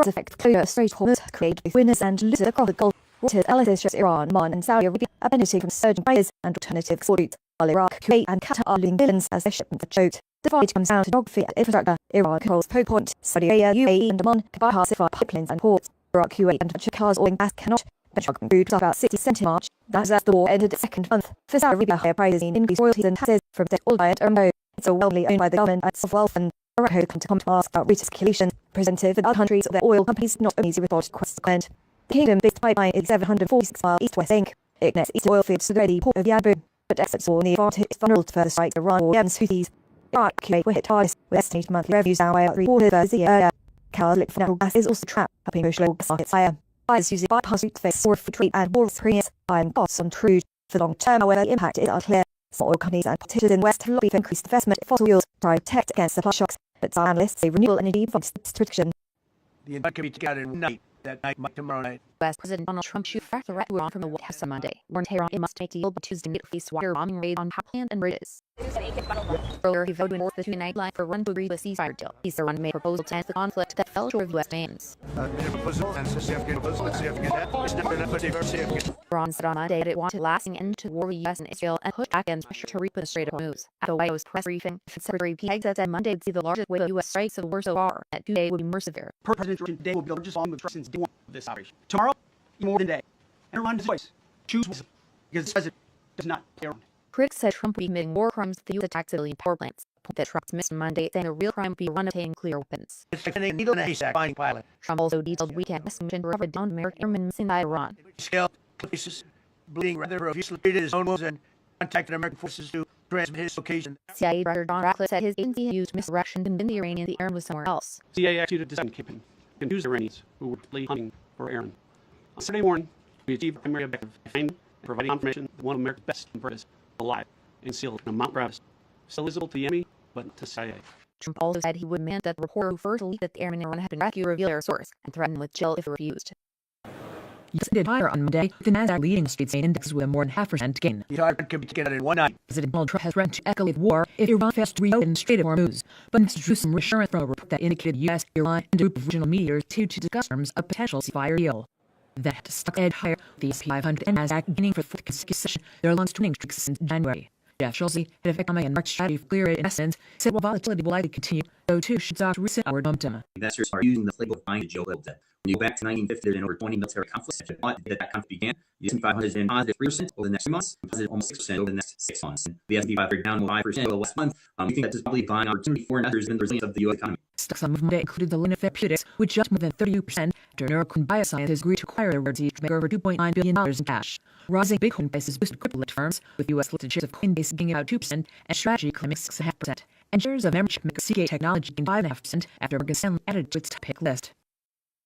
Effect clear Strait Hormuz create winners and losers across the Gulf. Reuters analysis Iran, Oman, and Saudi Arabia are benefiting from surging prices and alternative export routes, while Iraq, Kuwait, and Qatar are losing billions as their shipments are choked. The fight comes down to geography and infrastructure. Iran controls Poe Point, Saudi Arabia, UAE, and Oman, Bahar Sifar pipelines and ports. Iraq, Kuwait, and Qatar's oil and gas cannot. The drug crude about 60 cents in March. That's as the war ended its second month. For Saudi Arabia, higher prices in increased royalties and taxes from debt oil diet Ermo. It's so wellly owned by the government as of wealth and Morocco come to ask about recirculation. Presented in other countries of their oil companies not only report requests to client. The kingdom-based pipeline is 746 miles east-west Inc. It connects east oil fields to the ready port of Yanbu, but exits all near far is vulnerable to further strikes of Iran or Yemen's Houthis. Iraq, Kuwait were hit hardest, with estimated monthly revenues down by about 3/4 the year. Car's liquid natural gas is also trapped, helping push local gas markets higher. Buyers using bypass routes face more food trade and more premiums, buying costs on crude. For long term, however, the impact is unclear. Some oil companies and politicians in the West have lobbied for increased investment in fossil fuels, try to protect against supply shocks, but some analysts say renewable energy provides protection. The invite can be together in one night. That night might tomorrow night. U.S. President Donald Trump shoot a threat to Iran from the White House on Monday, warned Tehran it must make a deal by Tuesday to face water bombing raids on power plants and bridges. Earlier, he voted to enforce the two-night line for Iran to agree to a ceasefire deal. He's the one made a proposal to end the conflict that fell short of U.S. demands. Iran said on Monday that it wanted a lasting end to the war with U.S. and Israel and pushed back against pressure to reopen the Strait of Hormuz. At the White House press briefing, Defense Secretary Pete said Monday would see the largest wave of U.S. strikes of the war so far. That Tuesday would be more severe. President Trump today will be the largest volume of strikes since day one of this operation. Tomorrow, even more than day. And Iran choice. Choose wisdom. Because this president does not play around. Critics said Trump would be committing war crimes if the U.S. attacked civilian power plants. Point that Trump missed Monday, saying a real crime would be Iran obtaining nuclear weapons. It's like a needle in a haystack finding pilot. Trump also detailed weekend mission recovered downed American airmen missing by Iran. Scale places, bleeding rather profusely located his own wolves and contacted American forces to transmit his location. CIA Director Don Ratcliffe said his agency used misdirection to convince the Iranians the Iran was somewhere else. CIA executed a deception campaign to confuse the Iranians who were hunting for Iran. On Saturday morning, we achieved the primary objective of finding and providing confirmation that one of America's best converters alive and sealed in a Mount Gravis, still visible to the enemy, but to CIA. Trump also said he would demand that the reporter who first leaked that the airmen in Iran had been rescued reveal their source, and threatened with jail if it refused. U.S. did higher on Monday, with the Nasdaq leading street index with a more than 0.5% gain. The target could be together in one night. President Donald Trump has threatened to escalate war if Iran fails to reopen the Strait of Hormuz, but Mr. drew some reassurance from a report that indicated U.S., Iran, and a group of regional mediators to discuss terms of potential ceasefire deal. That stock edged higher, with the S&P 500 and Nasdaq gaining for the fourth consecutive session, their longest winning streak since January. Jeff Schulze, head of economic and market strategy for Clear Investments, said while volatility will likely continue, so too should stocks recent upward momentum. Investors are using the playbook of buying geopolitical debt. When you go back to 1950, there have been over 20 military conflicts. After that conflict began, the S&P 500 has been positive 3% over the next 3 months, and positive almost 6% over the next 6 months. And the S&P 500 down 5% over the last month. We think that is probably a buying opportunity for investors given the resilience of the U.S. economy. Stocks on movement included the Luna Therapeutics, which jumped more than 32% after Neurocrine Biosciences agreed to acquire their royalties to make over $2.9 billion in cash. Rising Bitcoin prices boosted crypto-lit firms, with U.S.-listed shares of Coinbase gaining about 2% and Strategy climbing 6.5%. And shares of memory chip maker Seagate Technology gained 5.5% after Morgan Stanley added to its top pick list.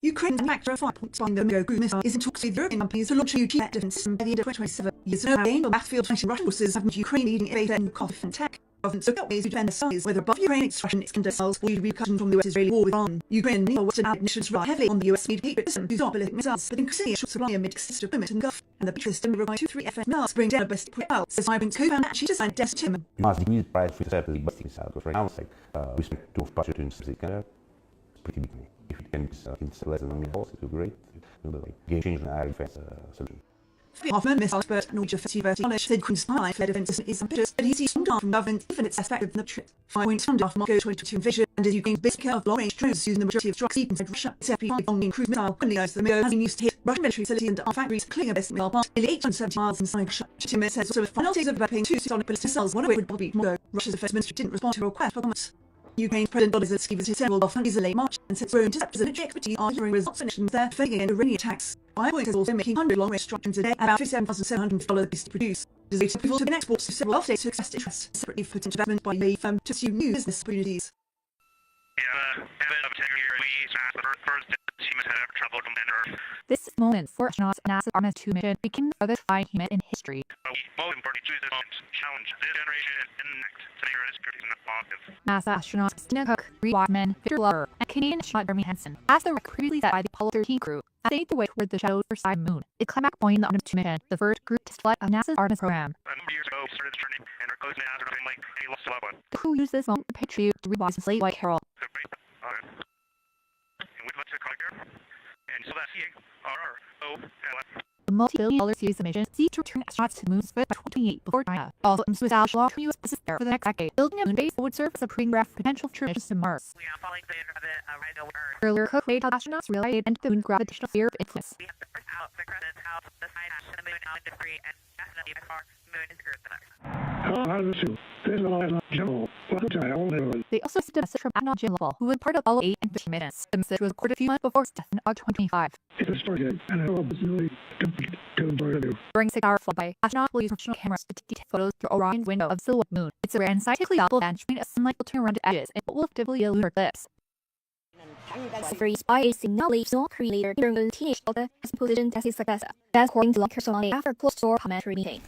Ukraine's manufacturer of 5.1 cruise missile is in talks with European companies to launch a nuclear defense system by the end of 2027. Years ago, Angel battlefield fighting Russian forces have made Ukraine leading innovator in defense tech. Governments look at ways to defend their size, whether above Ukraine its Russian Iskander missiles will be repercussions from the US-Israeli war with Iran. Ukraine and NATO Western allied nations rely heavily on the US-made Patriot system to stop ballistic missiles, but increasingly a short supply amid consistent deployment in the Gulf. And the Patriot system will require 2-3 FF missiles to bring down a ballistic projectile, says Vibrant's co-founder and chief designer Des Timmerman. You must decrease the price for the ballistic missile, because right now it's like respect to Patriot and Iskander, it's pretty big. If it can be less than $1 million, it will be great. It will be like game-changing air defense solution. Hoffman, missile expert at Norwich University College, said Ukraine's high-fed defense system is ambitious, but he sees strong demand from government given its effective than the Patriot. 5 points from after Moscow's 2022 invasion, and is Ukraine's biggest killer of long-range drones using the majority of strikes inside Russia. Its FP5 long-range cruise missile, currently known as the Mirror, has been used to hit Russian military facilities and armed factories, including a ballistic missile plant nearly 870 miles inside Russia. Timmerman says also with final days of developing 2 solid ballistic missiles, one of which would probably beat Moscow. Russia's defense ministry didn't respond to a request for comments. Ukraine's President Volodymyr Zelensky visited several Gulf countries in late March and said Russian interceptors and military expertise are hearing results of nations there defending against Iranian attacks. Ivory is also making 100 long-range strikes a day at about $57,700 piece to produce. It is later before to exports to several Gulf states to express interest separately for potential investment by UAE firm to pursue new business opportunities. This moment for astronauts NASA's Artemis 2 mission became the furthest flying human in history. NASA astronauts Christina Cook, Reed Wiseman, Victor Lover, and Canadian astronaut Jeremy Hansen, as the record previously set by the Apollo 13 crew, as they made their way toward the shadowed first side moon. It climaxed point in the Artemis 2 mission, the first group test flight of NASA's Artemis program. The crew used this moment to pay tribute to Reed Wiseman's late wife Carol. The multi-billion-dollar Soyuz mission seeks to return astronauts to the moon's by 2028 before China. Also, Swiss law from U.S. bases there for the next decade. Building a moon base would serve as a pre-graph potential for missions to Mars. Earlier, Cook made astronauts realize and the moon gravitational sphere of influence. They also sent a message from astronaut Jim Lovell, who was part of Apollo 8 and 15 minutes. The message was recorded a few months before his death in August 2025. During a 6-hour flyby, astronauts will use professional cameras to take photos through Orion's window of the silhouette moon. It's a rare and scientifically valuable advantage between a sunlight will turn around its edges and what will typically a lunar eclipse. Series by a signally South Korean leader during the teenage daughter has been positioned as his successor. That's according to local Somali after a closed-door parliamentary meeting.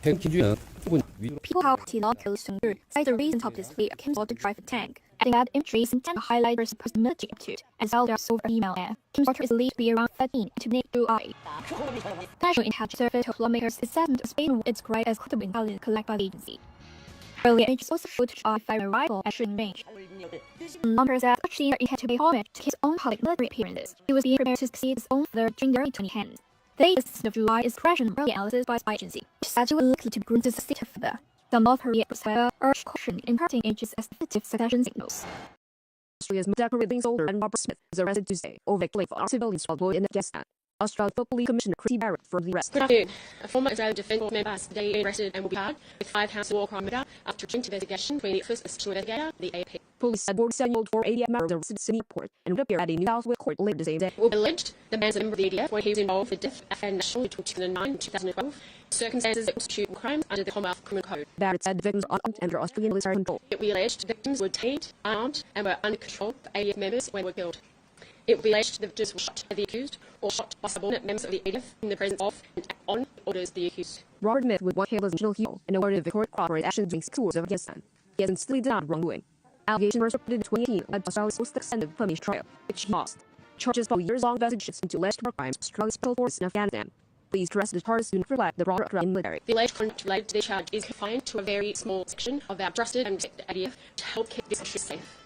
People have party locals to cite the reason of this leader Kim's daughter drive a tank, adding that imagery seems to highlight her supposed military aptitude, as well as over email air. Kim's daughter is believed to be around 13 and to Nick through I. National Intelligence Service of lawmakers assessment of Spain its right as credible intelligence collected by the agency. Earlier images also footage of a arrival at shooting range. Numbers that such scenes he had to pay homage to his own public military appearances. He was being prepared to succeed his own father during the early 2010s. The 8th of July is correction early analysis by spy agency, which said she was likely to groom to succeed her father. Some of her reactors, however, urged caution in imparting ages as definitive succession signals. Australia's decorating soldier and Robert Smith was arrested Tuesday over a claim for civilians deployed in Afghanistan. Australian Police Commissioner Chrissy Barrett for the arrest. Good afternoon. A former Israeli Defence Force member is today arrested and will be charged with 5 counts of war crime murder after joint investigation between the first assistant investigator, the AP. Police said 47-year-old 480 was arrested in Sydney Airport and would appear at a New South Wales court later the same day. It will be alleged the man's a member of the ADF when he was involved with the death of Afghan national between 2009 and 2012, circumstances that constitute war crimes under the Commonwealth Criminal Code. Barrett said the victims were unarmed and under Australian military control. It will be alleged the victims were detained, armed, and were under control of ADF members when they were killed. It will be alleged the victims were shot by the accused or shot by subordinate members of the ADF in the presence of and on orders of the accused. Robert Smith was one hailed as national hero and awarded the court for his actions during 6 tours of Afghanistan. He has instantly denied wrongdoing. Allegations were reported in 2018 led to Australia's most extended Flemish trial, which he lost. Charges of years-long investigations into alleged war crimes Australia's special forces in Afghanistan. Please arrest the charges soon reflect the broader Australian military. The alleged conduct related to the charge is confined to a very small section of our trusted and respected ADF to help keep this country safe.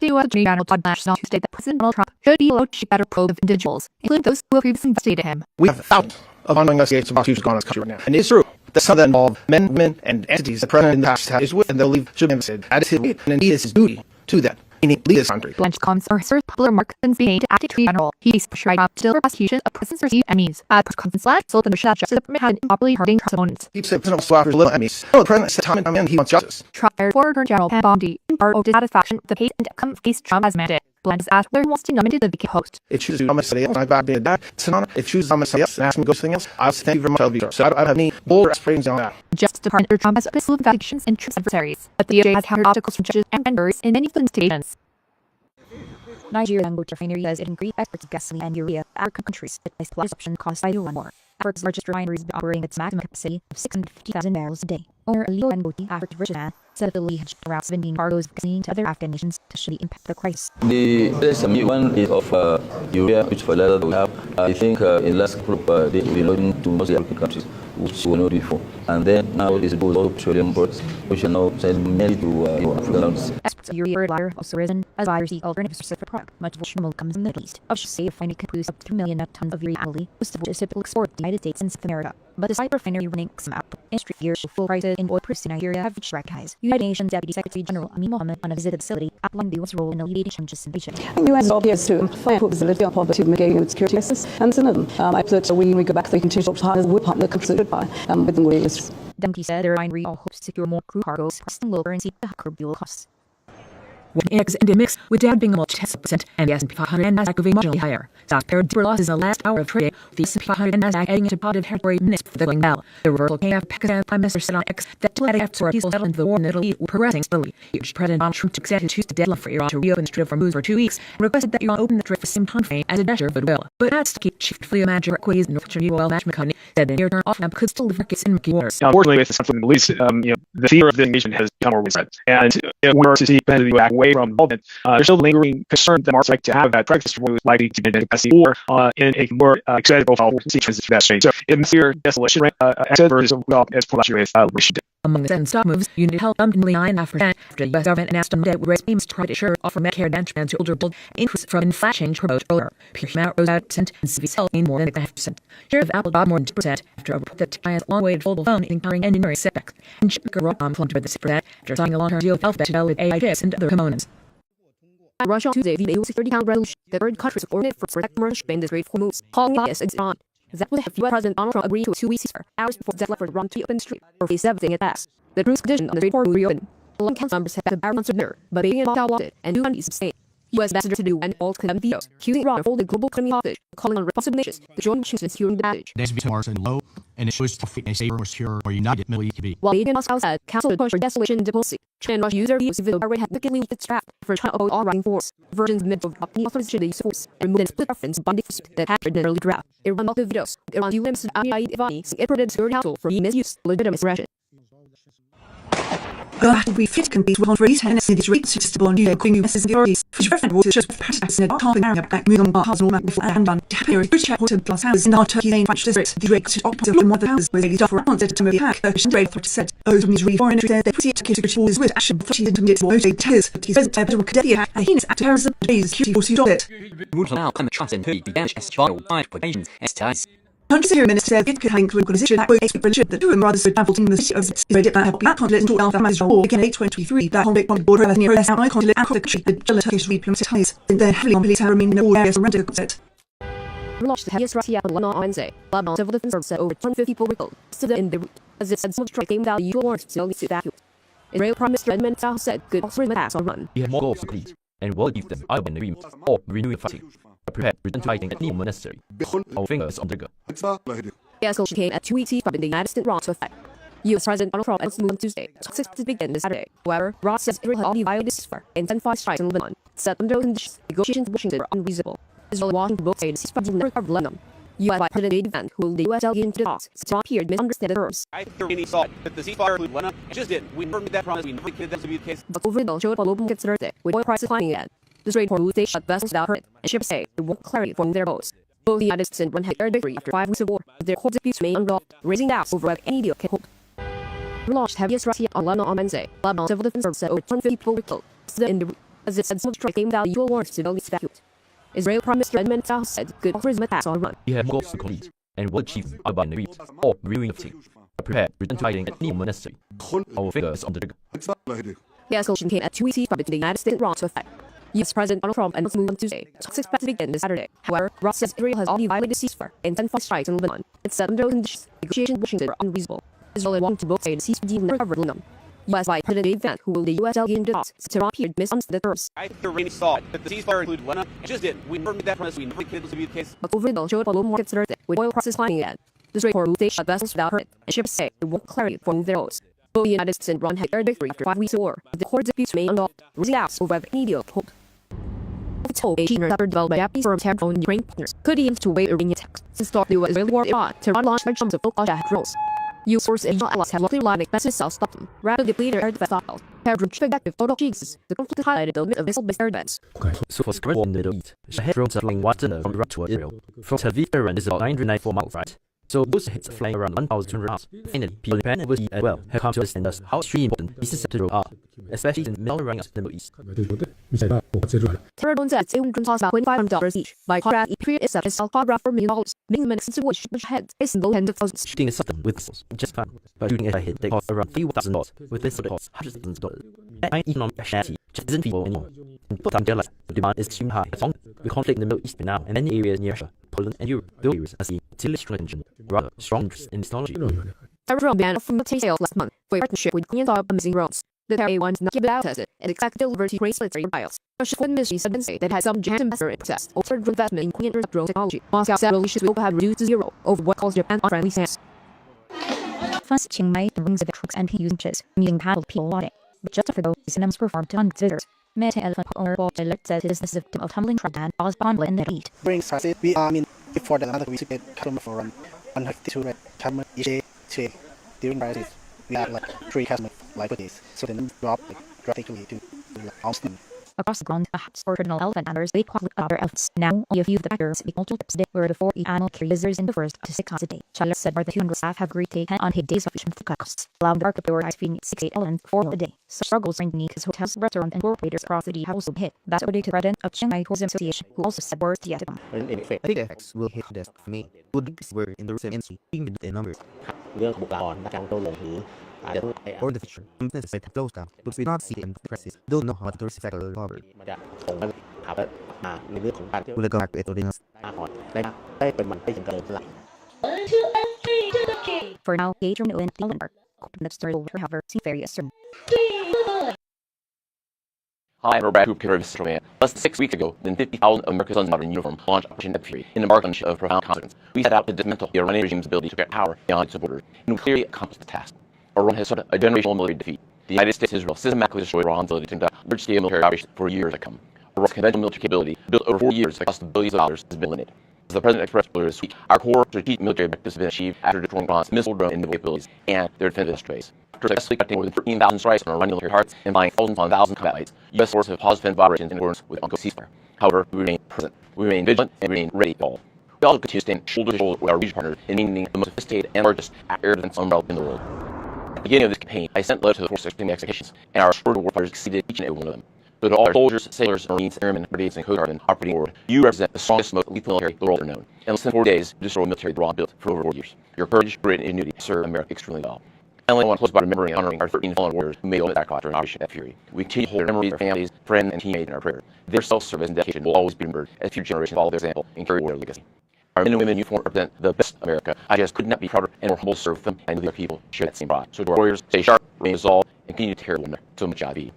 The U.S. Attorney General Todd Blanche stated that President Donald Trump should be allowed to better probe of individuals, including those who have previously investigated him. We have thousands of ongoing investigations of prosecutions going on in this country right now. And it is true that some of them involve men, women, and entities the president in the past is with and they'll leave should be investigated. That is his weight, and indeed it's his duty to that. He needs to lead this country. Blanche comes or Sir Popular Mark since being to Acting Attorney General. He is pressured by still for prosecution of presidents received enemies. At press conference last, Sullivan that justice department had improperly hurting Trump's opponents. He said President Obama offers little enemies. No, the president said time and time again he wants justice. Trump fired former Attorney General Pam Bondi in part of dissatisfaction with the pace and outcome of case Trump has demanded. Blanche asked whether he wants to nominate the vacant post. It chooses to nominate somebody else. I've been a dad. It's an honor. If it chooses to nominate somebody else and ask me to go to something else, I'll say thank you very much. I'll be sure. So I don't have any bold aspirations on that. Justice Department Trump has pursued investigations into Trump's adversaries, but the DOJ has countered obstacles from judges and jurors in many investigations. Nigeria and refinery has increased exports of gasoline and urea. African countries that face disruption caused by the war. Africa's largest refinery is operating its maximum capacity of 650,000 barrels a day. Owner Alio Dangote, Africa's richest man, said that the league had around 17 cargoes of gasoline to other Afghan nations to actually impact the crisis. The SME one is of urea, which for leather we have. I think in last group they will be loading to most African countries, which we were not before. And then now it goes all petroleum products, which are now sent mainly to African countries. Exports of urea are also risen as buyers seek alternatives for the product. Much of which will come from the Middle East. Offshore say a refinery can produce up to 3 million tons of urea annually, most of which is typical export to the United States and South America. But despite refinery running some output, industry fears fuel prices in oil produced in Nigeria have reached record highs. United Nations Deputy Secretary General Amin Mohammed on a visit to the facility outlined the US's role in alleviating challenges in the region. The US appears to fight for visibility on poverty, mitigating its security crisis, and some of them. I put we go back, we continue to partner with partner countries goodbye with the Middle Dunky said the refinery all hopes to secure more crude cargoes, costing lower currency to curb fuel costs. When index ended mix, with Dow being almost 10% and the S&P 500 and Nasdaq moving marginally higher. Stock paired deeper losses in the last hour of trade, with the S&P 500 and Nasdaq adding into positive territory minutes for the going bell. The reversal came after Pakistan Prime Minister said on X that till after a peaceful settlement of the war in the Middle East were progressing slowly. Huge President Donald Trump took to choose the deadline for Iran to reopen the Strait of Hormuz for 2 weeks and requested that Iran open the strait for the same time frame as a measure of goodwill. But that's key chief portfolio manager equities and Northwestern oil management company said the near-term off-ramp could still leave markets in murky waters. Now, unfortunately, with the conflict in the Middle East, the fear of this invasion has become more widespread. And we're to see the back away from involvement. There's still lingering concern that markets like to have that practice was likely to be in capacity or in a more excited profile will see transition to that state. So in this year, desolation rate, versus well as last year with liberation. Among the 10 stock moves, United Health dumped nearly 9.5% after the U.S. government announced on Monday raised payments to try to ensure offer Medicare Advantage plan to older people increase from inflation change promote earlier. Pure amount rose out percent and CVS Health gained more than 8.5%. Share of Apple dropped more than 2% after a report that China's long-awaited foldable phone is encountering engineering setbacks. And Chipmaker plumped toward the 6% after signing a long-term deal with Alphabet to develop AI chips and other components. Russia Tuesday vetoed a security council resolution that urged countries to coordinate for protect commercial shipping industry for moves, calling the U.S. on. That would have U.S. President Donald Trump agreed to a 2-week ceasefire hours before the left run to open street or face everything it passed. The truce condition on the straightforward would reopen. The long council members have to bear months of dinner, but Beijing and Moscow wanted and do abstained. U.S. Ambassador to do and all condemned vetoes, accusing Iran of holding global economy hostage, calling on responsible nations to join nations in securing the damage. There's veto marks and low, and it shows to a safer, more secure, or united Middle East to be. While Beijing and Moscow said Council would push for desolation and diplomacy, China and Russia used their vetoes to veto already had significantly with its draft for China oppose all rising force. Versions mid of the authorization of the use of force and removed and split reference binding that had written an early draft. Iran multiple vetoes. Iran's UN Minister Amir Ivani saying it prevented the Security Council from misuse legitimate aggression. We fit compete with Andres Hennessy this week to bond you including US authorities for different waters just past in a topping area back move on bars all map before and on tapir which water plus house in our Turkey lane French district the rate to opposite of the house was really tough for answer to move hack ocean trade threat said those when these foreign they put it to kiss wars with action 30 intermediate war 8 tears he's present to cadet a heinous act terrorism days $40 Would allow climate change and the damage as child life protections as ties. Country Minister it could hang to organization that was Richard that two brothers would travel to the city of Zidane that have black continent into Alpha Mazda or again 823 that whole big border of near us out continent and the country the Turkish diplomatic ties and then heavily on military remain in all areas around the Launched the heaviest Russia on Lebanon on Wednesday. Lebanon civil defense service said over 250 people were killed. Still in Beirut, as it said some strike came down the usual warrants to only evacuate. Israel Prime Minister Edmund Netanyahu said good offering attacks on run. We have more goals to complete, and will achieve them either in agreement or renewing fighting. Prepared to return to fighting at any moment necessary. Our fingers on the trigger. The escalation came at 2 weeks from the United States Iran to effect. U.S. President Donald Trump announced the move on Tuesday, expected to begin this Saturday. However, Ross says Israel has already violated the ceasefire and intensified strikes in Lebanon. Said under those conditions, negotiations with Washington are unreasonable. Israel and Washington both say the ceasefire will never cover Lebanon. U.S. Vice President David Vance, who will the U.S. delegate into the talks, said Trump appeared to misunderstand the terms. I think thought that the ceasefire included Lebanon. It just didn't. We never made that promise. We never intended that to be the case. But over the bill showed global considered it, with oil prices climbing again. The Strait Hormuz they shut vessels without hurt, and ships say they won't clarity from their boats. Both the United States and Iran had declared victory after 5 weeks of war, but their core disputes remain unresolved, raising doubts over whether any deal can hold. Launched heaviest Russia on Lebanon on Wednesday. Lebanon civil defense service said over 250 people were killed. Still in Beirut, as it said some strike came down the usual warrants to only evacuate. Israel Prime Minister Edmund Netanyahu said good offers attacks on run. We have more goals to complete, and will achieve them either in agreement or renewing fighting. Prepared to return to fighting at any moment necessary. Our fingers on the trigger. The escalation came at 2 weeks from the United States Iran to effect. U.S. President Donald Trump announced the move on Tuesday. Talks expected to begin this Saturday. However, Ross says Israel has already violated the ceasefire and intensified strikes in Lebanon. It said under those conditions, negotiations with Washington are unreasonable. Israel and Washington both say the ceasefire will never cover Lebanon. U.S. Vice President David Vance, who will the U.S. delegate into the talks, said Tehran appeared to misunderstand the terms. I think the Iranians thought that the ceasefire included Lebanon. It just didn't. We never made that promise. We never intended it to be the case. But over the bill showed global markets considered it, with oil prices climbing again. The Strait Hormuz they shut vessels without hurt, and ships say they won't clarity from their boats. Both the United States and Iran had declared victory after 5 weeks of war, but the core disputes remain unresolved, raising doubts over whether any deal can hold. It's told a cheaper effort developed by Japanese firms have owned Ukraine partners could aim to wait Iranian attacks. Since the Israeli war in Iran, Tehran launched large of full attack drones. U.S. forces and allies have luckily relied on expensive self-stop them, rapidly depleted air defense stockpiles. Have reached effective total Jesus. The conflict highlighted the limit of missile-based air defense. So for spread in the Middle East, Shahed drones are flying western from Iraq toward Israel. From Tel Aviv, Iran is about 994 miles right. So those hits are flying around 1,200 miles. Finally, people in Japan and overseas as well have come to understand us how extremely important these susceptible are, especially in the middle around the Middle East. Terror drones at its own drones cost about $25 each. By contrast, each period itself has $1 for $1 million, making them an expensive which heads is in low tens of thousands. Shooting a system with missiles, just fun. But shooting a hit that costs around $3,000, with this that costs hundreds of thousands of dollars. That kind of economic rationality just isn't feasible anymore. And people don't realize the demand is extremely high. As long as the conflict in the Middle East right now and many areas near Russia, Poland and Europe, those areas are seeing particularly strong attention, rather strong interest in this technology. Terror drone banned from military sales last month for a partnership with Korean Saab Amazing Drones. The Terror A1 did not give it out tested and expect to deliver to Korea's military trials. Russia's foreign ministry said Wednesday that had some giant investor in process altered investment in Korean drone technology. Moscow said releases will have reduced to zero over what calls Japan unfriendly stance. First, Chiang Mai brings the trucks and users meeting paddle people loading. But just for those cinemas performed to visitors. Meta Elephant owner Bob alert says it is the system of tumbling truck and Osborne in the heat. Brings prices. We are before the other we to get customer for 152 customer each day to during prices. We have like 3 customers like this. So the number drop drastically to almost across the ground, perhaps for cardinal elephant hunters, they quite other elephants. Now, only a few of the backers speak multiple tips a day, where the 4 animal carriers in the forest to 6 hours a day. Charles said more than 200 staff have agreed to take unpaid days off which with the costs, allowing the market to prioritize feeding 6-8 elephants 4 a day. Such struggles are unique as hotels, restaurants, and tour operators across the city have also been hit. That's according to the president of Shanghai Tourism Association, who also said words yet to come. In effect, I think the effects will hit this for me. Would be were in the same industry, being in numbers. Or in the future, businesses might have closed down, but we not see in the presses. Don't know how the tourist sector will recover. Will it go back to Italy? For now, Adrian Owen Dillenberg, the story will recover seafaring soon. Hi, I'm Brad Cooper of Central Man. Less than 6 weeks ago, then 50,000 American sons in uniform launched Operation Fury in a march of profound consequence. We set out to dismantle the Iranian regime's ability to get power beyond its borders, and we clearly accomplished the task. Iran has suffered a generational military defeat. The United States and Israel systematically destroyed Iran's ability to conduct large-scale military operations for years to come. Iran's conventional military capability, built over 4 years that cost billions of dollars, has been limited. As the President expressed earlier this week, our core strategic military objectives have been achieved after destroying Iran's missile, drone, and naval capabilities and their defensive strays. After successfully conducting more than 13,000 strikes on Iranian military targets and flying thousands upon thousands of combat flights, U.S. forces have paused defensive operations in accordance with ongoing ceasefire. However, we remain present. We remain vigilant and we remain ready to fall. We also continue to stand shoulder to shoulder with our regional partners in maintaining the most sophisticated and largest air defense umbrella in the world. At the beginning of this campaign, I sent letters to the forces explaining the expectations, and our assured warfighters exceeded each and every one of them. So to all our soldiers, sailors, Marines, airmen, brigades, and coast guardsmen operating forward, you represent the strongest, most lethal military the world ever known. In less than 4 days, you destroyed a military Iran built for over 4 years. Your courage, grit, and ingenuity serve America extremely well. Finally, I want to close by remembering and honoring our 13 fallen warriors who made the sacrifice during Operation Fury. We continue to hold their memories, their families, friends, and teammates in our prayers. Their self-service and dedication will always be remembered as future generations follow their example and carry their legacy. Our men and women in uniform represent the best America. I just could not be prouder and more humble to serve them, and I know the other people share that same pride. So to our warriors, stay sharp, remain resolved, and continue to carry one another. So much IV.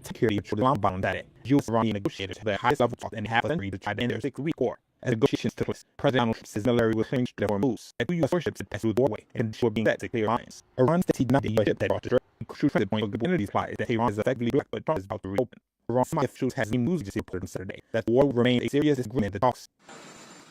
Security for the long bound that U.S. Iranian negotiators had the highest level talk in half a century to try to end their 6-week war. As negotiations took place, President Donald Trump's military was claiming their moves that 2 U.S. warships had passed through the doorway and were being set to clear lines. Iran said he did not the U.S. ship that brought the threat. The crucial transit point of the energy supply is that Tehran is effectively blocked, but Trump is about to reopen. Iran's officials has been news agency reported on Saturday that the war will remain a serious disagreement in the talks.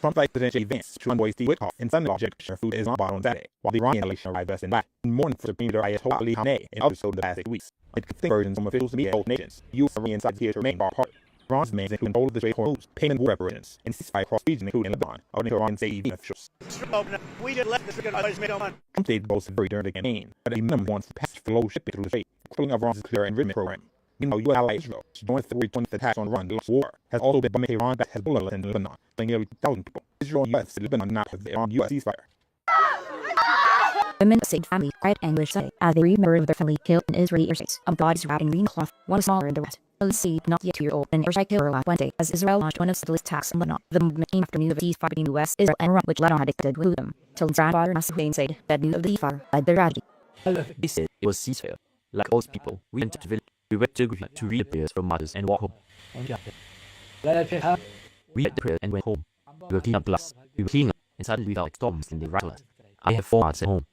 Trump's Vice President J. Vance, True envoy Steve Witkoff, and son-in-law Jared Kushner flew to Islamabad on Saturday, while the Iranian delegation arrived dressed in black, in mourning for Supreme Leader Ayatollah Ali Khamenei and others killed in the past 6 weeks. Like conflicting versions from officials to media both nations, U.S. Iranian sides appear to remain bar apart. Iran's demands include control of the Strait of Hormuz, payment war reparations, and ceasefire across regions including Lebanon, according to Iran's AEV officials. Trump stated goals vary during the campaign, but a minimum wants to pass flow shipping through the strait, including Iran's nuclear enrichment program. Meanwhile, U.S. ally Israel, which joined the February 20th attacks on Iran during the war, has also been bombing Iran backed Hezbollah in Lebanon, killing nearly 2,000 people. Israel and U.S. said Lebanon did not have the Iran-U.S. ceasefire. Women of the same family cried anguish Sunday as they remembered their family killed in Israeli airspace. Bodies wrapped in green cloth, one smaller than the rest. Alice, not yet 2-year-old, an airstrike killed her last Wednesday as Israel launched one of the attacks in Lebanon. The movement came after news of a ceasefire between the U.S., Israel, and Iran, which Lebanon had accepted with them. Tilden's grandfather Nasser Hussein said that news of the ceasefire led the tragedy. They said it was ceasefire. Like most people, we went to the village. We went to agree to read the prayers from mothers and walk home. We read the prayer and went home. We were cleaning up glass. We were cleaning up, and suddenly we felt like storms and they rattled us. I have 4 months at home.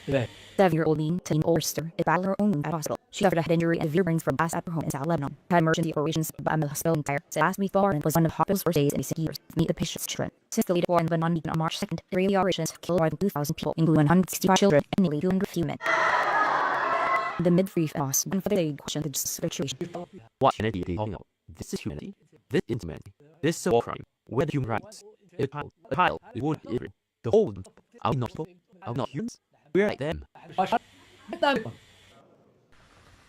7-year-old Teen Orster is battling her own wound at hospital. She suffered a head injury and severe burns from blast at her home in South Lebanon. Had emergency operations by the hospital entire. Said last week Lauren was one of the hospital's first days in recent years to meet the patient's children. Since the leader war in Lebanon began on March 2nd, Israeli operations have killed more than 2,000 people, including 165 children and nearly 250 women. The midwife asked one for the aid questioned the situation. What humanity are they talking about? This is humanity. This is inhumanity. This is a war crime. Where the human rights? A child, it would be Israel. The whole of them. Are we not people? Are we not humans? We're like them.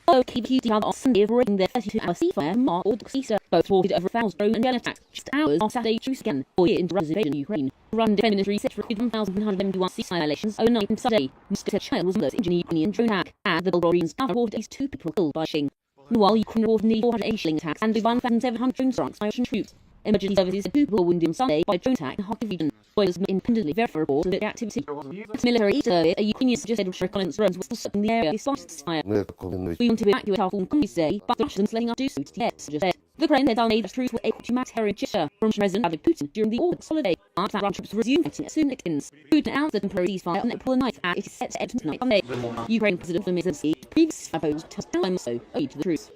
OKPT on Sunday of raiding their 32-hour ceasefire mark ordered ceasefire. Both reported over 1,000 drone and gun attacks just hours on Saturday truce again. 4 years into Russia's invasion of Ukraine. Iran Defense Ministry said 1,171 ceasefire violations overnight on Saturday. Moscow said child was murdered in Ukrainian drone attack. And the Bulgarian staff reported at least 2 people killed by Shing. Meanwhile, Ukraine reported nearly 400 Aisling attacks and 1,700 drone strikes by Russian troops. Emergency services said 2 people were wounded on Sunday by drone attack in Kharkiv region. Boys independently verified reports of the activity. Its military earlier, a Ukrainian suggested reconnaissance drones were still in the area despite ceasefire. We want to evacuate our former countries today, but the Russians letting us do so yet, suggested. Ukraine said made troops were a humanitarian gesture from President Vladimir Putin during the August holiday. After that, Russian troops resumed fighting as soon as it ends. Putin announced a temporary ceasefire on April 9th, and it is set to end tonight Sunday. Ukraine President Vladimir Zelensky previously opposed to time so aid to the truce.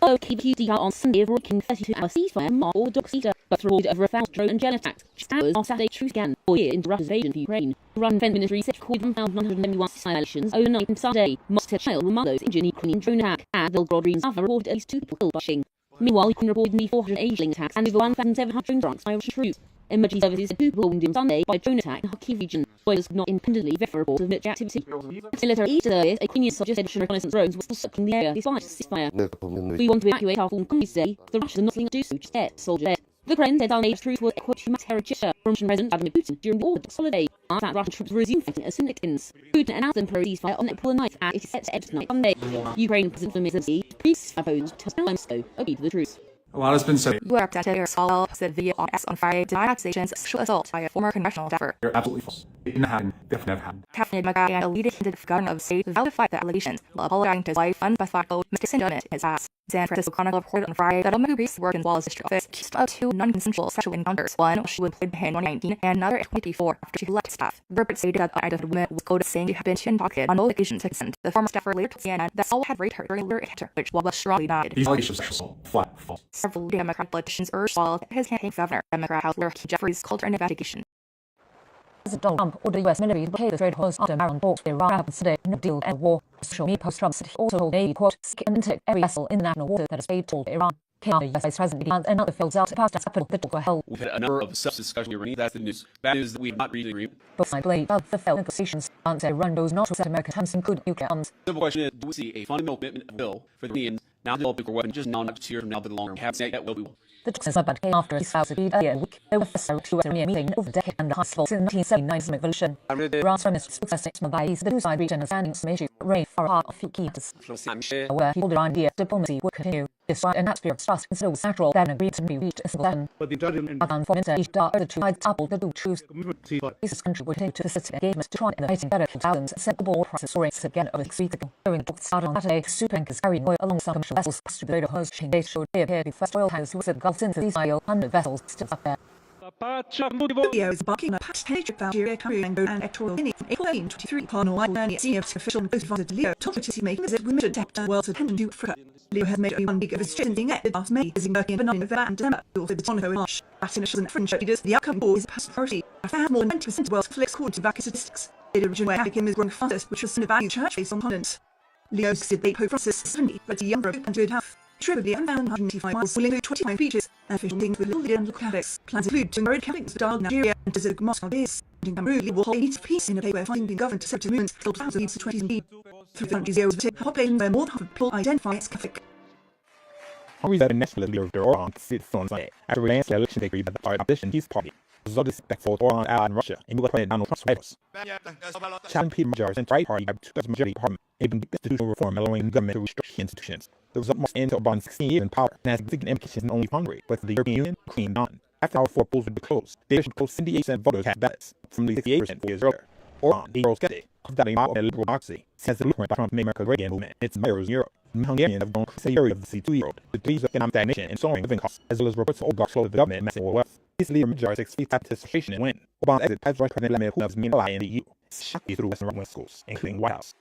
KBQ detailed on Sunday of breaking 32-hour ceasefire in Orthodox Easter, but reported over 1,000 drone and jet attacks just hours after Saturday truce began, 4 years into Russia's invasion of Ukraine. The Russian Defense Ministry said recorded 1,171 ceasefire violations overnight on Saturday. Moscow child were among those injured in the Ukrainian drone attack, and Belgorod region Sava reported at least 2 people killed by shing. Meanwhile, Ukraine reported nearly 400 Aisling attacks and over 1,700 drone strikes by Russian troops. Emergency services said 2 people wounded on Sunday by drone attack in Kharkiv region. Boys could not independently verify reports of military activity. Its military earlier, a Ukrainian suggested Russian reconnaissance drones were still stuck in the area despite ceasefire. We want to evacuate our former countries today, but the Russians are not letting us do so just yet, soldier said. The Ukraine said made troops were a humanitarian gesture from Russian President Vladimir Putin during the August holiday. After that, Russian troops resumed fighting as soon as it ends. Putin announced a temporary ceasefire on April 9th, and it is set to end tonight Sunday. Ukraine President Vladimir Zelensky previously opposed to time Moscow agreed to the truce. A lot has been said. Representative Saul said video on Friday denied accusations of sexual assault by a former congressional staffer. They're absolutely false. It didn't happen. Definitely never happened. Captain McGrath and a leading governor of the state validated the allegations, while apologizing to his wife unspecified Mr. Sindonet in his ass. San Francisco Chronicle reported on Friday that a woman who previously worked in Wallace District Office accused of 2 non-consensual sexual encounters. One she was employed in 2019 and another in 2024 after she left staff. The report stated that the identified woman was quoted saying she had been intoxicated on both occasions to consent. The former staffer later told CNN that Saul had raped her during a lyric encounter, which was strongly denied. These allegations of sexual assault, flat false. Several Democratic politicians urged Saul that his campaign governor, Democrat House Leader Jeffries, called for an investigation. President Donald Trump ordered U.S. military to blockade the trade horse after Maryland bought Iran happened today. No deal and war. Social media post Trump said he also told Navy, quote, and take every vessel in the national water that is paid told Iran. U.S. Vice President and another fields out past the capital that were held. We've had a number of self-discussion here, that's the news. Bad news that we have not reached an agreement. Both sides blame of the failed negotiations. Answer Iran does not set American attempts include nuclear arms. The simple question is, do we see a fundamental commitment of bill for the Iranians now to develop nuclear weapons, just now, not just years from now, but the longer? We haven't said yet what we will. The talks about came after his spouse agreed earlier in the week. They were first to a meeting over a decade and a half since 1979 Islamic revolution. Iran's Prime Minister spoke for 6 months the two-side reached an understanding on some issues, raised far apart a few key matters. Where he told Iran diplomacy would continue, despite an atmosphere of trust, instead of natural that an agreement to be reached a single session. And for Mr. Ishtar, the two sides toppled the two truths. This country would continue to facilitate engagement to try in the fighting better 2000 set the ball process soaring again over 6 weeks ago. During the talks started on Saturday, super tankers carrying oil along some commercial vessels passed through the radar hose chain. They showed they appeared to be first oil tankers who was at the Gulf since these 100 vessels still up there. Video is barking a past penetrate Algeria, Cameroon, and Equatorial Guinea from April 1823. Cardinal White, senior official and advisor to Leo, told British making a visit with mission to world's attention to Africa. Leo has made only 1 week of his trip since last May, visiting Turkey and Benin in November and December. He also visited Monaco in March. Latin nations and French leaders, the outcome of is a past priority. Africa has more than 20% of world's conflicts according to Vatican statistics. In a region where African is growing fastest, which was a value church based on continents. Leo succeeded Pope Francis 70, but a young broke and good health. Trip of the unbound 125 miles will include 29 beaches and official meetings with local and local Catholics. Plans include to encourage Catholics to dialogue Nigeria and to visit Moscow days. In Cameroon, will hold needs of peace in a day where fighting being governed to separate movements killed thousands of leads to 20 through the country's years of population where more than half of people identify as Catholic. Hungary's national leader Viktor Orban sits on Sunday after a landslide election victory by the opposition Peace Party. The result is respectful to Orban's ally in Russia and will President Donald Trump's rivals. Challenging Peter Major's and Right Party by 2/3 majority parliament, aiming to institutional reform allowing government to restrict institutions. The result must end Orban's 16 years in power and has significant implications not only for Hungary, but for the European Union, Ukraine, and beyond. After our 4 polls would be closed, the election close 78% of voters cast ballots, from 68% 4 years earlier. Orban, a Eurosceptic, calls that a model of liberal democracy, says the blueprint by Trump's made America Reagan movement and its admirers in Europe. The Hungarians have grown considerably of the C2-year-old, with degrees of economic stagnation and soaring living costs, as well as reports of oligarchs flow to the government and massive wealth. His leader Major is expected to participation and win. Obama's exit has Vice President Vladimir Putin's main ally in the EU, shockingly through Western schools, including White House.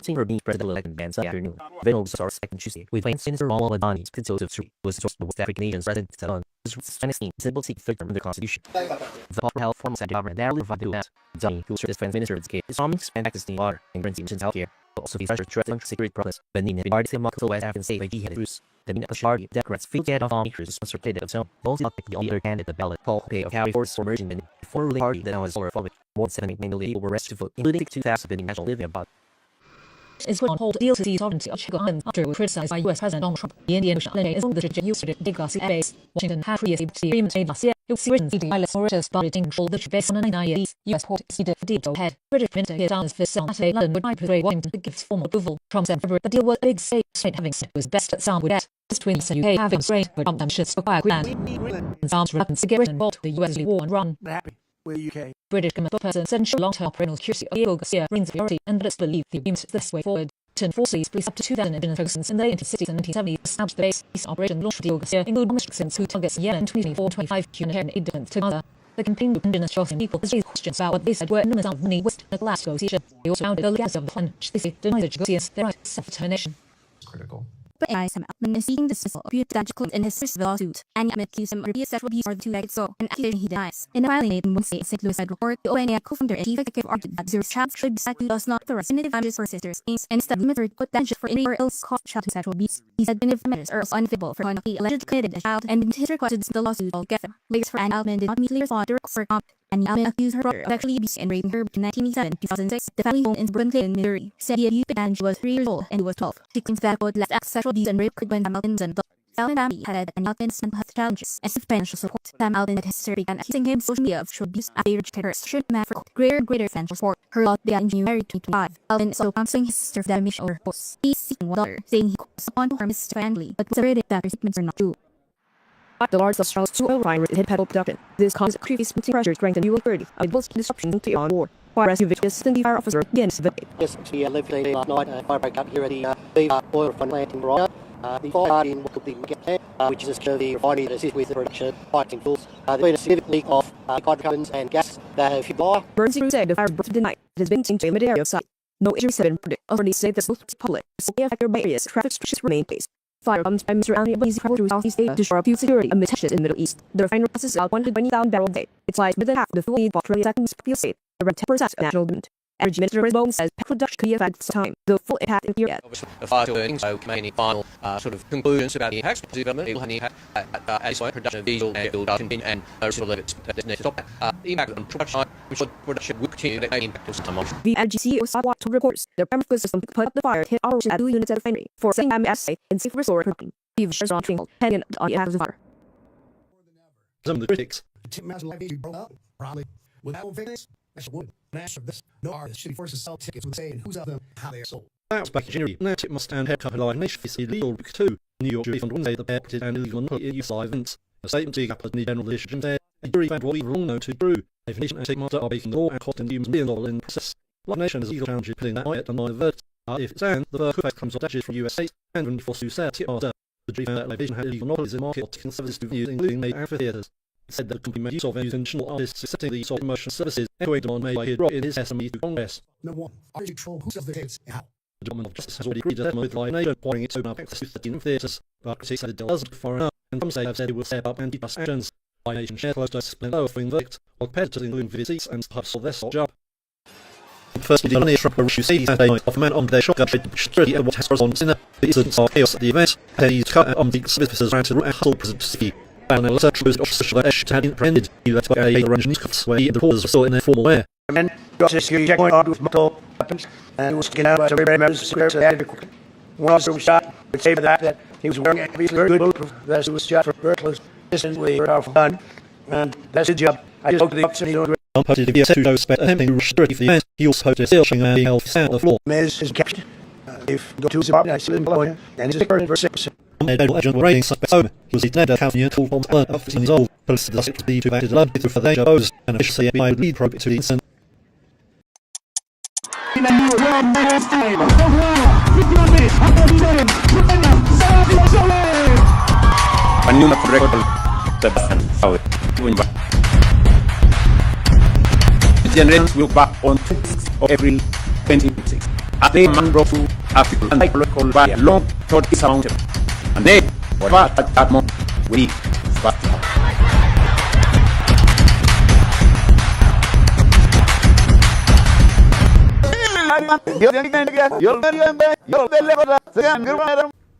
For being president-elect on Wednesday afternoon, Venables are second Tuesday, with Vice Minister Al-Albani's Consultative Street was the West African Asian president Salon. This dynasty is able to seek third term in the Constitution. The popular health formal said government that will provide that Zani, who served as defense minister in this case, is arming expand access to water and currency missions healthcare. Also face pressure to threaten security problems. Benin had been hard to mark the West African state by beheaded Bruce. The Benin Party Democrats feel get off all acres to sponsor play of its own. Both not pick the other candidate the ballot. Paul Pay of County Forces for emerging Benin. The former ruling party that now has homophobic. More than 7 million people were arrested to vote, including 2,000 Benin national living abroad. Is put on hold deal to seize sovereignty of Chicago Island after it was criticized by U.S. President Donald Trump. The Indian Ocean holiday is on the Houston Degas Air Base. Washington had previously the agreement made last year. You'll see written CD Islas Orators Barring all the base on an IES, US port exceeded for deep head. British printer here down for Saturday London would I portray Washington gives formal approval. Trump said February the deal was a big state having said was best at sound would at. Between the UK having straight but Trump should acquire Greenland. And sounds reluctance to get written involved the US war and run. Happy with UK. British commercial person central long-term perennial curiosity of Diego Garcia rings priority and let's believe the beams this way forward. Forces police up to 2000 in Ferguson in the late 1960s and 1970s established the base operation launched Diego Garcia including restrictions who targets Yemen 2024-25 humanitarian aid different to Gaza. The campaign group indigenous Charleston people has raised questions about what they said were enormous amount of money wasted in a Glasgow seizure. They also founded the legalities of the plan, which they say denies the Garcias their right to self-determination. Critical. But AI Sam Altman is seeking dismissal of Putagical in his first lawsuit, and Yamit accused him of sexual abuse or the two-legged so, an accusation he denies. In a filing made in Wednesday St. Louis Fed report, the ONA co-founder and chief executive argued that Zurich's child should be statute does not authorize punitive damages for sisters' aims, and instead limited put damages for any or else caused child to sexual abuse. He said punitive measures are also unfitable for one he allegedly committed a child, and his request to dismiss the lawsuit altogether. Lawyers for Anne Altman did not immediately respond to requests for comment. And Altman accused her brother of sexually abusing and raping her between 1987 and 2006. The family home in Brooklyn, Missouri, said he abused her when she was 3 years old and he was 12. She claims that both left sexual abuse and rape could when Sam Altman's and the Altman family had and Altman's mental health challenges and financial support. Sam Altman had his sister began accusing him of social media of sexual abuse after he rejected her suggestion man for greater and greater financial support. Her lot began in January 2025. Altman is also counseling his sister for defamation over her posts. He is seeking $1, saying he calls upon to harm his sister family, but was asserted that her statements are not true. The largest of Charles 2 oil refineries hit pedal production. This caused increased pressure strengthened U.S. security amid disruption to on war. Fire rescue assistant fire officer against the Yes, we lived today last night. Fire broke out here at the oil refinery plant in Mariah. The fire started in what could be which is the refinery that assists with the production of piping fuels. There's been a significant leak of hydrocarbons and gas that have fueled fire. Burns said the fire broke tonight. It has been seen to a mid-area site. No injuries have been reported. Authorities say the smooth public is affected by areas traffic restrictions remain placed. Fire comes by Mr. Ali Abbasi travel through Southeast Asia to shore up fuel security amid tensions in the Middle East. The refinery processes out 120,000 barrels a day. It's like more than half the fuel needed for Australia's second fuel state, around 10% of national demand. Energy Minister Chris Bowen says petrol production could be affected for time, though full impact in period. The fire still burning, so making final sort of conclusions about the impacts. The government will have an impact at production of diesel and fuel continue and sort of let it stop that. The impact on production, which production will continue to make impact for some time. The energy CEO Sawa told reporters the primary system put up the fire hit operation at 2 units at the refinery for saying MSA and safe restore production. He was on trial, hanging on the impact of the fire. Some of the critics. Probably without fitness, that's a woman. After this, no artist city forces sell tickets with saying who's of them, how they are sold. That was back in January. Now it must stand head couple of nation is illegal book 2. New York jury found Wednesday that they put an illegal monopoly in use live events. A statement to the the general decision said the jury found what we wrong known to true. A nation and Ticketmaster are breaking the law and costing the $1 million in the process. Live Nation is legal challenge putting that riot and minor verdict. If it stands, the verdict could comes of damages from US states and when forced to sell Ticketmaster. The jury found that Live Nation had illegal monopolies in the market of ticketing services to venues including made amphitheaters. It said that the company made use of venues and additional artists accepting the use of promotion services, echoing demand made by Kid Rock in his testimony to Congress. No one. Artists control who sells their tickets and how. The Department of Justice has already agreed to settlement with Live Nation, requiring it to open up access to 13 theatres, but critics said it doesn't go far enough, and some say have said it will step up antitrust actions. Live Nation shares close to a split lower following the verdict, while competitors including Vivid Seats and Hub sold their sole job. Firstly, the money Trump will issue Saturday night of a man on their shotgun trade security at what has corresponded in the incidents of chaos at the event, and he's cut on the services around to the Hustle President City. And a letter true officer that Esh had been apprehended. He left by a range of newscuffs where he and the reporters were still in their formal wear. And then got a security checkpoint armed with multiple weapons, and he was taken out by some very members of the security, so they had to quickly. One officer was shot, but saved that he was wearing a very good bulletproof vest. He was shot from very close distance with a very powerful gun, and that's his job. I just spoke to the officer, he don't Trump posted a video to suspect attempting to rush security for the event. He also posted a still showing being held on the floor. Mays is captured. If you go to his apartment, I see him below him, and he's a sick person for 6%. A federal agent were raiding suspect's home. He was detained at California tool bombs alert of 15 years old. Police said the suspect would be too bad to love with further danger posed, and officials say the FBI would lead probe to the incident. The generations will back on 26th of April 2026. As they man brought to Africa and psychological by a long thought is mountain. And they, whatever at that moment, we back.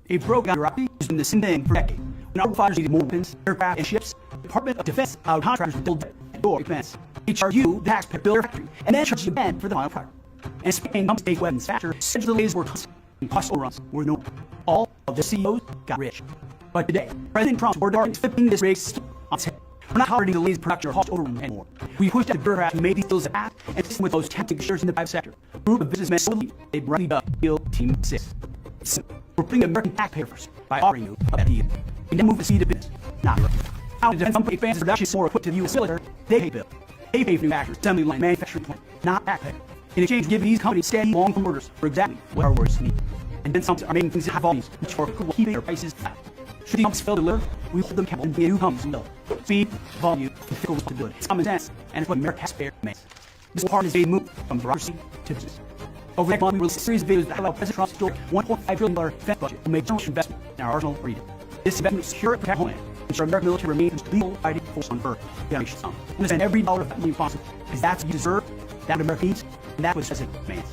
A program Iraqi has been the same thing for decades. When our fighters needed more weapons, aircraft, and ships, the Department of Defense allowed contractors to build door defense. They charge you, the taxpayer, to build their factory, and then charge Japan for the final product. And Spain comes to take weapons faster, such delays were constant, and cost overruns were no. All of the CEOs got rich. But today, President Trump's order is flipping this race on its head. We're not tolerating delays in production or halt overrun anymore. We pushed out the bureaucrats who made these deals happen and system with those tactic shares in the private sector. A group of businessmen believe they brought the deal Team 6. We're putting the American taxpayer first by offering you a better deal. We then move the seed of business, not Europe. How to defend some advances production more equipped to the U.S. military, they pay bill. They pay for new actors, assembly line, manufacturing plant, not taxpayer. In exchange, we give these companies steady, long-term orders for exactly what our workers need. And then some are making things in high volumes, which are keeping their prices flat. Should the companies fail to deliver, we hold them accountable and new companies will. Speed, volume, and fiscal responsibility. It's common sense, and it's what American taxpayer makes. This part is a move from bureaucracy to business. Over the next month, we will release a series of videos that highlight President Trump's historic $1.5 trillion defense budget will make general investment in our arsenal region. This investment will secure and protect homeland, ensure American military remains the legal fighting force on Earth. Generations come. We'll spend every dollar of that money possible, because that's what you deserve, that's what America needs, and that's what the President demands.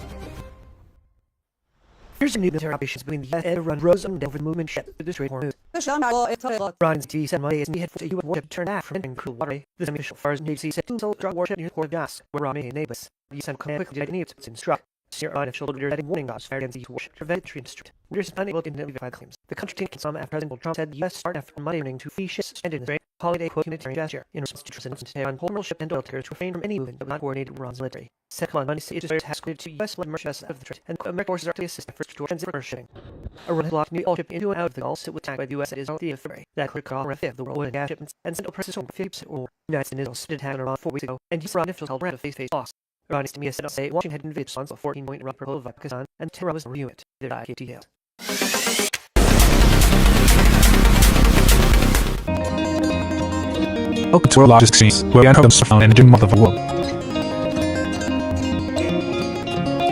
Here's some new military operations between the U.S. and Iran rose on over the movement ship to destroy Hormuz. Iran's TV-7 Monday is head for the U.S. warship to turn after entering cruel waterway. This official fires Navy said two drug warship near the port of Gas, where Iran made neighbors. The U.S. command quickly denied its instruct. Senior Iran official leader adding warning shots fired against the warship to prevent entry into street. Leaders is unable to verify claims. The country taking some after President Trump said the U.S. started after Monday evening to free ships suspended in the strait. Holiday quote humanitarian gesture in response to Trump's to Tehran whole ship and oil carriers to refrain from any movement but not coordinated with Iran's military. Second on Monday, it is tasked to U.S. led merchant vessels out of the strait, and American forces are to assist efforts to transit for shipping. Iran has blocked new oil ship into and out of the Gulf. It was attacked by the U.S. at Israel the 8th of February. That cleared off a fifth of the world oil and gas shipments and sent oppressors home for 50% or more. United States and Israel did attack on Iran 4 weeks ago, and U.S. Iran officials held around a face-to-face talks. Iran is to be a set-up say Washington had invaded response of 14-point Iraq proposal of Pakistan and terrorism unit. Their IQ details. Welcome to our largest exchange, where we uncover the found and the mother of the world.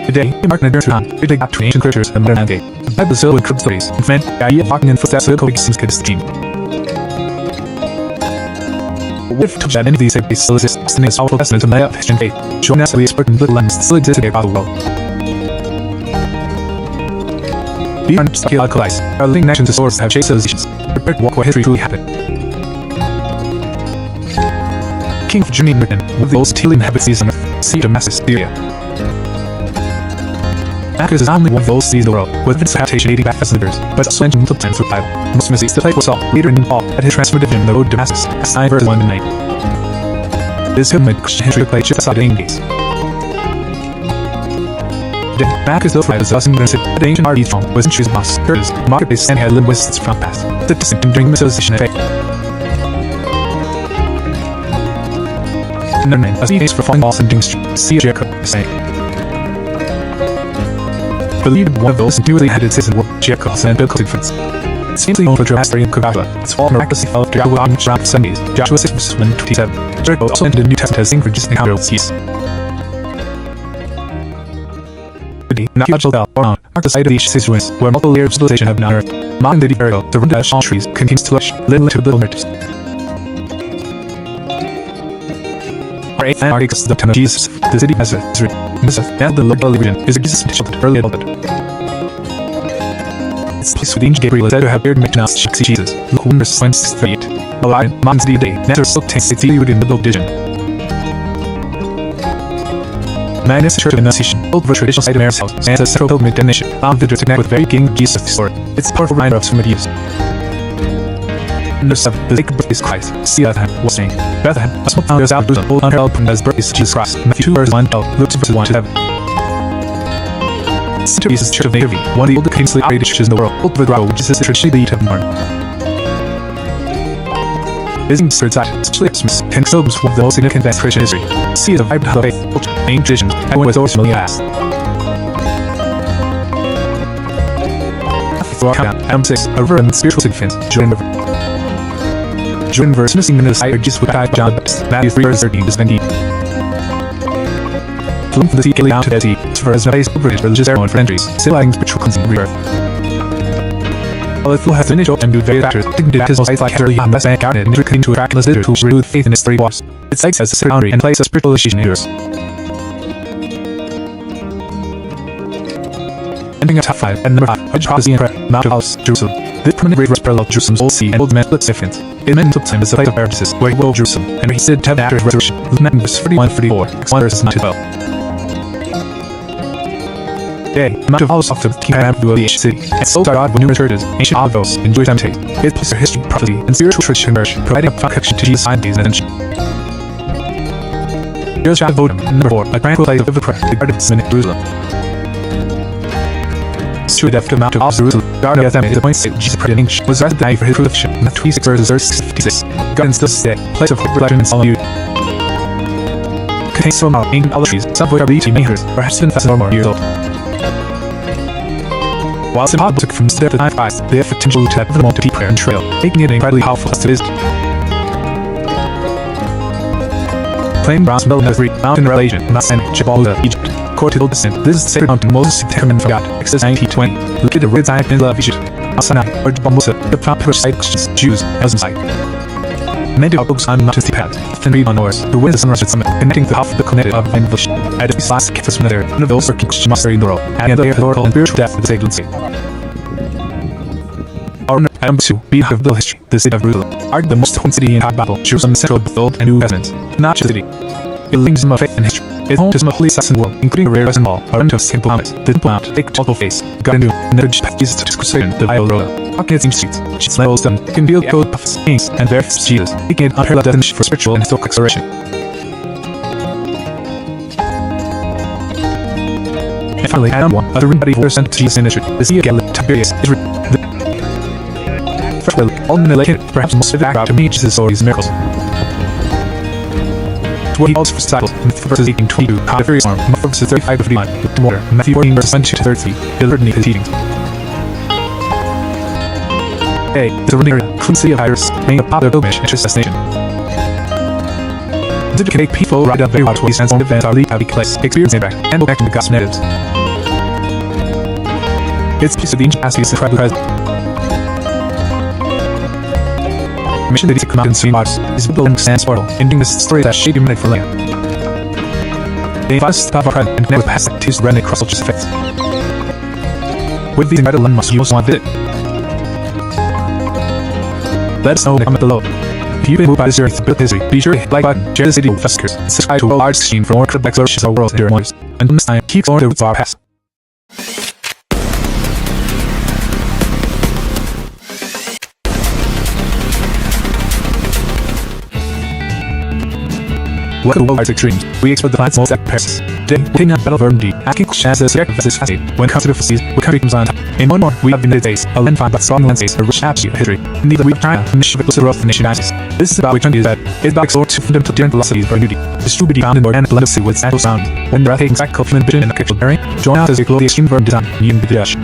Today, we mark an adventure on big gap between ancient cultures and modern landscape. The Bible is filled with cryptic stories, and men, the idea of walking in footsteps of coexistence could stream. What if that any of these spaces still exists, and is powerful testament to my history and faith, showing us that we expert and little lens still exist today about the world. Beyond archaeological ice, our living connections to sources have shaped civilizations, prepared to walk where history truly happened. King of Jimmy Britain, one of the oldest Tealian inhabitants on Earth, sea of Damascus, Syria. Damascus is only one of those cities in the world, with its habitation dating back thousands of years, but it's also mentioned multiple times through the Bible. Most famous the play Saul, later in Paul, at his transformative in the road to Damascus, as 9 verses 1 to 9. This hymn in Christian history played just outside the Days. Damascus built right as us in the city, the ancient RV strong, was in shoes moss, curves, marketplace, and had lived with its front path. The distinct during the civilization of faith. Another name, as he faced for falling walls and dings, Sea of Jericho, saying. Believed one of those newly headed citizens were Jericho and biblical infants. It's famously known for Joshua and Joshua. Its fall miraculously fell after Joshua on around 70s. Joshua 6 verses 1 to 27. Jericho also entered the New Testament as for just encounter with peace. Not much bell or on mark the site of each situation where multiple layers of civilization have been unearthed. Modern day Jericho, the runda palm trees, continues to lush, little to little nurtures. Our 8th Antarctic is the town of Jesus, the city of Nazareth, and the local region is a Jesus potential to early adulthood. It's the place where the angel Gabriel is said to have appeared and made announced to Jesus, Luke 1 verse 38. A lion, Mom's day, Nazareth still takes its lead in the middle division. Magnus Church of Annunciation, old traditional site of Mary's house, stands as a central pilgrimage destination, allowing visitors to connect with very King Jesus the Lord. It's a powerful reminder of some ideas. Number 7. The sacred birthplace of Christ. See Bethlehem, was saying. Bethlehem, a small town outside of Jerusalem, old unheralded from as birthplace of Jesus Christ. Matthew 2 verses 1 12, Luke 2 verses 1 to 7. St. Teresa's Church of Nativity, one of the oldest continuously operated churches in the world, built with grotto, which is traditionally the Eton barn. Visiting the side, especially Christmas, can still be one of the most significant events in Christian history. See the vibrant hall of faith, culture, and traditions, everyone was always familiar as. Adam 6, a river and spiritual significance, Jordan River. Jordan verse missing in the site of Jesus with John the Baptist, Matthew 3 verse 13 to 17. Flowing from the sea down to the sea, for as a base of British religious ceremony for entries, symbolizing spiritual cleansing and rebirth. While the flow has finished up and due to various factors, dignity baptismal sites like Heatherly and West Bank Garden and continue to attract visitors who renew faith in its 3 waters. It cites as a city boundary and place of spiritual initiation in yours. Ending at top 5 and number 5, Hajj Prophecy and Prayer, Mount of Olives, Jerusalem. This permanent grave runs parallel to Jerusalem's Old Sea and Old Man looks different. It meant took time as the place of Baptist, where he ruled Jerusalem, and where he said to have after his resurrection. Luke 9 verse 31-34, 1 verses 9 to 12. Today, much of all soft of King Abu of the ancient city, and so started with numerous churches, ancient avos, and Jewish imitate. It places their history, prophecy, and spiritual tradition emerge, providing a connection to Jesus' ideas and attention. Here's Vodum, number 4, a tranquil place of vivid prayer, the Garden of Sin in Jerusalem. Through the depth amount of all Jerusalem, Garden of Sin is a point state Jesus prayed in English, was arrested dying for his crucifixion, in 26 verses 56. Garden still stay, place of hope, religion, and solitude. Contains so many ancient olive trees, some of which are believed to be makers, perhaps 7,000 or more years old. While Simple took from step to 9 price, they have potential to have the moment to deep prayer and trail, making it an incredibly powerful place to visit. Plain bronze middle of 3, mountain relation, Masan, Jabal, Egypt. Cortical descent. This is the sacred mountain Moses determined from God. Exodus 19:20. Look at the red side in love Egypt. Al-Sinai, or Jabal Musa, the popular site Christians, Jews, Muslim site. Many outbooks on mountain paths, thin reed on oars, who wins the sunrise at summit, connecting the half of the connected of Van Village. At the last kiss from there, one of those working Christian master in the world, and the historical and spiritual depth of the sacred state. Our number 2, beat of the history, the city of Jerusalem, are the most important city in the Bible. Jerusalem is central of the Old and New Testaments, not just a city. It links some of faith and history. It's home to some of the holiest in the world, including a rare resin wall, a rental temple mounted, the temple mount, fake multiple face, garden and the path Jesus to crucifixion, the Bible roller, walking its streets, sheets levels them, can feel the echoed puffs, kings, and verifies Jesus, making it an unparalleled definition for spiritual and historical exploration. And finally, Adam 1, a direct body were sent to Jesus in Israel, the Sea of Galilee, Tiberias, Israel. Fresh will, all in the lake, perhaps most vivid background to meet Jesus' stories and miracles. What he calls for disciples, Matthew verses 18-22, how the furious storm, Mark verses 35-51, with water, Matthew 14 verses 22-33, the Lord his teachings. A. The surrounding area, clean city of Iris, being a popular pilgrimage and tourist destination. The can make people ride up very hard ways and on events are lead happy place, experience impact, and go back to the God's natives. It's piece of the ancient past is incredibly present. Mission that is come out in swing waters is built and stands portal, ending this story that shape humanity for land. They invite us to top our present and connect with past activities to resonate across cultures effects. With these incredible landmarks you also want to visit. Let us know in the comment below. If you've been moved by this earth built history, be sure to hit the like button, share this video with festers, and subscribe to World Arts Stream for more incredible explorations of our world's enduring wonders. Until next time, keep exploring the roots of our past. Welcome to World Arts Extremes. We explore the planet's most epic parasites. Today, we're taking on battle of Burgundy, asking questions as to the this fascinating. When it comes to the seas, what country comes on top? In one more, we have the United States, a land found by strong landscapes, a rich tapestry of history. Neither we China, and the of the nation dynasties. This is about which country is that. It's about exploring two fundamental different philosophies of Burgundy. The true beauty found in organic blend of sea with natural sound. When the breathtaking spectacle of human vision and architectural bearing, join us as we explore the extreme Burgundy design, Union Bidyash.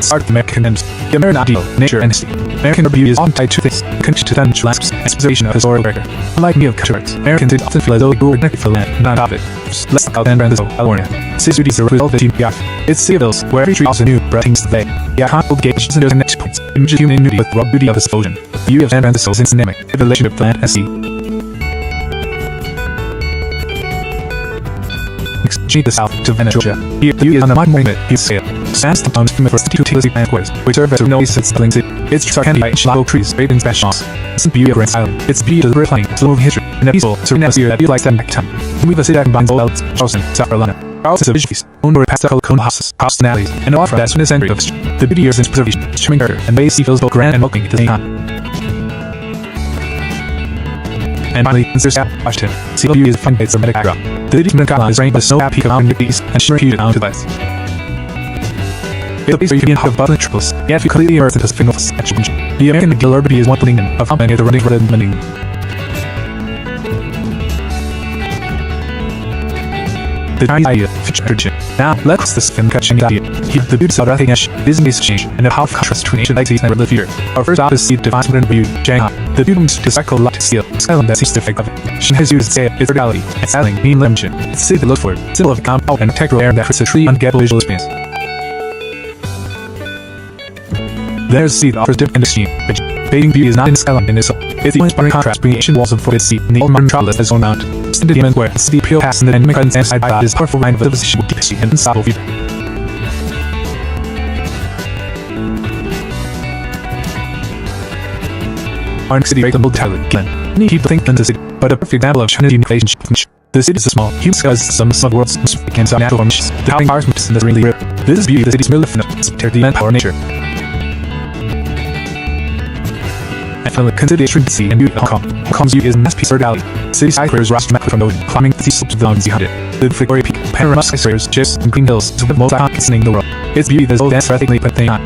Start with American hymns. The American ideal, nature and history. American beauty is often tied to things, connection to them, landscapes, and preservation of historical record. Unlike many of countries, Americans often feel as though they were connected to the land, not of it. Let's talk about San Francisco, California. City cities are result of the team Yaf. It's city of hills, where every tree also new, breathtaking to the bay. The iconic gauge and there's next points. Image of human ingenuity with raw beauty of explosion. The beauty of San Francisco is dynamic, the relationship of land and sea. Next, the south to Venice, Georgia. Here, the view is on a modern movement, scale. Stands the towns from the first 52 city squares, which serve as a noise its spelling city. Its trees are candy by ancient trees, brave in Spanish songs. It's the beauty of Grand Island. It's the beauty of the river playing, slow moving history, and a peaceful, serene atmosphere that feels like back time. We have a city that combines old elves, Charleston, South Carolina. Charleston is a visual feast, owned by pastel cone houses, house and alleys, and offer that's when it's entry of history. The beauty is in its preservation, charming character, and the sea feels both grand and welcoming at the same time. And finally, in Seattle, Washington, sea beauty is a fine base of backdrop. The city's skyline is rained by snow peak around the east and shimmering hue down to the west. It's a place where you can be in hot of bustling metropolis, yet feel completely immersed in Pacific Northwest action. The American McGill urban is one building of how many of the running red mending. The Chinese idea, future tradition. Now, let's this film catch Chinese idea. Here, the beauty of breathtaking business exchange, and the powerful contrast between ancient legacies and the future. Our first stop is see the divine modern view, Shanghai. The beauty to cycle light steel, skyline that seems to fake of it. Shanghai's used to say its reality, and sailing, being limited. It's a city that looks for it, symbol of calm power and integral air that creates a truly unforgettable visual experience. There's a sea that offers different industry. Bathing beauty is not in the skyline in itself. It's the inspiring contrast between ancient walls of forted sea and the old modern metropolis as own mount. Extended the where the city peel past and the dynamic and side by is powerful line of civilization with deep history and unstoppable future. Our next city breaks the mold entirely again. Many people think it's a city, but a perfect example of China's unique relationship with nature. The city is a small, human-sized system of worlds and some natural formations. The howling fires in the really rare. This is beauty the city's magnificent, spectacular and power nature. I feel like consideration to see and beauty of Hong Kong. Hong Kong's beauty is a masterpiece of reality. City skyscrapers rise dramatically from the ocean, climbing the sea slopes of the mountains behind it. The Victoria Peak, panorama skyscrapers, ships, and green hills is one of the most iconic things in the world. Its beauty is old and breathtakingly put thing on.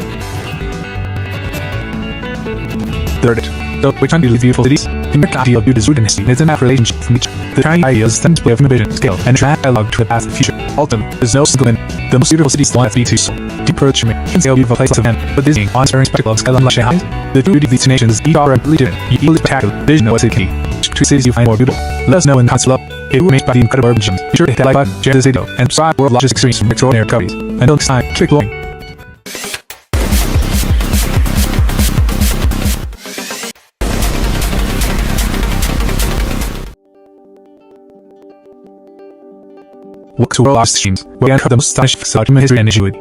Third, though which one really beautiful cities? The American idea of beauty is rooted in history and it's a matter of relationship from each. The Chinese idea is a display of vision, scale, and dialogue to the past and future. Ultimately, there's no single in. The most beautiful cities don't have to be too deep approach to me. You can see how beautiful places of man, but this being on-stirring spectacle of skyline like Shanghai. The true beauty of these two nations is each are completely different. You equally spectacular. Vision knows it's key. Two cities you find more beautiful. Let us know in the comments below. If you were amazed by the incredible urban gems, be sure to hit that like button, share this video, and subscribe for world largest experience from extraordinary recoveries. Until next time, keep glowing. Welcome to World Lost Streams, where we uncover the most astonishing facets of human history and ingenuity.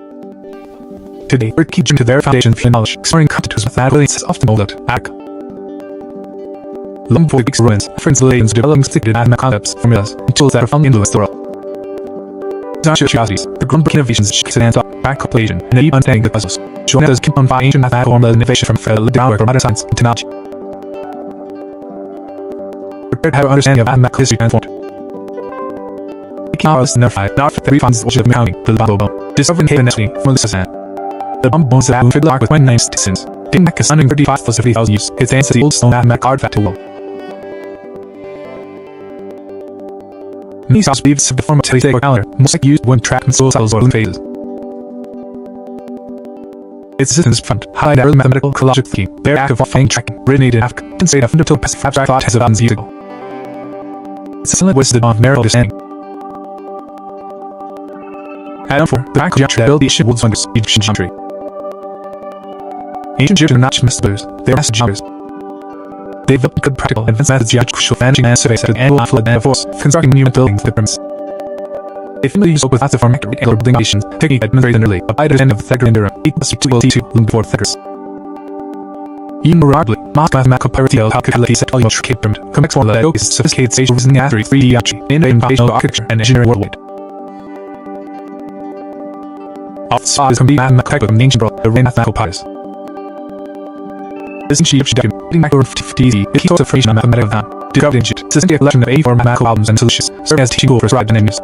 Today, we're keeping to their foundation of knowledge, exploring content whose mathematical is often molded out. Long before Greeks ruins, friends legends developing sophisticated mathematical concepts, formulas, and tools that profoundly influenced the world. These aren't curiosities, the groundbreaking innovations shaped an answer, practical equation, and a deep understanding of puzzles, showing us keep on by ancient mathematical formula innovation from the groundwork for modern science and technology. Prepared to have our understanding of mathematical history transformed. Now is notified. Now that refunds the of counting the Bumble Bone. Discovering Haven Nestle from the Sassan. The Bumble Bones that have figured out with 1 names since. Dating back a stunning 35 plus 50,000 years. Its answer to the old stone mathematical artifact to world. Many scholars believe it's the form of telesaic or calendar, most likely used when tracking solar cycles or lunar phases. Its existence front highlight that early mathematical ecological thinking, very active while tracking, originated in Africa, and state of fundamental passive abstract thought tens of thousands of years ago. It's a silent was the dawn of narrow understanding. Add-on 4, the practical geometry that built the ancient world's wonders, Egyptian geometry. Ancient Egyptians are not just mystics, they are master geometers. They developed good practical advanced methods geometry crucial for managing land surveys and annual flood and force, constructing monument buildings with pyramids. They familiarly use with lots of form accurate angular building operations, technique that demonstrated early, applied at the end of the Pythagorean theorem, equals to 2 T2, long before Pythagoras. Even more reliably, Moscow mathematical pyramids how calculate set volume of pyramid, complex formula that focuses sophisticated stage reasoning theory, 3D geometry, innovative foundational architecture, and engineering worldwide. Saw is complete mathematical type of an ancient world, the Ray mathematical pies. This ancient Egyptian document, dating back to 50 AD, is a key source of information on mathematical time. Discovered in Egypt, it's a collection of 84 mathematical problems and solutions, serving as a teaching tool for scribes and engineers.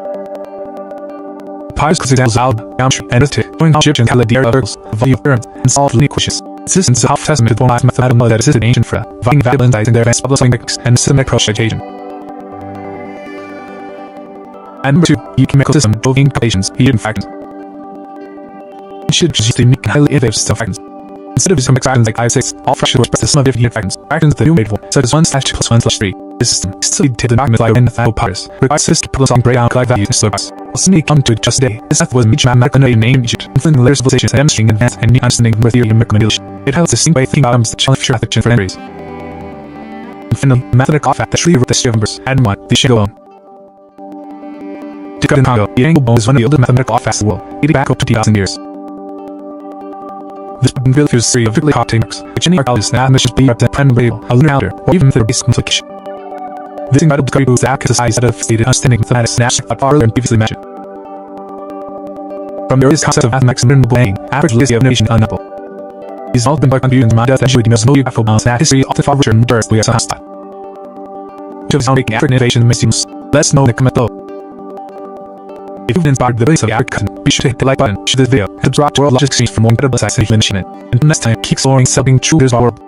Pies consider examples of algebra, geometry, and arithmetic, showing how Egyptians calculated the area of circles, the volume of pyramids, and solved linear equations. Its existence is a half testament to the formalized mathematical knowledge that existed in ancient Pharaoh, providing valuable insights in their advanced problem-solving techniques and systematic approach to education. And number 2, chemical system, involving calculations, heated fractions. Should use the unique and highly innovative system of fractions. Instead of using complex fractions like 5-6, all fractions were expressed as the sum of different unit fractions. Fractions with the numerator form, such as 1/2 plus 1/3. This system is still detailed in documents like mathematical powers, requires sophisticated problem-solving breakdown collect values and slow process. While still come to it just today, this method was a major mathematical innovation in ancient Egypt, influencing later civilizations and demonstrating advanced and unique understanding of theory and numerical manipulation. It highlights a distinct way of thinking about items that challenge future mathematicians for entries. And finally, a mathematical artifact that truly wrote the history of numbers, Adam 1, the Shingo bone. Discovered in Congo, the Shingo bone is one of the oldest mathematical artifacts in the world, dating back over 20,000 years. This really features a series of particularly hard techniques, which any archaeologists and mathematicians believe represent prime variable, a lunar calendar, or even method-based multiplication. This incredible discovery proves that accuracy societies had a sophisticated understanding of mathematics and abstract far earlier than previously mentioned. From the earliest concept of mathematics and learnable planning, average legacy of innovation is undeniable. These have all been by contributions to modern death and usually the most geographical balance in that history often far richer and more diverse we are sometimes taught. Which of us how making African innovation may seem let us know in the comment below. If you've been inspired by the brilliance of the African, be sure to hit the like button, share this video, and subscribe to World Logic Exchange for more incredible insights and human achievement. Until next time, keep exploring, solving true wonders of our world.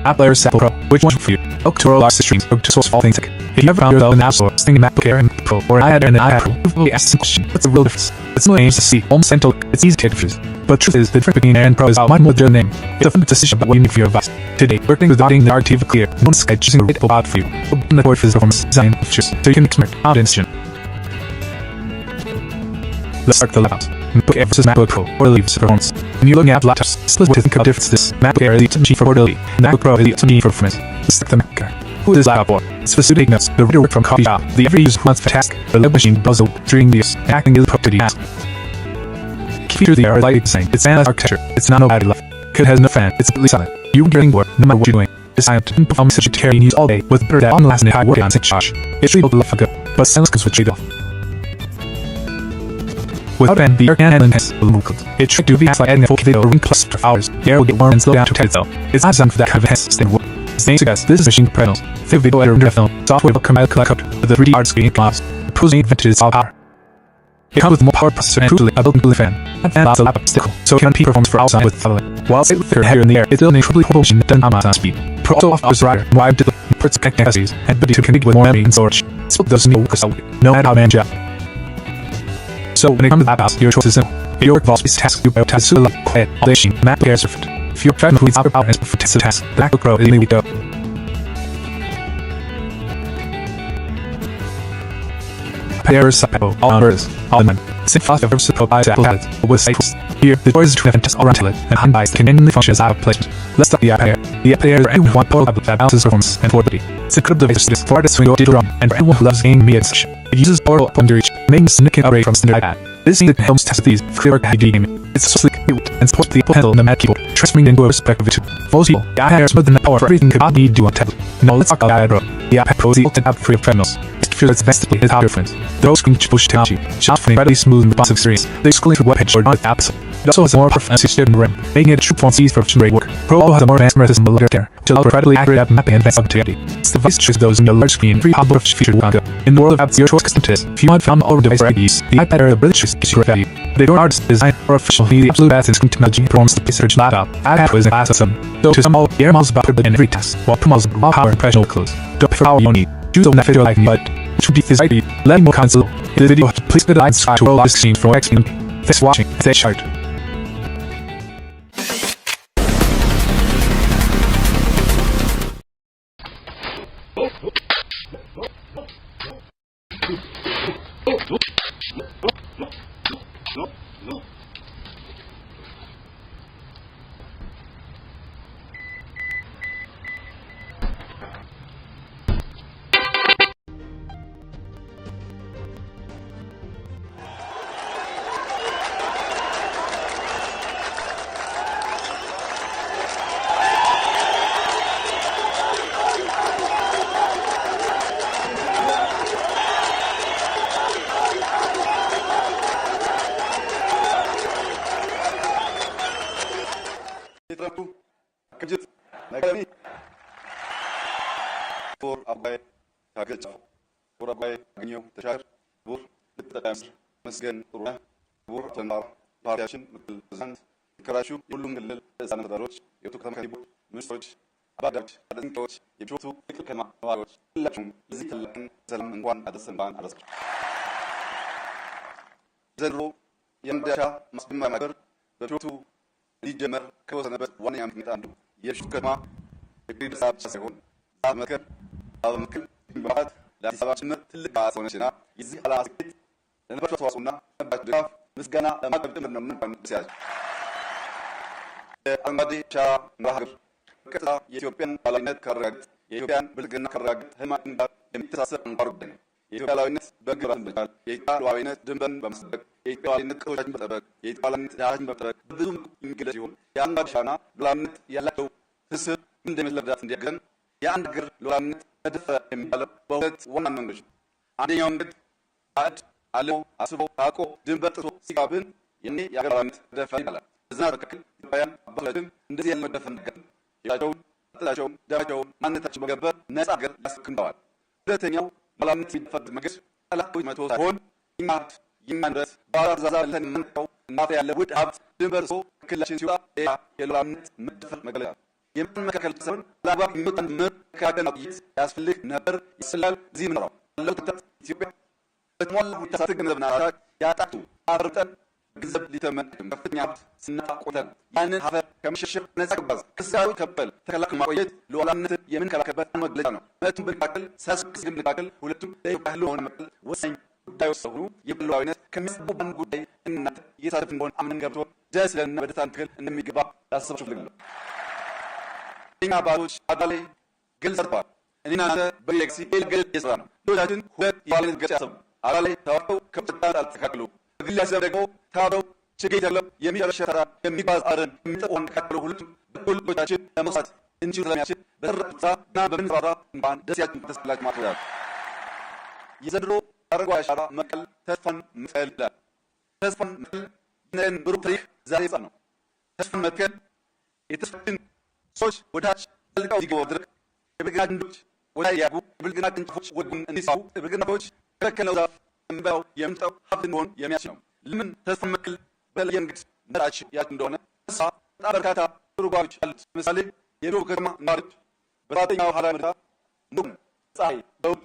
App Player Sample Pro, which one for you? Welcome to World Logic Streams, to source all things tech. If you ever found yourself in the App Store, singing MacBook Air and Pro, or an iPad and an iPad Pro, you've probably asked the question, what's the real difference? It's no aims to see, almost and to it's easy to get confused. But the truth is, the difference between Air and Pro is much more than name. It's a fundamental decision about what you need for your device. Today, we're going to dotting the RT clear, one sky choosing a rateable out for you. Open the board for performance, design, features, so you can make smart, out instant. Let's start with the laptops. MacBook Air versus MacBook Pro, or leaves performance. When you're looking at laptops, it's split to think about differences. MacBook Air is the machine for portability, and MacBook Pro is the machine for performance. Let's start with the MacBook Air. Who is this laptop for? It's for student notes, the reader work from coffee shop, the every user who wants to task, the lab machine buzzle during the use, acting is appropriate to the task. features the air like the same. It's an architecture. It's not nobody left. It has no fan. It's completely silent. You can bored no matter what you're doing. It's silent and perform humanitarian needs all day with better data on the last night I work on such Josh. It's real to love for good, but silence can switch it off. Without an the air can and has will move. It trick to be like adding a full video ring plus for hours. The air will get warm and slow down to 10 though. It's not designed for that kind of enhanced stable. Staying suggest this is machine panels. Thick video editor under film. Software will come out collect with a 3D art screen class. The pros ain't vintage all power. It comes with more power processor and crucially a built-in cooling fan. And fan allows the laptop stickle, so it can peak performance for all sides with following. While slightly thicker and heavier in the air, it's still an incredibly portable machine that doesn't compromise on speed. Pro also offers rider, wide ports connecting SSDs, and ability to configure with more memory and storage. Split those new workers no matter how manage up. So when it comes to laptops, your choice is simple. If your work involves space tasks, you prioritize super light, quiet, all day machine, Mac air surfeit. If you're trying to include power and for tested tasks, the MacBook Pro is the way to go. Pairs Apple, all on Earth, all in one. Synfos offers provides Apple tablets with staples. Here, the doors to test all around tablet and handbites that conveniently functions out of placement. Let's start the iPad Air. The iPad Air is for anyone who wants portable tablet that balances performance and portability. It's a crib device for artists who go digital ROM and for anyone who loves gaming media and such. It uses portable under reach, making a significant upgrade from standard iPad. This means it helps test these for clear HD gaming. It's so sleek, cute, and supports the Apple handle and the Mac keyboard, transferring into a perspective of it too. For most people, the iPad Air is more than enough power for everything you could need to do on tablet. Now let's talk about the iPad Pro. The iPad Pro is the ultimate tablet free of treadmills. Its vastly his hardware difference. The old screen push technology, shot for an incredibly smooth and responsive experience. The exclusive web page or not apps. It also has a more perfect system RAM, making it a true performance easy for great work. Pro also has a more advanced camera system with care to allow for incredibly accurate app mapping and advanced objectivity. It's the device choice those in the large screen, 3 hot featured work on. In the world of apps, your choice custom test. If you want found all device IDs, the iPad Air really choice gives you great value. But if your artist design or official need the absolute best in screen technology performs the research laptop, iPad Pro is a class of some. Though to some all, the Air models about in every task, while Pro models raw power and professional clothes. Don't pay for power you don't need. Choose the one that fits your life and budget. Which would be this ID. Let me more console. In the video, please click the like subscribe to roll off the screen for X. Thanks for watching. Stay sharp. For Abai, Target, for Abai, Agnew, the Shire, for the Times, Musgan, Runa, for Tandar, Variation, Zand, Karashu, Yulum, the San of the Roach, you took them cable, Musrich, Abadat, Adan Coach, you took to Kama, Election, Zikal, Salam, and one at the same time. Zero, Yandasha, must be my mother, the two, Ligemer, Kos and about 1 a.m. Yeshukama, the great Sabon, Zamaker. بعد لا سبعة تلقى صونشنا يزي على سكت لأن بشوف وصلنا بعد جاف مسجنا ما قبل من بسياج الماضي شا مراهق كذا يثيوبيان على كراجت يثيوبيان بلغنا كراجت هم يمتصر مقربين يثيوبيا على بقران بقال يثيوبيا على دمبن بمسبق يثيوبيا على كوجان بتبق يثيوبيا على جاهن بتبق بدون إنجليزيون يعني شانا بلان يلاقو تسر من دم اللبدات ديجن يعني غير لوان هدف የሚባለው በሁለት ዋና መንገዶች አንደኛው መንገድ አድ አለው አስቦ ታቆ ድንበር ጥሶ ሲጋብን የኔ ያገራነት ደፈ ይላል እዛ በከክል ኢትዮጵያን አባላትም እንደዚህ ያለ መደፈን ነገር ያቸውን አጥላቸው ደረጃው ማንነታቸው በገበር ነፃ ሀገር ያስከንደዋል ሁለተኛው ባላምት ሲፈድ መንገድ አላቆይ መቶ ሳይሆን ይማንደስ ባራዛዛ ለተንመንቀው እናት ያለ ውድ ሀብት ድንበር ጥሶ ክልላችን ሲወጣ የሉዓላዊነት መደፈር መገለጫ የመመከከል ሰውን ለአባብ የሚወጣን መካከል አጥይት ያስፈልግ ነበር ይስላል እዚህ ምንራው ለውጥታት ኢትዮጵያ በተሟላ ሁኔታ ሳትገነዘብና ያጣጡ አርጠን ገንዘብ ሊተመን ከፍተኛ ስናቆተን ያንን ሀፈር ከመሸሸግ ነፃ ግባዝ ከሳዩ ከበል ተከላክል ማቆየት ሉዓላዊነትን የምንከላከልበት መግለጫ ነው መቱን ብንካከል ሳስክስ ብንካከል ሁለቱም ለኢትዮጵያ ህልውና መቀጠል ወሳኝ ጉዳዮች ስለሆኑ የሉዓላዊነት ከሚያስቡባን ጉዳይ እናንተ እየተሳተፍ እንደሆን አምነን ገብቶ ደስ ይለንና በደስታ ትግል እንደሚገባ ላሳስባችሁ ፈልጋለሁ እኛ ባሎች አዳላይ ግልጽ አጥቷል እኔና አንተ በሌክሲ ኤልገል የሰራ ነው ዶላችን ሁለት የባለነት ገጽ ያሰቡ አዳላይ ታውቀው ከፍታ አልተካከሉ በግል ያሰብ ደግሞ ታውቀው ችግኝ ተክለው የሚሸረሸር ተራራ የሚጓዝ አረም የሚጠቁን ካሉ ሁሉም በሁሎቻችን ለመስራት እንችል ስለሚያስችል በተረራና በምንሰራ እንኳን ደስ ያችን ተስላችሁ ማጥራት የዘንድሮ አረንጓዴ አሻራ መቀል ተስፋን መትከል ይላል። ተስፋን መትከል የነን ብሩህ ታሪክ ዛሬ ጻ ነው። ተስፋን መትከል የተስፋን ሰዎች ወዳች ልቀው ይገቡ ድረግ የብልግና ግንዶች ወደ ያጉ የብልግና ቅንጭፎች ወድን እንዲሳቡ የብልግናዎች ተከለለው ዛፍ እንባው የምንጠው ሀብት እንደሆን የሚያስችል ነው። ለምን ተስፋን መትከል በለየ መንገድ መራች ያች እንደሆነ ተስፋ በጣም በርካታ ትርጓሜዎች አሉት። ምሳሌ የደቡብ ከተማ ነዋሪዎች በራተኛው ሀላ ምድራ ኑም ፀሐይ በውድ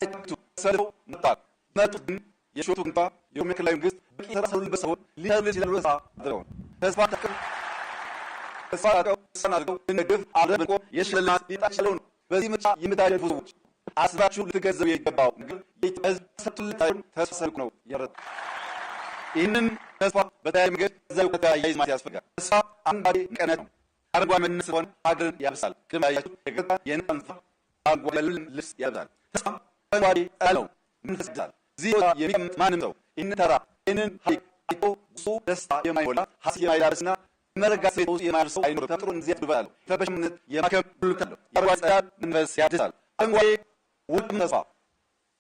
ሳይቱ ሰልፈው መጥተዋል። መጡት ግን የሾቱ ግንባ የኦሮሚያ ክልላዊ መንግስት በቂ ተራሰሉበት ሰውን ሊነሉ ሲሉ ተስፋ አድርገው ተስፋ አድርገው ተስፋን አድርገው እንደግፍ አለብቆ የሽለና ሊጣችለው ነው። በዚህ ምርጫ የምታደርጉ ሰዎች አስባችሁ ልትገነዘቡ የሚገባው ግን የኢትዮጵያ ሕዝብ ሰጥቶልታችሁ ተሰልኩ ነው ያረጥ ይህንን ተስፋ በተለያየ መንገድ ዘው ከተያይዝ ማለት ያስፈልጋል። ተስፋ አንባዴ ቀነት አረንጓዴ መነስ ሲሆን ሀገርን ያብሳል። ቅድም ያያችሁ የገጣ የነንፋ አረንጓዴ ልብስ ያብሳል። ተስፋ አረንጓዴ ጠለው ምን ተስዳል እዚህ ቦታ የሚቀመጥ ማንም ሰው ይህንን ተራ ይህንን ሀይቅ አይቶ ጉሱ ደስታ የማይሞላ ሀሴት የማይዳርስና መረጋት ሴት ውስጥ የማያርሰው አይኖርም። ተፈጥሮን እዚህ ያድባሉ። ተበሽምነት የማከም ብሉት አለው። የአረንጓዴ ጸዳል መንፈስ ያድሳል። አረንጓዴ ውድ ተስፋ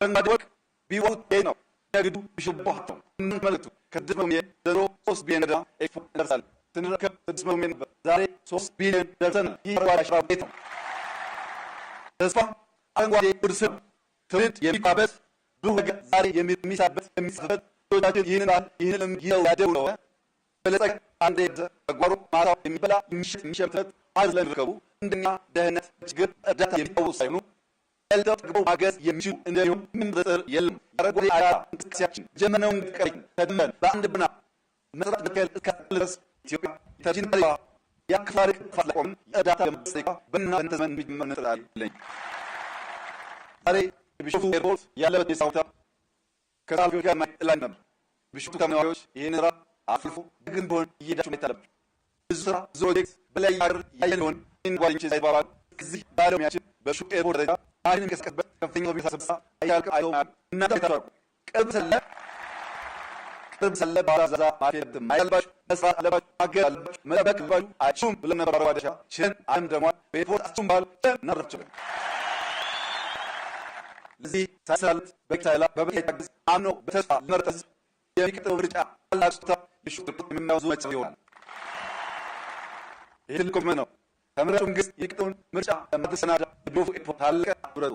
አረንጓዴ ወርቅ ቢወጡት ነው ያግዱ ቢሽቦ ሀተው መልእክቱ ከ6 ሚሊዮን ዘሮ 3 ቢሊዮን ገደማ ኤክስፖርት እንደርሳለን። ስንረከብ 6 ሚሊዮን ነበር። ዛሬ 3 ቢሊዮን ደርሰናል። ይህ አረንጓዴ አሻራ ውጤት ነው። ተስፋ አረንጓዴ ውድስብ ትውልድ የሚቋበት ብሩህ ነገር ዛሬ የሚሳበት የሚጽፍበት ልጆቻችን ይህንን ባህል ይህንን ይዘው ያደጉ ነው። በለጸግ አንድ ተጓሮ ማታው የሚበላ የሚሸምተት ሀይል ስለሚረከቡ እንደኛ ደህንነት ችግር እርዳታ የሚታወሱ ሳይሆኑ ያልተው ተግበው ማገዝ የሚችሉ እንደሚሆን ምን ጥርጥር የለም። አረንጓዴ አሻራ እንቅስቃሴያችን ጀመነውን ቀሪ ተድመን በአንድ ብና መስራት መትከል እስካለስ ኢትዮጵያ ተጅንታ ያክፋርክ ፋለቆም እርዳታ የመስጠታ በእና እንተዘመን የሚመነጣል ለኝ ዛሬ ቢሾፍቱ ኤርፖርት ያለበት የሳውታ ከሳልፊዎች ጋር ማይጥላኝ ነበር። ቢሾፍቱ ተማሪዎች ይህን ስራ አፍልፎ ግን ቢሆን እየሄዳችሁ ማየት አለባችሁ። ብዙ ስራ ብዙ ፕሮጀክት በላይ ሀገር ያየን ሆን ይህን ጓደኞቼ ሳይባባል ከዚህ ባለሙያችን በቢሾፍቱ ኤርፖርት ደረጃ አይን የሚንቀሳቀስበት ከፍተኛ ኦፊስ ሰብሳ አያልቅም አይተው እናንተ ታደርጉ ቅርብ ሰለ ባዛዛ ማርኬት ማይልባችሁ መስራት አለባችሁ ማገዝ አለባችሁ መጠበቅ አለባችሁ አችሁም ብለን ነበር አረባደሻ ሽን አም ደግሞ በኤርፖርት አችሁም ባል እናረፍችሁ ለዚህ ሳይሰራለት በቂታይላ በበቂ ታግዝ አምኖ በተስፋ ለመርጠስ የሚቀጥለው ምርጫ አላስታ ቢሾፍቱ የሚያወዙ መጽፍ ይሆናል። ይህ ትልቅ ኮሚትመንት ነው። ተመራጩ መንግስት የቅጥውን ምርጫ ለማድረስናዳ ቢሾፍቱ ኤርፖርት ታለቀ ብረቱ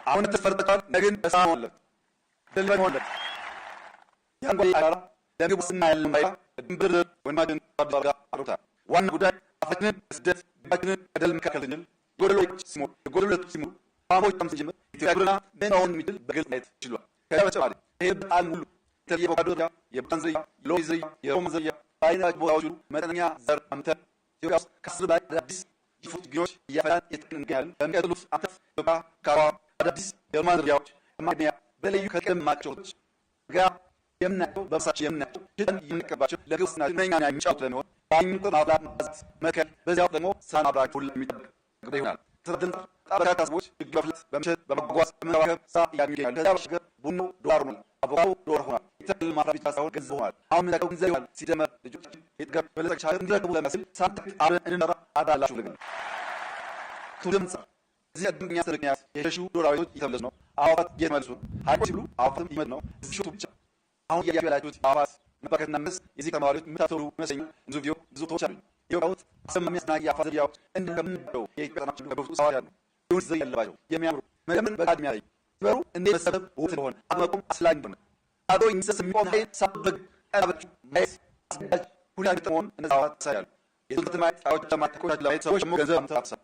አሁን ተፈርጠታል። ነገን በሰላም ወለድ ደልበን ወለድ ያንጓይ አራራ ለግብስና ያለን ባይራ ድንብር ወንማድን ባባጋ አሮታ ዋና ጉዳይ አፍነን ስደት ባክነን ከደል መካከልኝል ጎደሎች ሲሞት ጎደሎች ሲሞት አሞች ተምስጅም ኢትዮጵያ ጉዳና በናውን ሚድል በግልጽ ማየት ይችላል። ከበጨባሪ ይሄ በጣም ሙሉ ተየበ ባዶራ የባንዝያ ሎይዝያ የሮምዝያ ባይናች ቦታዎች መጠነኛ ዘር አምተ ኢትዮጵያ ውስጥ ከስር ላይ አዳዲስ ይፉት ግኖች እያፈራን የተንገያለን። በሚቀጥሉት ዓመታት ኢትዮጵያ ካራ አዳዲስ የሮማን ዝርያዎች ማግኛ በልዩ ከቀማጮች ጋር የምናየው በብሳቸው የምናየው ሽጠን የምንቀባቸው ለግብስና ነኛና የሚጫወት ለሚሆን ባኝቶ ማብላት ማዝት መከል በዚያው ደግሞ ሳናብራክ ሁሉ የሚጠብቅ ጉዳይ ይሆናል። ተሰደን በርካታ ሰዎች ይገፍለት በምሽት በመጓዝ በመዋከብ ሳ ያገኛል። ከዚያ ባሻገር ቡኖ ዶላር ሆኗል። አቮካዶ ዶላር ሆኗል። የተል ማፍራት ብቻ ሳይሆን ገንዘብ ሆኗል። አሁን የምናውቀው ገንዘብ ይሆናል። ሲደመር ልጆቻችን የጥገብ በለጸግ ሻገር እንዲረከቡ ለመስል ሳንት አብረን እንድንሰራ አዳላችሁ ልግን ቱድምጽ እዚህ አድምኛ ስርቅኛት የሸሹ ዶላሮች እየተመለሱ ነው። አዋፋት እየተመለሱ ሀይቆች ሲብሉ አዋፋትም ይመድ ነው እዚህ ሹቱ ብቻ አሁን እያያችሁ ያላችሁት አዋፋት መባከትና መስ የዚህ ተማሪዎች የምታፈሩ ይመስለኛል። ብዙ ቪዲዮ ብዙ ፎቶዎች አሉኝ። የወጣሁት አሰማሚ አስደናቂ የአፋት ዝርያዎች እንደምንለው የቀጠናችን በብዙ ሰዋት ያሉ ይሁን ዘይ ያለባቸው የሚያምሩ መደምን በቃድ የሚያለኝ ሲበሩ እንዴት መሰበብ ውብ ስለሆነ አመቆም አስላጊ ሆነ አዶ የሚሰስ የሚቆም ሀይል ሳበግ ቀናበች ማየት አስጋጅ ሁላ ግጥመሆን እነዚ አዋፋት ይሳያሉ። የዙልት ማየት ጣዎች ለማተቆቻች ለማየት ሰዎች ሞ ገንዘብ አምተሳሰብ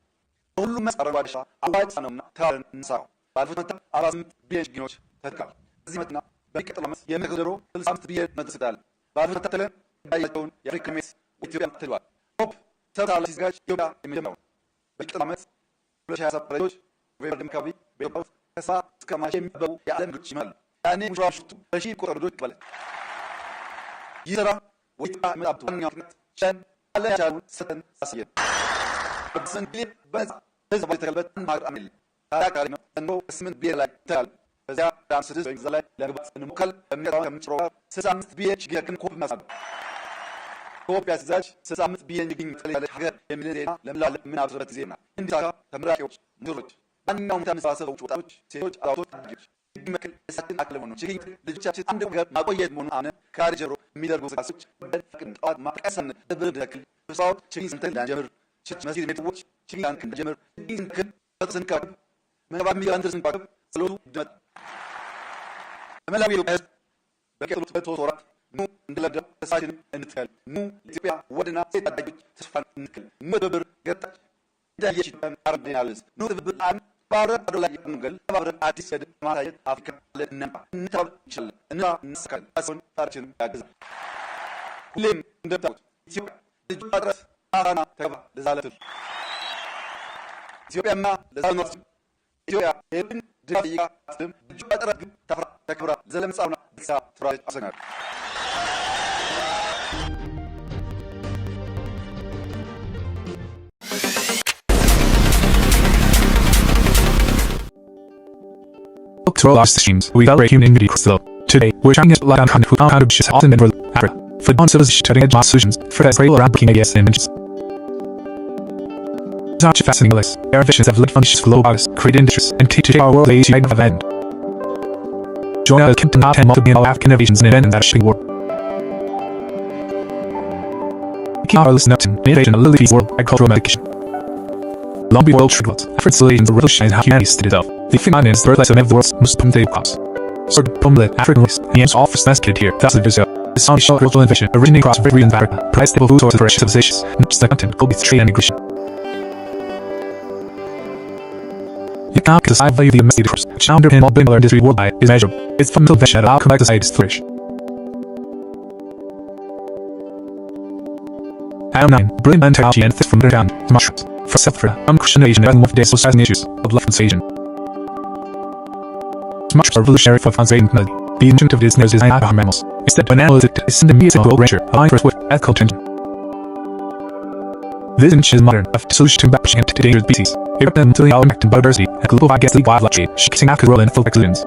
በሁሉም መስ አረንጓዴ አሻራ አዋጭ ነውና ተባለን እንሰራው። ባለፉት መታ 48 ቢሊዮን ችግኞች ተተክለዋል። በዚህ መትና በሚቀጥለው ዓመት የሚቀጥለው 65 ቢሊዮን መተስዳል። ባለፉት መታተለ ያያቸውን የአፍሪካ ሜስ ኢትዮጵያ ተልዋል። ሆፕ ተብታላ ሲዘጋጅ ኢትዮጵያ የሚጀምረው በሚቀጥለው ዓመት 2027 ፈረንጆች ኖቬምበር ድምካቢ በኢትዮጵያ ውስጥ ከ70 እስከ 100 የሚጠበቁ የዓለም ልጆች ይመጣሉ። ያኔ ሙሽራሽቱ በሺህ የሚቆጠሩ ልጆች ይቀበላል። ይህ ስራ ወይታ መጣብቱ ዋነኛው ምክንያት ሸን አለ ያቻሉን ሰተን ሳስየን በስንት ቢሊዮን በነጻ ህዝብ የተከለበት ሀገር አሜል ታዲያ ቃሪ ነው እንዶ 8 ቢሊዮን ላይ ይተላል። በዚያ ዳን 6 በጊዜ ላይ ለግባት እንሞከል በሚቀጥለው ከምንጭሮ 65 ቢሊዮን ችግር ኮፕ ማሳብ ኢትዮጵያ ሲዛች 65 ቢሊዮን ችግር ያለ ሀገር የሚል ዜና ለምላለ ምን አብሰበት ዜና እንዲታካ ተመራቂዎች ምሁሮች ማንኛውም ተመሳሳይ ወጣቶች ሴቶች አዛውንቶች መክል እሳትን አክለ ሆኖ ችግኝ ልጆቻችን አንድ ነገር ማቆየት መሆኑን አምነን ከዛሬ ጀምሮ የሚደርጉ ዝግጅቶች በፍቅር ጠዋት ማጥቀሰን በብርድ ያክል በሳው ችግኝ ስንተን እንዳንጀምር መስጊድ ቤተሰቦች ችግኝ አንክ እንዳንጀምር ችግኝ ስንክል በተሰንካብ መባብ ሚጋንድር ስንባብ ስለቱ ድመት በመላው ኢትዮጵያ በቀጥሉት በቶት ወራት ኑ እንደለደው ተሳሽን እንትከል ኑ ኢትዮጵያ ወድና ሴት አዳጆች ተስፋን እንትከል መደብር ገጣች እንዳየሽ አርደናልስ ኑ ትብብር አን ባረጥ አዶላይ እንገል ባረጥ አዲስ ሰድ ማሳየት አፍሪካ ለነባ እንታው ይችላል እና እንስካል አሶን ታርችን ያገዛ ሁሌም እንደምታውቁት ኢትዮጵያ ልጅ አጥረት አራና ተባ ለዛለት ኢትዮጵያማ ለዛኖት ኢትዮጵያ ይህን ድጋፍያ ስም ልጅ አጥረት ግን ተፈራ ተከብራ ዘለምጻውና ዲሳ ትራጅ አሰናል To all our streams, we celebrate humanity across the globe. Today, we're shining a light on how to be often in Africa. For on civilization cutting edge solutions, for as real around breaking AS images. Such a fascinating list. Our visions have led functions global artists, create industries, and teach our world age of end. Join us Kempton Not 10 multiple all African innovations and event in that shipping war. Keep our listen up to innovation and Lily world agricultural medication. Long before world triggers, efforts to lead in the revolution how humanity stood itself. The female is the birthplace of the world's most primitive crops. Sword, Pomlet, African race, the ants all first massacred here thousands of years ago. The song showed cultural innovation originating across every region of Africa, provides stable food sources for ancient civilizations, not just the content, go be trade and migration. Economic society value the domestic force, which now underpin all billion-dollar industry worldwide, is measurable. It's fundamental invention that allow combined societies to flourish. Item 9. Brilliant biotechnology and from underground to mushrooms. For self-care, Christian innovation and more days socializing issues of left invasion. Mushrooms are revolutionary for conservation melody. The intuitive design is designed by mammals. Instead, an analytic is in the immediate goal rancher, allowing for a swift, ethical transition. This inch is modern, a solution to combat endangered species. It represents multi-hour impact in biodiversity and global wildlife trade, shaping active role in full excellence.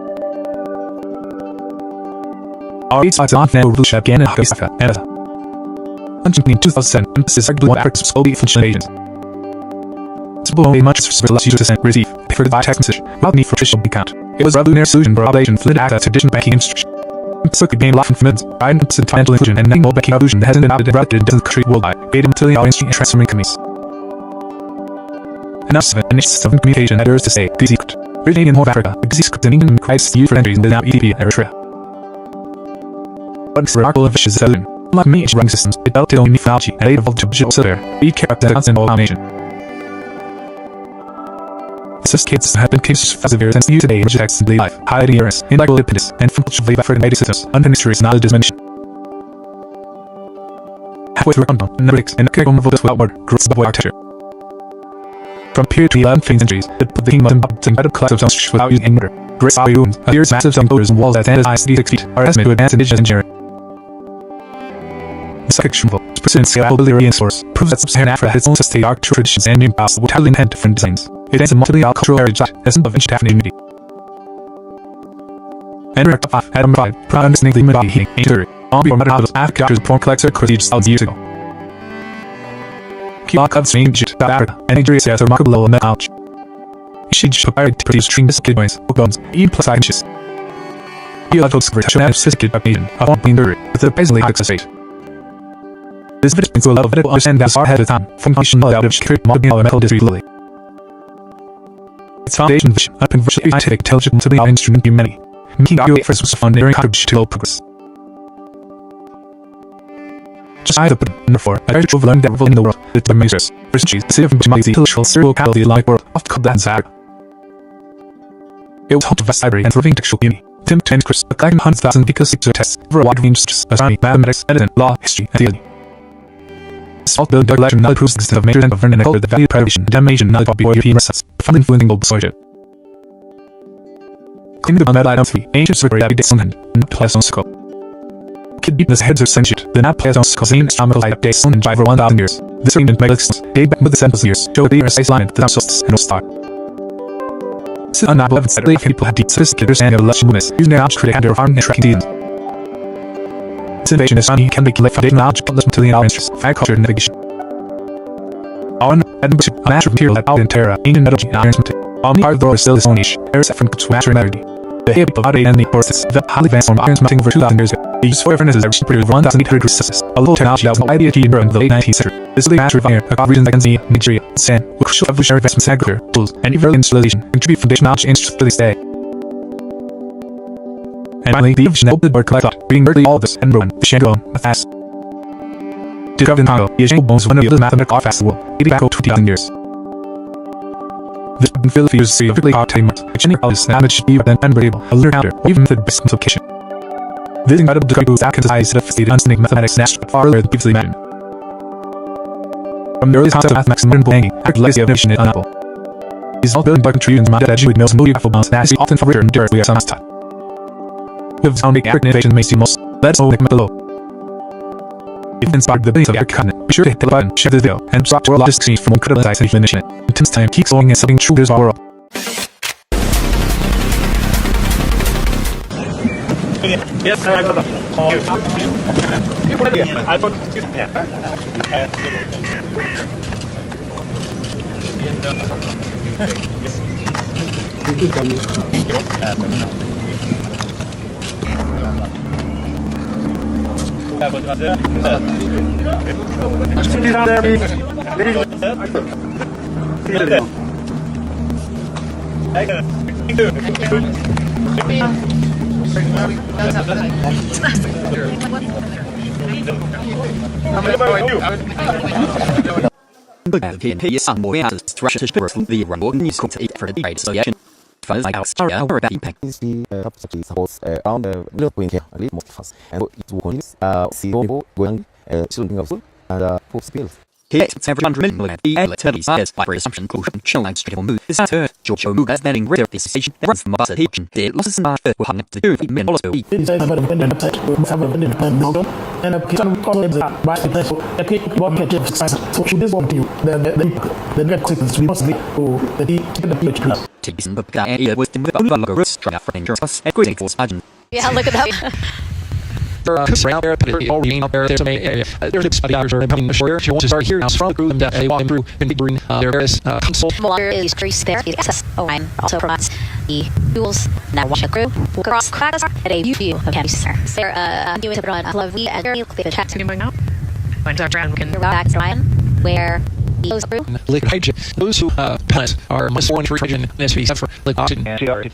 Our 8 sides on final revolution began in Africa and Asia. In 2007, emphasis arguably on Africa's slowly functional agents. Simple only much less user to send, receive, pay for the text message, without the need for traditional account. It was a revolutionary solution for obligation fluid access to digital banking infrastructure. So could gain life from families, guidance and financial inclusion and mobile banking evolution that hasn't been adopted and adopted in dozens of countries worldwide, creating multi-hour industry and transforming companies. Announcement and system of communication that is to say, the secret. Originating in North Africa, the script in England Christ used for centuries in the now EDP and Eritrea. But it's remarkable of vicious evolution. Unlike many running systems, it developed its own new technology and it evolved to digital software. Each character as a constant domination. This case have been cases for severe since new today in text and daily life, highlighting errors, intellectual dependence, and functional value effort in many systems, unfinished knowledge diminution. Halfway through a compound, analytics, and curriculum of this outward, growth of architecture. From period to 11th centuries, it put the kingdom of Zimbabwe to collective zones without using any mortar. Great solid rooms, appears massive stone pillars and walls that stand as high as 36 feet, are estimated to advance indigenous engineering. The section of persistent scalability source proves that sub-Saharan Africa has its own sustained architectural traditions and new styles which totally intent different designs. It has a multi-cultural cultural heritage that is of ancient African unity. Enter top 5, Adam 5, proud understanding the human body heating, ancient theory. On before modern models, Africa doctors porn collector critiques thousands of years ago. Key of strange Egypt, South Africa, and Nigeria has a remarkable level of medical knowledge. She prepared to produce string kid bones, bones, even plus 5 inches. Geological discovery has shown that sophisticated population of one being theory, with a basically high success rate. This video brings to a level of medical understanding that is far ahead of time, from function knowledge out of secured modern medical industry globally. Its foundation vision, upping virtually scientific intelligent multi-hour instrument humanity, making our efforts was fund and contribution to global progress. Just either put number 4, a very true learning that revealed in the world, the demonstrators, for centuries, the city of the intellectual cerebral capital of the Islamic world, often called that Zahra. It was home to vast library and thriving intellectual community. Tim transcripts, collecting hundreds of thousands of because sector tests, over a wide range of subjects, astronomy, mathematics, medicine, law, history, and theology. This all built legend now proves the existence of major and government and culture the value of preservation, damnation, knowledge of European renaissance, profoundly influencing global social. Claiming the Muhammad item 3, ancient surgery that dates on hand, not place on scope. Kid beat this heads of century, the not place on scope seen astronomical light dates on and drive for 1,000 years. This arrangement makes date back with the 7,000 years, show the precise alignment, the solstice, and no star. It's undeniable evidence that people had deep sophisticated understanding of lusciousness, using their knowledge to predict their farm and tracking seasons. This invasion is unique and can make foundational knowledge but listen to the interests of agriculture and navigation. On Edinburgh, a master of material at Terra, ancient metallurgy and ironsmith. Omni part of the world is still its own niche, areas from to master and energy. The heavy of WNN forces developed highly advanced form of ironsmithing over 2,000 years ago. They used fire furnaces that reached produced 1,800 degrees Celsius, a low technology that was not widely achieved in Europe in the late 19th century. This is the master of fire across regions like Tanzania, Nigeria, and Sudan, with crucial evolutionary investments in agriculture, tools, and even early industrialization, contribute foundational knowledge and industry to this day. And finally, the evolution that opened the door collect thought, reading virtually all of this, Edinburgh, the Shango, the Fast. Discovered in Congo, the Ashango bones of one of the oldest mathematical artifacts of the world, dating back over 20,000 years. This has been filled with uses of hard marks, extending qualities that should be then unbreakable, a lunar counter, or even method-based multiplication. This incredible discovery goes back into science that sophisticated understanding mathematics and astronomy far earlier than previously imagined. From the earliest concept of mathematics and modern banking, the legacy of innovation is unavoidable. These all building block contributions among educated mills and multi-graphical bonds that is often far richer and durably as some taught. We have found making accurate innovation may seem most. Let us know below. If you inspired the billions of the African continent, be sure to hit the like button, share this video, and subscribe to our largest exchange for more incredible insights and human initiative. Until next time, keep exploring and something true to our world. Yes, sir, I got that. I thought, He is some more as stretches for the Rumble News Committee for the Trade Association. Fuzz like Australia or about impact. Supports around the little wing here, a little more fast. And it will continue, see going, shooting of and full skills. He expects every 100 million at the electricity size by presumption caution chill and straight move. This is George Omuga's then rid of this station that runs from a bus heat. The losses and were hung up to $2 million. And a kitchen we call it the right place. A cake bomb catch of size. So should this one to you? The red sequence we must be the PH class. Tigson but that area was in the overloggerus trying for dangerous equity force agent. Yeah, look at that. Out there, already out there, there's a study out there coming ashore. She wants to start here now from the crew and walking through in Big Green. There is console. Water is grease there. Access. OM also provides the tools that wash a crew. Cross class at a view of campus. There, doing a lovely and very quick chat to me now. When Dr. Ryan can back to Ryan, where he goes through. Liquid hydrogen. Those who planet are much more in free hydrogen than SVs have for liquid oxygen.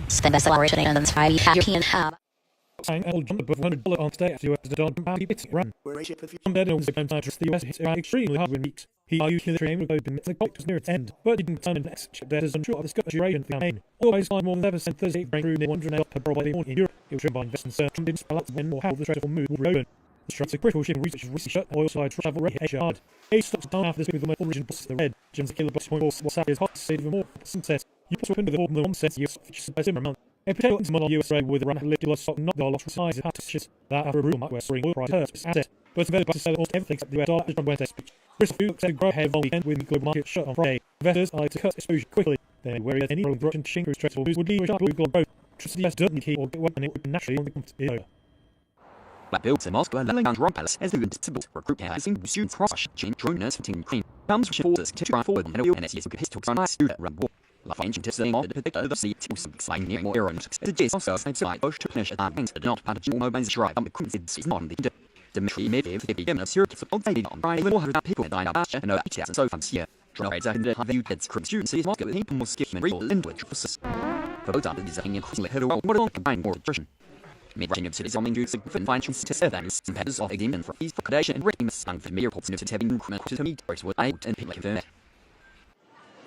Stand best operation in the Thai European hub. I will jump above $100 on today after the Don Pound beats run. From there, the US hits Iran extremely hard win weeks. He argued the train would have been the conflict was near its end, but didn't turn the next ship that is unsure of the Scottish duration of the campaign. Always find more than 7% Thursday, break through near 100 per barrel by the morning in Europe. It was driven by investment search and didn't spell out when or how the dreadful move will reopen. The strikes of critical shipping routes such as Russia shut, oil side travel rate Asia hard. Asia stops down after this with the most region bosses the red. Jim's a killer boss point what's up is hot to say even more sunset. You also open to the more than 1 cent US features by similar amount. A potato into model US rate with a run at little stock not the loss size of half that after a rule might where spring oil price hurts its asset. But it's very to sell almost everything except the US dollar as from Wednesday's speech. Bristol Food said grow ahead all weekend with the global market shut on Friday. Investors are to cut exposure quickly. They worry that any rolling direction to shingle stressful moves would lead to a sharp global growth. Trust the US doesn't need heat or get wet and it would naturally only come to be over. Black builds in Moscow and Leland Rock Palace as the Invincibles recruit housing students cross chain droners from Team Ukraine. Comes with forces to try forward and UNSC's pistols on ice student run war. La ancient is the name of the predictor of the sea to some near more errands. The Jason South side bush to finish at that means that not pathogen mobiles drive on the Queen's is not on the Dmitry Medvedev the beginning of Syria for all day on Friday little 100 people died of Asha and no ETS and so from here. Droids and the have you kids crew students in Moscow with people skip and real individual process. For both of these hanging increasingly hetero what on combined more attrition. Mid-range of cities on induced significant functions to serve them as competitors of a demon for ease for predation and rating stung for mere pops noted having incremental to meet works with out and people confirm it.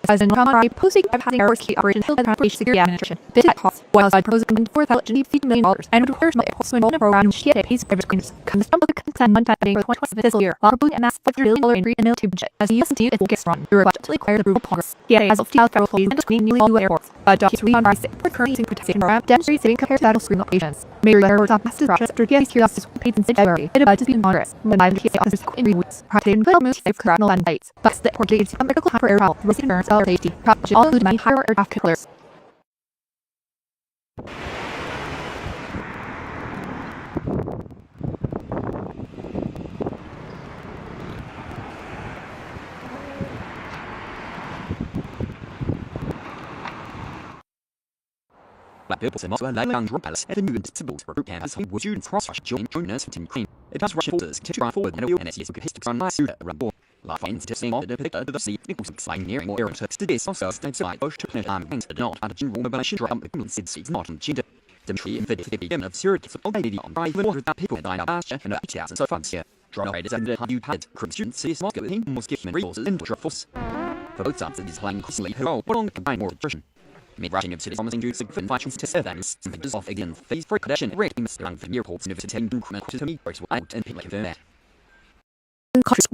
as in Kamari posting of having our key operation field and operation security administration. This costs while side pros and $4,050 million and refers my personal loan program she had a piece of everything comes from the consent month for the 2020 fiscal year. While proposing a massive $5 billion increase in military budget as the U.S. and it will get run. The budget to require the approval of Congress. Yet as of federal employees and screening newly new airports. But documents we on our currently protection program demonstrates saving compared to battle screen operations. Mayor Letter was massive process after PS's curiosity paid in February. It about to be in Congress. When I the officers in weeks. Protein put almost safe correctional land sites. But the port gates from medical for air travel. Risk insurance, dollar safety. Prop all include many higher aircraft controllers. Black people in Moscow lay down palace at the new symbols for group campus with students cross-rush join us from Ukraine. It has Russian forces to drive forward and WNN logistics on my suit around board. Life finds to see more the picture of the sea Nichols flying nearing more areas to this also states like Bush took no time against it not at a general mobilization drum the Kremlin seeds not on gender. Dimitri and the game of Syria for all lady on 500 people in Bastia and 8,000 so funds here. Drone raiders and the you had Krim students see Moscow team must give resources and force. For both sides it is playing costly hero but on combine more attrition. Mid-rushing of cities promising to significant factions to serve them is something off again. Phase 4 condition rating Mr. from airports and visiting to me first out and people confirm that.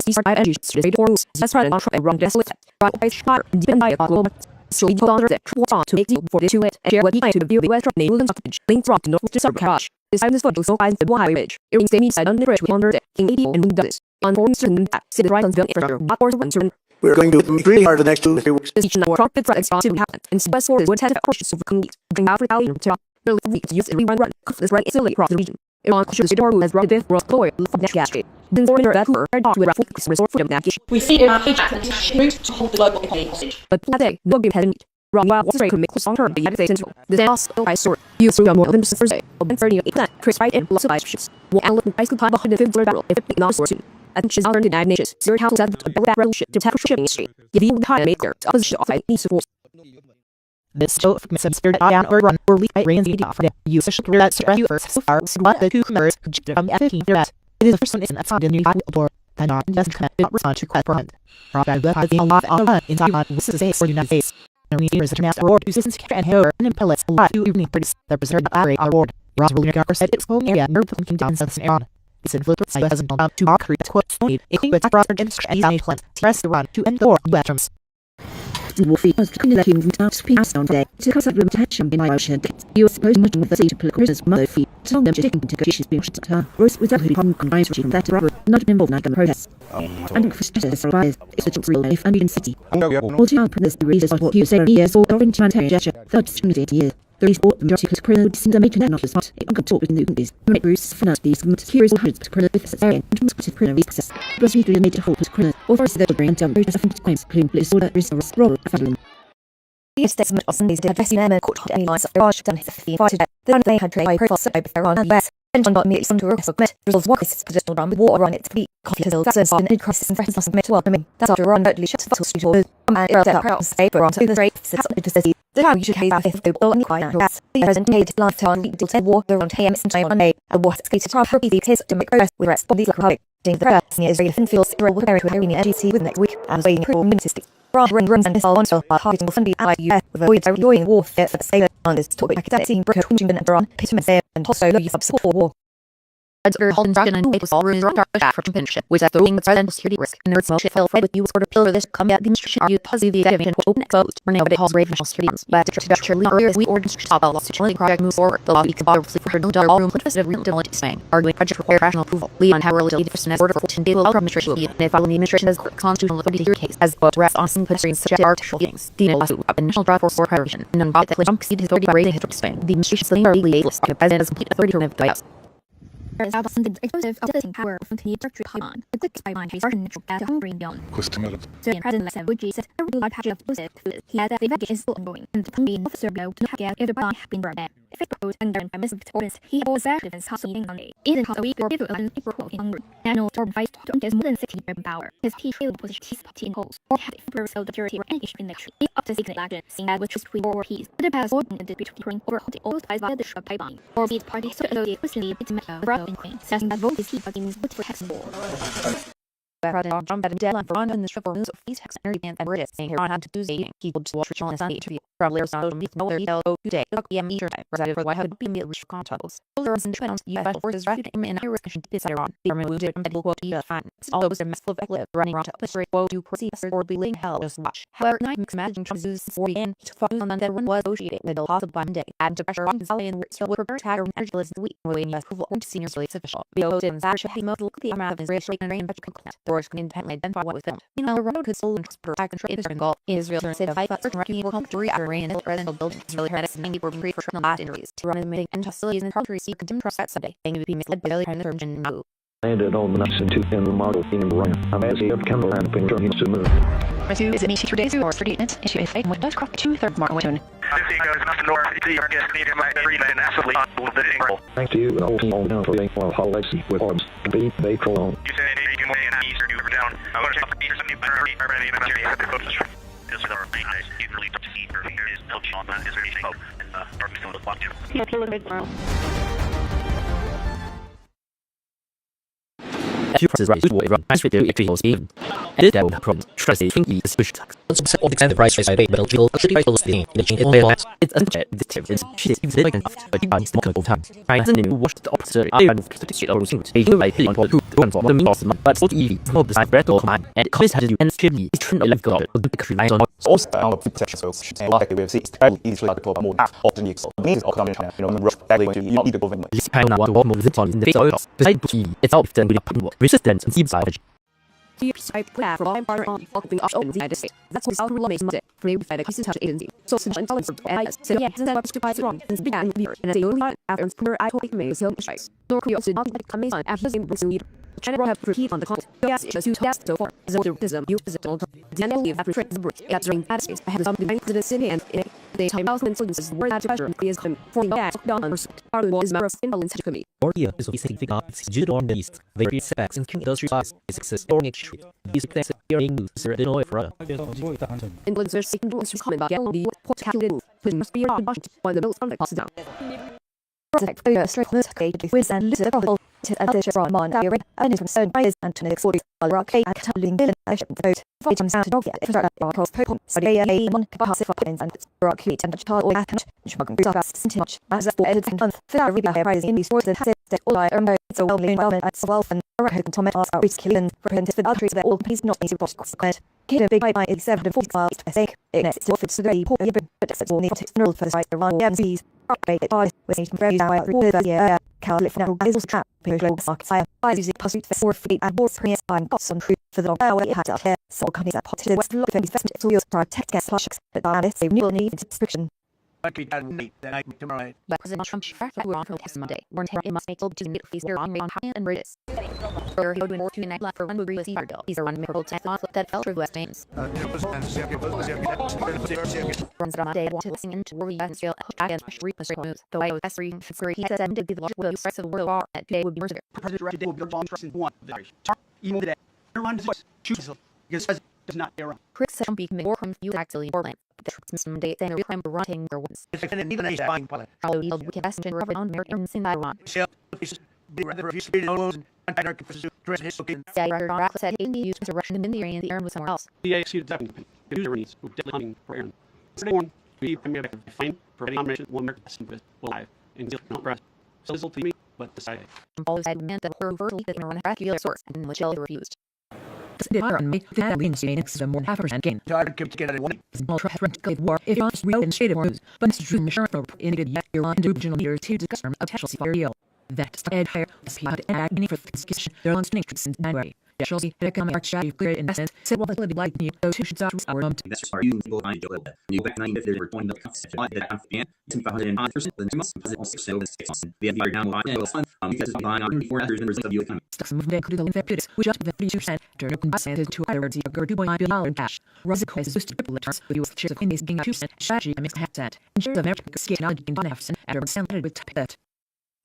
These are energy straight forwards. That's right. And wrong desolate. Right by shot. Deep by a global. So you don't that want to make you for to it. Share what you like to view the West Name and Stockage. Link from North to South Cash. This time is photo so finds the one image. Earrings they meet side on the bridge under it. King 80 and Moon does. On foreign student that sit right on the infrastructure. Not or the we're going to do really hard the next 2 to 3 weeks. This each our trumpet products to happen. And West Forest would have questions of complete. Bring out Italian to the week to use it run. This right is across the region. Iran should the door has run this world lawyer of Nashgashi. Then for that who are dog with a focus resort for Nakish. We see in our page moves to hold the global economy hostage. But today, no game had meet. Wrong while straight could make the song turn the United States into the dance I sort. You threw a more than Thursday. Open 38 that Chris Wright and lots of ice ships. One look ice could climb behind the fifth barrel if it be not soon. And she's out in the United Nations. 0,000 to back revolution to tackle shipping industry. Give you the high maker to opposition of IT support. This show of some spirit down or run or lead by rains the offer. You should read that you first so far what the cucumbers from F15 that. It is the first one isn't outside the new door. Then not just come not respond to quite front. Rob and the a lot on the run inside on this is a for United States. Only here is a master or resistance and hair and pellets a lot to evening produce the preserved award. Ross William said it's home area near Pumpkin down south Iran. It's influence hasn't gone out to our create quote need a king with prospered industry and design plans to rest the run to end the war veterans. The warfare was clearly that human out to pass on day to cause a room to hatch and be my ocean. You were supposed much with the sea to pull Chris's mother feet. Tell them to take into negotiations being shut her. Rose without who problem combines regime that rubber, not involved in the process. And for stress survives, it's the real life and even city. All to help this the reasons what you say years or in humanitarian gesture, third 28 years. The report the majority of criminal descend make an not spot. It could talk with the Ugandas. When it Bruce finance these curious hundreds of criminal with cesarean and transported criminal process. Plus we made a whole criminal or first that bring down various different crimes, including disorder, risk, roll, affirm. The assessment of Sunday's dead Vessi court had any lines of barrage done his 15 fighted at the they had trade profiles set over Iran and US. And John got immediately some to submit. Results war crisis positional done with war on its feet. Coffee has that's an in crisis and threatens to submit to welcoming. That's after Iran virtually shuts the street doors. And Iran set up proud to stay for on to the straight has to city. The town you should have a fifth global and quite natural gas. The president made lifetime legal to war around him and on May. And what escaped from her his to make progress with rest on these republic. Ding the prayer, senior Israeli fin feels Israel will prepare to Iranian agency with next week and waiting for ministry. Rather runs and missile onshore are targeting the ally US with a void joining warfare for the sailor on this topic academic scene broker Huntington and Iran, Pitman and hostile use of support for war. Holden Dragon and Wait all rooms around our championship was at the wing with silent security risk and small ship fell with you sort of pillar this combat demonstration are you positive the academy open exposed for now it has brave national security but to structure earlier we ordered to top lost to chilling project move forward the lobby could borrow for her no dark room put of real development Spain arguing project require rational approval Leon Howell deleted for Senate order for 14 day will administration and if following the administration has constitutional authority to case as but rest on some pedestrians such as artificial beings Dino lawsuit up in national draft for preparation and non-bought that jump exceeded his authority by raising his Spain the administration still legally able to president as complete authority to remove the bias. The explosive operating power of the structure Taiwan. The click by mind is natural at Hungary beyond. Syrian President Savuji said a regular patch of explosive he had that the investigation is still ongoing and the Hungarian officer go to have if the bomb had been brought in. If it proposed under permissive victorious, he was active in hostile on day. Even a week or April in Hungary. National storm fight is more than 60 power. His T failed position his 15 holes or had it for so security or any issue in the tree. Up to 6 action, seeing that which is pre war peace. The past ordinance between overhauled all ties by the shrub Taiwan. Or these parties so associated with the Bravo in Queen, saying that vote is he but in good for Texas war. Friday on John Bed deadline for on the struggle news of these text energy and British saying here on had to do eating. He would watch on a Sunday interview. From Lear's not meet no email today. Look PM meter time. Resided for why had be meal rich contacts. Those and twins US forces right in Irish this Iran. The army wounded and will quote fine. All those are massive clip running around up straight woe to proceed or be laying hell just watch. However, night mix imagine Trump's 40 in to focus on that one was negotiating middle possible by Monday. Add to pressure on Sally and we're still with prepare to hire energy list week. Waiting US approval to senior slates official. BO and Zach should have look at the amount of Israel straight and rain petrochemical plant. The worst can independently identify what was filmed. Meanwhile, Road could still transport attack and trade Israel goal. Israel turned state of fight, but certain rescue will come to react rain and residential buildings. Israeli heretics mainly were being free for the last interviews. To run admitting and hostilities and property receive condemned trust that Sunday. They may be misled by Israeli term Jin Landed on the nights into in the model theme run. I'm as a camera and pin journey to move. Rescue is a meet for days or 30 minutes into a fight with does crop 2/3 mark win. Thanks to you and all team on down for the whole legacy with arms. Beat they crawl on. Few prices rise to run as video it feels even. And it down problems. Trust the thing is push tax. Once all the extended price is available to actually price the in the change in all it's unchecked this tip is she is even like enough but you can't smoke all time. I hasn't even watched the opposite I ran to the shit over things. They do like on who run for the means but so easy. All the side bread all command and cost has you and should be turned life god. The big lines on also on the protection so like we have seen easily like the more often you means all coming you know rough badly when you need to go in. This kind of what more zip on in the face oil. Beside it's all then with resistance and seed savage. Side plan for all partner on helping off open the United States. That's what South Korea Monday. Free by the Touch Agency. So since I'm telling and I said yeah, since I was to buy it wrong, since began here and the only time after premier I told me so much ice. North Korea did not come in after the same Bruce leader. China have repeat on the continent. Yes, it's just test so far. Zolderism, you visit Donald Trump. Daniel leave after trip the Brits. That's during that space. I have some design to the city and in the time house instances where that pressure is come for back down on pursuit. Part of the is matter of indolence to me. Korea is obviously the God's digital on the east. They create setbacks in industry size. It's success or next street. These things are in use. They're in oil for us. Influencers seeking to comment about Galilee, port calculated, putting must be on budget while the bills from the cost down. Protect the straight created with and listen to the from Montague and from Stone Buyers and to the 40 Rocky and Catalin Dillon. I ship the boat. For some sound dog if there are cost pop. So they are a mon passive opinions and Rocky and the child or account. Schmuggling to us much as a for editing month. For our reader prize in these words that has that all I earn so well in well at so well and Rock and Thomas are killing for him to the that all please not be to boss quiet. Kid a big by 740 miles to sake. It still fits today poor but it's all need to neural for the site around MCs. Upgrade it with a very high report yeah. California is also trap Peugeot Sockfire by using pursuit for 4 feet and more previous and got some fruit for the hour it had out here. So companies are potted West Look and investment to use protect gas flashes, but it's a new need subscription. President Trump were on protest Monday. Warned it must make to meet fees on high and British. Earlier, he would win 2 night left for one would agree deal. These are one miracle test off that fell through West Mains. Runs on Monday, wanted listening into war and Israel back and reap the straight news. The White House he said that would be the largest will stress of the world war that today would be murder. President directed will be long trust in one. Even today, everyone chooses because does not err. Chris said Trump became more from you actually Orland. The troops Monday saying a crime for running their ones. How we can best and recover on Americans in Iran. Yeah, Rock said he used to Russian in the area and the Iran was somewhere else. The executed definitely. The user needs who deadly hunting for Iran. Born we premier fine providing nomination one American with live in the press. So this will to me, but decided. All said meant that her verbally that run a regular source and which he refused. The on me that wins Phoenix a more 0.5% gain. Tired to get it one. Small trend good war if on real and shaded wars, but it's true sure for in good yet you're on original leaders to discuss a potential for that's ed higher spot and agony for the discussion they're on snakes in January. Chelsea become a chat clear investment said well the like you those who should start our own that's are you will find you back 9 if there were 20 that and 2,500% then must also so the entire down line will fund because it's buying on before after members of the economy some of them could have infected which up the 32% turn up and to higher the $2.9 billion cash Rosico is just triple returns with US shares of Indies being 2% strategy mixed half cent and shares of American skate now in 1.5% after sounded with bet.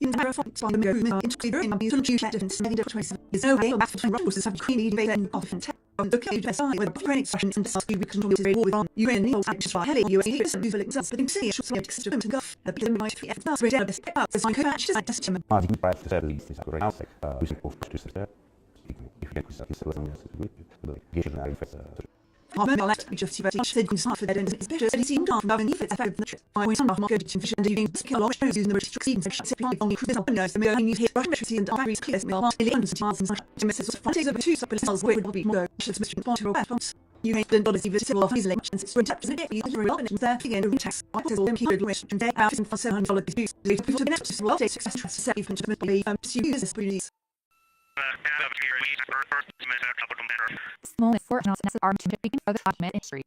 In the response on the movement into the very ambitious choose that and many different choices is no way of after Russia's have creamy debate and often on the cage side with Ukraine expression and the we control the war with on Ukraine no anxious by heavy US is and usually themselves but in sea should swim to them to go a bit of my free F plus read this up as I could match this system. I've been practiced at least is a great outfit. We should both do that. Harmonelect, which of Sivati said consult for that and is better said he seemed off about an effort at the trip. I was on off market fish and doing skill of shows using the British seasons and shut supply on cruise up knows the mail needs here Russian metrics and batteries clear smell last 11 miles and such misses of frontiers over 2 supplements would be more should Mr. Potter response. You hate the dollars even civil of his language and sprint up to the day you real and there again the tax what is all keep it west and day out in for $700 use later to the next well day success trust set even to pursue this breeze. Small for not necessary to begin for the document history.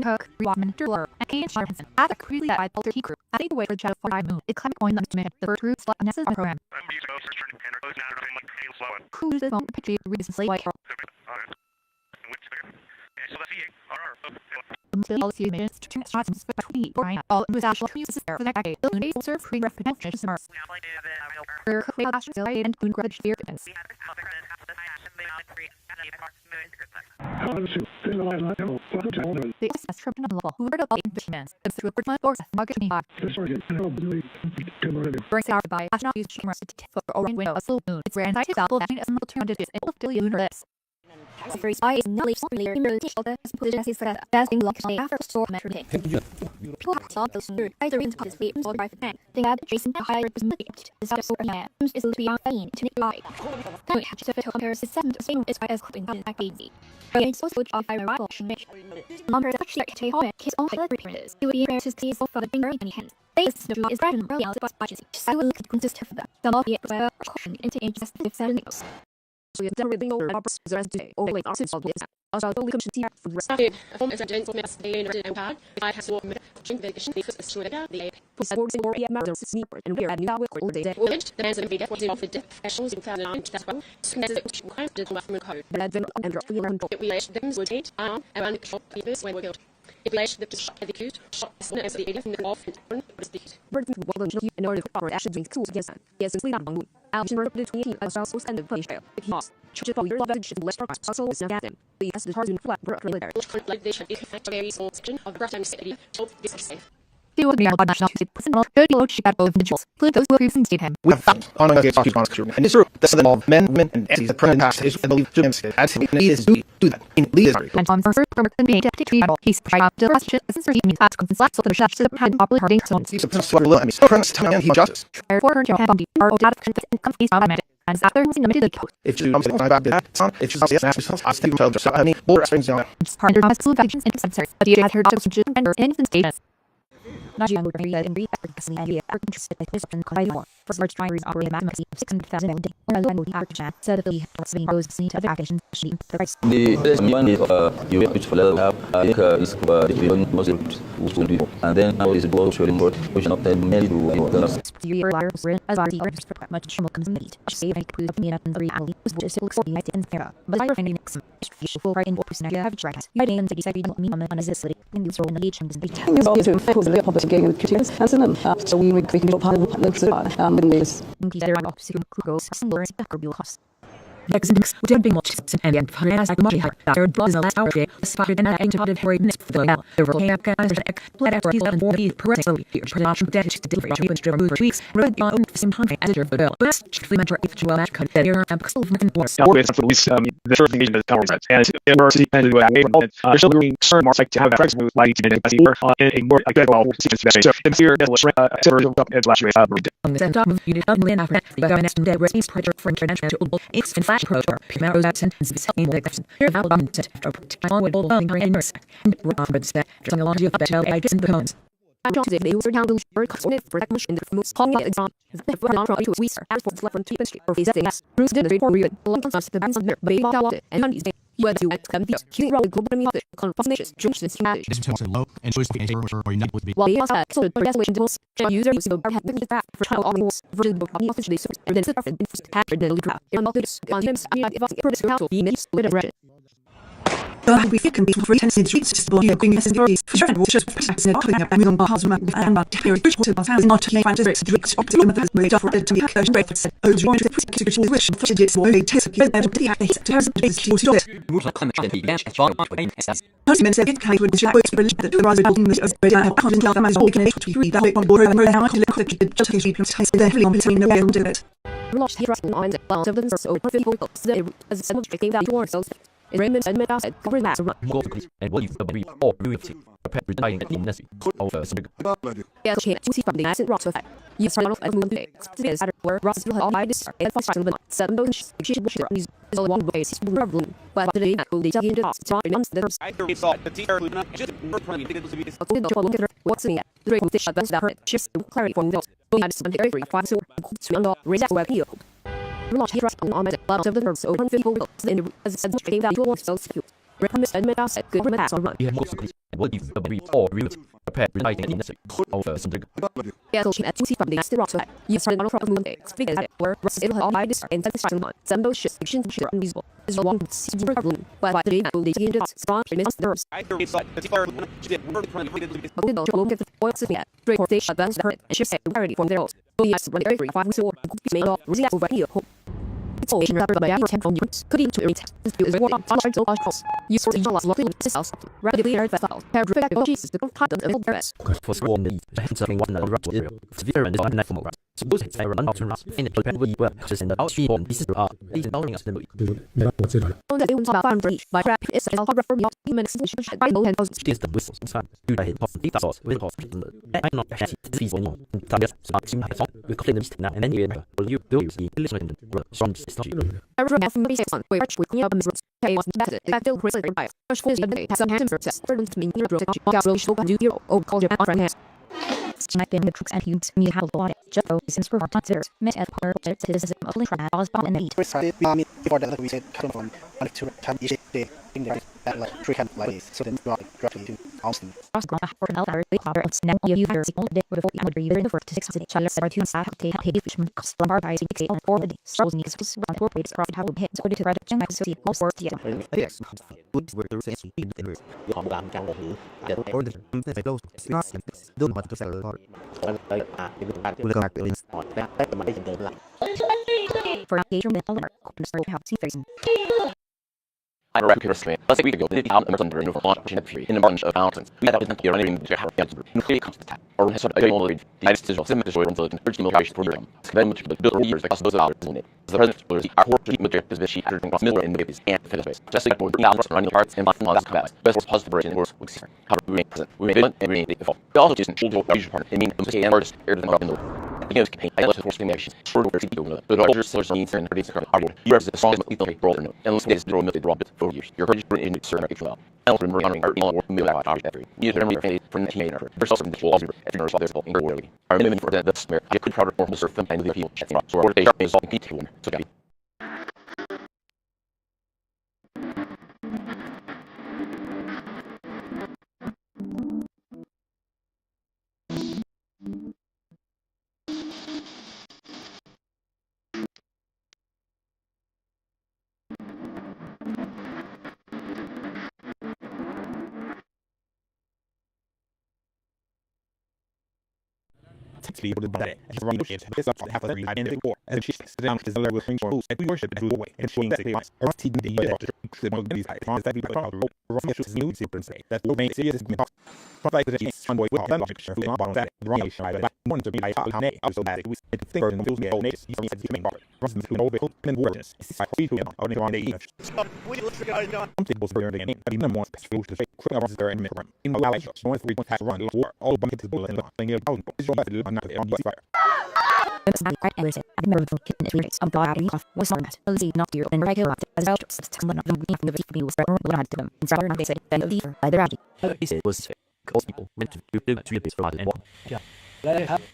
Hook, Rodman, Durler, and Kane Sharpenson. At the cruise that I pulled he crew. At the way for Shadow 4 moon. It climbed coin them to the first route slot necessary program. Cruises on the picture reasons like Still few minutes to shots between all was actual uses there for that day. The nasal serve free referential smurfs. And moon grudge fear defense. The SS tribunal level who heard about investments through a force marketing by brings out by astronaut use cameras to for orange window a full moon. It's rare and I apple that is alternatives and fully universe. First, I is not clear in the shoulder as put as is that basking luckily after store metric. People talk those either in his feet or by the tank. They have Jason higher represented. The sort of man is to be on fame to make life. Then we have to compare the same is as clipping in that easy. Against those which are fire rival make. Number actually take home his own head repairs. It would be rare to see for the finger in any hand. This is Brandon Brilliant but budget. I will consist of them. The lobby where caution into ages with settings. So you never really know what the rest day. Only like artists of this. Also, the commission team for the rest of it. From as a gentle mess, they in a pad. I have sworn drink vacation because it's true that the sports or matters sneaker and we're adding that with all day. The man's in video was in office professionals in family line. That's well. Soon as the crime did come from code. But then and drop the around. We lash them would take around the shop papers when we're killed. If we lash the shot at the accused, shot as soon as the alien and off and was the bird will you in order to proper action being cool yes yes sleep on moon. Alvin wrote between he as also stand the place if lost. Chip your love and less progress also is not them. We asked the Tarzan flat brook later. Like they should effect a very small section of the Breton city. Hope this is safe. They would be our national personal good load ship at both individuals. Include those who have seen him. We have found on a case of and it's true that some of men, women, and entities that present past is the belief James as he needs to do that in leaders. And on first from being deputy to he's tried out the rest of the means at conflict so the shots to had properly hurting zones. He's supposed to learn so friends tell him he justice. For her to have on the are data and companies on it. And after limited code. If you don't buy back that son, if you yes, I think tell just I mean more strings down. It's harder to have actions and sensors. But you had heard of some and infant status. Nagian would be in brief effortlessly and African interested in question quite more. For large drivers operate a maximum of 600,000 a day. Or a loan would be average chat. Said the being rose to other applications. The price. The best one is you have to follow up. I think is the most people. And then now is blow trading board, which not that many do anyone. You are wires written as are the much more consumate. Save a clue of me and 3 hourly was just look for the night and fair. But I find next. Full right in what person I have tried. I didn't say I don't mean on a necessity. And you throw in the leech and the thing is always to focus on public getting with computers and so so we can do part of the in this goes similar to bill cost. Next would have been much and then for as I much higher third was the last hour day spotted and I to very minutes for the now there were guys played for 1140 per so here production debt to deliver treatment driven for weeks read on some time editor for bill best supplementary if you match cut there and still fucking worse the first engagement is power sets and university and there's still being concerned more like to have that flexible like in a more like that well so in fear that was last year on the top of unit of land after the government and there is pressure for international it's flash approach or primary sentences in the question here about dominant or with all and nurse and Roberts that just along the better I just in the homes they were down to work on it for technician in the most common exam the for long to we are for the front industry or is that Bruce did it for you long comes the bands on there but and on these whether you come here keep rolling global me confirmations justice manage this is low and choice or not would be well yes so the resolution tools user use the have been that for trial all for the officially so then it's perfect after the lead in multis on him if it's how be missed with a red we can be free and streets to boy going as the for sure and just practice it up and on house and but here which water was not to find the drinks optimum of made offer to be a breakfast oh you want to put the wish for it so they take it and the base to do it Husband said it kind of jack works but the rather building this but I have content love my whole can to read that one border and how much the just case we place the heavily on between no and do it lost he wrestling on the bounce of the so people as some of the value or so Raymond and Metal said cover mass run. And what you be all beauty. Prepare dying at illness. Over some Yeah, okay, to see from the acid rocks of you start off at moon day. This at where Ross will have all this and fast settlement. Seven bones, she is a long way, is problem. But the day will be taken to us. Talk announced the I thought the teacher would not just what's in it. The drink fish advanced that hurt. Shifts clarity from those. We had some very fine so swing off, raise up where he Launch he rushed on the bottom of the nerves over people in as said straight value or so secure. Recommend and Metal said good mass on run. Yeah, most what you be all beauty. Prepare dying illness. Over some Yeah, so she at to see from the acid rocks of you started on from moon day. Speak as where Ross will have all by this and satisfying one. Some those shifts are unusable. Is one see the problem. But by the day will be taken to strong against nerves. I thought the teacher would not just oil sitting at break or fish advanced hurt and shifts clarity from their own. Oh yes, when every 5 so made off result over here. It's all in by our 10 from units. Could into it. This is what on large cross. You sort of lost looking this house. Rapidly air fast out. Pair back of Jesus the content of the rest. For sworn the something one another to Israel. Severe and is not from Suppose it's a run out to us. In the plan we were just in the outstream on this is these knowing us the movie. On the ones about farm free by rap is a hard from your human institution by no and those the whistles inside. Do I hit off the sauce with hospital. I'm not happy to see one. Target so we clean the mist now and then you will you do the listening from this I remember from the on where we clean up and pay was better. Back till Chris by first quiz the day has some hands process. Burden to me near drug gas roll show do you oh call your friend has. Sniping the trucks and humes me how the Joe since for tons met at par citizen of Lincoln was bomb and eat. Before that we said come from one to time each day in the that like three kind like this. So then directly to Austin. Cross ground for an hour we cover it's now you hear signal day before you would read the first 6 challenge are to start take pay fishman cost lumbar by 6 on for the stores needs to run for rates profit how hit so to read and so see most for the yes good were the sense in the earth you on down can go that or the close not don't want to sell for for engagement alert how see facing I reckon let's say we go to the out Emerson Burn for launch in a bunch of mountains. We had that you're entering the house in clear comes the tap. Or has sort of all the United States of Semitic from the urging military program. Then much the build years across those hours in it. The president was the our treatment material is she had across middle in the babies and the space. Just like more down running parts and bottom of that combat. Best was positive version was we see. How we make present. We made it and we made it. We also just should go usual part. I mean, the artist aired them up in the against campaign, I let the force stimulation. Short where to go, but all your sellers needs and pretty our board. You represent the strongest lethal role no. And let's draw military draw bit for years. Your courage in certain actual. I'll remember honoring our war mill out our every. You remember your from the team effort. There's also the walls every nurse there's in worldly. Our minimum for that smear. I could proud of serve them and the people chatting. So what they are is all compete to one. So Be able to buy it. And run the shit. This up half of every time in the war. And she sits down to the level with rules. And we worship and do away. And showing that they are teaching the year after the one of these guys. That we proud of Roman issues new super say that the main serious been talked. But like the one boy with them picture who on that wrong nation by one to be like how nay also bad it was think and feels me old nation he said main part runs between old people and wilderness it's like we on the wrong day something was buried in I mean no more special to say crowd was there in in the valley so if we want to run war all bucket is bullet and thing about is your battle on the fire I remember the kitten is I'm glad we was on that. I'll see not dear and regular as out someone of them from the people was better when I to them. And so they said then the by the rowdy. He said was because people went to do 3 days for and yeah.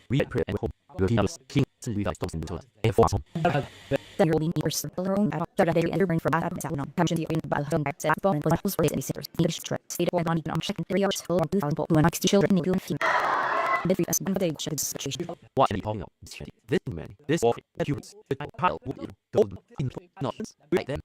We had prayer and hope. We have king and we got those in the toilet. And for some. Then you'll be your simple own battle. That they enter bring for that out on pension the in by home back bone and was for any sitters. The stress state of on even on second 3 hours full on 2000 when 60 children in doing every as one day should situation. What any calling up this man, this war, that humans, the pile would golden in not right then.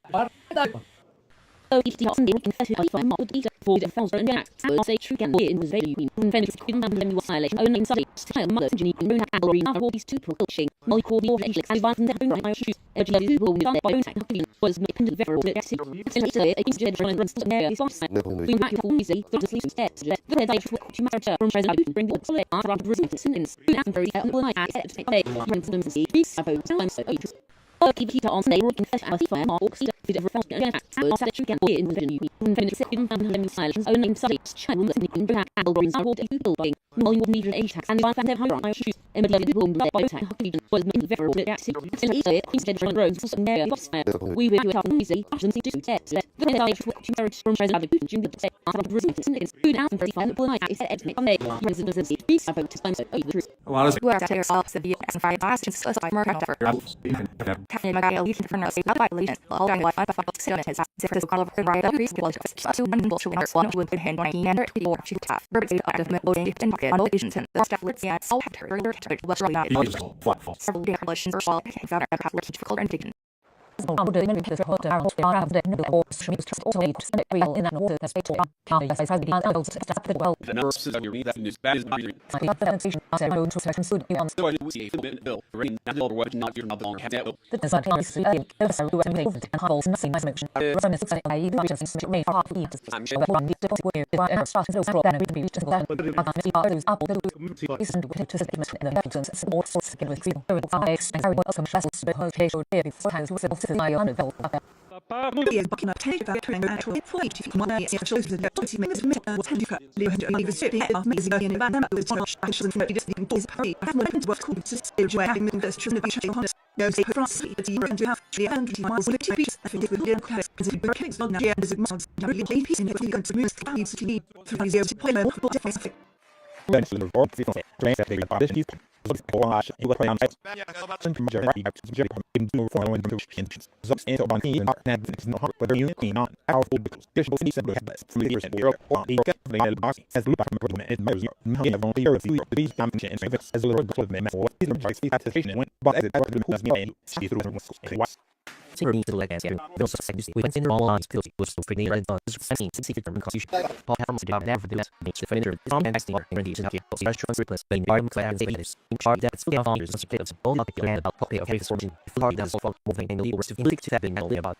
Similarly to the leg answer, those of segments we went in all lines pills was so pretty and was 17 from constitution. Paul Helms did never do that. Makes the furniture from and exting and these here. So special surplus being arm class and this. In charge that's fully of honors of players. All not the about copy of his fortune. Full does for moving in the worst of the 7 medal about.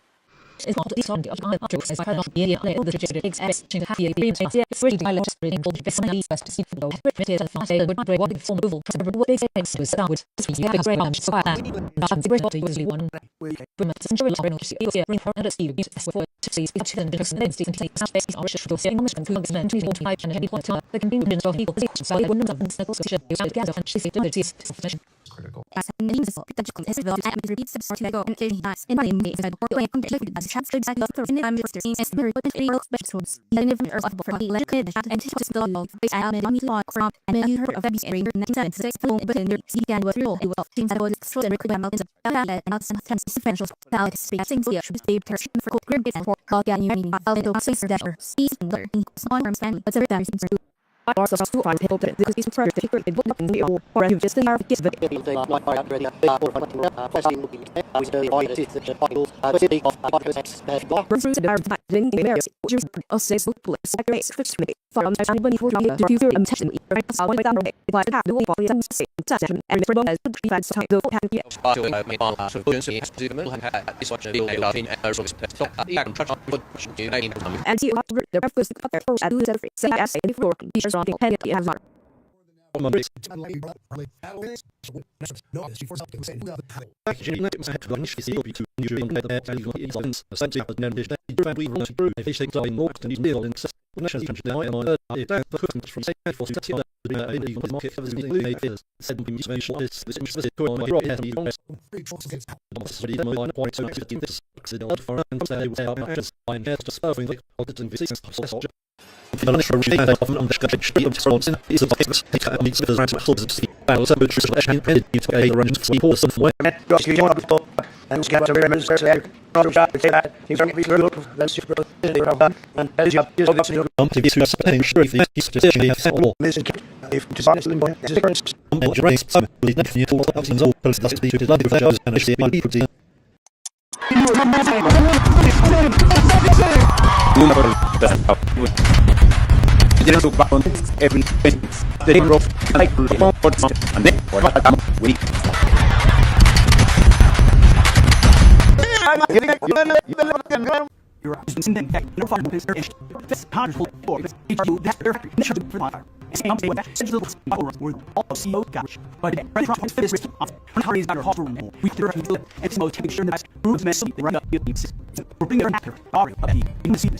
It's not the song of my objects as I cannot be able to just expressing happy dreams. It's really I lost reading all the best to see the primitive and fast but not what form of what big things was downwards. We have a great bunch so bad. Not a great body usually one. Women enjoy long to see you ring for and see for to see speech and business and instinct and space are should go saying much and to men to type and heavy point the convenience of people so it wouldn't have been circles to gather and she said it is critical. As an instance, the festival and repeats the start to go and getting nice. In my name is a board way and get as chance to decide the in I'm just seeing as very good in specials. Even if you're of for the let kid and to just go face out and on you like from and you heard of every screen and then say film but in your see can was real it was things that was extraordinary and not some tense differentials that speak things we should be tertiary for cool grid and for again you mean I'll do say that or see in small terms family but there is also to find people that this is for the secret book or you just are give the If You're using the same thing. No fire, no piss, this Congress will for HRU, that's their factory, mission for the fire. And I'm saying that, central were all of CEO garbage. But President Trump has finished this on Hunter's got her hot room. We do it, and Timo taking sure that groups mess up, they run up, we're bringing their actor, Ari, up here, in the season.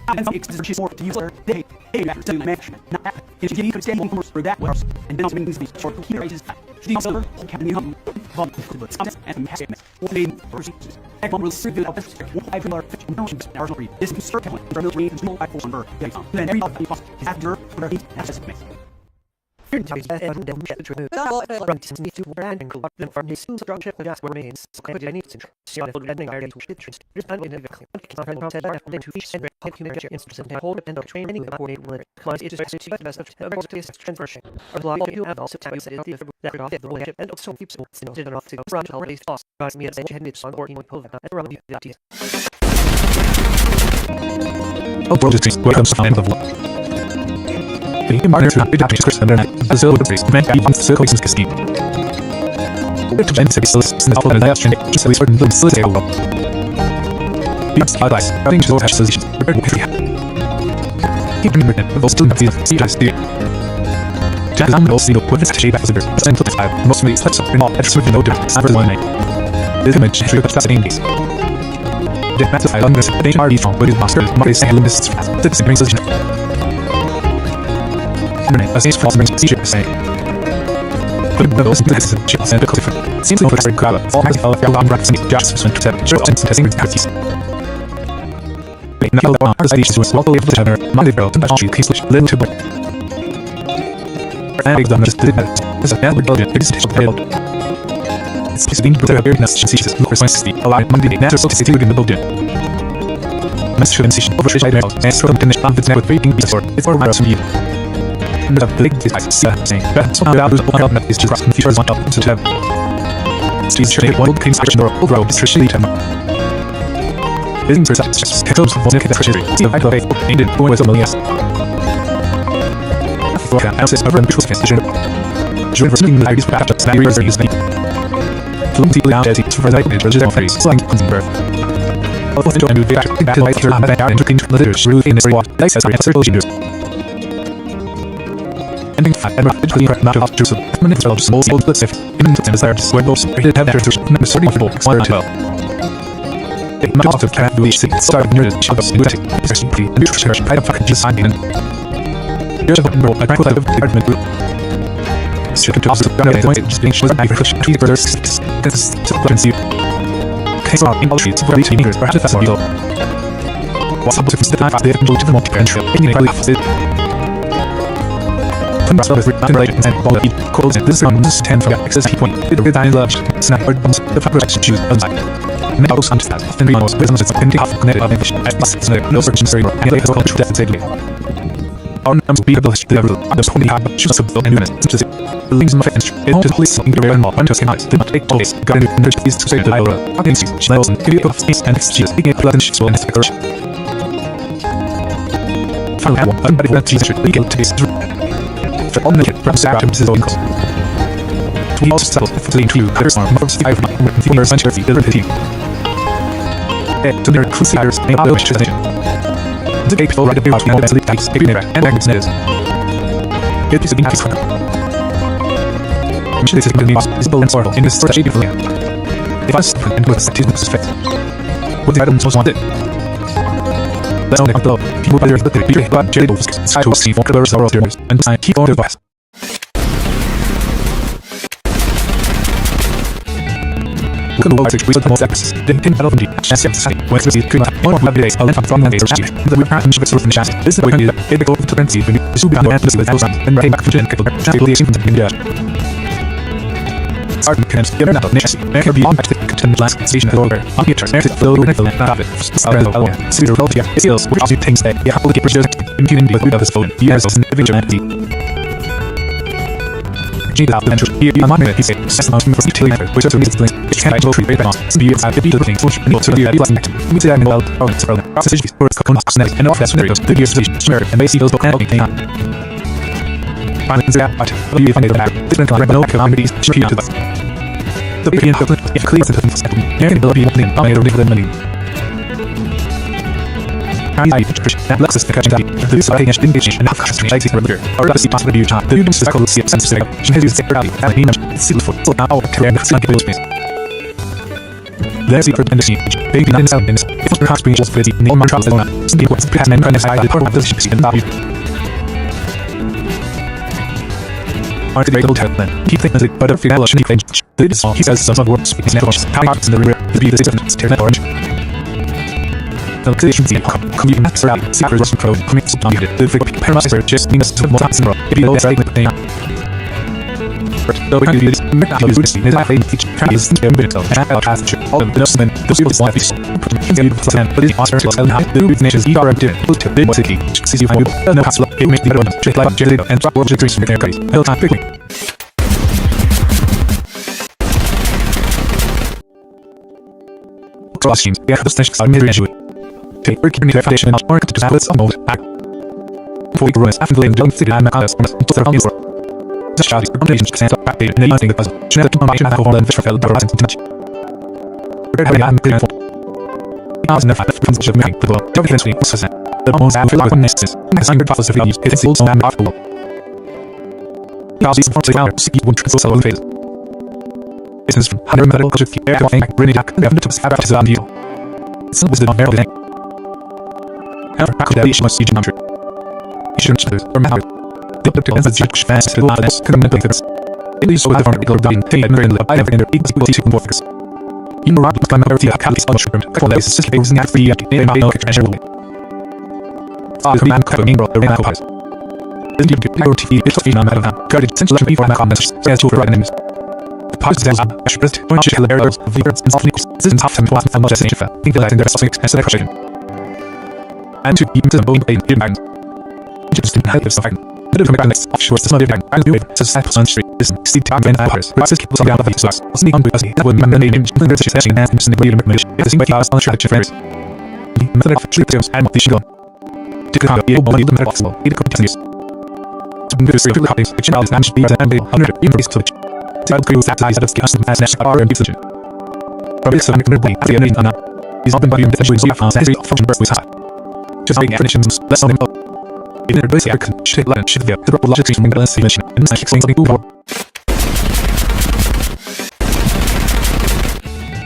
And some expensive more to use her, they after telling the management, not that. If you could stay home for that warehouse, and then also bring these short key races, the silver, whole cabinet, and happiness. What they versus. Egg will serve out this, 1 $5 $50 this is circle from the range to 5 4 number. Then every other cost is after for the access mix. Run to and go up from his strong ship with gas remains. So I need to see on the ending area to ship just and in the to fish and human instance and hold and train any coordinate with because it is to best of transfer ship. Or like you have also tell you that off the ship and also keeps it enough to run already toss. Guys me as head on or in pole at around the idea. Oh, world is welcome to the end of the the martyr to the Dutch Christian and the silver priest meant to be one circle is scheme. The James is the top of the last and just certain little silly over. These highlights, having to have solutions. Keep in mind, those two names see as the Jack and also with this shape as the central type, mostly slips up in all at certain order, cyber one name. This image should have in these. The matter I understand the RD from with his master, Marty saying this is the same solution. As these false rings seizure say. But the most blessed chips and the different. Seems like a crowd. All has fell from rats and just went to 7 short and testing the parties. Now the ours is was well able to have her Monday bro and she case little to boy. And exam just did that. As a bad Belgian existential failed. It's been put a weirdness she sees no precisely alive Monday natural substitute in the building. Master sensation over shit I know and so finish on the with breaking before before virus from you. The big device saying that somehow out of is just and features on top to have Steve's shade one king's action or overall distribution item. Business research controls for the treasury. See the faith and in going with a million. For analysis of ambitious decision. During pursuing the ideas for after that reason is the fluency out as it's for the intelligent phrase slang birth. All of the joy and the back to life here and entering the literature in this reward. Dice as circulation news. Ending fat and rapidly not of Jerusalem. Minutes of small old but safe. In the desires when those created have their necessary for expired well. They not often can't believe it started near the shadows new ethic, especially and nutrition pride of fucking just signing in. Here's a button roll, I tranquil out of the department group. Stricken to opposite gun and point just being shown by reflection between further six. This is subcurrency. Case law in all streets for 18 meters perhaps that's more legal. What's up with the time fast they have control to the multi parent trail, in a really opposite. As well as written relations and ball heat, calls and this round is 10 for access heat point, with the red love, snap or bombs, the proper action choose outside. Many of those that often remote wisdom is in the half connected of ambition, as plus no search server, and they have all true death safely. Our numbers will be able to the rule, others only have but choose a bill and units, such as it. The links in my fence, it holds police in the real and more, when to skin eyes, did not take place, got into energy is to say the dial, agencies, levels and give you a space and exchanges, big blood and shit and speculation. Final have one, unbody that Jesus should be able to be for all naked from Sarah to Mrs. Owinkle. We also settled for the true cutters are more of 5 with the years and feet the team. To their crusaders, may all wish to the the gate will ride a beer out and sleep dice, baby never, and Agnes Nez. It is a being peaceful. Mission is visible and sorrowful in this sort of shady land. If I suffer and with a satisfactor's face. What the items was wanted. That's only below. People by their little beer, but jelly balls, side to see for colors or steers, and I keep on the bus. Look at the we the most access. Then pin battle from the chance of society. When it's cream up, one or more days, I'll let from the days or cheap. The repair and ship it from the chance. This is the way you it go to currency when you should be on the end of the house and right back to the kettle. Transportation from the India. Sergeant Kenneth, you're not necessary. There can be on back to the content last station over. On the church, there's a flow with the land of it. Cedar Road, yeah, it feels which you think that you have to get preserved. Impunity with of his phone. He has also an vigilante. G out the mentor. Here you unlock it. He said, "Sess the most for utility method, which is the reason it can actually treat very fast. Be inside the thing, which and to the last act. We say I'm well, oh, it's problem. Process is for coconuts, cosmetics, and office scenarios. The gears position, smear, and base those book and okay. Finally, consider that, but you find it back. Different like no communities, should be to the European government, if clear to the second, and will be opening on a regular money. I that Lexus the catching the use of a engagement and after strategy perimeter or the possible view chart the use of the sense she has used the rally and he mentioned for so now career and space there's the tendency baby not sound in if perhaps being just busy no more trouble something was present and inside the part of the ship and value are the great hotel then keep things but a final she claims this he says some of work speaks networks how in the river to be the system turn orange the location is commuting maps around secret Russian pro commits to the frequent parameters just means to more than zero if you know it's right with the though we use this is I think each track is in bit of and I'll try to all of the notes and the super life is but it's also to how the root natures are active to big city sees you find no hassle it makes the better one just like jelly and drop world drinks with their guys hill time quickly crossings yeah the stations are mirror issue take work in the foundation and market to have its own mode back for we ruins after laying don't see the analysis from the their own the shot is combination sense of back and the thing because she never combination of all and fish fell the horizon too much I'm pretty for I was never from such a meeting the world don't eventually was said the almost after like one nests I signed for the values it is also am after all now these 40 hours see one triple so phase business from 100 metal culture air to think really dark and to have to the deal it's was the non thing however back to the issue must see number issue or matter the objective is just fast to last common figures it is so the vertical down take and the I have in the equal to focus in the right climate area catalyst on shrimp couple days system using at free in my treasure all the man cover the rain occupies in the power TV it's a phenomenon of credit essential before my comments as to for enemies the positives are expressed on the areas of the earth and soft nicks this is half time was much as nature think that in their suffix and selection and to keep the bone in mind just in help of suffering the mechanics offshore system of and new society century is steep time and hours rises keep some down of the source sneak on because that would remember the name the British session and the body information the same way on the track friends the method of treat terms and what they should go to kind of be able to the method possible it could continues to be very good copies which is managed be and be 100 increase to which to create that size of gas as national R and B solution from this and the at the end is open body essentially so fast as the function burst with high just having definitions less on info in the basic shit like shit the logic from the simulation and such things like over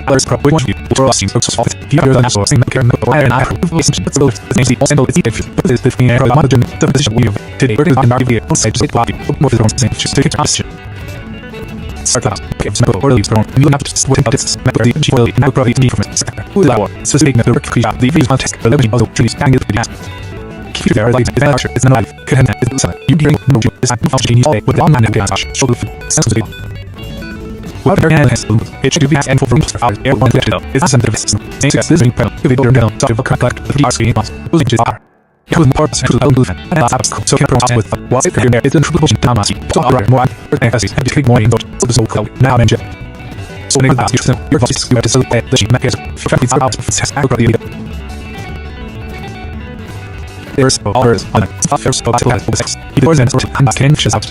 others probably want you for us seems so soft here the national thing care no and I listen to the names the also the if but this 15 year modern the position we have today we're going to be on site to body more the things just take it off start class okay so or leaves from you have to just what about this map the GL now probably need from it who allow so speaking of the work create the visual text the level of trees and the keep there like the archer is not alive can is the you hearing no is not functioning with the online gas show the sensitive what her hand has it should be and for hours air one left is a sensitive system since this ring panel if it were down so if collect the VR screen was which is are it was more central to the and that's so can process with what's it there is a true position damage so alright more and and click more in those so cloud now and so make that your voice you have to select the mechanism for it's out success accurately there's hours on first of all sex it was an sort of canvas out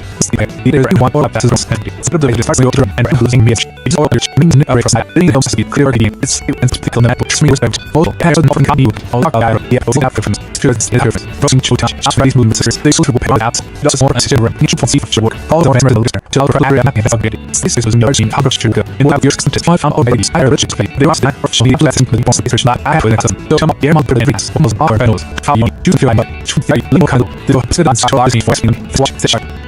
either one or up to the sort of the starts the order and losing me it's all which means a record side it helps to be clear again it's and typical map which means that all has an often copy all our yeah both after from spirits the surface crossing to touch just right movements they sort of pay out just more as general you should see for work all the rest of the listener to all the area mapping has upgraded this is no gene how much sugar in what years to 5 or babies I rich play they was that actually less simply possible research that I have with them so come up here month every almost our panels how you do feel but should very little kind of the sit on socializing for watch session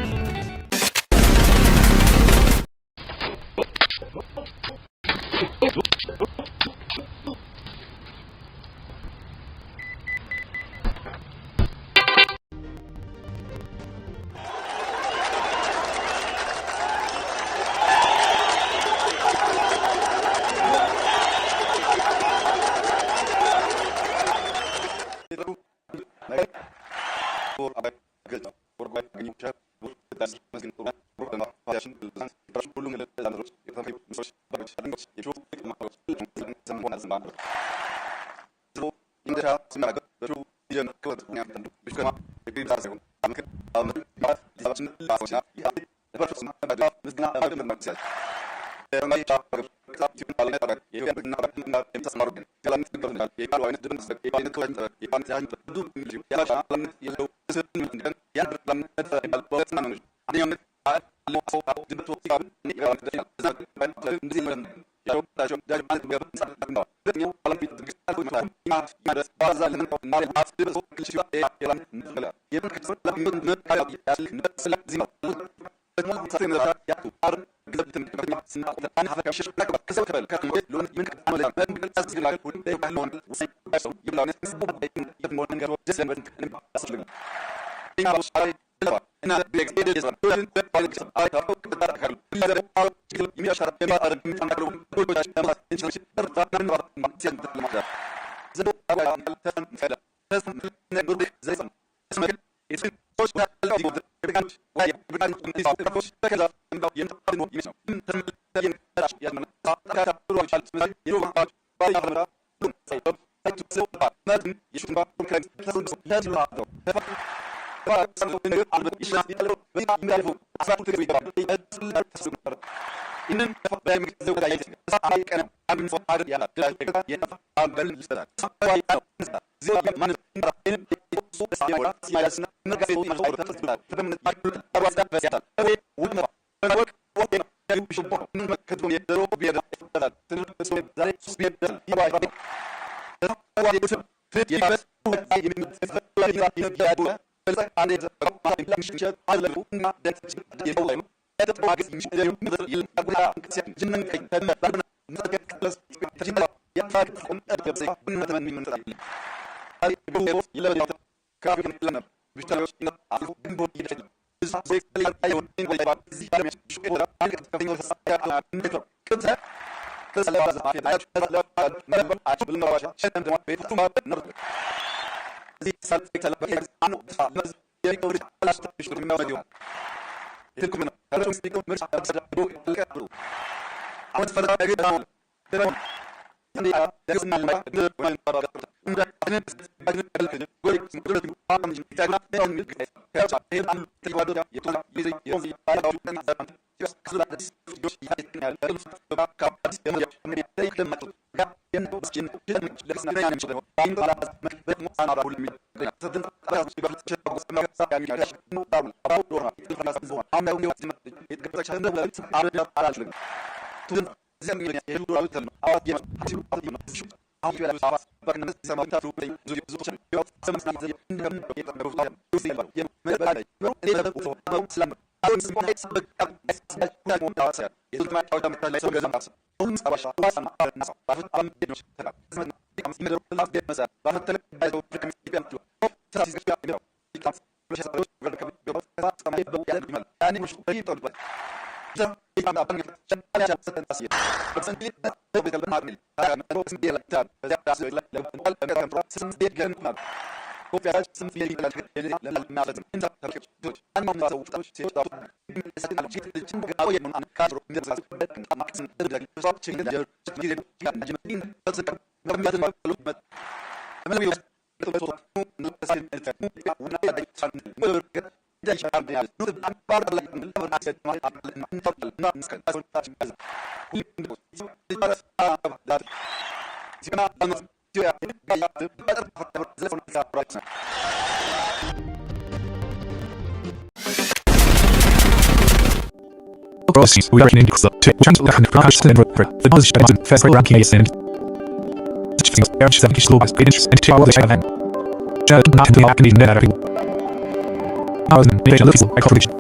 Processes we are in Index to chance to hand crash and the buzz button fast ranking is and things are 7 global pages and 2 hours have just not to happen in that hours and major levels I correlation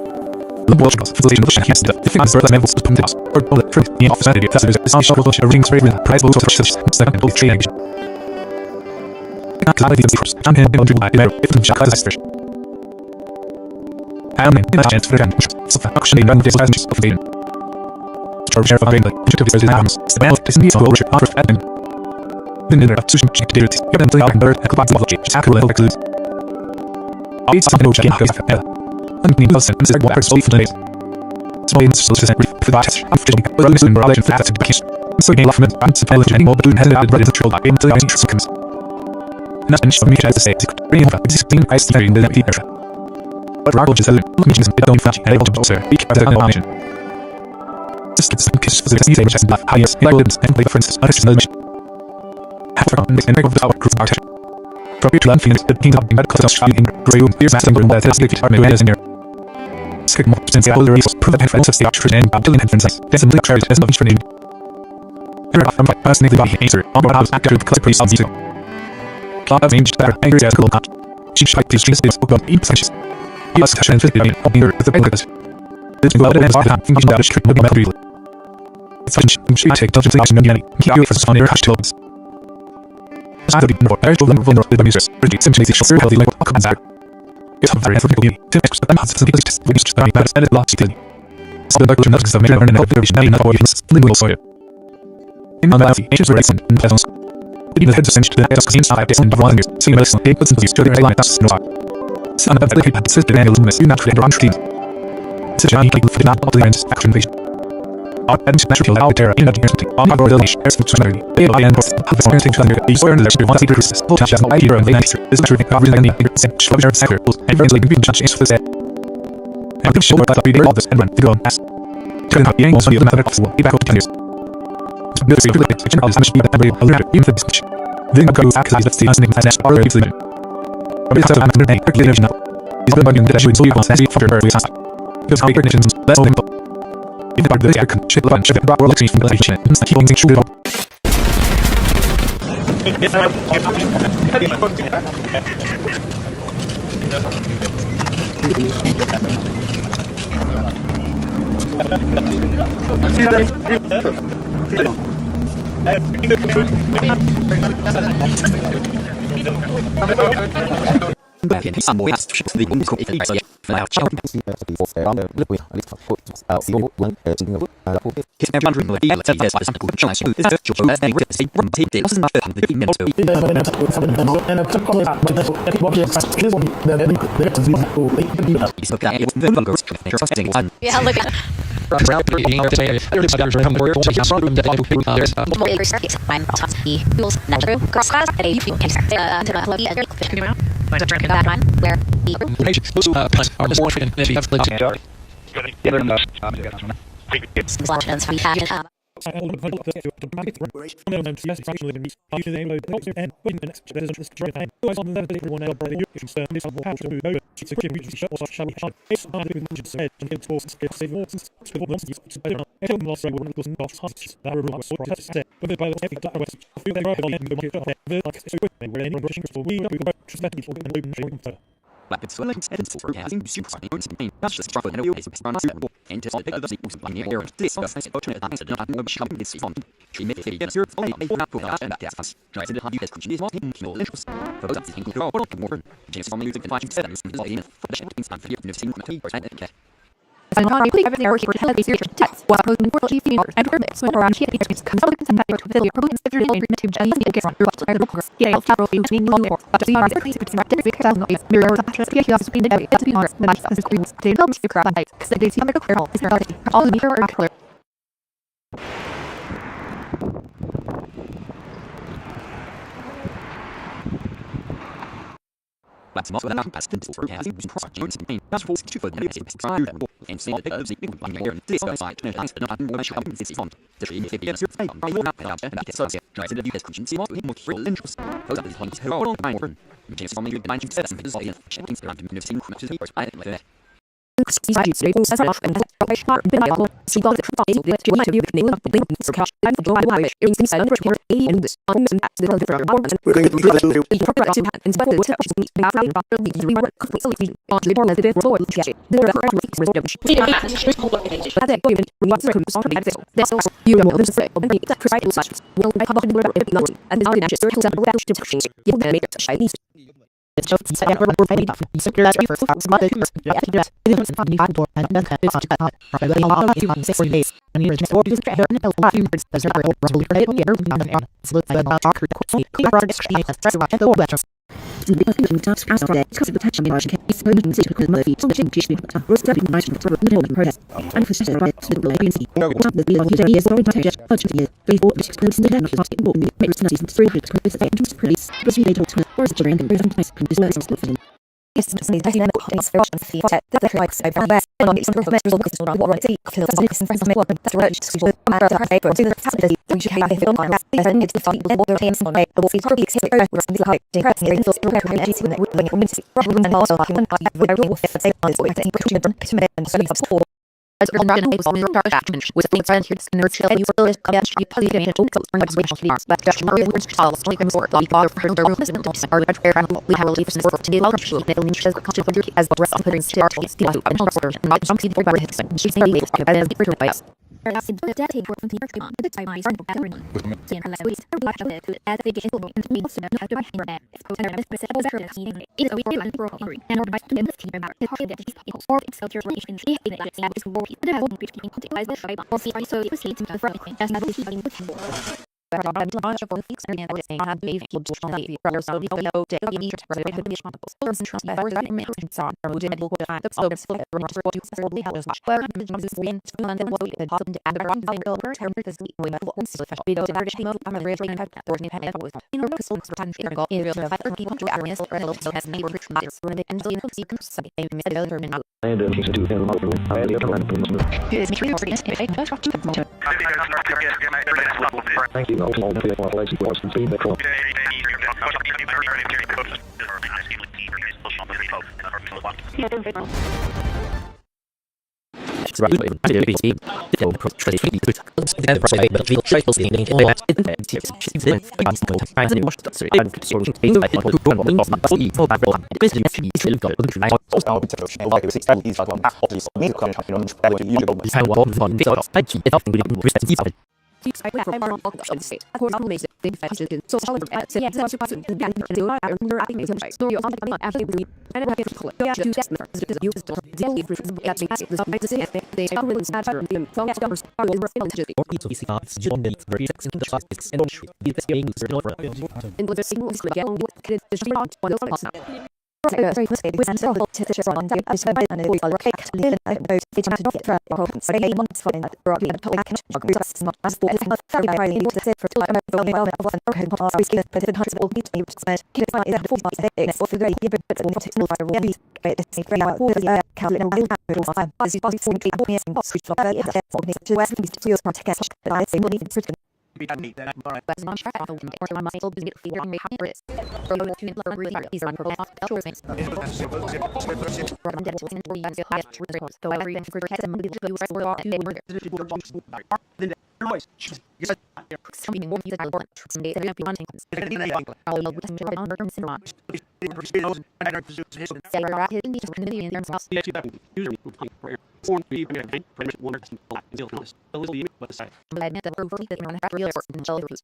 the watch for the innovation has the figures are levels to put or bullet print in office and that's is on shop of rings rate price both of second both training clarity of the campaign build by the if the jack has fish and in a chance for them so actually none of this has of the share of the intuitive is arms the bell is needs to over after admin the dinner of sushi activities you can tell bird a class of logic tackle level excludes all something which can have and need to send the water so for days so Stones Solstice Brief for the Test of Fishing with Muslim Relation for Attitude Case. So Game Laughman and Supply Animal Balloon has added the troll by into the seconds. Nothing for me as the state bring over existing price varying the empty area. But Raggle just said means it don't fetch able to observe each other animation. This gets some kiss for the same as the highest level and play for instance on mission. After on this of the tower cruise architecture. From each land Phoenix the king of medical social in room here's master room that is the army is in here. Skidmore since the older resource prove that friends of the archer and Babylon and friends there's some lecture as no each for name. Here from personally the body answer on board house actor because priest of zero. Plot of angel better angry as cool cut. She shite these trees is book in sections. He has touched and fit the of the with the benefits. This will evidence the hand thinking about a street moving metal. It's such she take touch of the action and keep you for on air hash clothes. I don't know there's the vulnerable with the musers. Pretty simply the short healthy like comes out. It's very for you. To express them has some just we just very bad and lost still. So the doctor knows the major and the vision and the voice lingual soil. In my life, ages were excellent and pleasant. But even the head descent to the desk seems to have this and the wrong seeing medicine, it puts into the studio line that's no. Son of the delicate assisted Daniel's miss, you not create on streams. Such a unique for not the ends action vision. Our edge natural out there in a dear something on our village, airs to Mary, they lie and post, have the orienting to the these were in their one secret cruises, full touch as no idea of the answer, is the truth of everything in the show your secret, and very like being judged is for the set. And I'm sure that we did all this and run to go and pass. Turn out being also the method possible, be back up to 10 years. This is really the general speed that every other in the speech. Then I go back as the answering as our religion. But it's a man religion. Is the one that you so you want as for her with us. Because our religions less simple. In the part of the air shit lunch of rock religion from religion and keep on sugar up. Yeah, look at Rapid swelling evidence for having super pain. That's just trouble and always on us and to solve the sequence by near this was a fortunate that not more shopping this fund. She made it against your phone not put out and that's tries to have you as is not in kill interest. For those think go more. James on music and watching settings is all in for the things on video and seeing the I'm not really everything or keep it serious text. While posting for chief or and permit so around she is consulting and back to the problems if you're in to just get on your other books. Yeah, I'll travel you to long or but the are pretty to because I'm not mirror to just get you in the day to be honest the nice is screens to help you cry night cuz they see America clear is there all the mirror are clear. Let's not allow past for having cross joints and pain. That's forced to for the basic side and say that the big one here this side to nice but not much help this font. The tree is the answer thing. I will not help and that's so try to do this question see what we more real interest. Those are the ones who are my word. James from the 1970s is all in checking around the same to the I like that. It's just that we're fighting off. You secure that first fox mother commerce. Yeah, it is funny hard door and then it's not hot. Probably all of you on 6 days. And you're just 4 days to and tell what you there's a probably right here on the air. So it's like a talker. Quick, brought it straight. That's what the in the people taps as Friday, because of the touch on March case, so many city because Murphy, so the change to the Rose Debbie night for the Middle protest. And for the right to the ANC. What the bill on his is already touched, but the they bought the explosives in the head of the hospital, makes the season 300 to the entrance police, because we later to or is the brand and present nice can display some stuff in. Yes, the dynamic things for options for the likes of Brown West, on its measures of the war on the kill of friends of one, that's right, to the matter of the paper, the facility, we should have it on my and it's the fight with the teams on the will see probably except the height, the press near those records when the women's problem and also human with a with the same as with the and so support. As a random was on the attachment with the friend here and nurture you for the cash you probably can talk to bring us with us but just more words child like him sort like father for the resident of our prayer and we have a leave for to the large show that means just to put as the rest of the things to our still to and not something for by his she's saying it's about as different by us. As the data for the first one, the time I started to learn. Seeing how we start to have to as they get older and we also know how to write that. It's called a special better than it's a we like for all and order by the team about the hard that people for it's culture relation she is like that is work. The whole between utilize the fiber. Or see so it was to the front as not really in the but I'm a bunch of things and I had baby kids on the brother so we go to the meter to the responsible source and trust that we're going to son or would able to find the source for the remote to probably have as much where the jobs is in to and what we did possible to add around the girl per term because we met once so we go to the team of I'm really had or new had with in order to solve the time to go in real life people to awareness or so has neighbor rich matters when and so you know you can say they made it over now and to do the model I really come and is me for this if I talk to the motor thank you all the lazy boys and feed the club. It's right away. I did speed. The old approach to the together for a but we'll try to see the all that in the tears. She's in I and watched the story and solution to the people who run on the body for that role. This is actually still got the right also our approach like the 6 is like of this main country on the you know is how one von this I keep it often with respect to I went from our of the state. Of course, I'm amazing. They fashion so solid at the end of the person. And do I remember I think it's story on the after we and I get to yeah to test because you just daily for at the this night to say they are really sad for them. So that's numbers are over just or to see cards on the very section the classics and the best game is over. And with the single is get on what kid is not one of us. Very mistake we sent all to the shore on I spent and it was all cake little I know they just not get for so they months for that brought me to like not as for very highly to say for like only well of an organ of our skin but it has all meet me spent keep it fine for for the very but on to know for we it's very well for the can no will have time as you possibly think about me boss which for me to west to your protect but I say money it's that's not sure or my soul business figure on me how it is from to learn really hard these are for off sure things from the to into the highest results so every for the case movie go for all to the noise something more music important someday they're going to be wanting all of them to on burn cinema say right in these community and themselves but I met the word that on the real person shoulders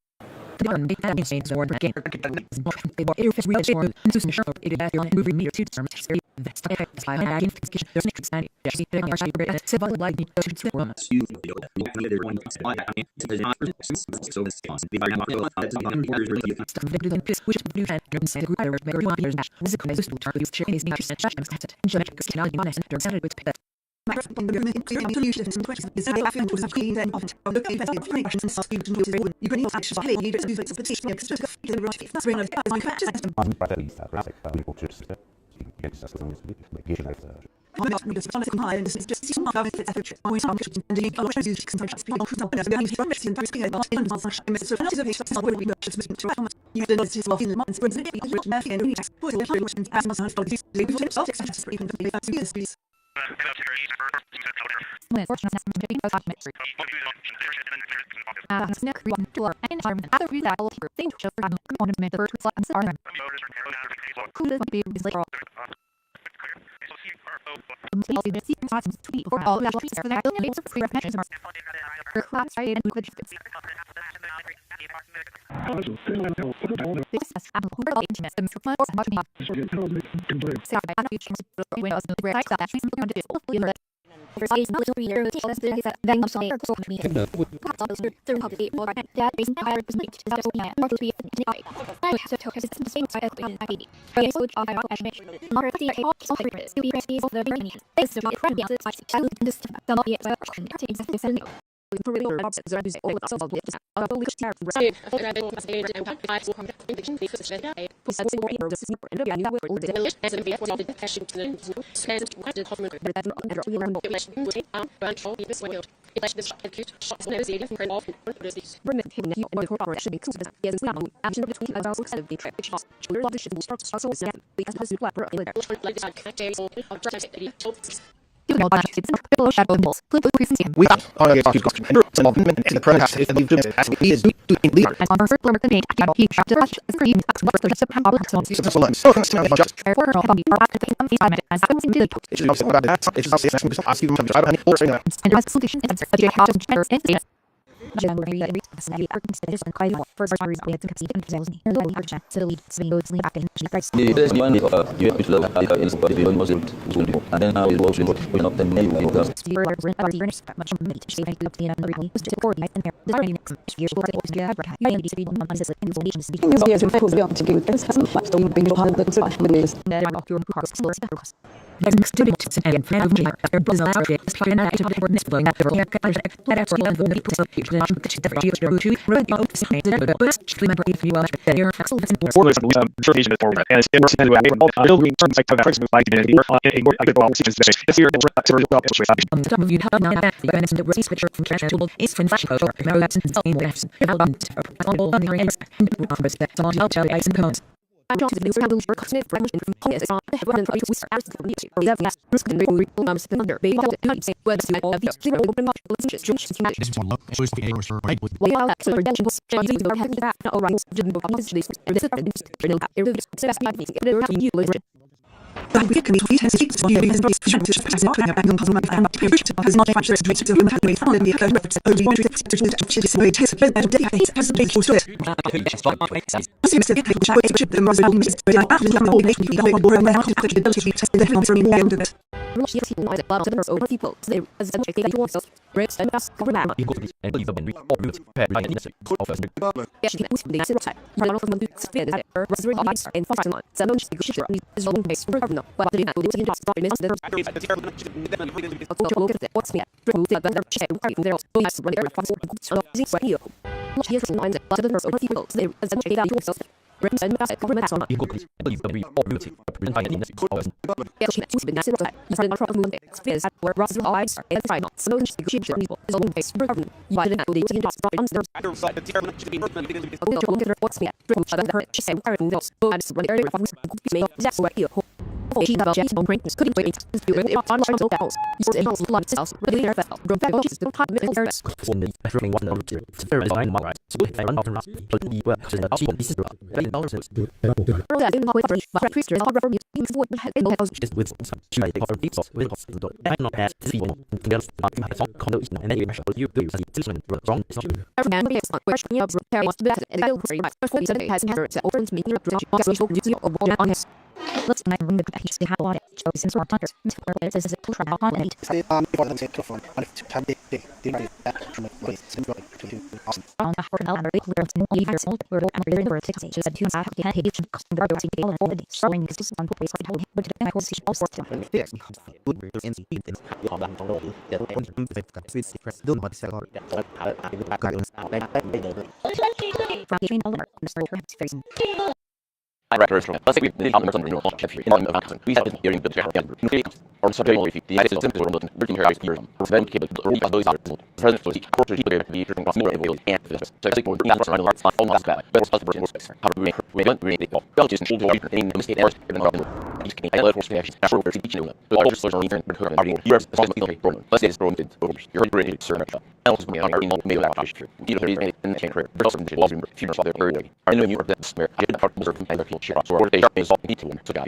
the burn big family says the word again they were air real storm to the show it is on moving meter to terms that's the effect I had in fiction there's next time she there are she civil like me to the woman We got our the protest and we've driven as he is doing leader. as on first blur the date, he shot the rush, scream, the September So just therefore, our back to the some feedback as happens into the it's just about that. It's just I see them I don't need force right now. and as solution is a J how to better and data. Generally, every personality is quite more first time we have to conceive and sales near the leader chat so the lead swing goes back and she price. The best one is you have to love is what the most and then how it works in what not the main way does. You are much of me to say to the another really was to coordinate and there. The learning next year will be yeah, you need to be one month is and solutions to be. News years and focus beyond to give this has much to bring your hand the concern with this. There are your cars still circles. There's next to it and fan of gear after buzz out it is trying to have this blowing after all let us go and the people so huge that you run out to say that but remember if you are there excellent for this interpretation is forward and it's worse than building terms like that like in a good well decisions today this year you have not that the benefit of race picture from trash tool is from fashion code or that's in some ways all on your ends respect on how to ice and cones. I'm John to the news how to share cosmic friendship from Congress on the head and we start to meet or that yes risk and real numbers under baby that say whether to all of these zero open much let's just This is one look. It's just the error sir right with well so redemption was you are having that no right didn't go on this this is We can be tweeted as six years and race for to pass not a bang on puzzle and has not tried to to him have made fun of the code reference only one to this way test but day has a big to it. Seems to be able to show the Roswell Miss but I after the whole nation we got more and more to the ability to test the film from more into this. People they as a check that was breaks and gas cover map. You go to and believe when we all root pair right in the office. Yeah, she was the answer type. Run off from the spin that Roswell Lights and Fox on. So no shit is long base for no. But the not losing just stop in this there. What's me? Remove the better check right there. Yes, run there for so this way here. Here's the lines but the first people they as a check that you also Rims and gas cover map on. You go to and believe when we all root pair in the office. Yeah, she was the answer type. You said from the space where Roswell Lights are and final. So no shit is long base for no. Why didn't the just stop on there? What's me? From the she said where those. I just run there for me. That's where here. She got just on print couldn't wait to do it on the house. You in house lunch house really there fell. From back just the time middle there. For the everything one of the very fine my right. So if I run off and but the work so that she this is I didn't know what but priesters are from you would have in the house just with some she for people with hospital. I not have to see one to get my song condo is and then you do as it's wrong. Every man is not where she up there was better and I will pray but for the has her to open to me on his let's not bring the piece to have a lot of choices for hunters. Where this is a trial on it. On a horn elder, we're to years old, we're in the 6 ages and 2 half can hit each guard to the all and showing is on place like how but I will see all sorts of things. I record from let's say we did on renewal check here in the account. We have been hearing the check again. Or so only the idea is simple or looking here here. Then keep it or those are present for the or to be driven across more able and this. So I think we're not running lots on that bad. But it's possible in space. How do we went really go. Well just should do in the mistake errors in the just can I let force reaction. After we're teaching them. But all just are even recurring. Here's the something problem. Let's say it's broken over. You're really certain. Else me on our maybe that issue. You know really in the career. But also the laws of future father early. I know you are that smear. I did part of the people share or they are all need to them. So guy.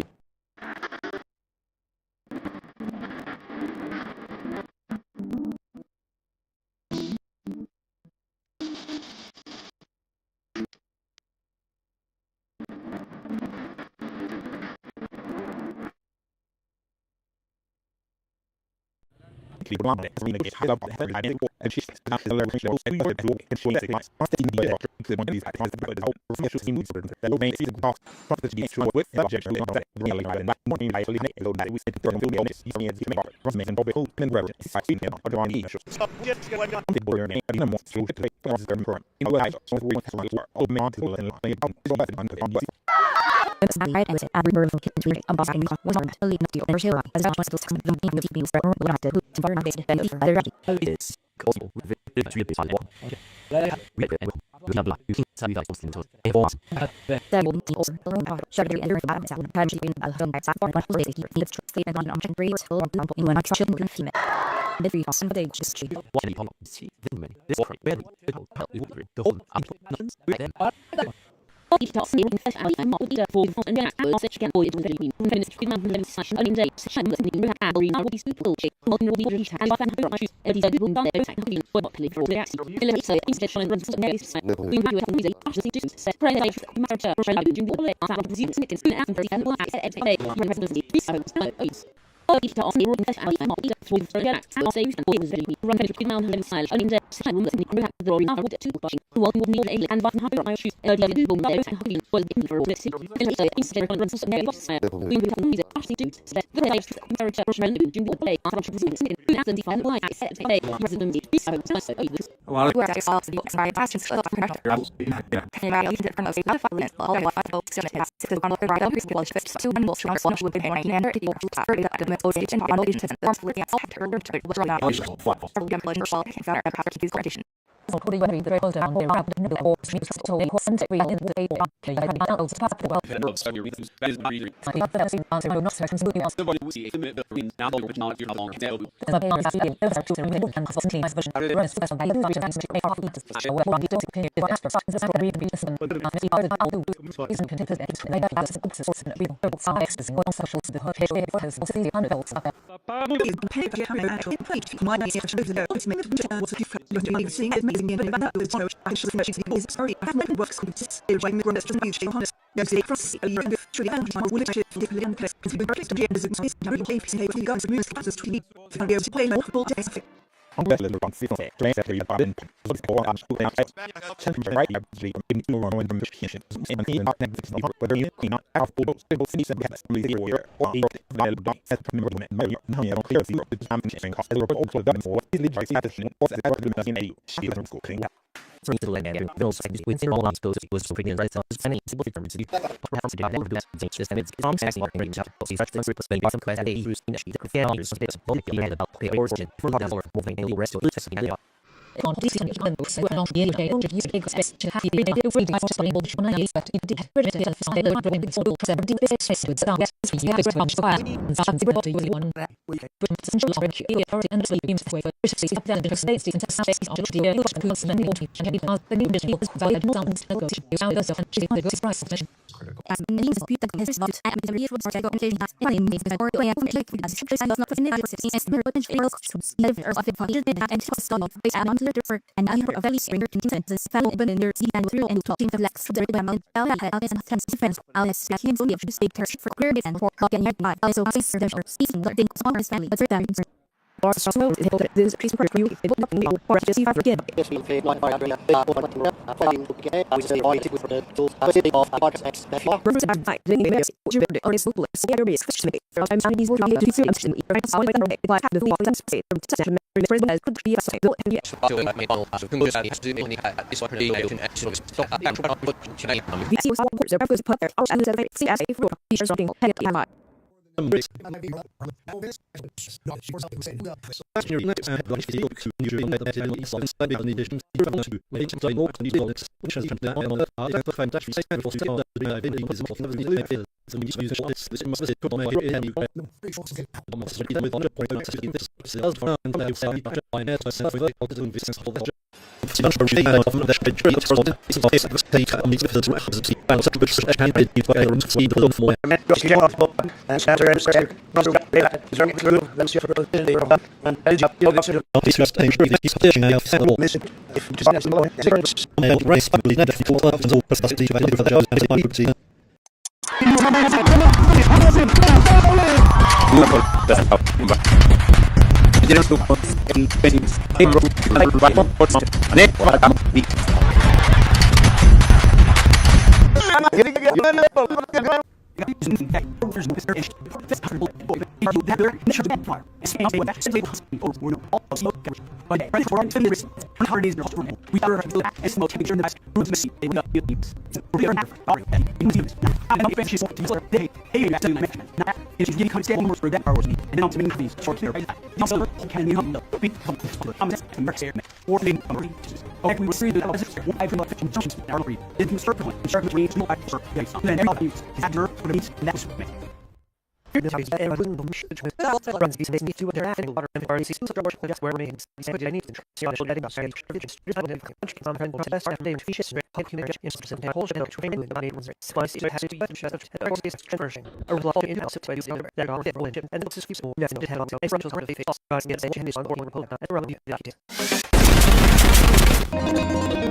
keep on it. We get high up and she's not the level shows and we and she says must be the one of these items but how professional he moves the domain is the box from the GH with the object and that really and that morning I really know that we said from the honest you need to make from making Bobby Hope and Robert I see him on the wrong issue the border name and more through the from the current in the life so we want to all men to and about it's right and every bird of kitchen tree I'm bossing was on to leave the other show as I was to the being of people or what I did to burn based and other it's also with the tree on one blah blah you can say that something to everyone there will be also should be under about sound time to be a home by sound one place here it's straight and on option 3 was full on when I should be female the free awesome day just cheap what do you see this one really help you the whole Ich darf sehen, dass ich einmal wieder vor und der Aussicht kann wohl in wenn es für man Session in day Session was in der Abri now is people check what no be just have fun her die Übung da der Zeit haben vor play for der Ele ist in Session in runs and is we do it with a just to set pray like matter for like you all that the scene in after the end at day when the ich darf sehen, dass ich einmal wieder vor und der Aussicht kann wohl in run für man Session in der Session was in der Abri now to watching what would need and what have my shoes die Übung da der Zeit haben wohl in for this Ele ist in Session runs and is we do it actually do set the day marriage professional do what play after the and define why I said today residency so well where I saw the books by passion so can I use different of the file all what I folks to pass to one of the right of people just to one strong one with the main and the started at the association on the instance of the after to was right now for the pleasure shall can after to gradation so could you the hold on the rap the or speaks to the and we in the table okay I don't stop the well sorry, I have made works competitions. They're writing the just huge honest. There's a cross. You can truly have my will achieve the plan press. Consider the agenda is space. Now you can say the guns music classes to me. To be able to play no football test. On the little one season, play that we are in. What's going on? Temperature right actually in the room from the kitchen. And he not next to whether you not out for those civil cities and gas. We see where or a dot set from the room. No, I don't care if you the time sharing cost. Or also done for easily try to see what's at the in a she doesn't school clean. So to land and those with zero on those was pretty and right so any simple difference to do. Perhaps to never do that just and it's from passing on range up. See such things with some class at a use in the fair years of this both be about the origin for the dollar moving the rest of the system. On this and books were not the day of use big space to have the day of free possible when I expect it did British of style not going so do 70 space with sound as we have from file and some zero to one central authority and the beams way for British then the states and space on the and the new digital valid sounds go to sound us and she the price session as means of the business not at the real for the occasion that I mean the or I am like as she says not in the process is potential to live or of it and cost of base and for and I heard a very similar consensus fellow open in their sea and through and talking of lex the amount as and tense defense Alice him fully of the state for clear and for cooking yet by also sister their speaking the things on his family but there or so this is for you or just if I forget yes we pay like I say why for the tools I say off podcast I'm sorry these will be to see I'm sorry but have the one say as could be a site yes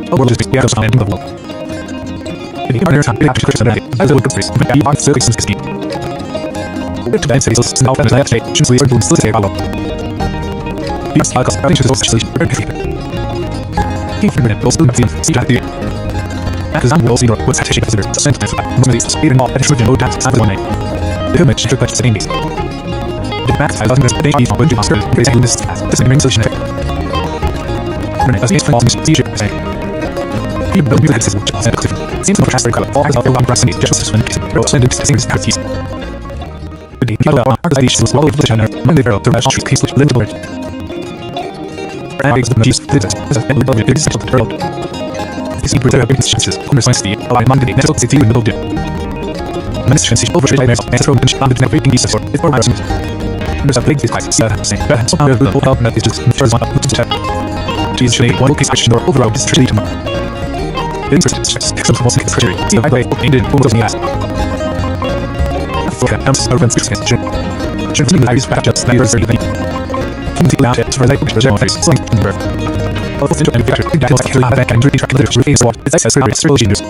The world is the other side of the world. In the other time, we have to Christian as a good place, but the art service is key. To dance is now that last stage, we are going to say about these cycles are interested in the those who feel see that the exam will see what's happening to the sentence normally speeding off at the no tax as one night. The image should touch the same base. The back side doesn't the day when you master the same this main solution. As it's from the teacher say. You build new heads which are active. Seems to transfer color all as of one person is just when it's send it to things parties. The other are the issues swallow the channel when they grow to rush case which live the word. And the piece this is a little bit of the world. This is preserved its chances. Conversely, allow Monday next city in the middle. Ministry over the layers and throw the landed everything is for it for my there's a big disguise. Saying that some of the whole help is just the first one up to check. Jesus should one case action or overall district tomorrow. Interest except for secretary. See I play in the almost in the ass. For I'm urban suggestion. Just the iris patches that are very until out for like the general face something in birth. Also into and factor that was actually back and really track literature is what is accessible to genius.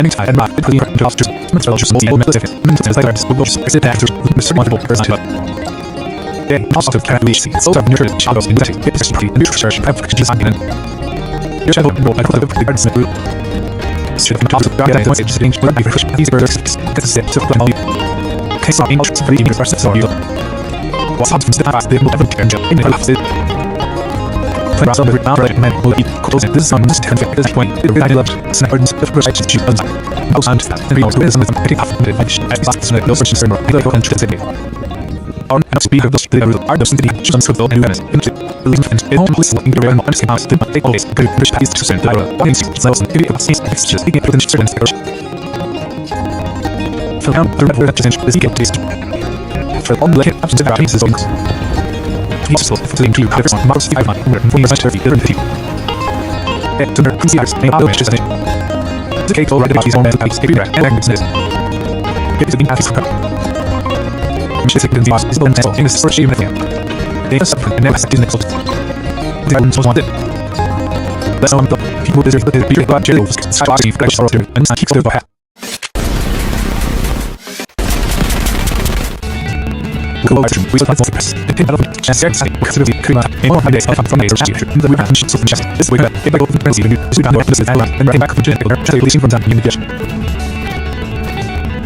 Anytime and rock the clean jobs just mental just multi mental mental like this will just sit after Mr. Multiple person. Then also can we see so of nutrient shadows in the it's pretty nutrition have design in your channel no I could have the garden group should have talked about that message change for these birds that's it so from you case of emotions for the process or you what's happened to the past they will ever turn in the past for us over now right man will eat close this is on this 10 at this point it really loved snapper the process to choose most and that and we also with some pretty half minute much as fast as no such server I go and to say on and speak of the are the city just so the awareness into belief and it only listen to the honest house the they always good push is to send the one is thousand if it is just speaking for the students for now the red word change is equal taste for all the absence of cases on this so for the include the first mouse 5 man for your turkey the review to the considers a other just the cake already about his own mental everywhere and business it is being asked for which is in the is the mental in this first shape they are suffering and never had next they are so wanted that's how people deserve the beer but jail starting fresh or and keep the hat go out we start for press the pin of the chest side because of the cream and more days from days or shit the we have so chest this way if I go to press even so down this is and right back to the general releasing from that unit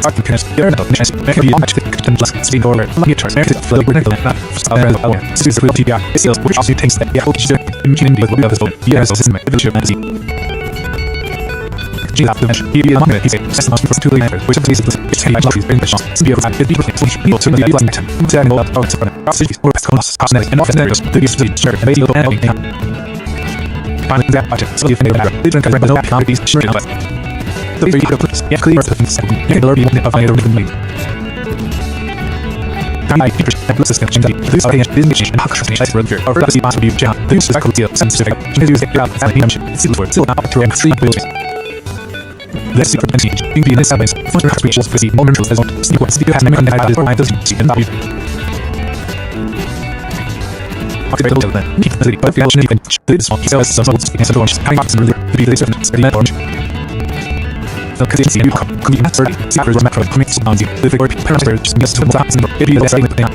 Arthur Kenneth, you're not chance, make a much and plus speed or money charge, make it flow with the land. This is the real TBR. It seals which also takes that the apple should in the will of his own. Yes, this is my village magazine. G lab the bench, he be among it, he said, Sesamos for 2 later, which is it's a lot of bring the chance, to be able to be people to the last item, to know about our support, our cities, or past cosmetic, and often areas, the use of the shirt, and maybe and everything. Finally, that budget, so you can make it, they drink a red, no counties, sure enough. The very purpose, yeah, clear to things, and blurry of my own me. I features and list system change these are business and hacker stage for the or the mass review jam the use cycle deal sensitive use it grab and mention seal for seal up to and 3 billion let's see for change in the service for the speech for the moment as on speaker has never had for my doesn't see and value after the then keep the but the action even this one sells some speakers launch having box really to be the different experiment launch the consistency you could be mastered secret or macro commits on the figure parameters just to the maybe that's right now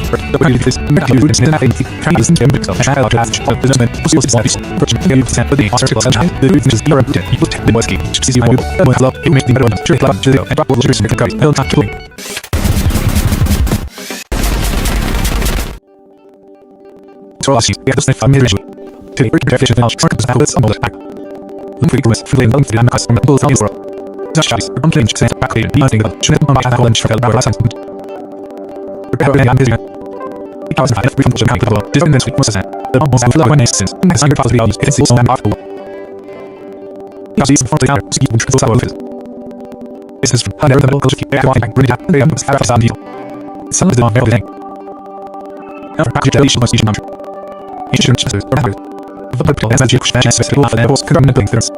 The way this is in nothing. Can use them because I have class of the movement. Who is office. Virgin you sent the article sunshine. The reason is you're a good. You put the whiskey. Sees you want to. Love. You make the better one. Trick love. Jill. And drop will choose the guys. Hell not killing. Trollasi. We have the sniff family ritual. To the definition of knowledge. How it's almost back. Lumfriguous. Flame. Lumfriguous. I'm a customer. Bull. Tell you. Just shots. Unclean. Sent back here. The thing of. Shouldn't my alcohol and shrivel. Bar last time. I'm busy. I was not free from the kind of different than was the almost flow when instance. As I possibly use it's also an awful. These for the hour, see which goes our this is from under the local keep back and bring it up. They am fast as people. Some of them are very thing. Our package was number. Each just or the people as a chip fashion is still often was convenient things.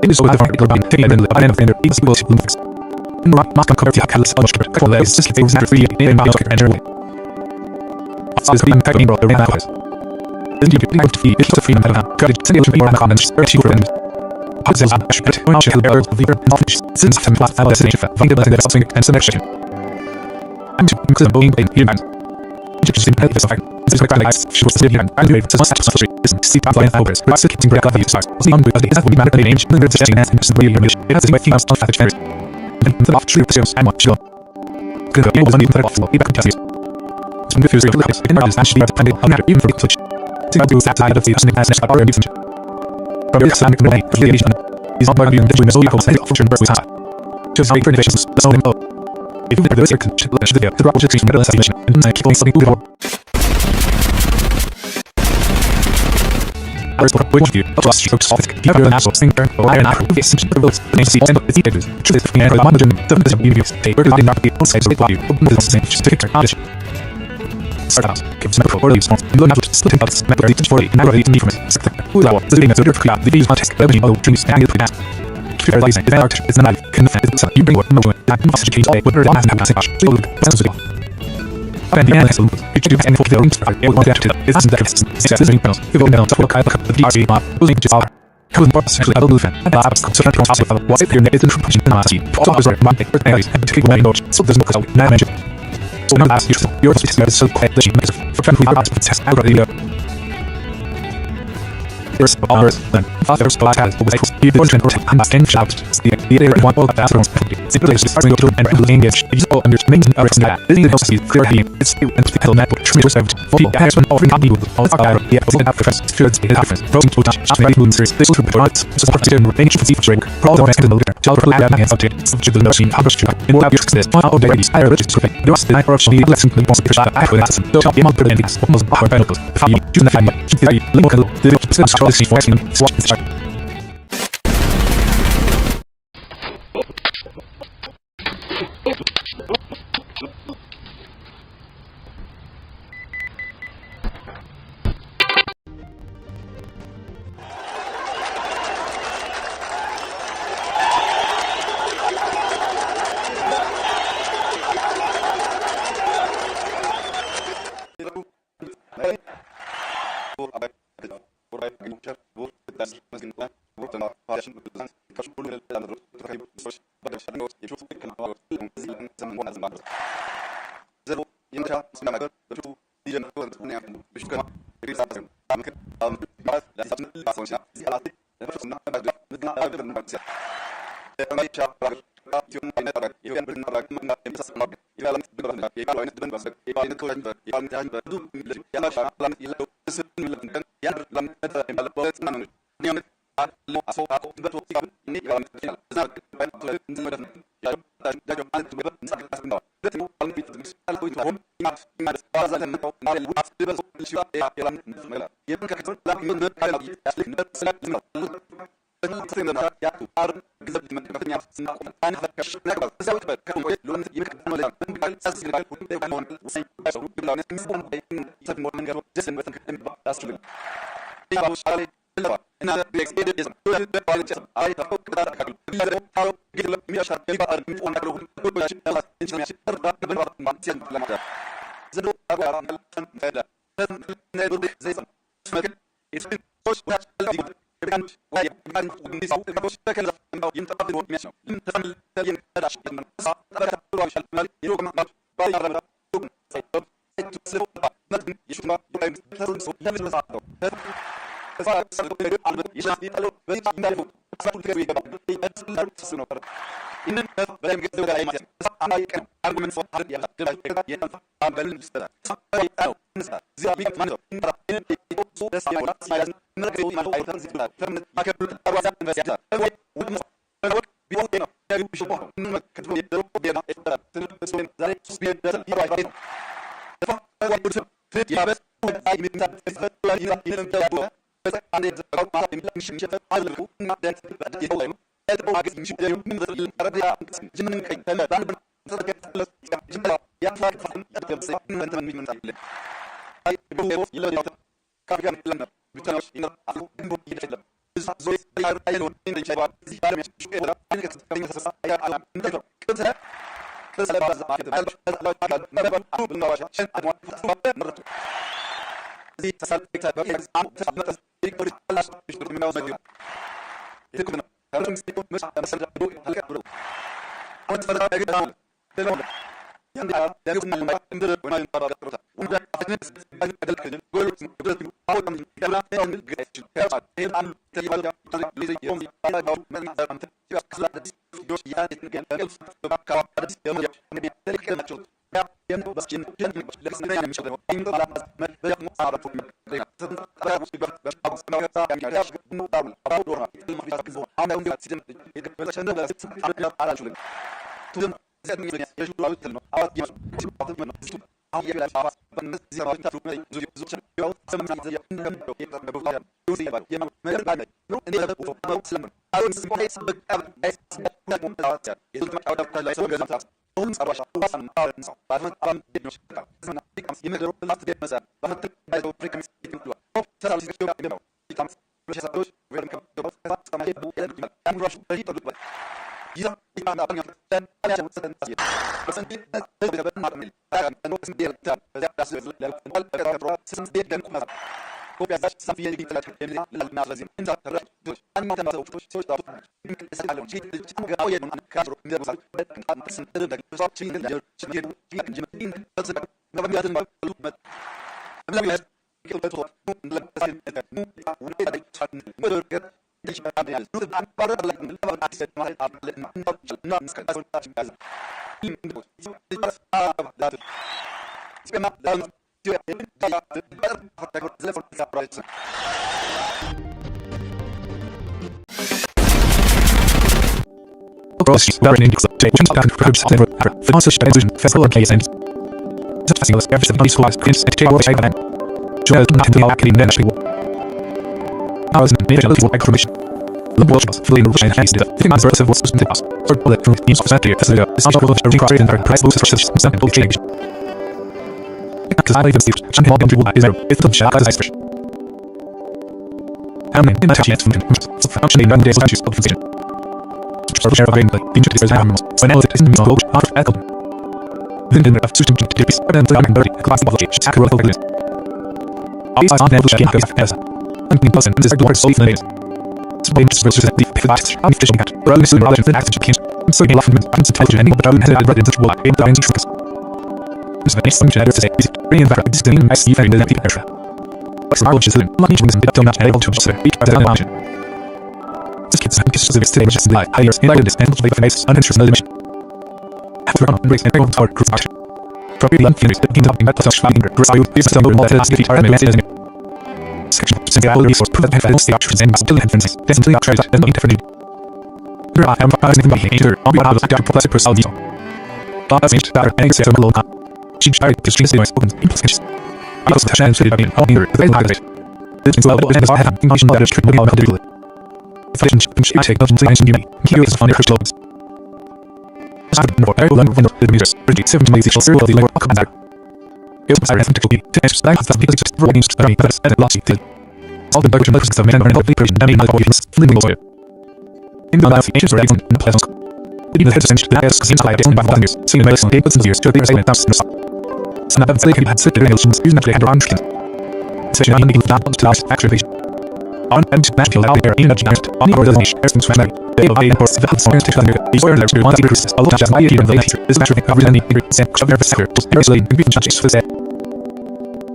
It is so the particular band taken in the end of the these people lumps. In rock must cover the catalyst of the control is just things that free in my and journey. Is being taken brought the rain hours. Then you get to feed it to freedom of courage to be more comments or to friend. Positive aspect when she held the leader and office since some class file destination for the blessing of something and selection. I'm to include boeing in humans. Just in the fact this is like she was still young and to must have such is see top line hours but still keeping break of the stars was on because it is not matter the age and the suggesting and simply it has the things of the and the off true sales and what she could go was on the off flow back to some good feels like in others actually are dependent on that even for the switch to do that side of the listening as next are using from the Islamic way for the edition is not going to be so equal side of fortune birth with time just like innovations the soul info if you there is a the video the rock will middle estimation and keep on something good Ours for which view of trust strokes off you have your national thinker or iron apple the essential of those the name see and the details truth is the one the vision you use take word not be on side of value open the same just to picture audition start out give some for the response and learn how to split out member the for the never the from sector who are the being the cloud the views not test revenue of dreams and the past realizing the arc is not confident so you bring what motion that must change all whether not have passage so and the answer it should be and for the room start it won't to is the success in panels you go down to look at the RC map losing to our who was actually a little fan and that's so that process of what's it here is information in our team for the market for areas and particularly notes so there's no now mentioned so now ask yourself your system is so quiet that you make for friend who are to test out of the there's others then others but has always you don't or I'm not finished out the area one all bathrooms simply is starting to and engage these all under main areas that this is also clear here it's and to tell that which is served for the has been offering people all our yeah so that first spirits the difference frozen to touch maybe moon series this will be right support the range for the drink problem and the motor child for lab and subject to the machine how to in what your success all the ladies are registered there was the night of the lesson the boss because I have some so the amount of the almost power benefits if you do the family the local the policy for swatch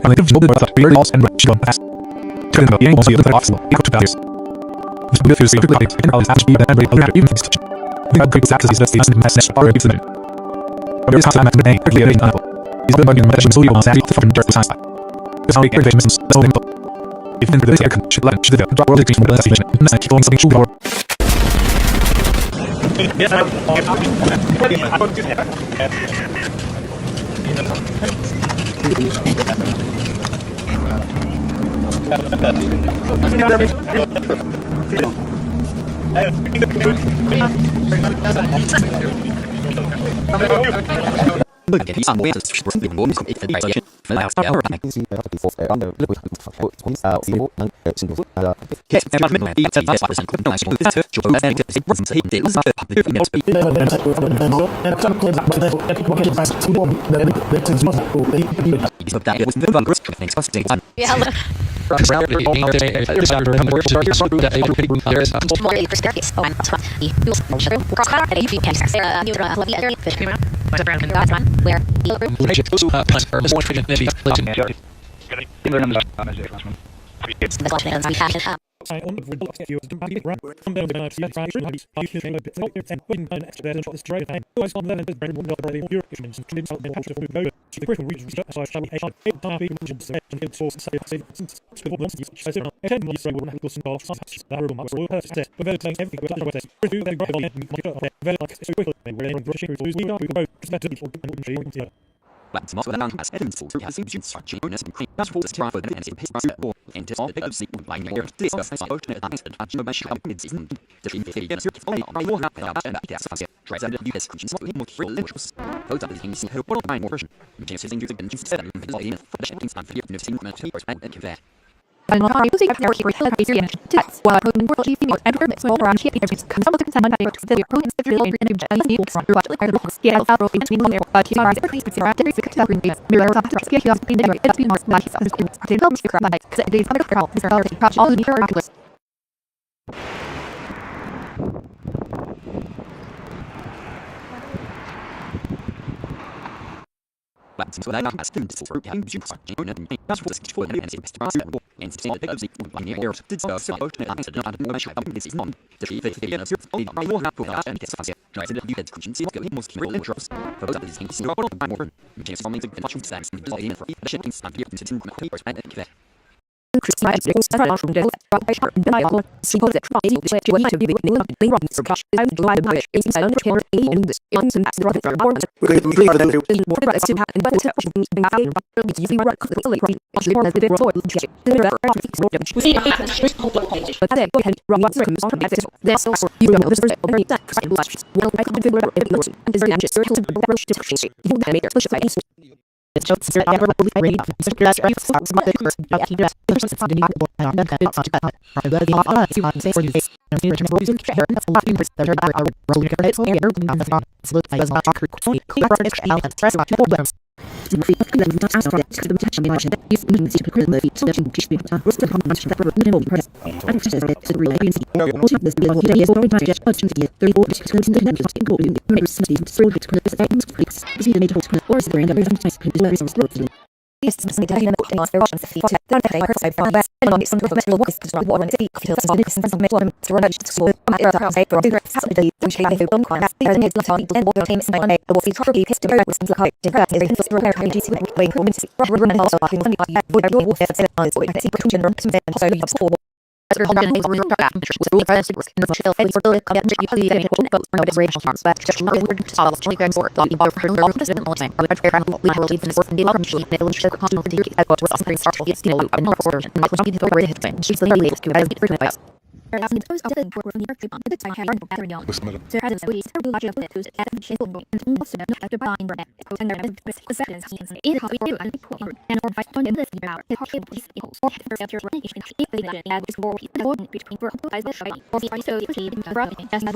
And like the world that weird loss and she don't pass. Turn the game also the possible. Equal to values. This will feel secretly like and all is actually the every other even things. The great access is the station message or it's the. There is time at the day quickly at level. He's been bugging the so you want to the fucking dirt science. This how we get famous so simple. If then for the second should let should the drop world exchange with the station. Let's keep going something should go. Yes, Let's not allow us Adams to has been such bonus and that's for the for the and his war and to all the big secret line here this is a alternate answer and no match up mid season the team they get to play I will have and that's fast try to do this question so more religious both of the things help what my more version chances in using the instead of the for the things on video no team not to and that I'm not using a power keyboard to use text while putting world female and permits all around here because come up with some money to the proteins if you're in and you from your watch like the scale of rope between there but you are please with your active secret green beans mirror of the scale of the there it's been more like so the film speaker like these other girl is already project all the miraculous so that I'm asking to for having you such a unit that's for the for the and it's possible and still the big one here it's so alternate answer not no match up this is on the the answer I will have to and it's fast try to you get question see what most religious for those of these things no more change for me to watch sex and design for the shit instant here to quick and that Christmas is from the I heard the I will suppose that try to be with me they run so gosh I'm glad about it it's under care and this and that's rather for more we're going to complete them to more about to happen but it's being out of using right right actually more than the road we see but they go ahead run what's there's also you know this is very that well I can figure out it and is very anxious to you make it push it it's just that I never really read up. So that's right. So it's not the curse. But he does. It's not the new book. And then it's not that. Right. But the other is not say for you. And the return using care. That's a lot of the third hour rolling care. It's only everything on the phone. So it does not talk quickly. Clear for next out and stress about two problems. Murphy of the last ask that the touch me like that. Is in the secret Murphy. So that you can speak to us. The comments that were no press. And just as it's really being seen. Also this bill here is going to just touch the 34 to the next go in the Steve so it's going to fix. See the made or is there any other type Yes, some data in the master options if you check the data per side from west and on some of the metal works to run one city to some of the metal to run to so my era house I for the Saturday which I have done class there is the time to water teams and I will see properly pissed to with some like the press is for repair GC way from run and also like when I would do with it as well I see production run some and so you support as we're going to go to the press in the show for the come and you probably get a boat no racial terms but just not word to solve the grand sort of bar for all the different thing I would try to literally leave the sort of the other machine that will show control the I got was something start to get skill and not for and not something to go hit thing she's the lady to as it frequently as the post of the for the trip on the time had a battery on so had a we started watching the who's at the shape going and also not after buying bread so and the seconds in how we do and or by on the hour it cable these equals or after running if they add this war between for eyes that or so you see the as not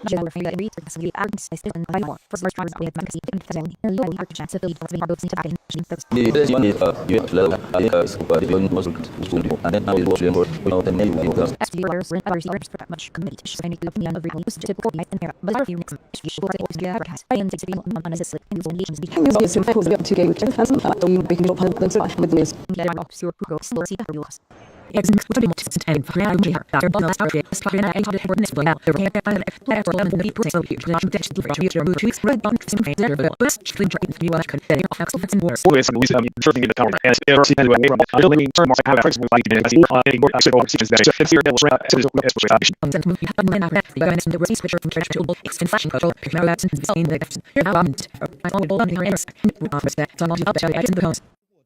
Joe afraid that reads the arms I still and by more for first round with magazine and facility and low your chance of lead for being both into The best one is you level super the muscle and then I will watch them for without any because as you are rent others for that much community so any opinion of really used to coordinate and here but are few next you should always be advertised by and to be on a slip and use legions be Use this to cause the up to game which has don't be no pun so with this. there are obscure who go slow see the rules Exit would be more and for now we are after bonus target starting at 800 coordinates below there can be an player for 11% so huge the dash to reach your move to spread on some phase there but best clean train you are confident of excellence and worse always serving in the counter and it also anyway from building turn more have friends like in a more actually over seasons that if you're able to and move you have when I the guys in the receipt switcher from trash to extend fashion control now that's in the here now I all on your ears respect on all the other items in the house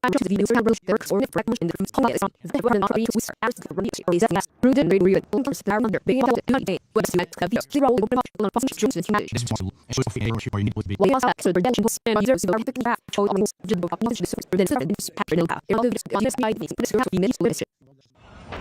after the videos are released or if recommended in the first call is on the web and not read to as the release or is that prudent read read first there under being out the day web site have you zero open up on function streams in This is possible. It's just for you or you need to be. well also so redemption will spend users who are picking back show on just book up the service for the service pattern now it will just on this guide me this will be made to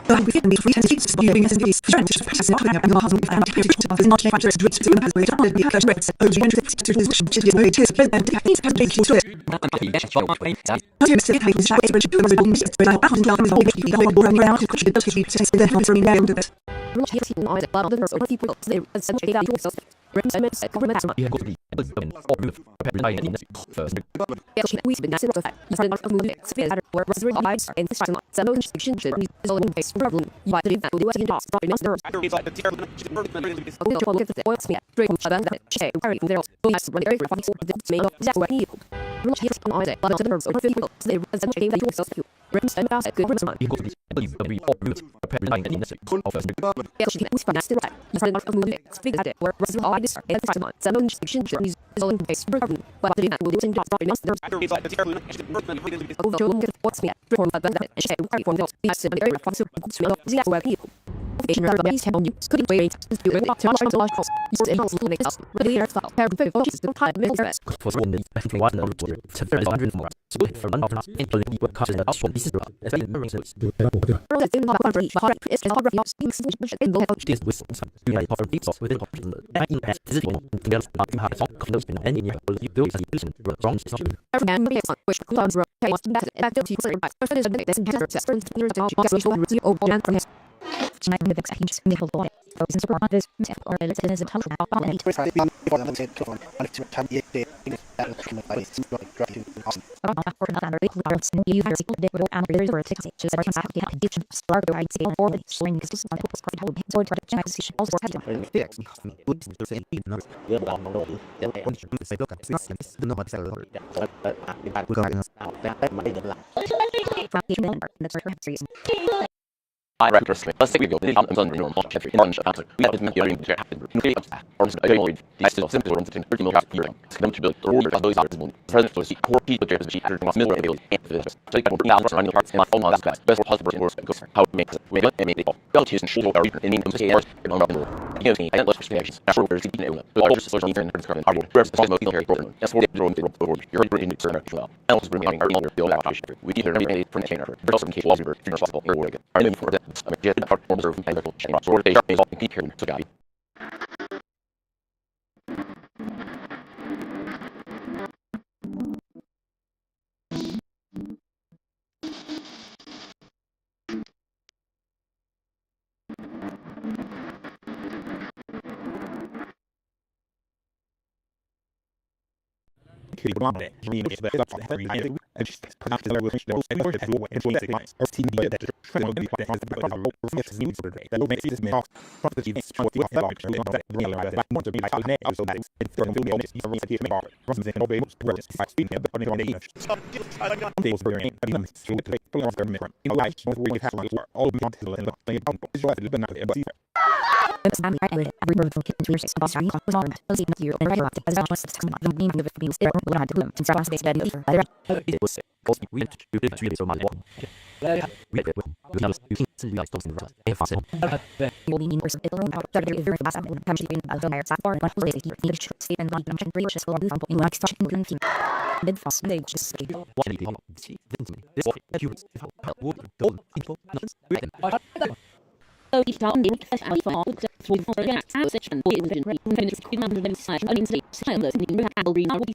So we fit me free and streets viewing as these friends to practice not having a puzzle and to not change factors to the past way to be a clash with OG and to this which is very tis and techniques have been to it. I'm still having this shot which was on this but I found out the whole board around to could just be says the house running down to this. Rich here seen on the bottom of the people they essentially that you so represents a government you go to the or move prepare in the first we've been nice of that you find out of moving experience or was really lives and this time so no fiction should be so in base problem you might do that to do it in lost dropping us nerves look at the oil smear drink that share very there so nice running very fast the main of that way Rich here on the bottom of the nerves over people they essentially that you so represent us a good reason you go to the or move prepare in the first we find out right you find out of moving experience or was all this and this time so no fiction should be so in base problem but the that will do in dropping us nerves over to what's me from that share from those these very fast smell of the way people couldn't wait to do it to watch the life you say also make us really are thought have been focused on time middle best for one day from one hour to 100 more so for one hour including the cost of the option this is as in the service early in the country but it's not very things in the this with some united offer deep source within option I think that this is one together not to have some those in any year will you build a solution wrong system every man makes on which comes right was that active to by first is the this entire system there's the over and from tonight the exchange in the whole body those in support of this or a little is a total of all eight I reckon let's say we go in on the normal every in bunch of answer. We have meant the to happen. No clear or I don't know the still simple or something 30 million per year. Come to build the order of those others. President to see core people there is she had million available and for this. So you can bring down running the parts and all that guys. Best possible works goes how to make we let them make go to and show our in the say hours in on the you know I let restrictions. After we're seeing it. But all social even in current our reps the most military program. That's what they're doing over. You're bringing the server well. Else bringing our other build out. We either never print container. But also in case was if you're possible or again. Are for that. I mean, get apart from observing and chain so they are all keep here to guide. for the react section for the rate when it's in under the side and in state time the thing that will be now will be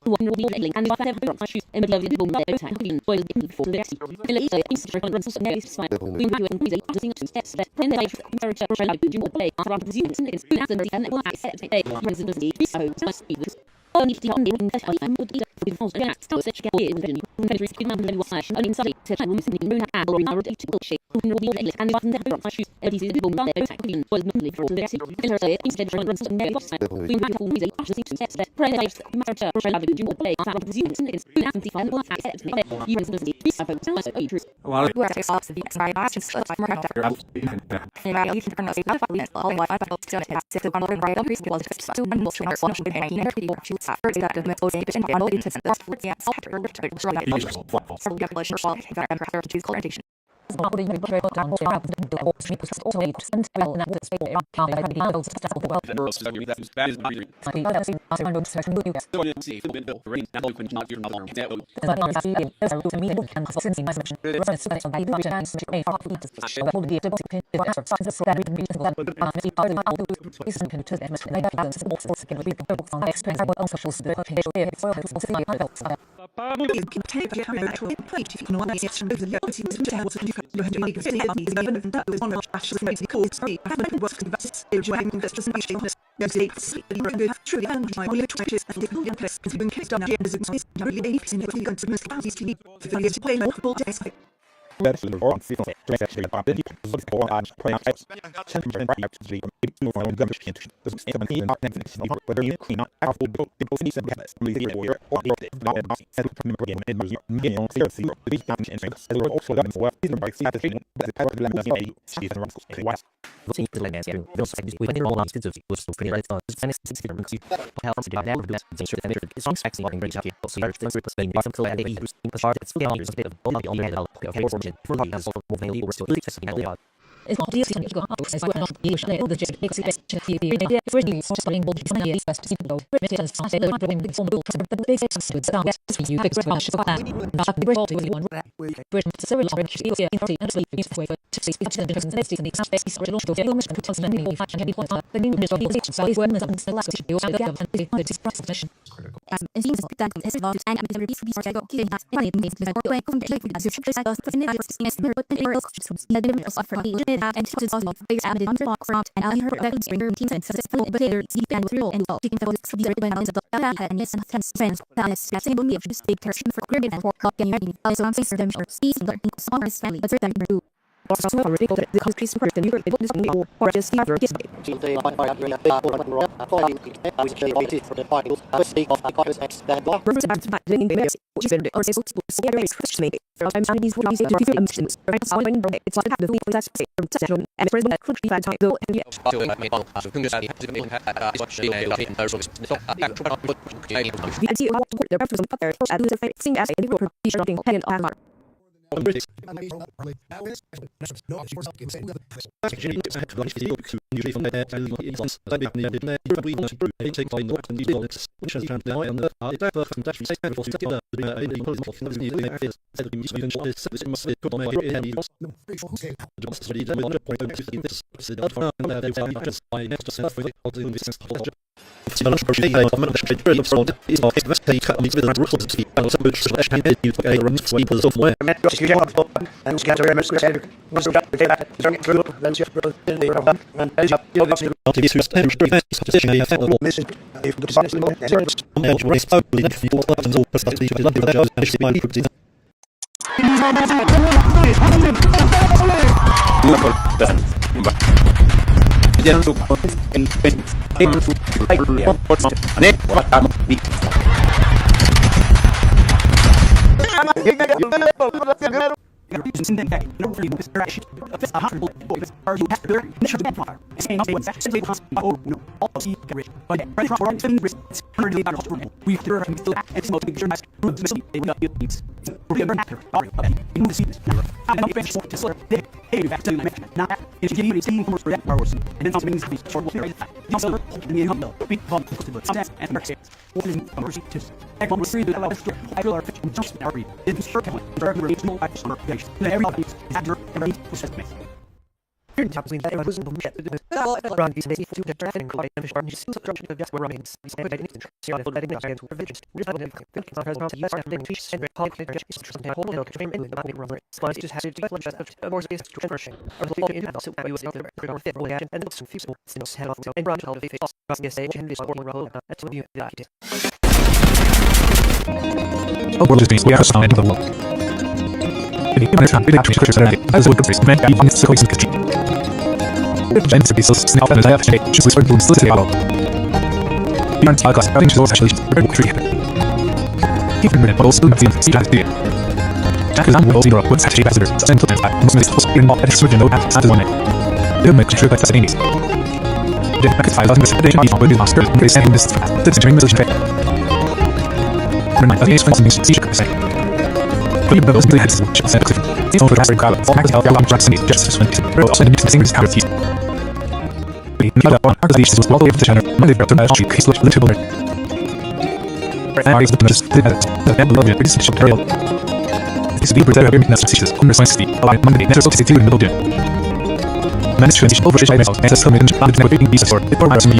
one will be link and if I have to shoot and the video will be time in for the for the rest the later institution runs so next fine we do and we the thing steps that when they character like do what play from the students and after the and what I said they resident so must be this only the only thing that I would eat with false react so such get in the country in under the side and in state to time in room or in our to shape will be late and if I have to shoot it is the bomb that was normally for the rest instead of runs so next time we might have to the steps that predates matter for like do what play from the students and after the final what I said you resident so true well where I saw the sorry I just more after and I used to pronounce it all my I felt so to the one right up was just so one more so much with any people shoot first that the most efficient and all it is that's what yeah after so calculation for that and to choose orientation That's the wrong thing. Transaction about the people on play out. Temper and right to the one gummy into the 17 not next whether you clean up after the people see some gas. Really warrior or not and set from the game in million seriously the big damage and strength. As also done for either by satisfaction but the power of the lemon is she's and runs west. Looking to the land here, they'll say we can roll on to the was so pretty right on the Spanish system and see how to do that with the sure that it's on sexy walking bridge out here. So there's things with Spain some so that they use the part it's fully on your state of all the only head out okay for the has also more than we're still testing out it's not easy to go up as well not be sure the jet makes it best to the idea for the spelling bold design is best to see the it is fast the problem with some the basics with down best to you fix rush for that not be able to one Britain several branches here in 30 and sleep is way to see speech and business next in the space original to film and to many fashion heavy point the new digital so is when the last issue of the and the transmission it seems that this is not and the release be sort of getting that it means that way come to as you should say us in the is but the arrows the difference of and to the of bigger added under lock front and I heard that springer teams and successful but there deep and real and all taking photos of the when I was the and listen to friends that is stable me of just big term for grid and for clock and ready also I'm facing them or season learning songs family but then do also already got the country's first and you heard it or just never kiss me I'm sorry, these would be the emotions. It's all in it's like the week that's from and president could be bad time though. The represent there as the facing as a report be showing and on and scatter and scatter was got the data turn it through then shift in the room and as you obviously missing if the business more Here in the top between that, was in the chat. Around these days, to the draft and collide and fish, still structure of where running. Stay by the instant. See on the full betting and provisions. Real and good can present to use and fish and pocket just something whole milk train in the body rubber. Spice just has to lunch of more space to conversion. Or the in and also we was out there for fit really action and some few signals head off and run out of the face. Crossing a stage and this or roll at to view the idea. Oh, world is being we are sound into the world. The human time big actually scriptures are as would be meant to be so close to James to be so snap and I have to just whisper to still say hello. The aren't class having to those actually very tree. Even minute but also see that the Jack is on will zero what's actually better send to that most of the in all at surgeon no at the one. The make sure that the things. The back 5000 the day with the master they send this that's during the trip. Remind the expenses see you say. But you those really has to set cliff. It's over the crowd for max help alarm tracks and just when bro also need to sing this kind of piece. Another one are these was all the way to the channel. Monday to my sheet case little bit. I is the just the below the biggest shop trail. This is the better having necessities on the science about Monday never so to in the middle. Manage to over the house and some in the navigating pieces for it or my me.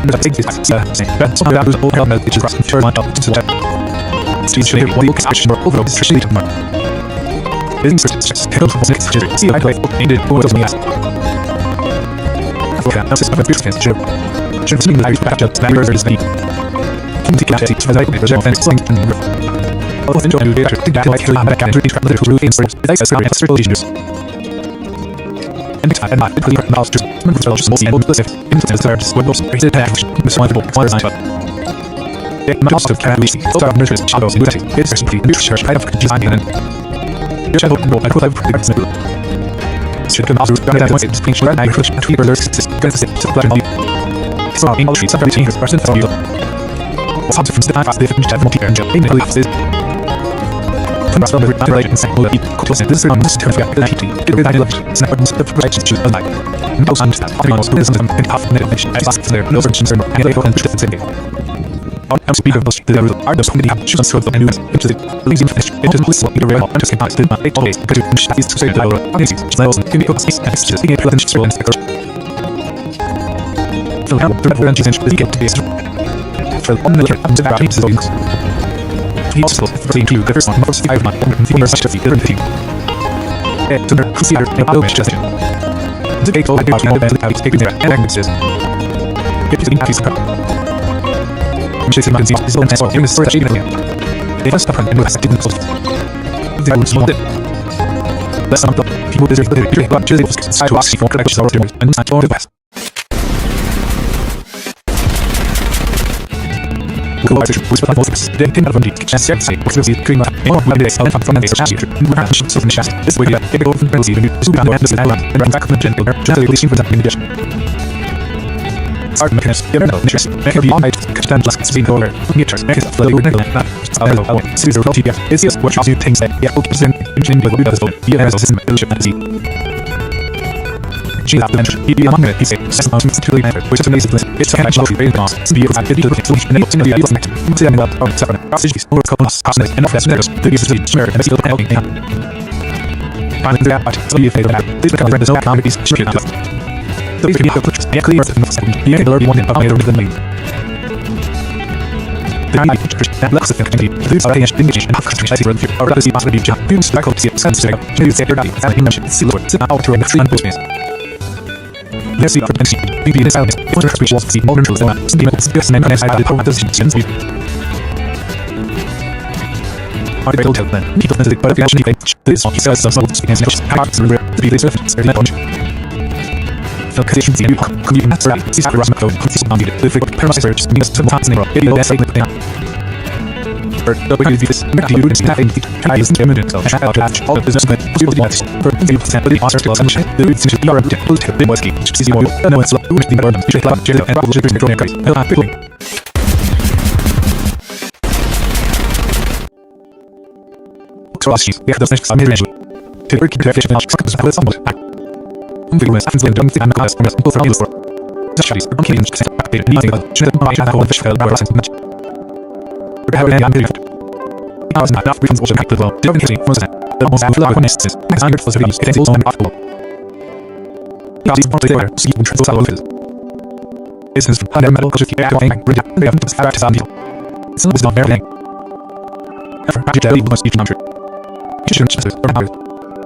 The big is say that some of the old helmet which is crossing third line up to the street should have one expression or overall distribution to mark. Business success held for next year. See I play ended over the years. Okay, now system of business show. Should see the Irish back up that is the Community as I reserve offense slang and roof. Both enjoy new data to that like hill back and reach the true instance. The dice are extra issues. And time and not the mouse just members will just mostly able to live into the thirds with those rated action responsible for the night. The most of can least start nurtures shadows in the it's simply new church kind of design and shadow no I could have predicted should come out to that once it's being sure I could tweet alerts against it to plan on so in all sheets of everything is present for you some difference that I fast different have multi and in the leaves is from the related and sample that could send this on this term for the heating get rid of the snap buttons the right choose the light no sound that having on spools and half net as fast there no versions and they go and the same I'm speaking of the are the somebody have choose the news into the leaves in finish it doesn't listen either way I'm just not still but always because you finish is to say the honestly smells and give me a space and it's just being a pleasant scroll and sticker so now the range is the get to be for one million and the battery is things he also include the first one most 5 months and the rest of the different thing to the consider the other suggestion the gate over the out taking there and languages it is in happy Chasing magazines is on test for units for achieving it. They first happen and was didn't close. They will small it. Let's not people deserve the victory, but choosing to ask for corrections or doing and not for the best. Go out to whisper the most they can have indeed chance to say what's the cream more when they say from the chest we have to the chest this way they go from the new to the end of the island and back from the gentle gently seen for that in the Art mechanism, you know, interest, make a beyond catch them just speed over, meters, make it flow, not hello, Caesar, TPF, is just what you think that, yeah, okay, then, engine with Buddha's own, he has a system, illusion, and see. She laughed and he be among it, he said, that's not truly matter, which is amazing, it's a natural brain loss, be able to get the solution, and it's in the ideal connect, it's in the up, or seven, procedures, or couples, cosmetics, and offset nerves, the user is smear, and it's still helping him. Finally, the app, so you favor that, this becomes the zone boundaries, shooting up. These can be the pictures, yeah, clear in the second. You can learn one in a than me. The idea pictures that looks at the these are engaged and half country as you or rather see possibly job. You strike out the sense to you say your body as you mentioned, see Lord, sit out to the free and business. Let's see for the BB this out. For the speech was the modern truth and the best name and I the propositions we are able to then people that but if you actually this he says some speakers parts the be this Filtration the community naturally is the Rasmus code consists of the different parameters means to pass nero video that's like down for the this make you see having the is eminent of shout out all the business but possible ones for the sample the master skills and the root to your to the whiskey which is you know it's like with the burden to like jelly and probably bring the drone guys hello people Trust we have the next range to work in the efficient with somebody Figures happens when don't think I'm a class from us both values for the studies are okay and set back there anything about should my channel on fish fell by and much we have an very I was not enough reasons also hacked as well. The other thing was that the almost out of instances. Next 100 was released. It is also an article. Nazis want to there, see when transport office. This is from medical culture, the act of thing, bring up, they have to start to sound deal. Some is not everything. Ever, I just must be numbered. You shouldn't just or not.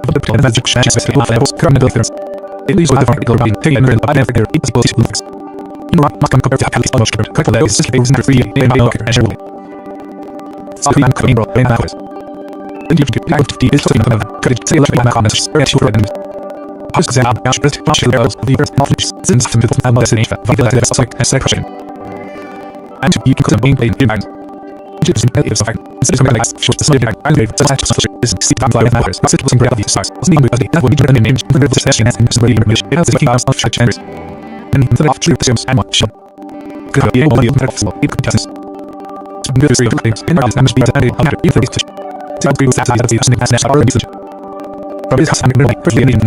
But the plan is just changes to levels, current difference. It leaves with the particular body, taking in the never there, equals to levels. You know what, must come compared to how much correct level is just things in 3 and my locker, and sure. So the man coming bro, and that was. Then you can get the is something about could say like my comments, or actually for Post exam, Ashbrit, Marshall Levels, Leavers, Knowledge, Since the Middle and Destination, Vital as Psych, and Section. And you can call them being played in mind. Egyptian is a fact. Instead of like, short, the smoking, and grave, such as Steve Van Fly matters, but it was in gravity size. Was named with that would be driven in name, the river session, and the radio mission. It has the house of such chambers. And the of true systems and much. Could be able to be able to it could test. Good history of things, and others, and be the under either is to agree with that as the national usage. From his house, and really, pretty in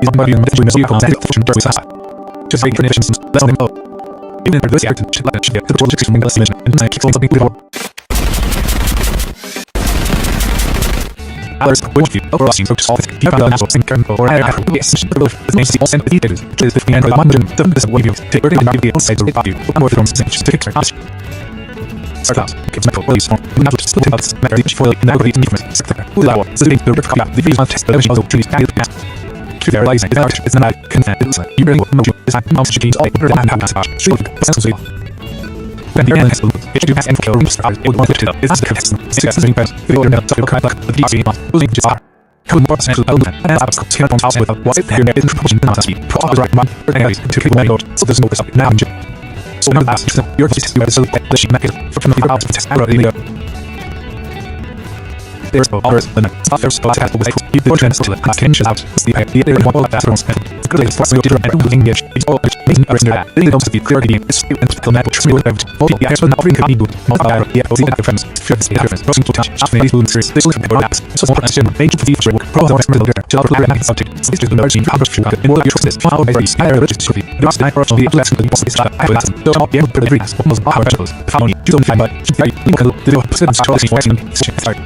is body and message vehicles and function during Sasa. Just make traditions, less than low. Even in this act, should let it get to the project from the mission, and I kick on something before. Others, which you overall seem to solve it, you have a sing or I have a session for both. This makes the all send the details, which is 50 and 100, the way you take it and you say the value, or more from just to fix our house. Start out, gives metal release form, we have to split it out, matter each foil, and navigate in different sector. Ulawa, the link to the copy, the visual test, the image of trees, and the past. To realizing the artist is not consent, it is like you bring what motion is like mouse change all over and have passage. Shoot, essentially. When the end has the it should have and kill rooms are it won't lift it up. Is the contest. Success is impressed. The order of the kind like the DC boss. Losing just are. Come more central element and as obstacles here on house with what's it there in proportion to not speed. Pro right one. Anyways, to keep my note. So there's no up now. So now that's your system is so that the sheet make it from the out test arrow in the there's no others than stuff first class has always you don't translate it can out the idea they want all that from it's good for you to and English it's all making others know that they don't speak clear again it's the map which we have all the actual not really need most of our the difference fear the difference person to touch after these loons this looking for apps so more question major feature work pro on similar to our plan subject it's just the merging progress to in all your business file by higher religious to be the last night for the lesson the boss is I will ask them don't be able to read almost our vegetables found you don't find but you can the percent choice for start.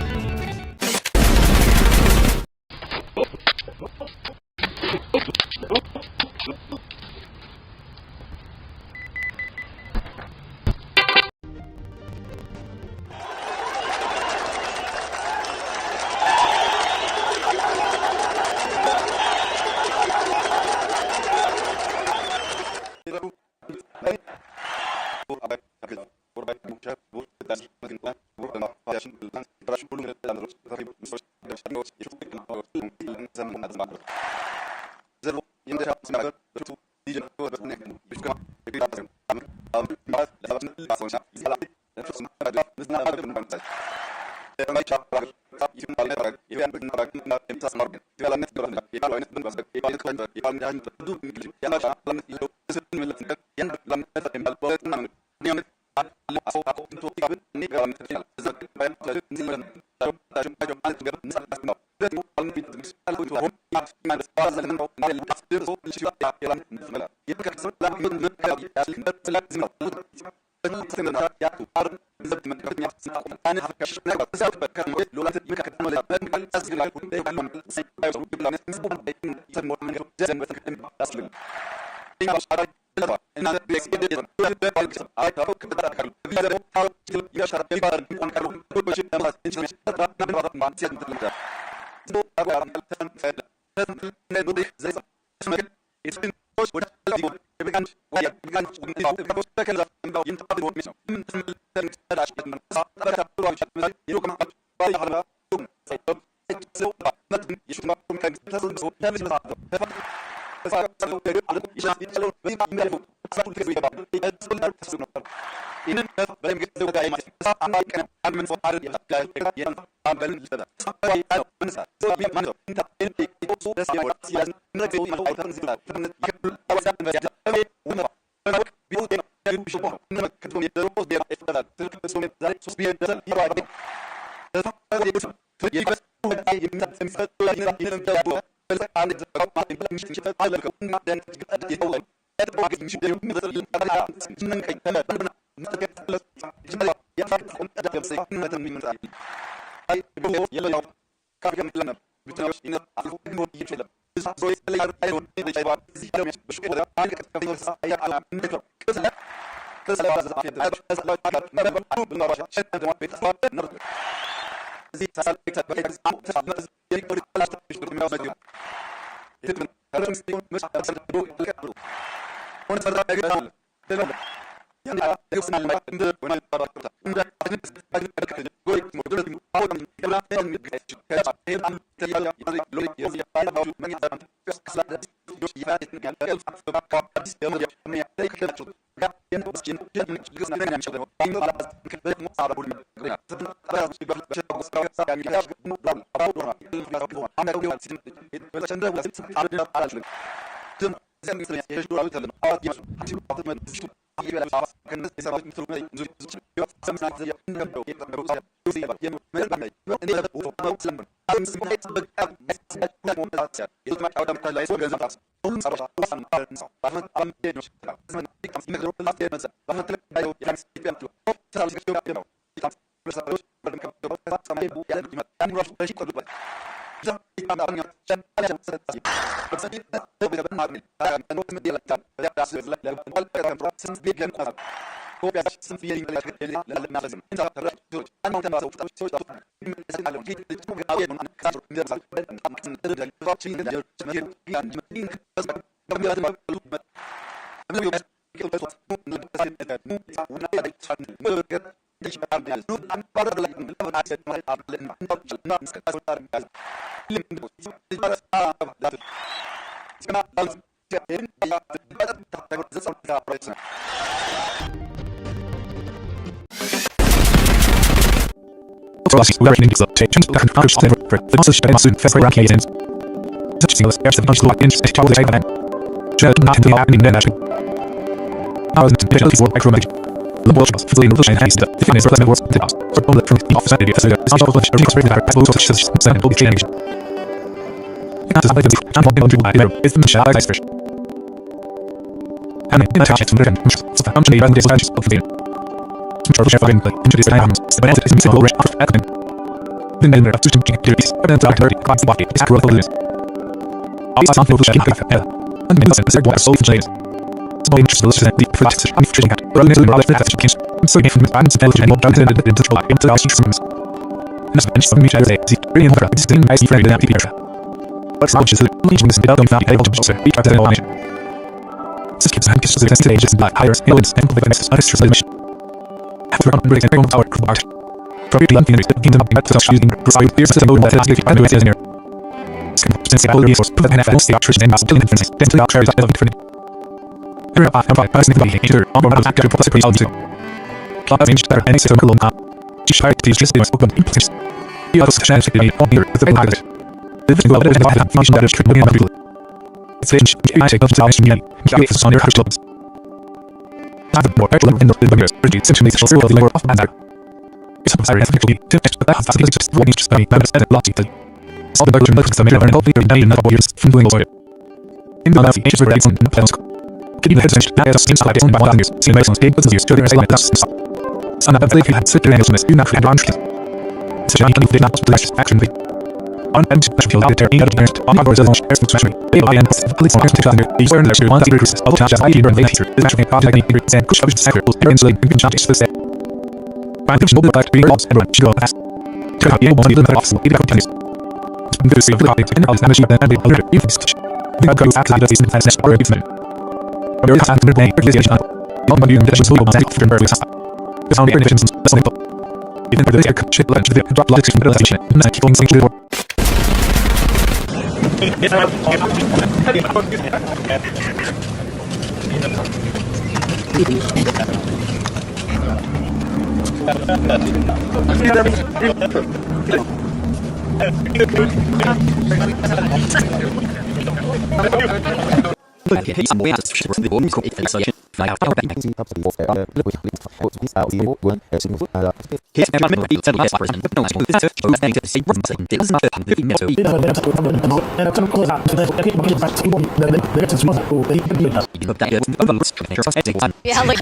Yeah, like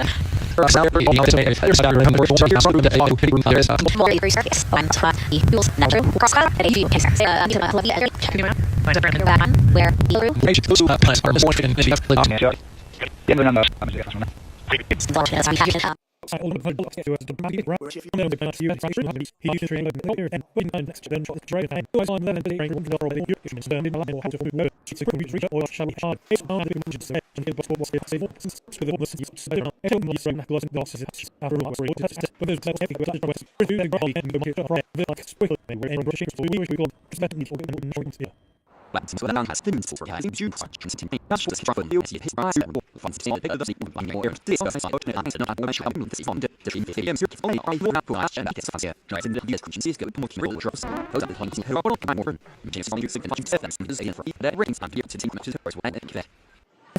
So the has been for having June questions to me. That's just trouble you see his rise and funds to the other one more discuss about the answer not much help this fund the film circuit only I will not go and that gets faster drives in the years conscious go more roll drops those are the points who are all more just on you sig the steps and is for that rings not to take to the first one and give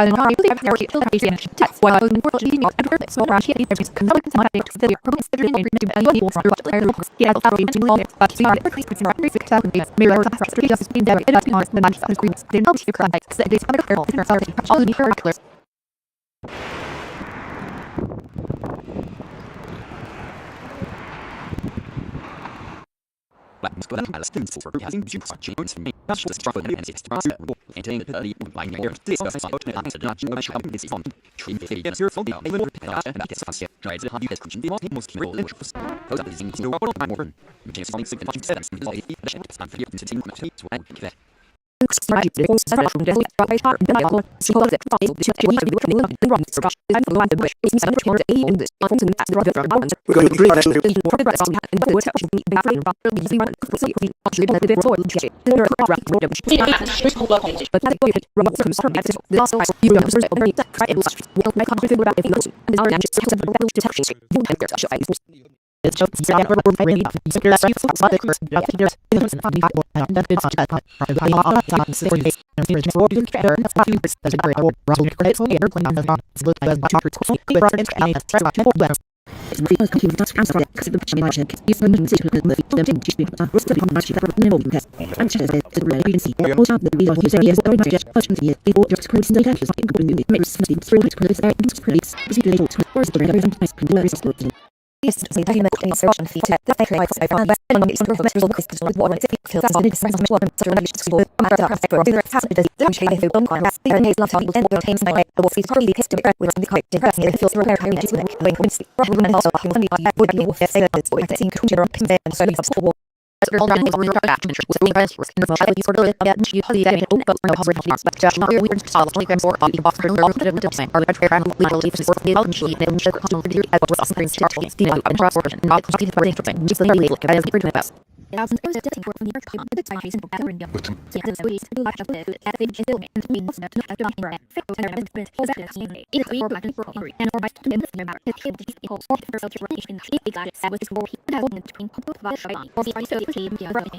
I don't know, I believe there were text while I was in world leading out and so around here, there's conduct some to the probably considering and to a young from what later looks. He has already been long, but he are the first right basic tap and maybe there was a just being there. It has been honest, the man's screens. They know you can like set this under careful. There's already all the miraculous. Black's got a Palestinian for having Jews changes from me. That's just trouble and it's trust and take the early by your discuss about the answer not you should have this fund. Train the failure here for the little and that is fast. Try to have you as question the most roll in shows. Those are the things you are more. James Bond signal seven is all the stand for you to team to one give. It's just really Yes, the document instruction feature that they create so far, but on its improvement result is to water it kills us in its one so much to school matter of for the has it don't shade the don't quite the days last time and the times my the is probably pissed to with the quite depressed it feels repair how it is like when Quincy problem and also when the would be with say that it's going to think to your pin and so it's school all running is really bad with the rest was in the child you sort of get you hardly get it but no house but just not really weird solve like I'm for on the box for the different or the trend legal leaves for the knowledge and then sugar control the at was awesome things to the transportation not complete for the interesting just the legal as the pretty best thousands of different for the first on the time is for the ring yeah the ways to like the at the still and me not to have to be fit to have been for that it we were black and for and or by to them the matter it came to the whole sort of situation it got it with this war that would between couple of us or the ice team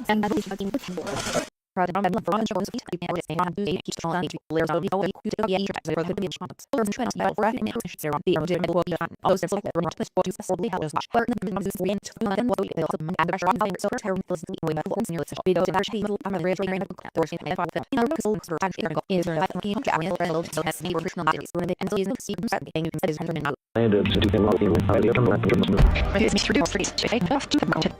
and that is fucking good Rather than for on shows and it's on the each on the layers of the way to the edge of the beach shots or the trends that for an interest there on the original will be on all those like not to what you possibly have as much but the business we into and what we will and the restaurant so term was the way that was near the video to actually little I'm a really train or something if I feel you know because for time is there like you know I will so has any original matters when it and so is no see that thing you can say is hundred now and to do them all in I will come back to it's Mr. Do pretty straight just to promote it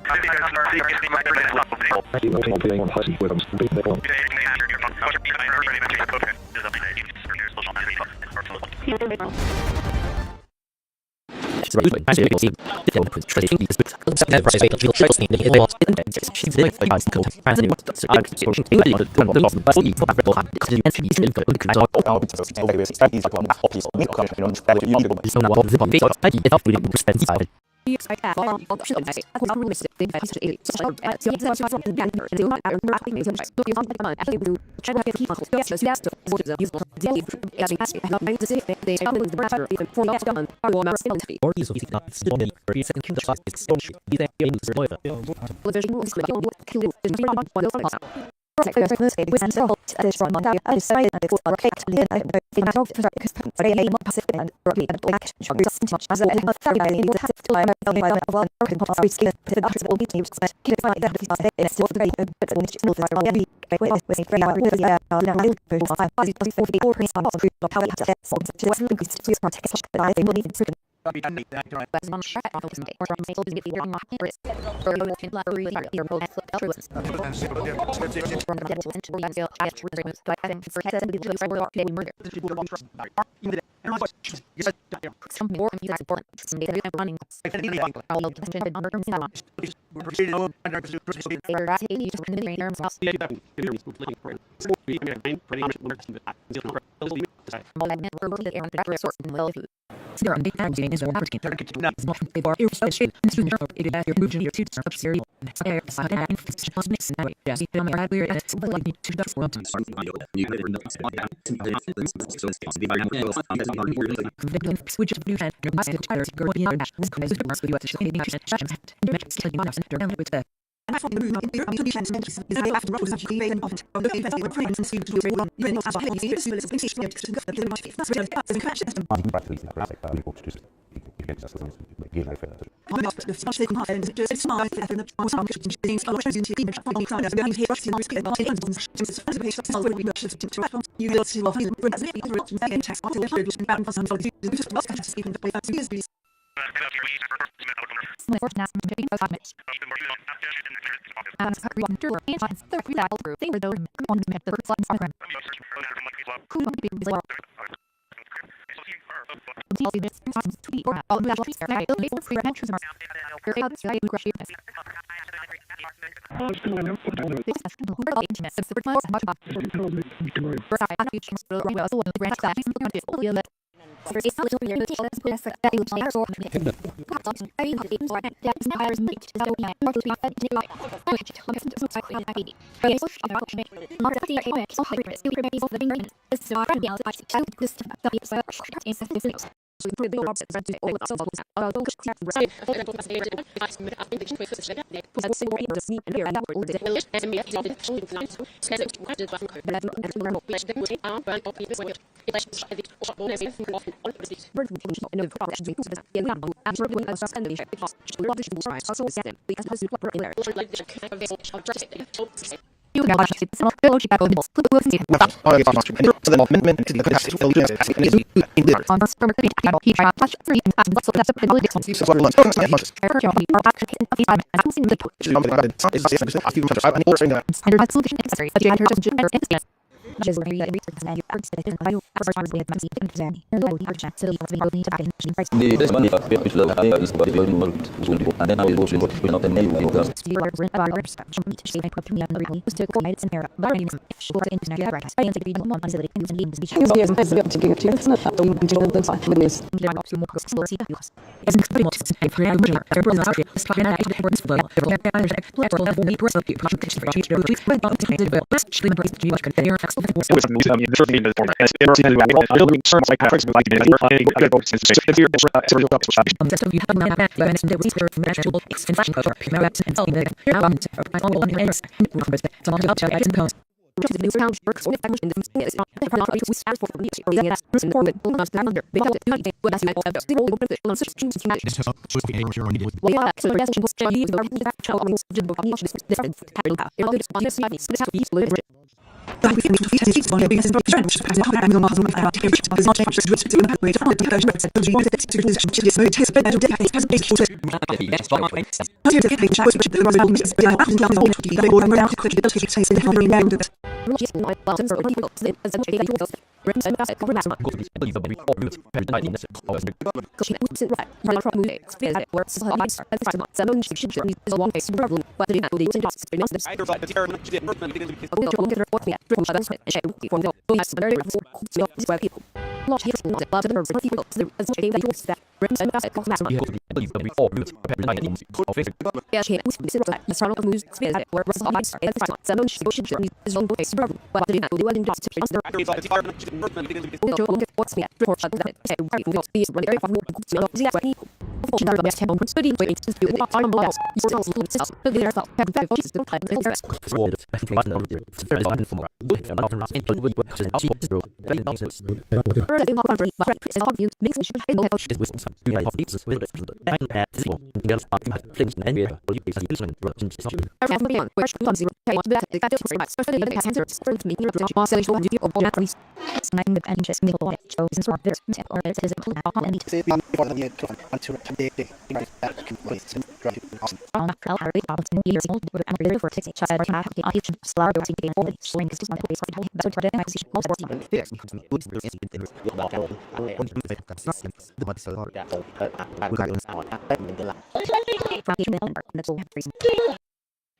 It's That's one shot off of Sunday, or from April to get the wrong Chris. For your work in library, your whole flip altruism. From the devil into the unveil, I have to remove, but I think for head and the cyber they will murder. Some more computers important. Some data I'm running. I'll load the send under terms now. They are at 80 to the terms of There are big times in his own African is not before your social and soon your it is your moving your two of serial air side and plus mix and away just come right where it's like need to just want to switch of blue and your massive tires go beyond that was crazy to master you at the same with the And from the room in the room is I laughed and rolled as you and often on the festival of friends and students to all you and as I had you to the stage to the much that's the crash system. I'm not the such thing and just smile and the some things are chosen to image from crowd as behind here to the skin but it's the page that's all we shift to response you will see what when as it is and text what the word and for some of the just must have even the way that is please my first national meeting of comments. Adam's Curry one tour and finds the free battle through. They were though on the map the first slides on the Who won't be bizarre? These bits and tweet or all the actual fair will be for free adventures and your out sky will crush you. This is who are the internet super close much about. First I know you can still well so the branch that is not this all you let. First is a little bit of the that you try or I mean the or that is hires me to that yeah or to be fed to like so I need but so about me more that the so high risk you prepare the thing is so I be out I see this that is so is so the big object that is all the don't check right you can watch it. It's not really about the what's it. The movement to the class will just in there. On first from the he tried touch free and so that's a pretty big one. So what lunch.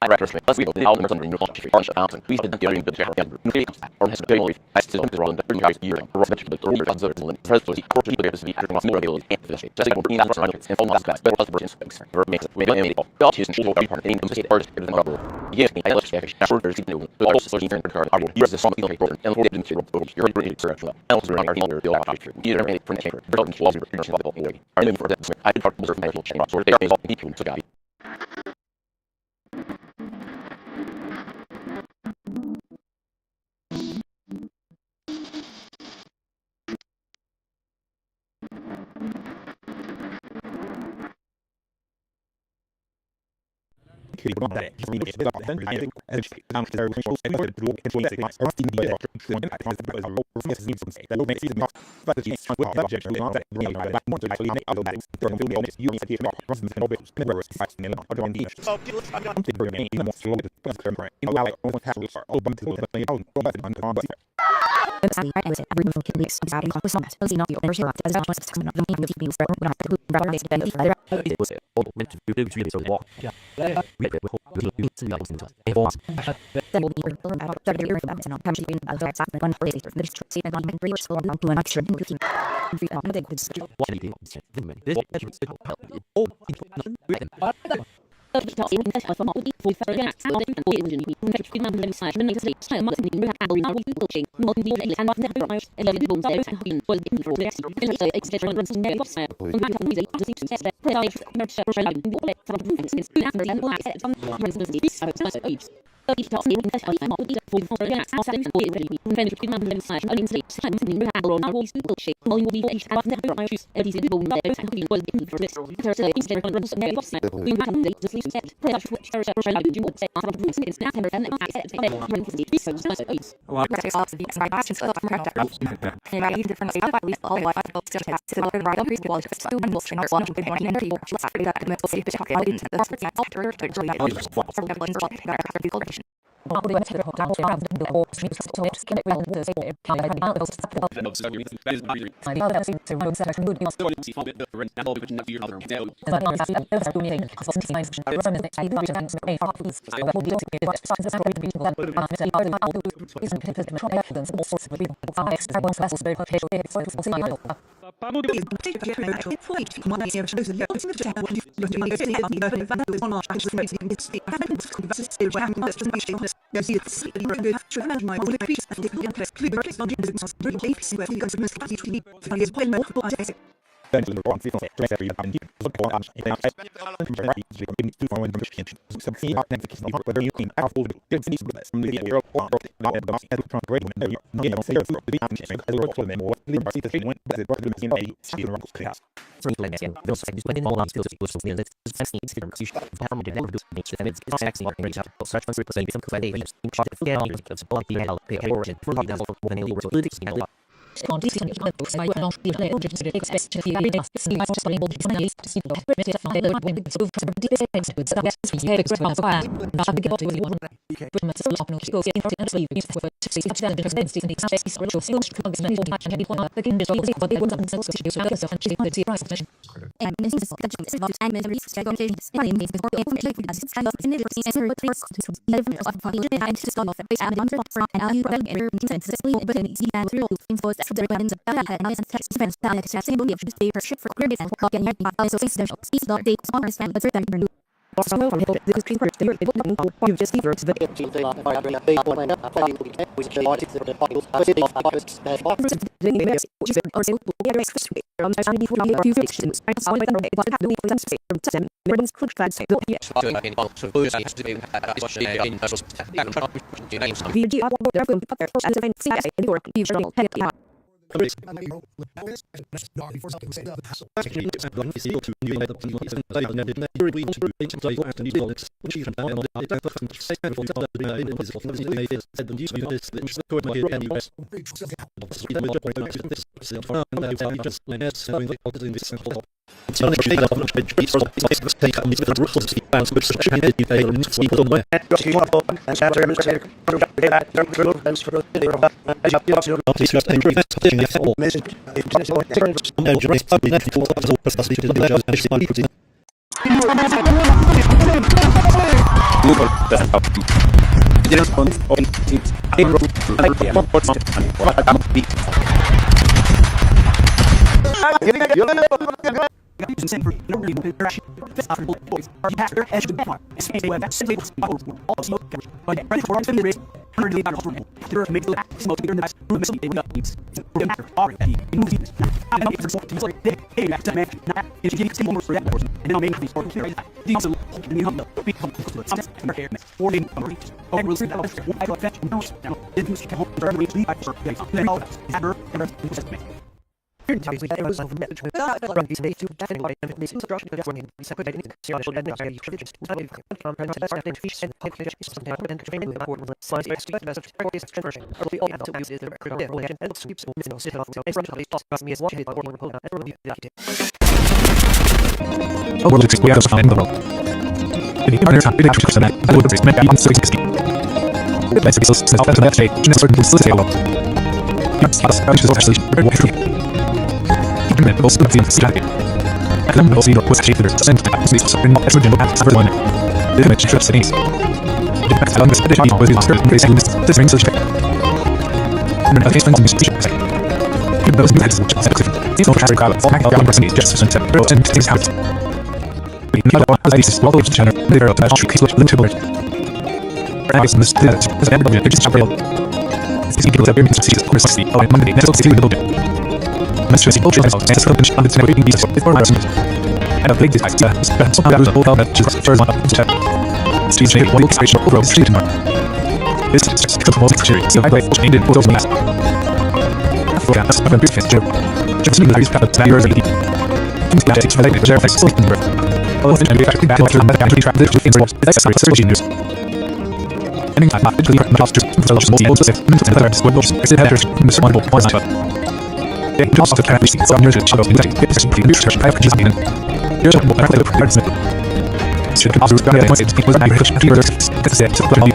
I retrospect. Let's go. The album is under new launch. Orange Fountain. We spent the other good share. Nuclear contact. Or has been only. I still don't run the 30 years year. Or vegetable. Or years of the presidency. Or to be able to be acting on more available and finish. Just like bringing out running and phone guys. Better was the version speaks. Verb makes it. We don't need all. The options and show part in the state artist is not rule. Yes, I left check. Shorter is new. But also searching for card. Our use the song feeling program and for didn't see you're pretty search. Else we're our dealer bill out here. Either any print paper. Building was available anyway. I knew for that. I did part of the medical chain. So they are all people to guy. world exists, we are found in the world. In the other time, it actually said that I would exist, maybe on 60. Let's be so self to that state, in a certain society. Yes, that's how it is translation, very well. Even if those things see that. I can also see your push theater, send that, see so in every general path, everyone. The image shows cities. The next element is additional with the master, and this rings such a in a case when some species in those new heads which is different. These don't have regard for making young person is just some set girls and things habits. We need to know this is well over the channel, later of the national case which linked to word. Perhaps in this theater, as an emblem of the chapter world. This is equal to the women's disease, of course, the Monday, natural city with the building. Menstruation culture has also spoken on the generating beasts before our sins. And a plague device, so now there's a whole about Jesus, first one up to chat. Streets made one look spatial over the street tomorrow. This is just a most experience, so I play full in photos of mass. Yeah, that's a brief history. Just me, the got the years of the things that it's related to their face, sleep and birth. All of the time, we battle through the country trap, this is what that's a search news. Ending time, not literally hurt just for the most evil system, and other squid books, is it headers, Mr. Wonderful, was not. They also can be seen from years of shadows in the city, it's pretty new search, I have just been in. Here's a more private prepared smith. Should also run it, it was an Irish, and he was a set, so the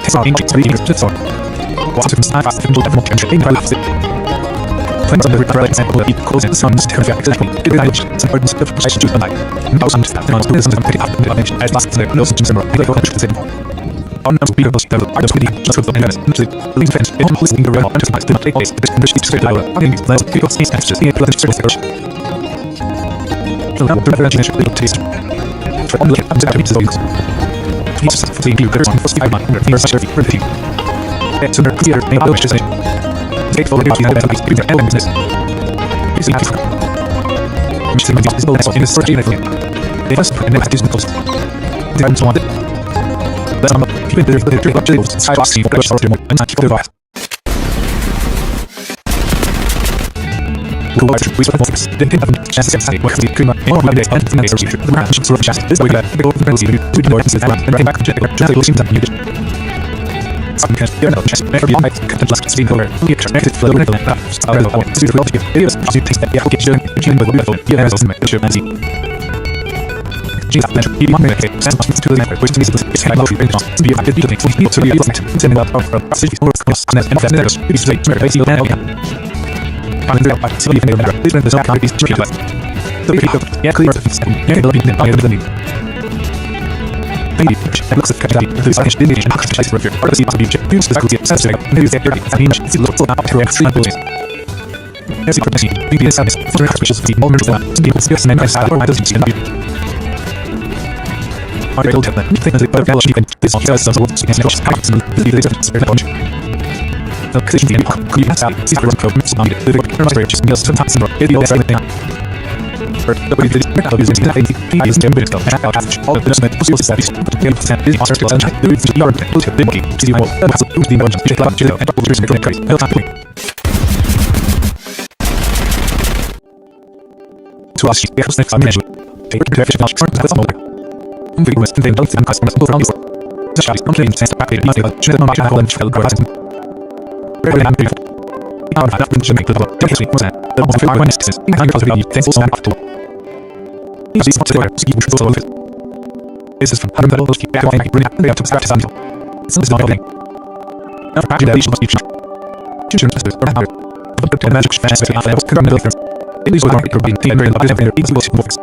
it's all ancient, so he is just so. What's it, I fast, and do everyone can check in, I love it. Plans on the relic sample of the close and sons to effect exactly. It is Irish, some burdens of I should choose the night. No some staff, and also some pretty up in the dimension, as last there, no such similar, I go to the same. On those people, the artist with the just with the menace, the lean fence, and listening to real enterprise, did not take place, this condition straight out, on the last people see snatches, the pleasant service search. The level of referential legal taste. For on the left, I'm set to meet the zones. Jesus, for the include, there's on for 5 months, under survey, for the few. Sooner, theater, may I wish to say. Take forward the event of the element business. You see, Mr. Mandy is visible in the search email. They must print and use the post. The items wanted. Let's sum up. Keep it there for the trip up to the sidewalks, see for the short remote, and not keep the device. Go watch, we sort of focus. Then pin up and chance to get side, work the cream up, and more days, and the next future. The ground should sort of chest. This way that the gold penalty to the north is around, and right back to the general seems that needed. Some can hear no chest, never be on my content last screen over. We have connected to the little and our level to the world. It is possible to that the application between the mobile phone, here as also the show and see. Jesus, he wanted to to the network, which is high low and to be affected to be sending up from cities or across and then there's to be straight to the man again. On the up, so you can remember, this is the sound is to so we go, yeah, clear the system, and it'll be in the need. Maybe, it looks like the Spanish delineation and exercise for or the possible use the faculty of sensory, maybe the theory, and image, it's a little now to extreme abilities. As you proceed, maybe the sound is for expressions of the moment of the people space and memory style or doesn't see the I will tell them, think that the better fellowship and this all does some work and negotiate how to the difference in knowledge. No position the could you ask out see the program is on the current just meals sometimes in it is everything for the way the of using that he is in bit of out all of the numbers was that is also still and the reason you are to the body see what has to the emergency check out and what is going to crazy no time to us because next time measure take the fish not short that's all we must then don't think customers will from the shop is complaining sense back there nothing but should not have one child grow very happy now that brings you make the history was that the most fair one is in time for the thanks also and after this is not the word you should solve it this is from having the levels keep back on bring up the to start something it's not building now the population must be children sisters or how but the magic fast to have could not difference it is going to be the end of the easy was works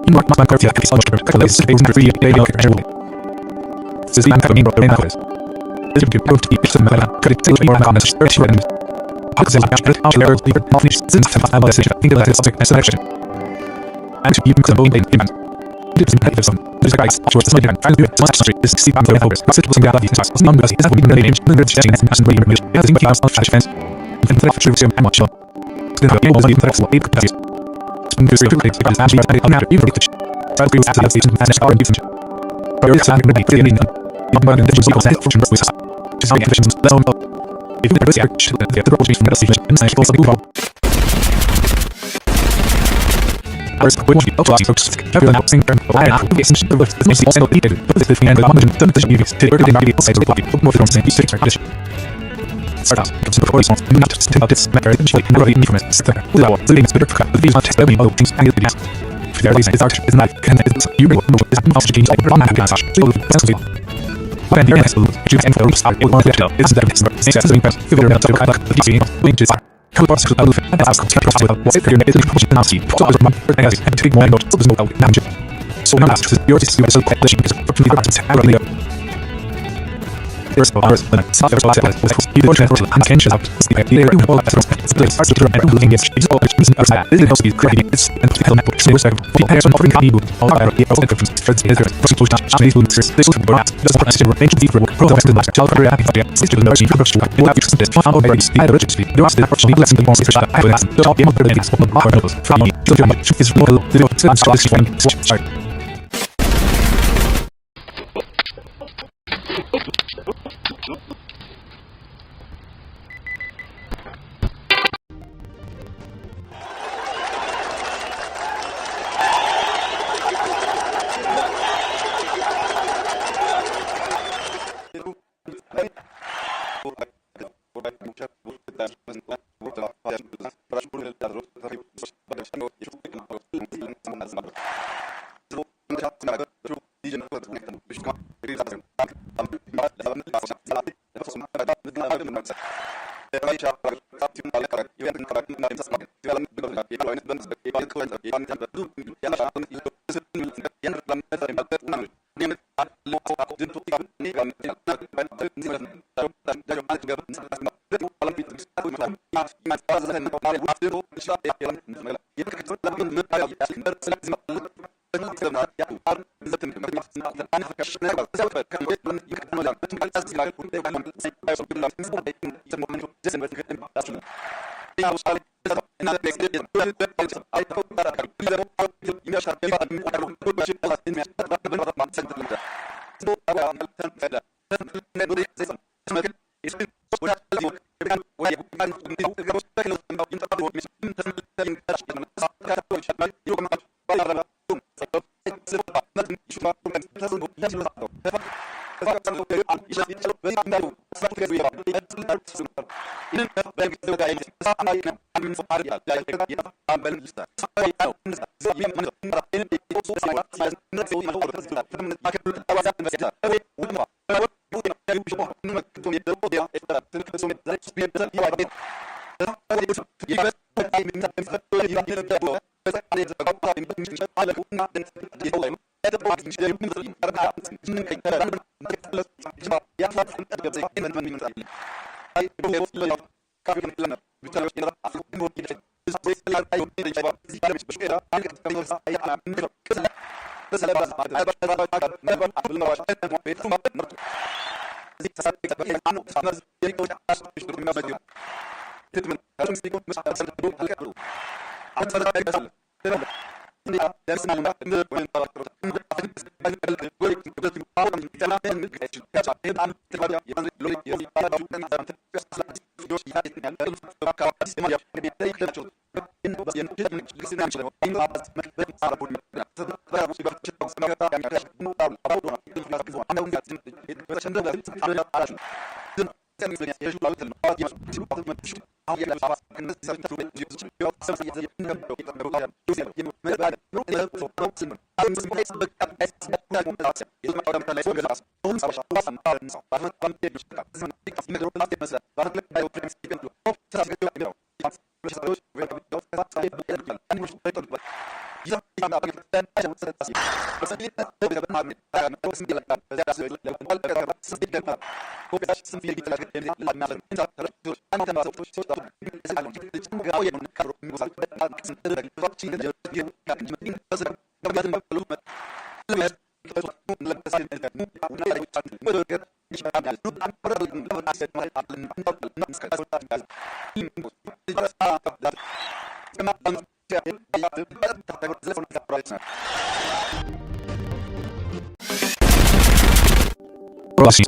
in what must be the solid the list is under free day of casually this is the main problem that is this is going to be some matter could it take more comments search for because it's actually out there the knowledge since the final decision think that it's subject selection and to even some in demand it is imperative some there's a guys actually this might find it must street this see the focus because it was about these tasks non is that we can manage the checking and really manage as in the house of defense and the true sim and much the all the interest of it is this is really because actually I not even rich try to use the station as our different priority time to be in the modern digital set function with just the conditions down if there is actually the approach from the station inside also the global ours which we also folks everyone out sing from why not be essential but this is also needed but this is the end of the units to the body also to body more from the state tradition start out because before it's not just about this matter actually can really influence the without the limits better cut the visual test every other things and it is there is art is not can it you will move this also change like wrong and passage so that's it when the next loop you can follow start with one left is that it's success in press figure out the kind of the game which is colors to the and ask to cross with what's it you need to push it now see so was one for things and take more notes so there's no out damage so now ask your system is so question is for the arts really first of all, when some of the was you don't have to attention out the idea of all the place starts to and looking at is all the reason are that this is creating it's and the helmet so was the person offering can you all are the all the different friends is there so to touch these wounds this is what does not consider range the program to last child career happy is to know you have to you have to this found over the other registry you are the person lesson the most shot I will ask the top of the things from the from me to your is local the start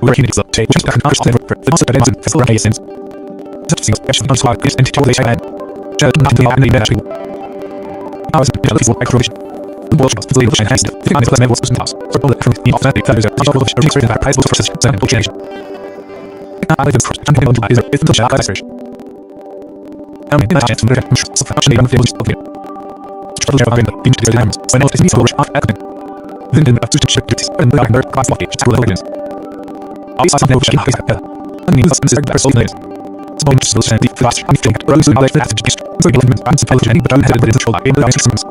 Working is up, take just a knowledge for the most evidence and for reasons. Such things, especially on swag, is into the side. Just not to have any benefit. I was in the level of microvision. The bullshit was the leadership has the thing on the level was toss. For bullet from the authentic feathers of the level of research that price was for system and negotiation. I live in first, and the is the shot of research. I'm in the chance to murder, so function on the field of it. Trouble having the thing to the diamonds, when all this needs to rush off at them. Then in the to check it, and the other class of it, to the evidence. I saw no shit like that. I mean, this is the soul is. So much so send the flash, I think, rose in my flat education. So you live and supply any but I'm headed with the control in the systems.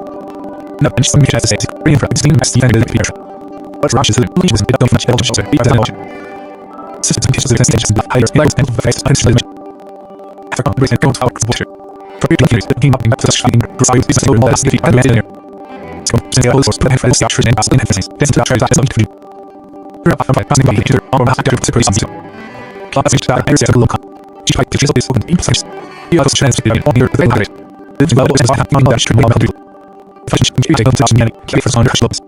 No, and some chance to say, bring for the mess even the future. But Rush is the leech was a bit of much elder shelter, because I know. Systems and pieces of stages and higher spikes and the face and slim. African breath and gold out of bullshit. For people like the king up in the shooting, precise is a little less if you are the man. So, since the whole source put ahead for the structure and pass in emphasis, then to try that is not to do. Passing by the computer, or not to separate something. Class is that area to look up. Each like the is open in precise. You also chance to be on your very great. This level is not on the stream of the if I should take them to many, carry for on your slopes.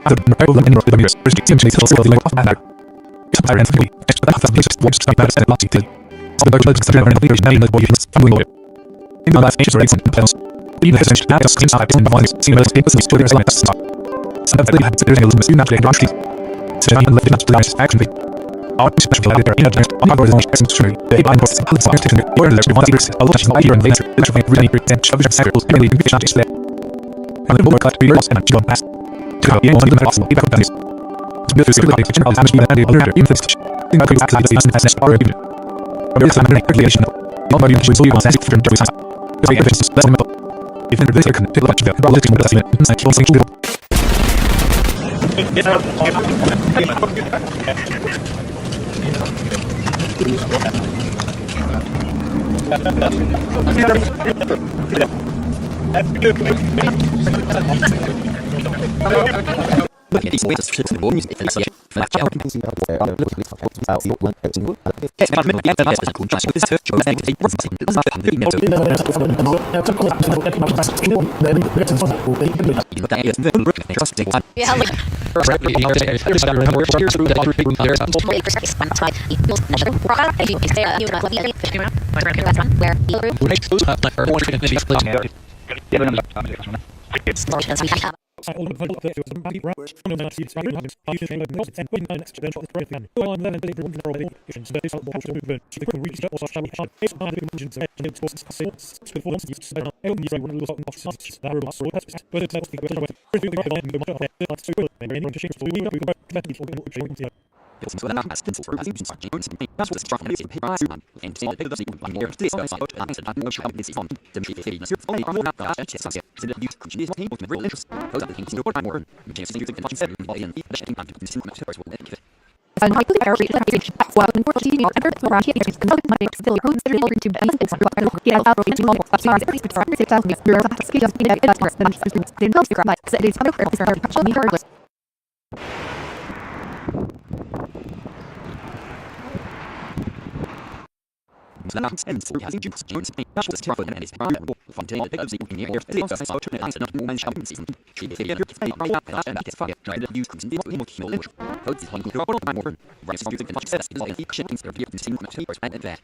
After the problem in the mirrors, there's the to also the like of matter. It's a parent family, extra that the biggest works to be better and lots of detail. So the budget is the and the leaders many in the boy is following over. In the life ages rates and pedals. Even the essential that is clean side in the voice, seeing the papers and stories like that. Some of the habits that there's a little not like rush trees. So I left it to the action thing. Our special editor in advance on our launch essence surely. The headline process of the technical or the one leaders, a lot of idea and later, electric really present shoving cycles and leading fiction display. And the more cut to be lost and a pass. To have the only possible even from this. To build a secret kitchen of damage and the other in this kitchen. In a quick act like the as power given. A very time regulation. Nobody should so you want to ask from the result. The evidence is less simple. If in the visitor can tell what you have relating with the scene, inside your thing to These ways to the bonus if it's like out in Lands and forecasting Jupiter Jones, National Terrible and his prime Fontaine, the Pixie in the air, the first alternate not more mentioned season. She is a figure, right up, and it's fire, trying to use constant emotional. Codes is one of the more. Rice music and much success is all the shipping their view to sing from papers and that.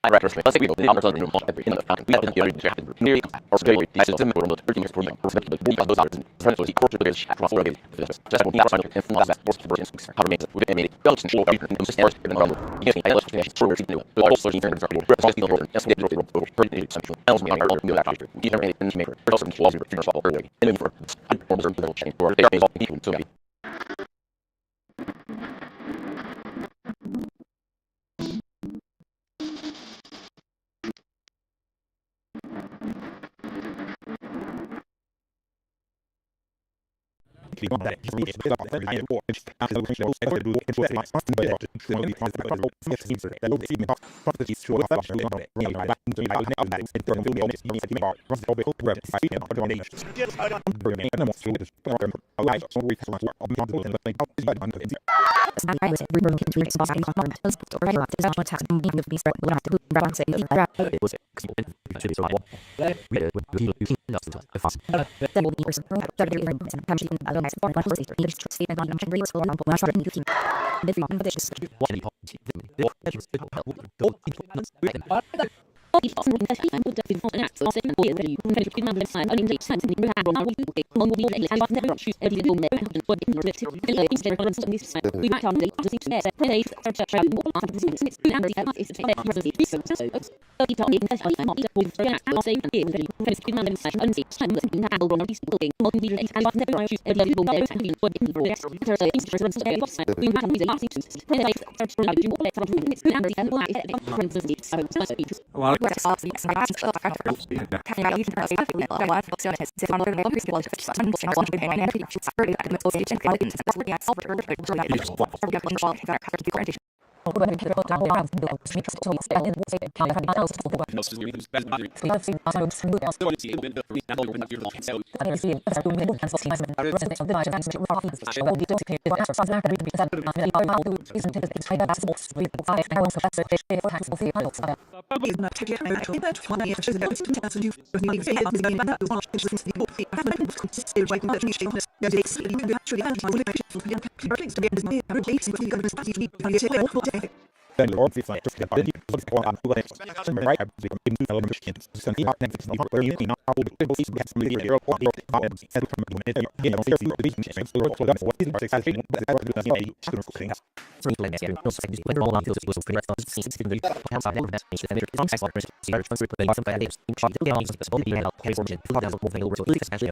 I reckon let's say we go the other side of the room every in the fountain. We have to do the nearly or so we I system or the 13 years program or the those others friends was equal to the across the just one outside and from that force for instance how to make it with made belts and show everything in the stairs in the room. Yes, I was thinking for the new but also in terms of the rest of the order just the road pretty something else me on our new after either any maker also in walls for fall early and for the chain or they are all people so Then Lord we find just the body of the on who some right have become into element some he never is not where you know how to be has some leader or and from the you know the being changed the world what is the success that are doing the student cooking from the next year no so when all on feels was free response seems to be have some that is the major context for see our transfer the some bad names in shot the on the possibility and help for the 2000 moving over to the especially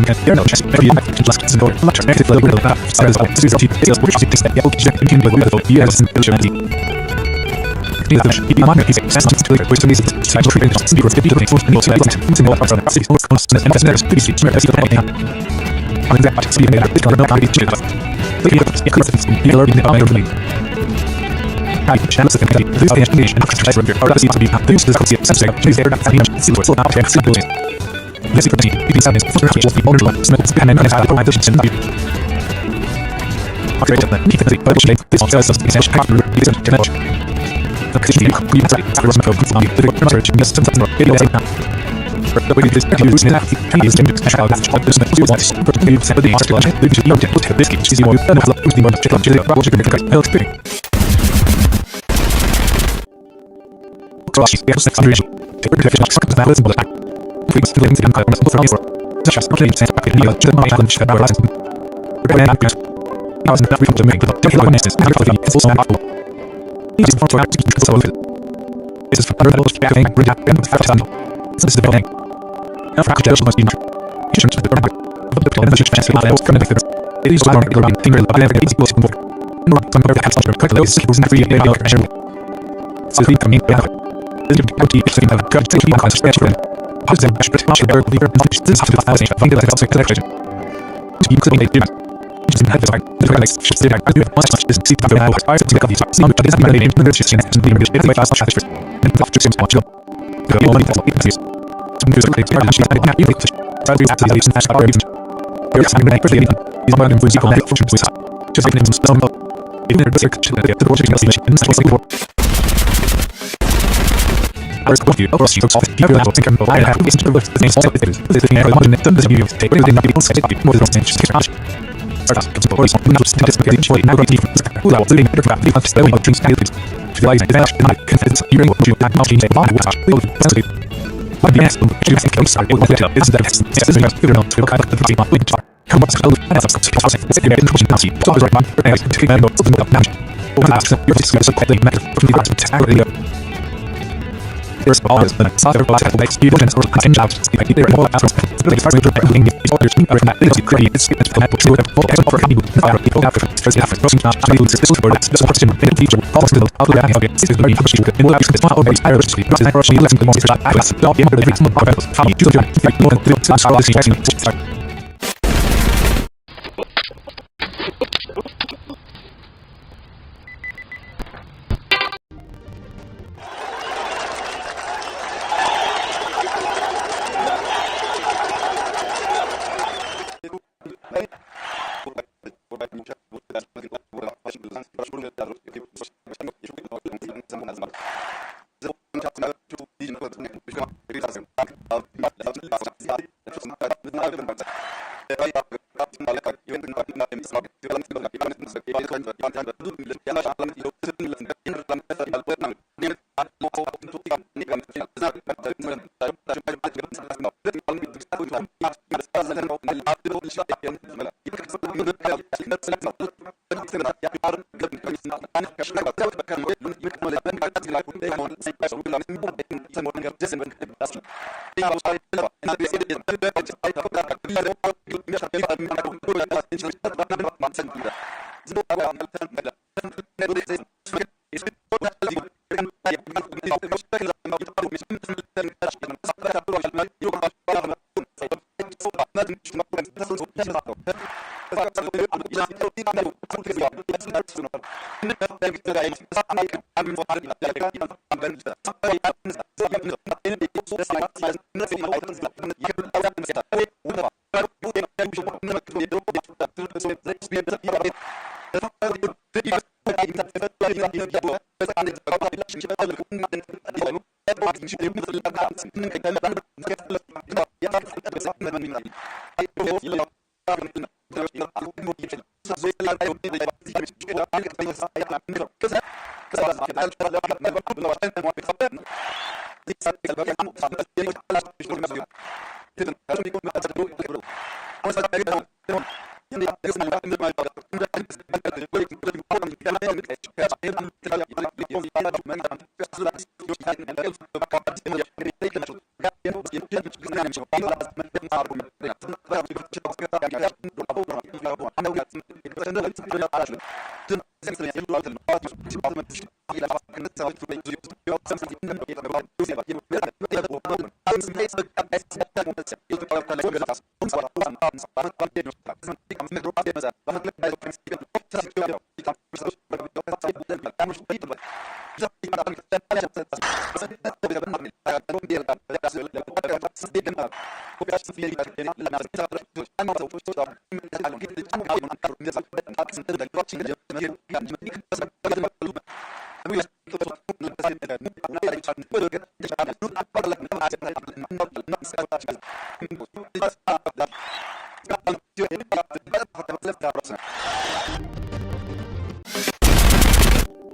There are no chances. Every act can last door. Much active level of that. Stars of the city. Sales work to step. Yeah, okay. Can be with the years in the journey. The minor is sense to the question is side of the speakers get the force and also to know about the city source constant and there's pretty much as the thing. On that part speaking that the no time is just. The speakers are learning about the I chance the committee. This explanation of the record or does it to be the use of the concept of the air that the city so now takes the building. This is the business for the owner of small span and the provision of okay, the people but this also is essential part of the connection. The city we have to resolve the research in the system of the way this use in that is to special that all this is what but we set the master logic the you don't put this is more than the more project health thing. Cross is the region. The protection of the balance of the we must link the empire from for the just not in sense of the German challenge that was when I was not we to make the honest and the also not this is for to act so this is for the most thing bring up and fast on this is the thing a fracture must be should the program of the plan that should just allow connect it is one of the thing that I easy to support and some of the helps to cut those skills and free the pressure so we come in the difficulty is in the gut to be consistent has the best much better believer in this after the thousand of the also collection to be clearly given just in head design the relax should say I do much is see the hours I think of some of this many names the just in the my fast chat and the after seems much the only thing is some news that are actually not even try to act as fast are even there is something pretty is more than physical function just like names some even the search the logic and so I was confused over she talks of people that think I have this to the same sort of things this thing I imagine it doesn't you take everything that people say more than things just cash start to support some not just this because it's now really who are living better about the study of dreams and abilities realizing that I confess you know what you not change about what will basically what the ask you think I'm sorry what that is that it's just figure out to kind of the thing about which come up to and that's something it's the introduction now see so right man and it's to kind of something about now or ask your discuss so quickly matter from the right there's always been a softer process that makes people or change out like there are more after the first major thing is orders in that it is created this is the network so that for example for people fire people after stress after processing not to use this for that the question in the future also the how to have it this is very interesting in what is not always higher risk this is actually less than the most shot I was not in the victim of how you do the like more than 3 times how this is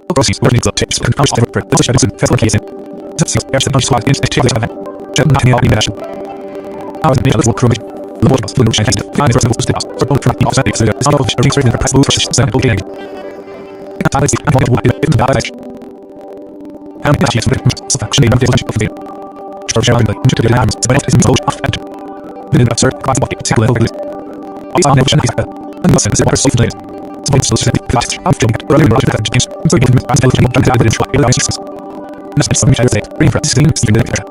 Proceeds warnings of tips and constant for this is in federal case. This is there's no swat in state of event. Jen not in the nation. I was made a little crummy. The more of the notion has defined the first step for both from the offset is on of sharing certain press moves for sample game. I see I'm going to in the badge. I'm not yet with selection of the of the showing the to the arms but it is so off and the absurd class of the level is also an option is unless it's a soft layer. So it's just the plastic of the earlier project that James so you can pass the thing to the intro in the systems. Next some shall say bring practice in the picture.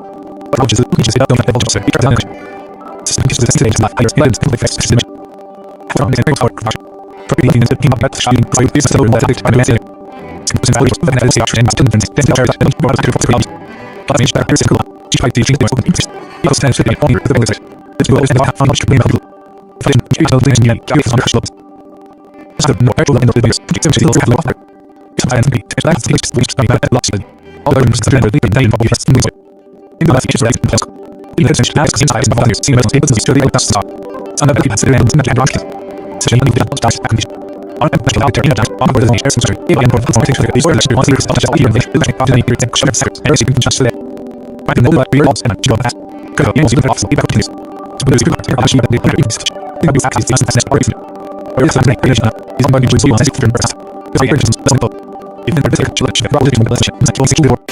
But which is don't have level so because the system is the same as higher lines to the face system. From the power production. Properly in the team of that showing so this is so that it can be since all the analysis option and students then the chart and more active for the class is better circle. Despite the change of interest. It stands to be only the realization. This will also have much to blame people. If you tell the engineer to use on the slopes. The more actual end of the base, it's still have water. Sometimes it's like the least which bad lots. All the rooms are really contain of just music. In the last features right in the we have essentially asked inside the values seen as able to destroy the dust star. Some of the people have and in the market. So you need to start back condition. On a question out there in a dash, on board the air sensor, if I import the formation of the or the one series of the even the electric the section of seconds, and receiving just select. Right in the middle of the walls and a chill pass. Go in the box, even please. So the music are actually the people in this. The abuse access is the next is on going to see one sensitive and breast. The figure is simple. If in particular, challenge the problem in the session, the actual security work.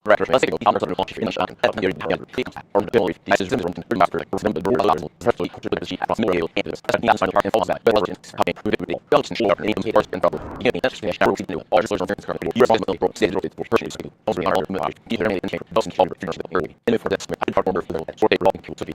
For Director, let's go. Founders of the launch in the shot. That near the big or the ability. This is the room to master the room the door allows especially to the sheet across more campus. As the outside part and falls back. But legends how they prove it. Belts and short and even first and trouble. Beginning that's the shadow to do. All social things are you responsible for state rotate for person to also are the military. Either any chamber. Belts and shoulder finish the early. And for this I part order for the short they rolling to be.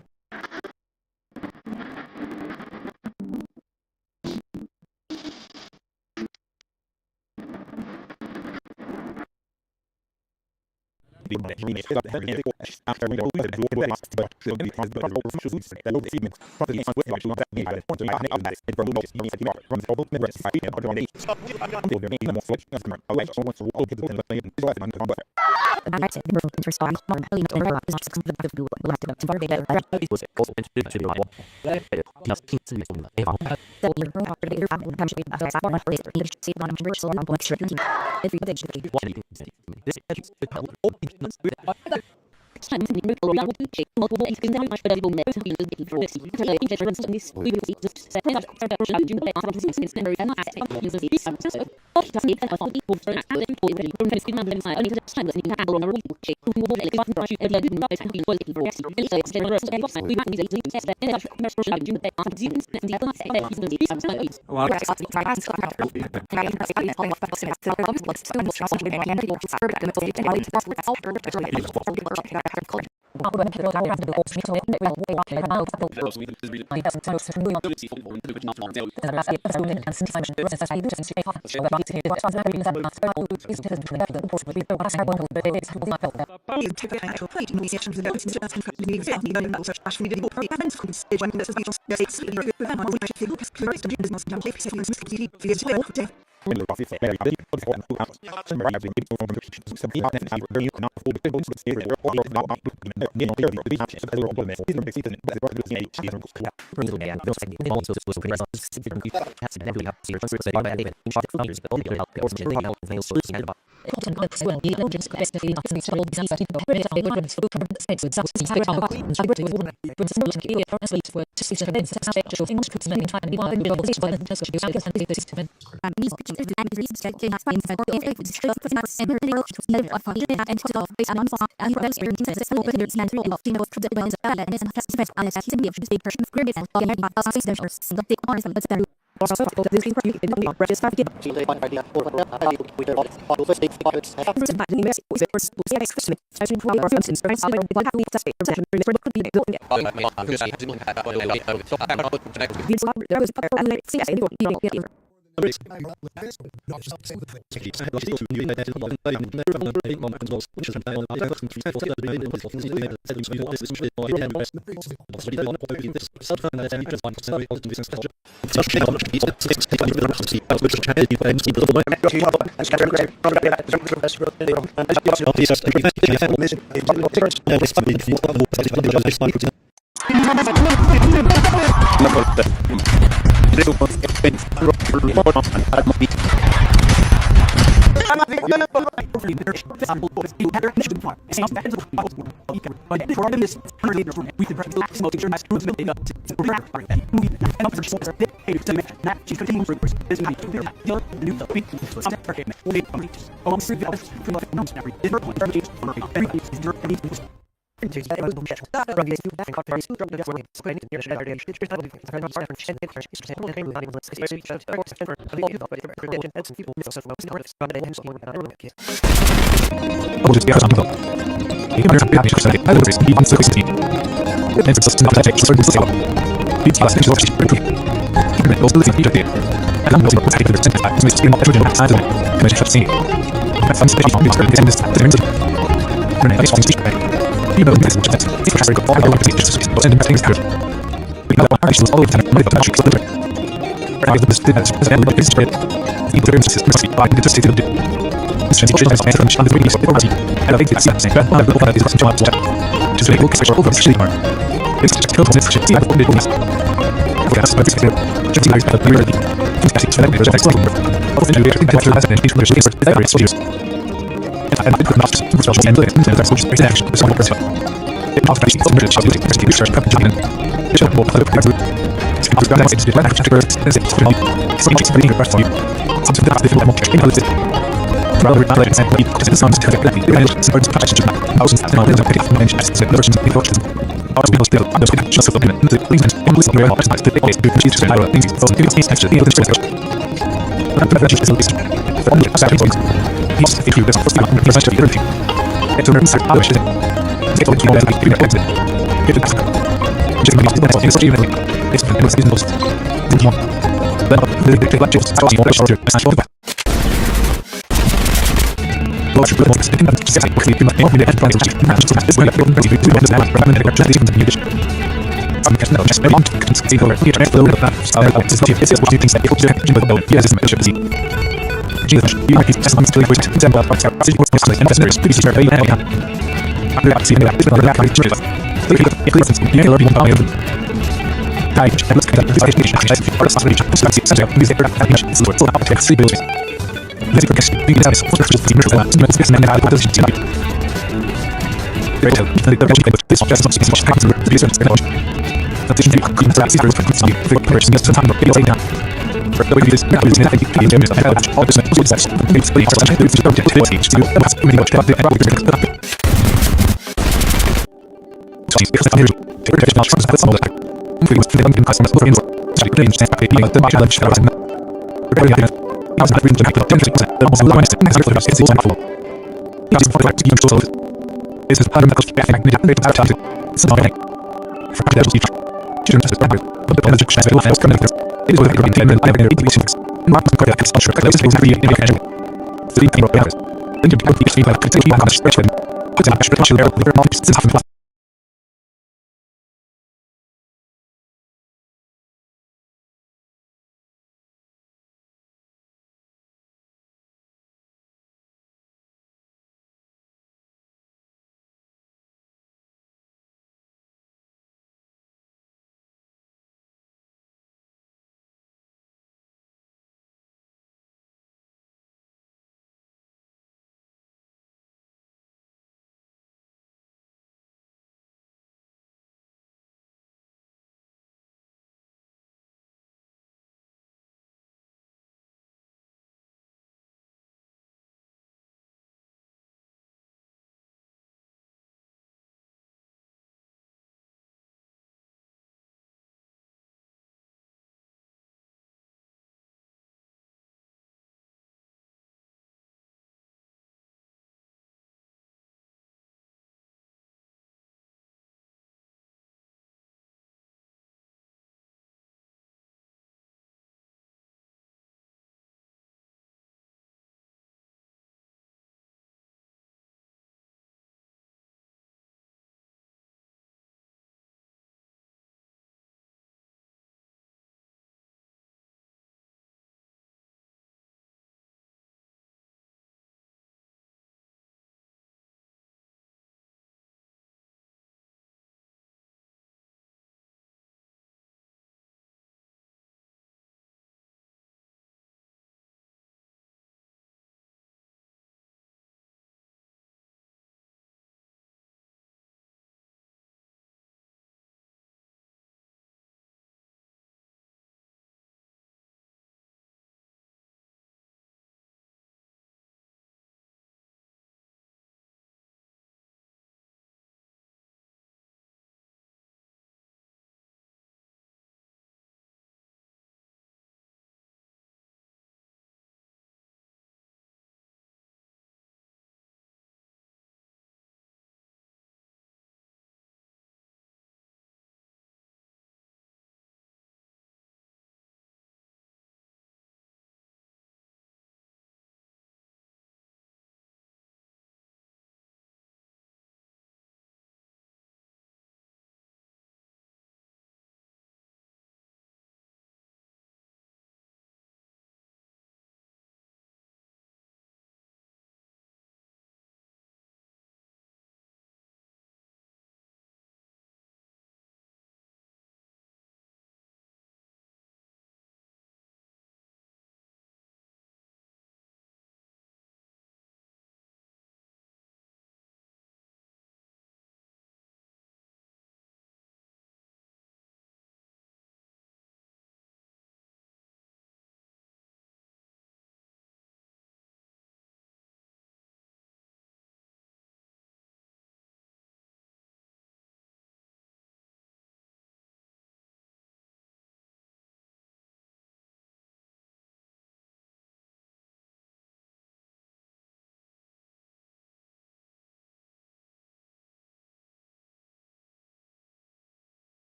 Thank you.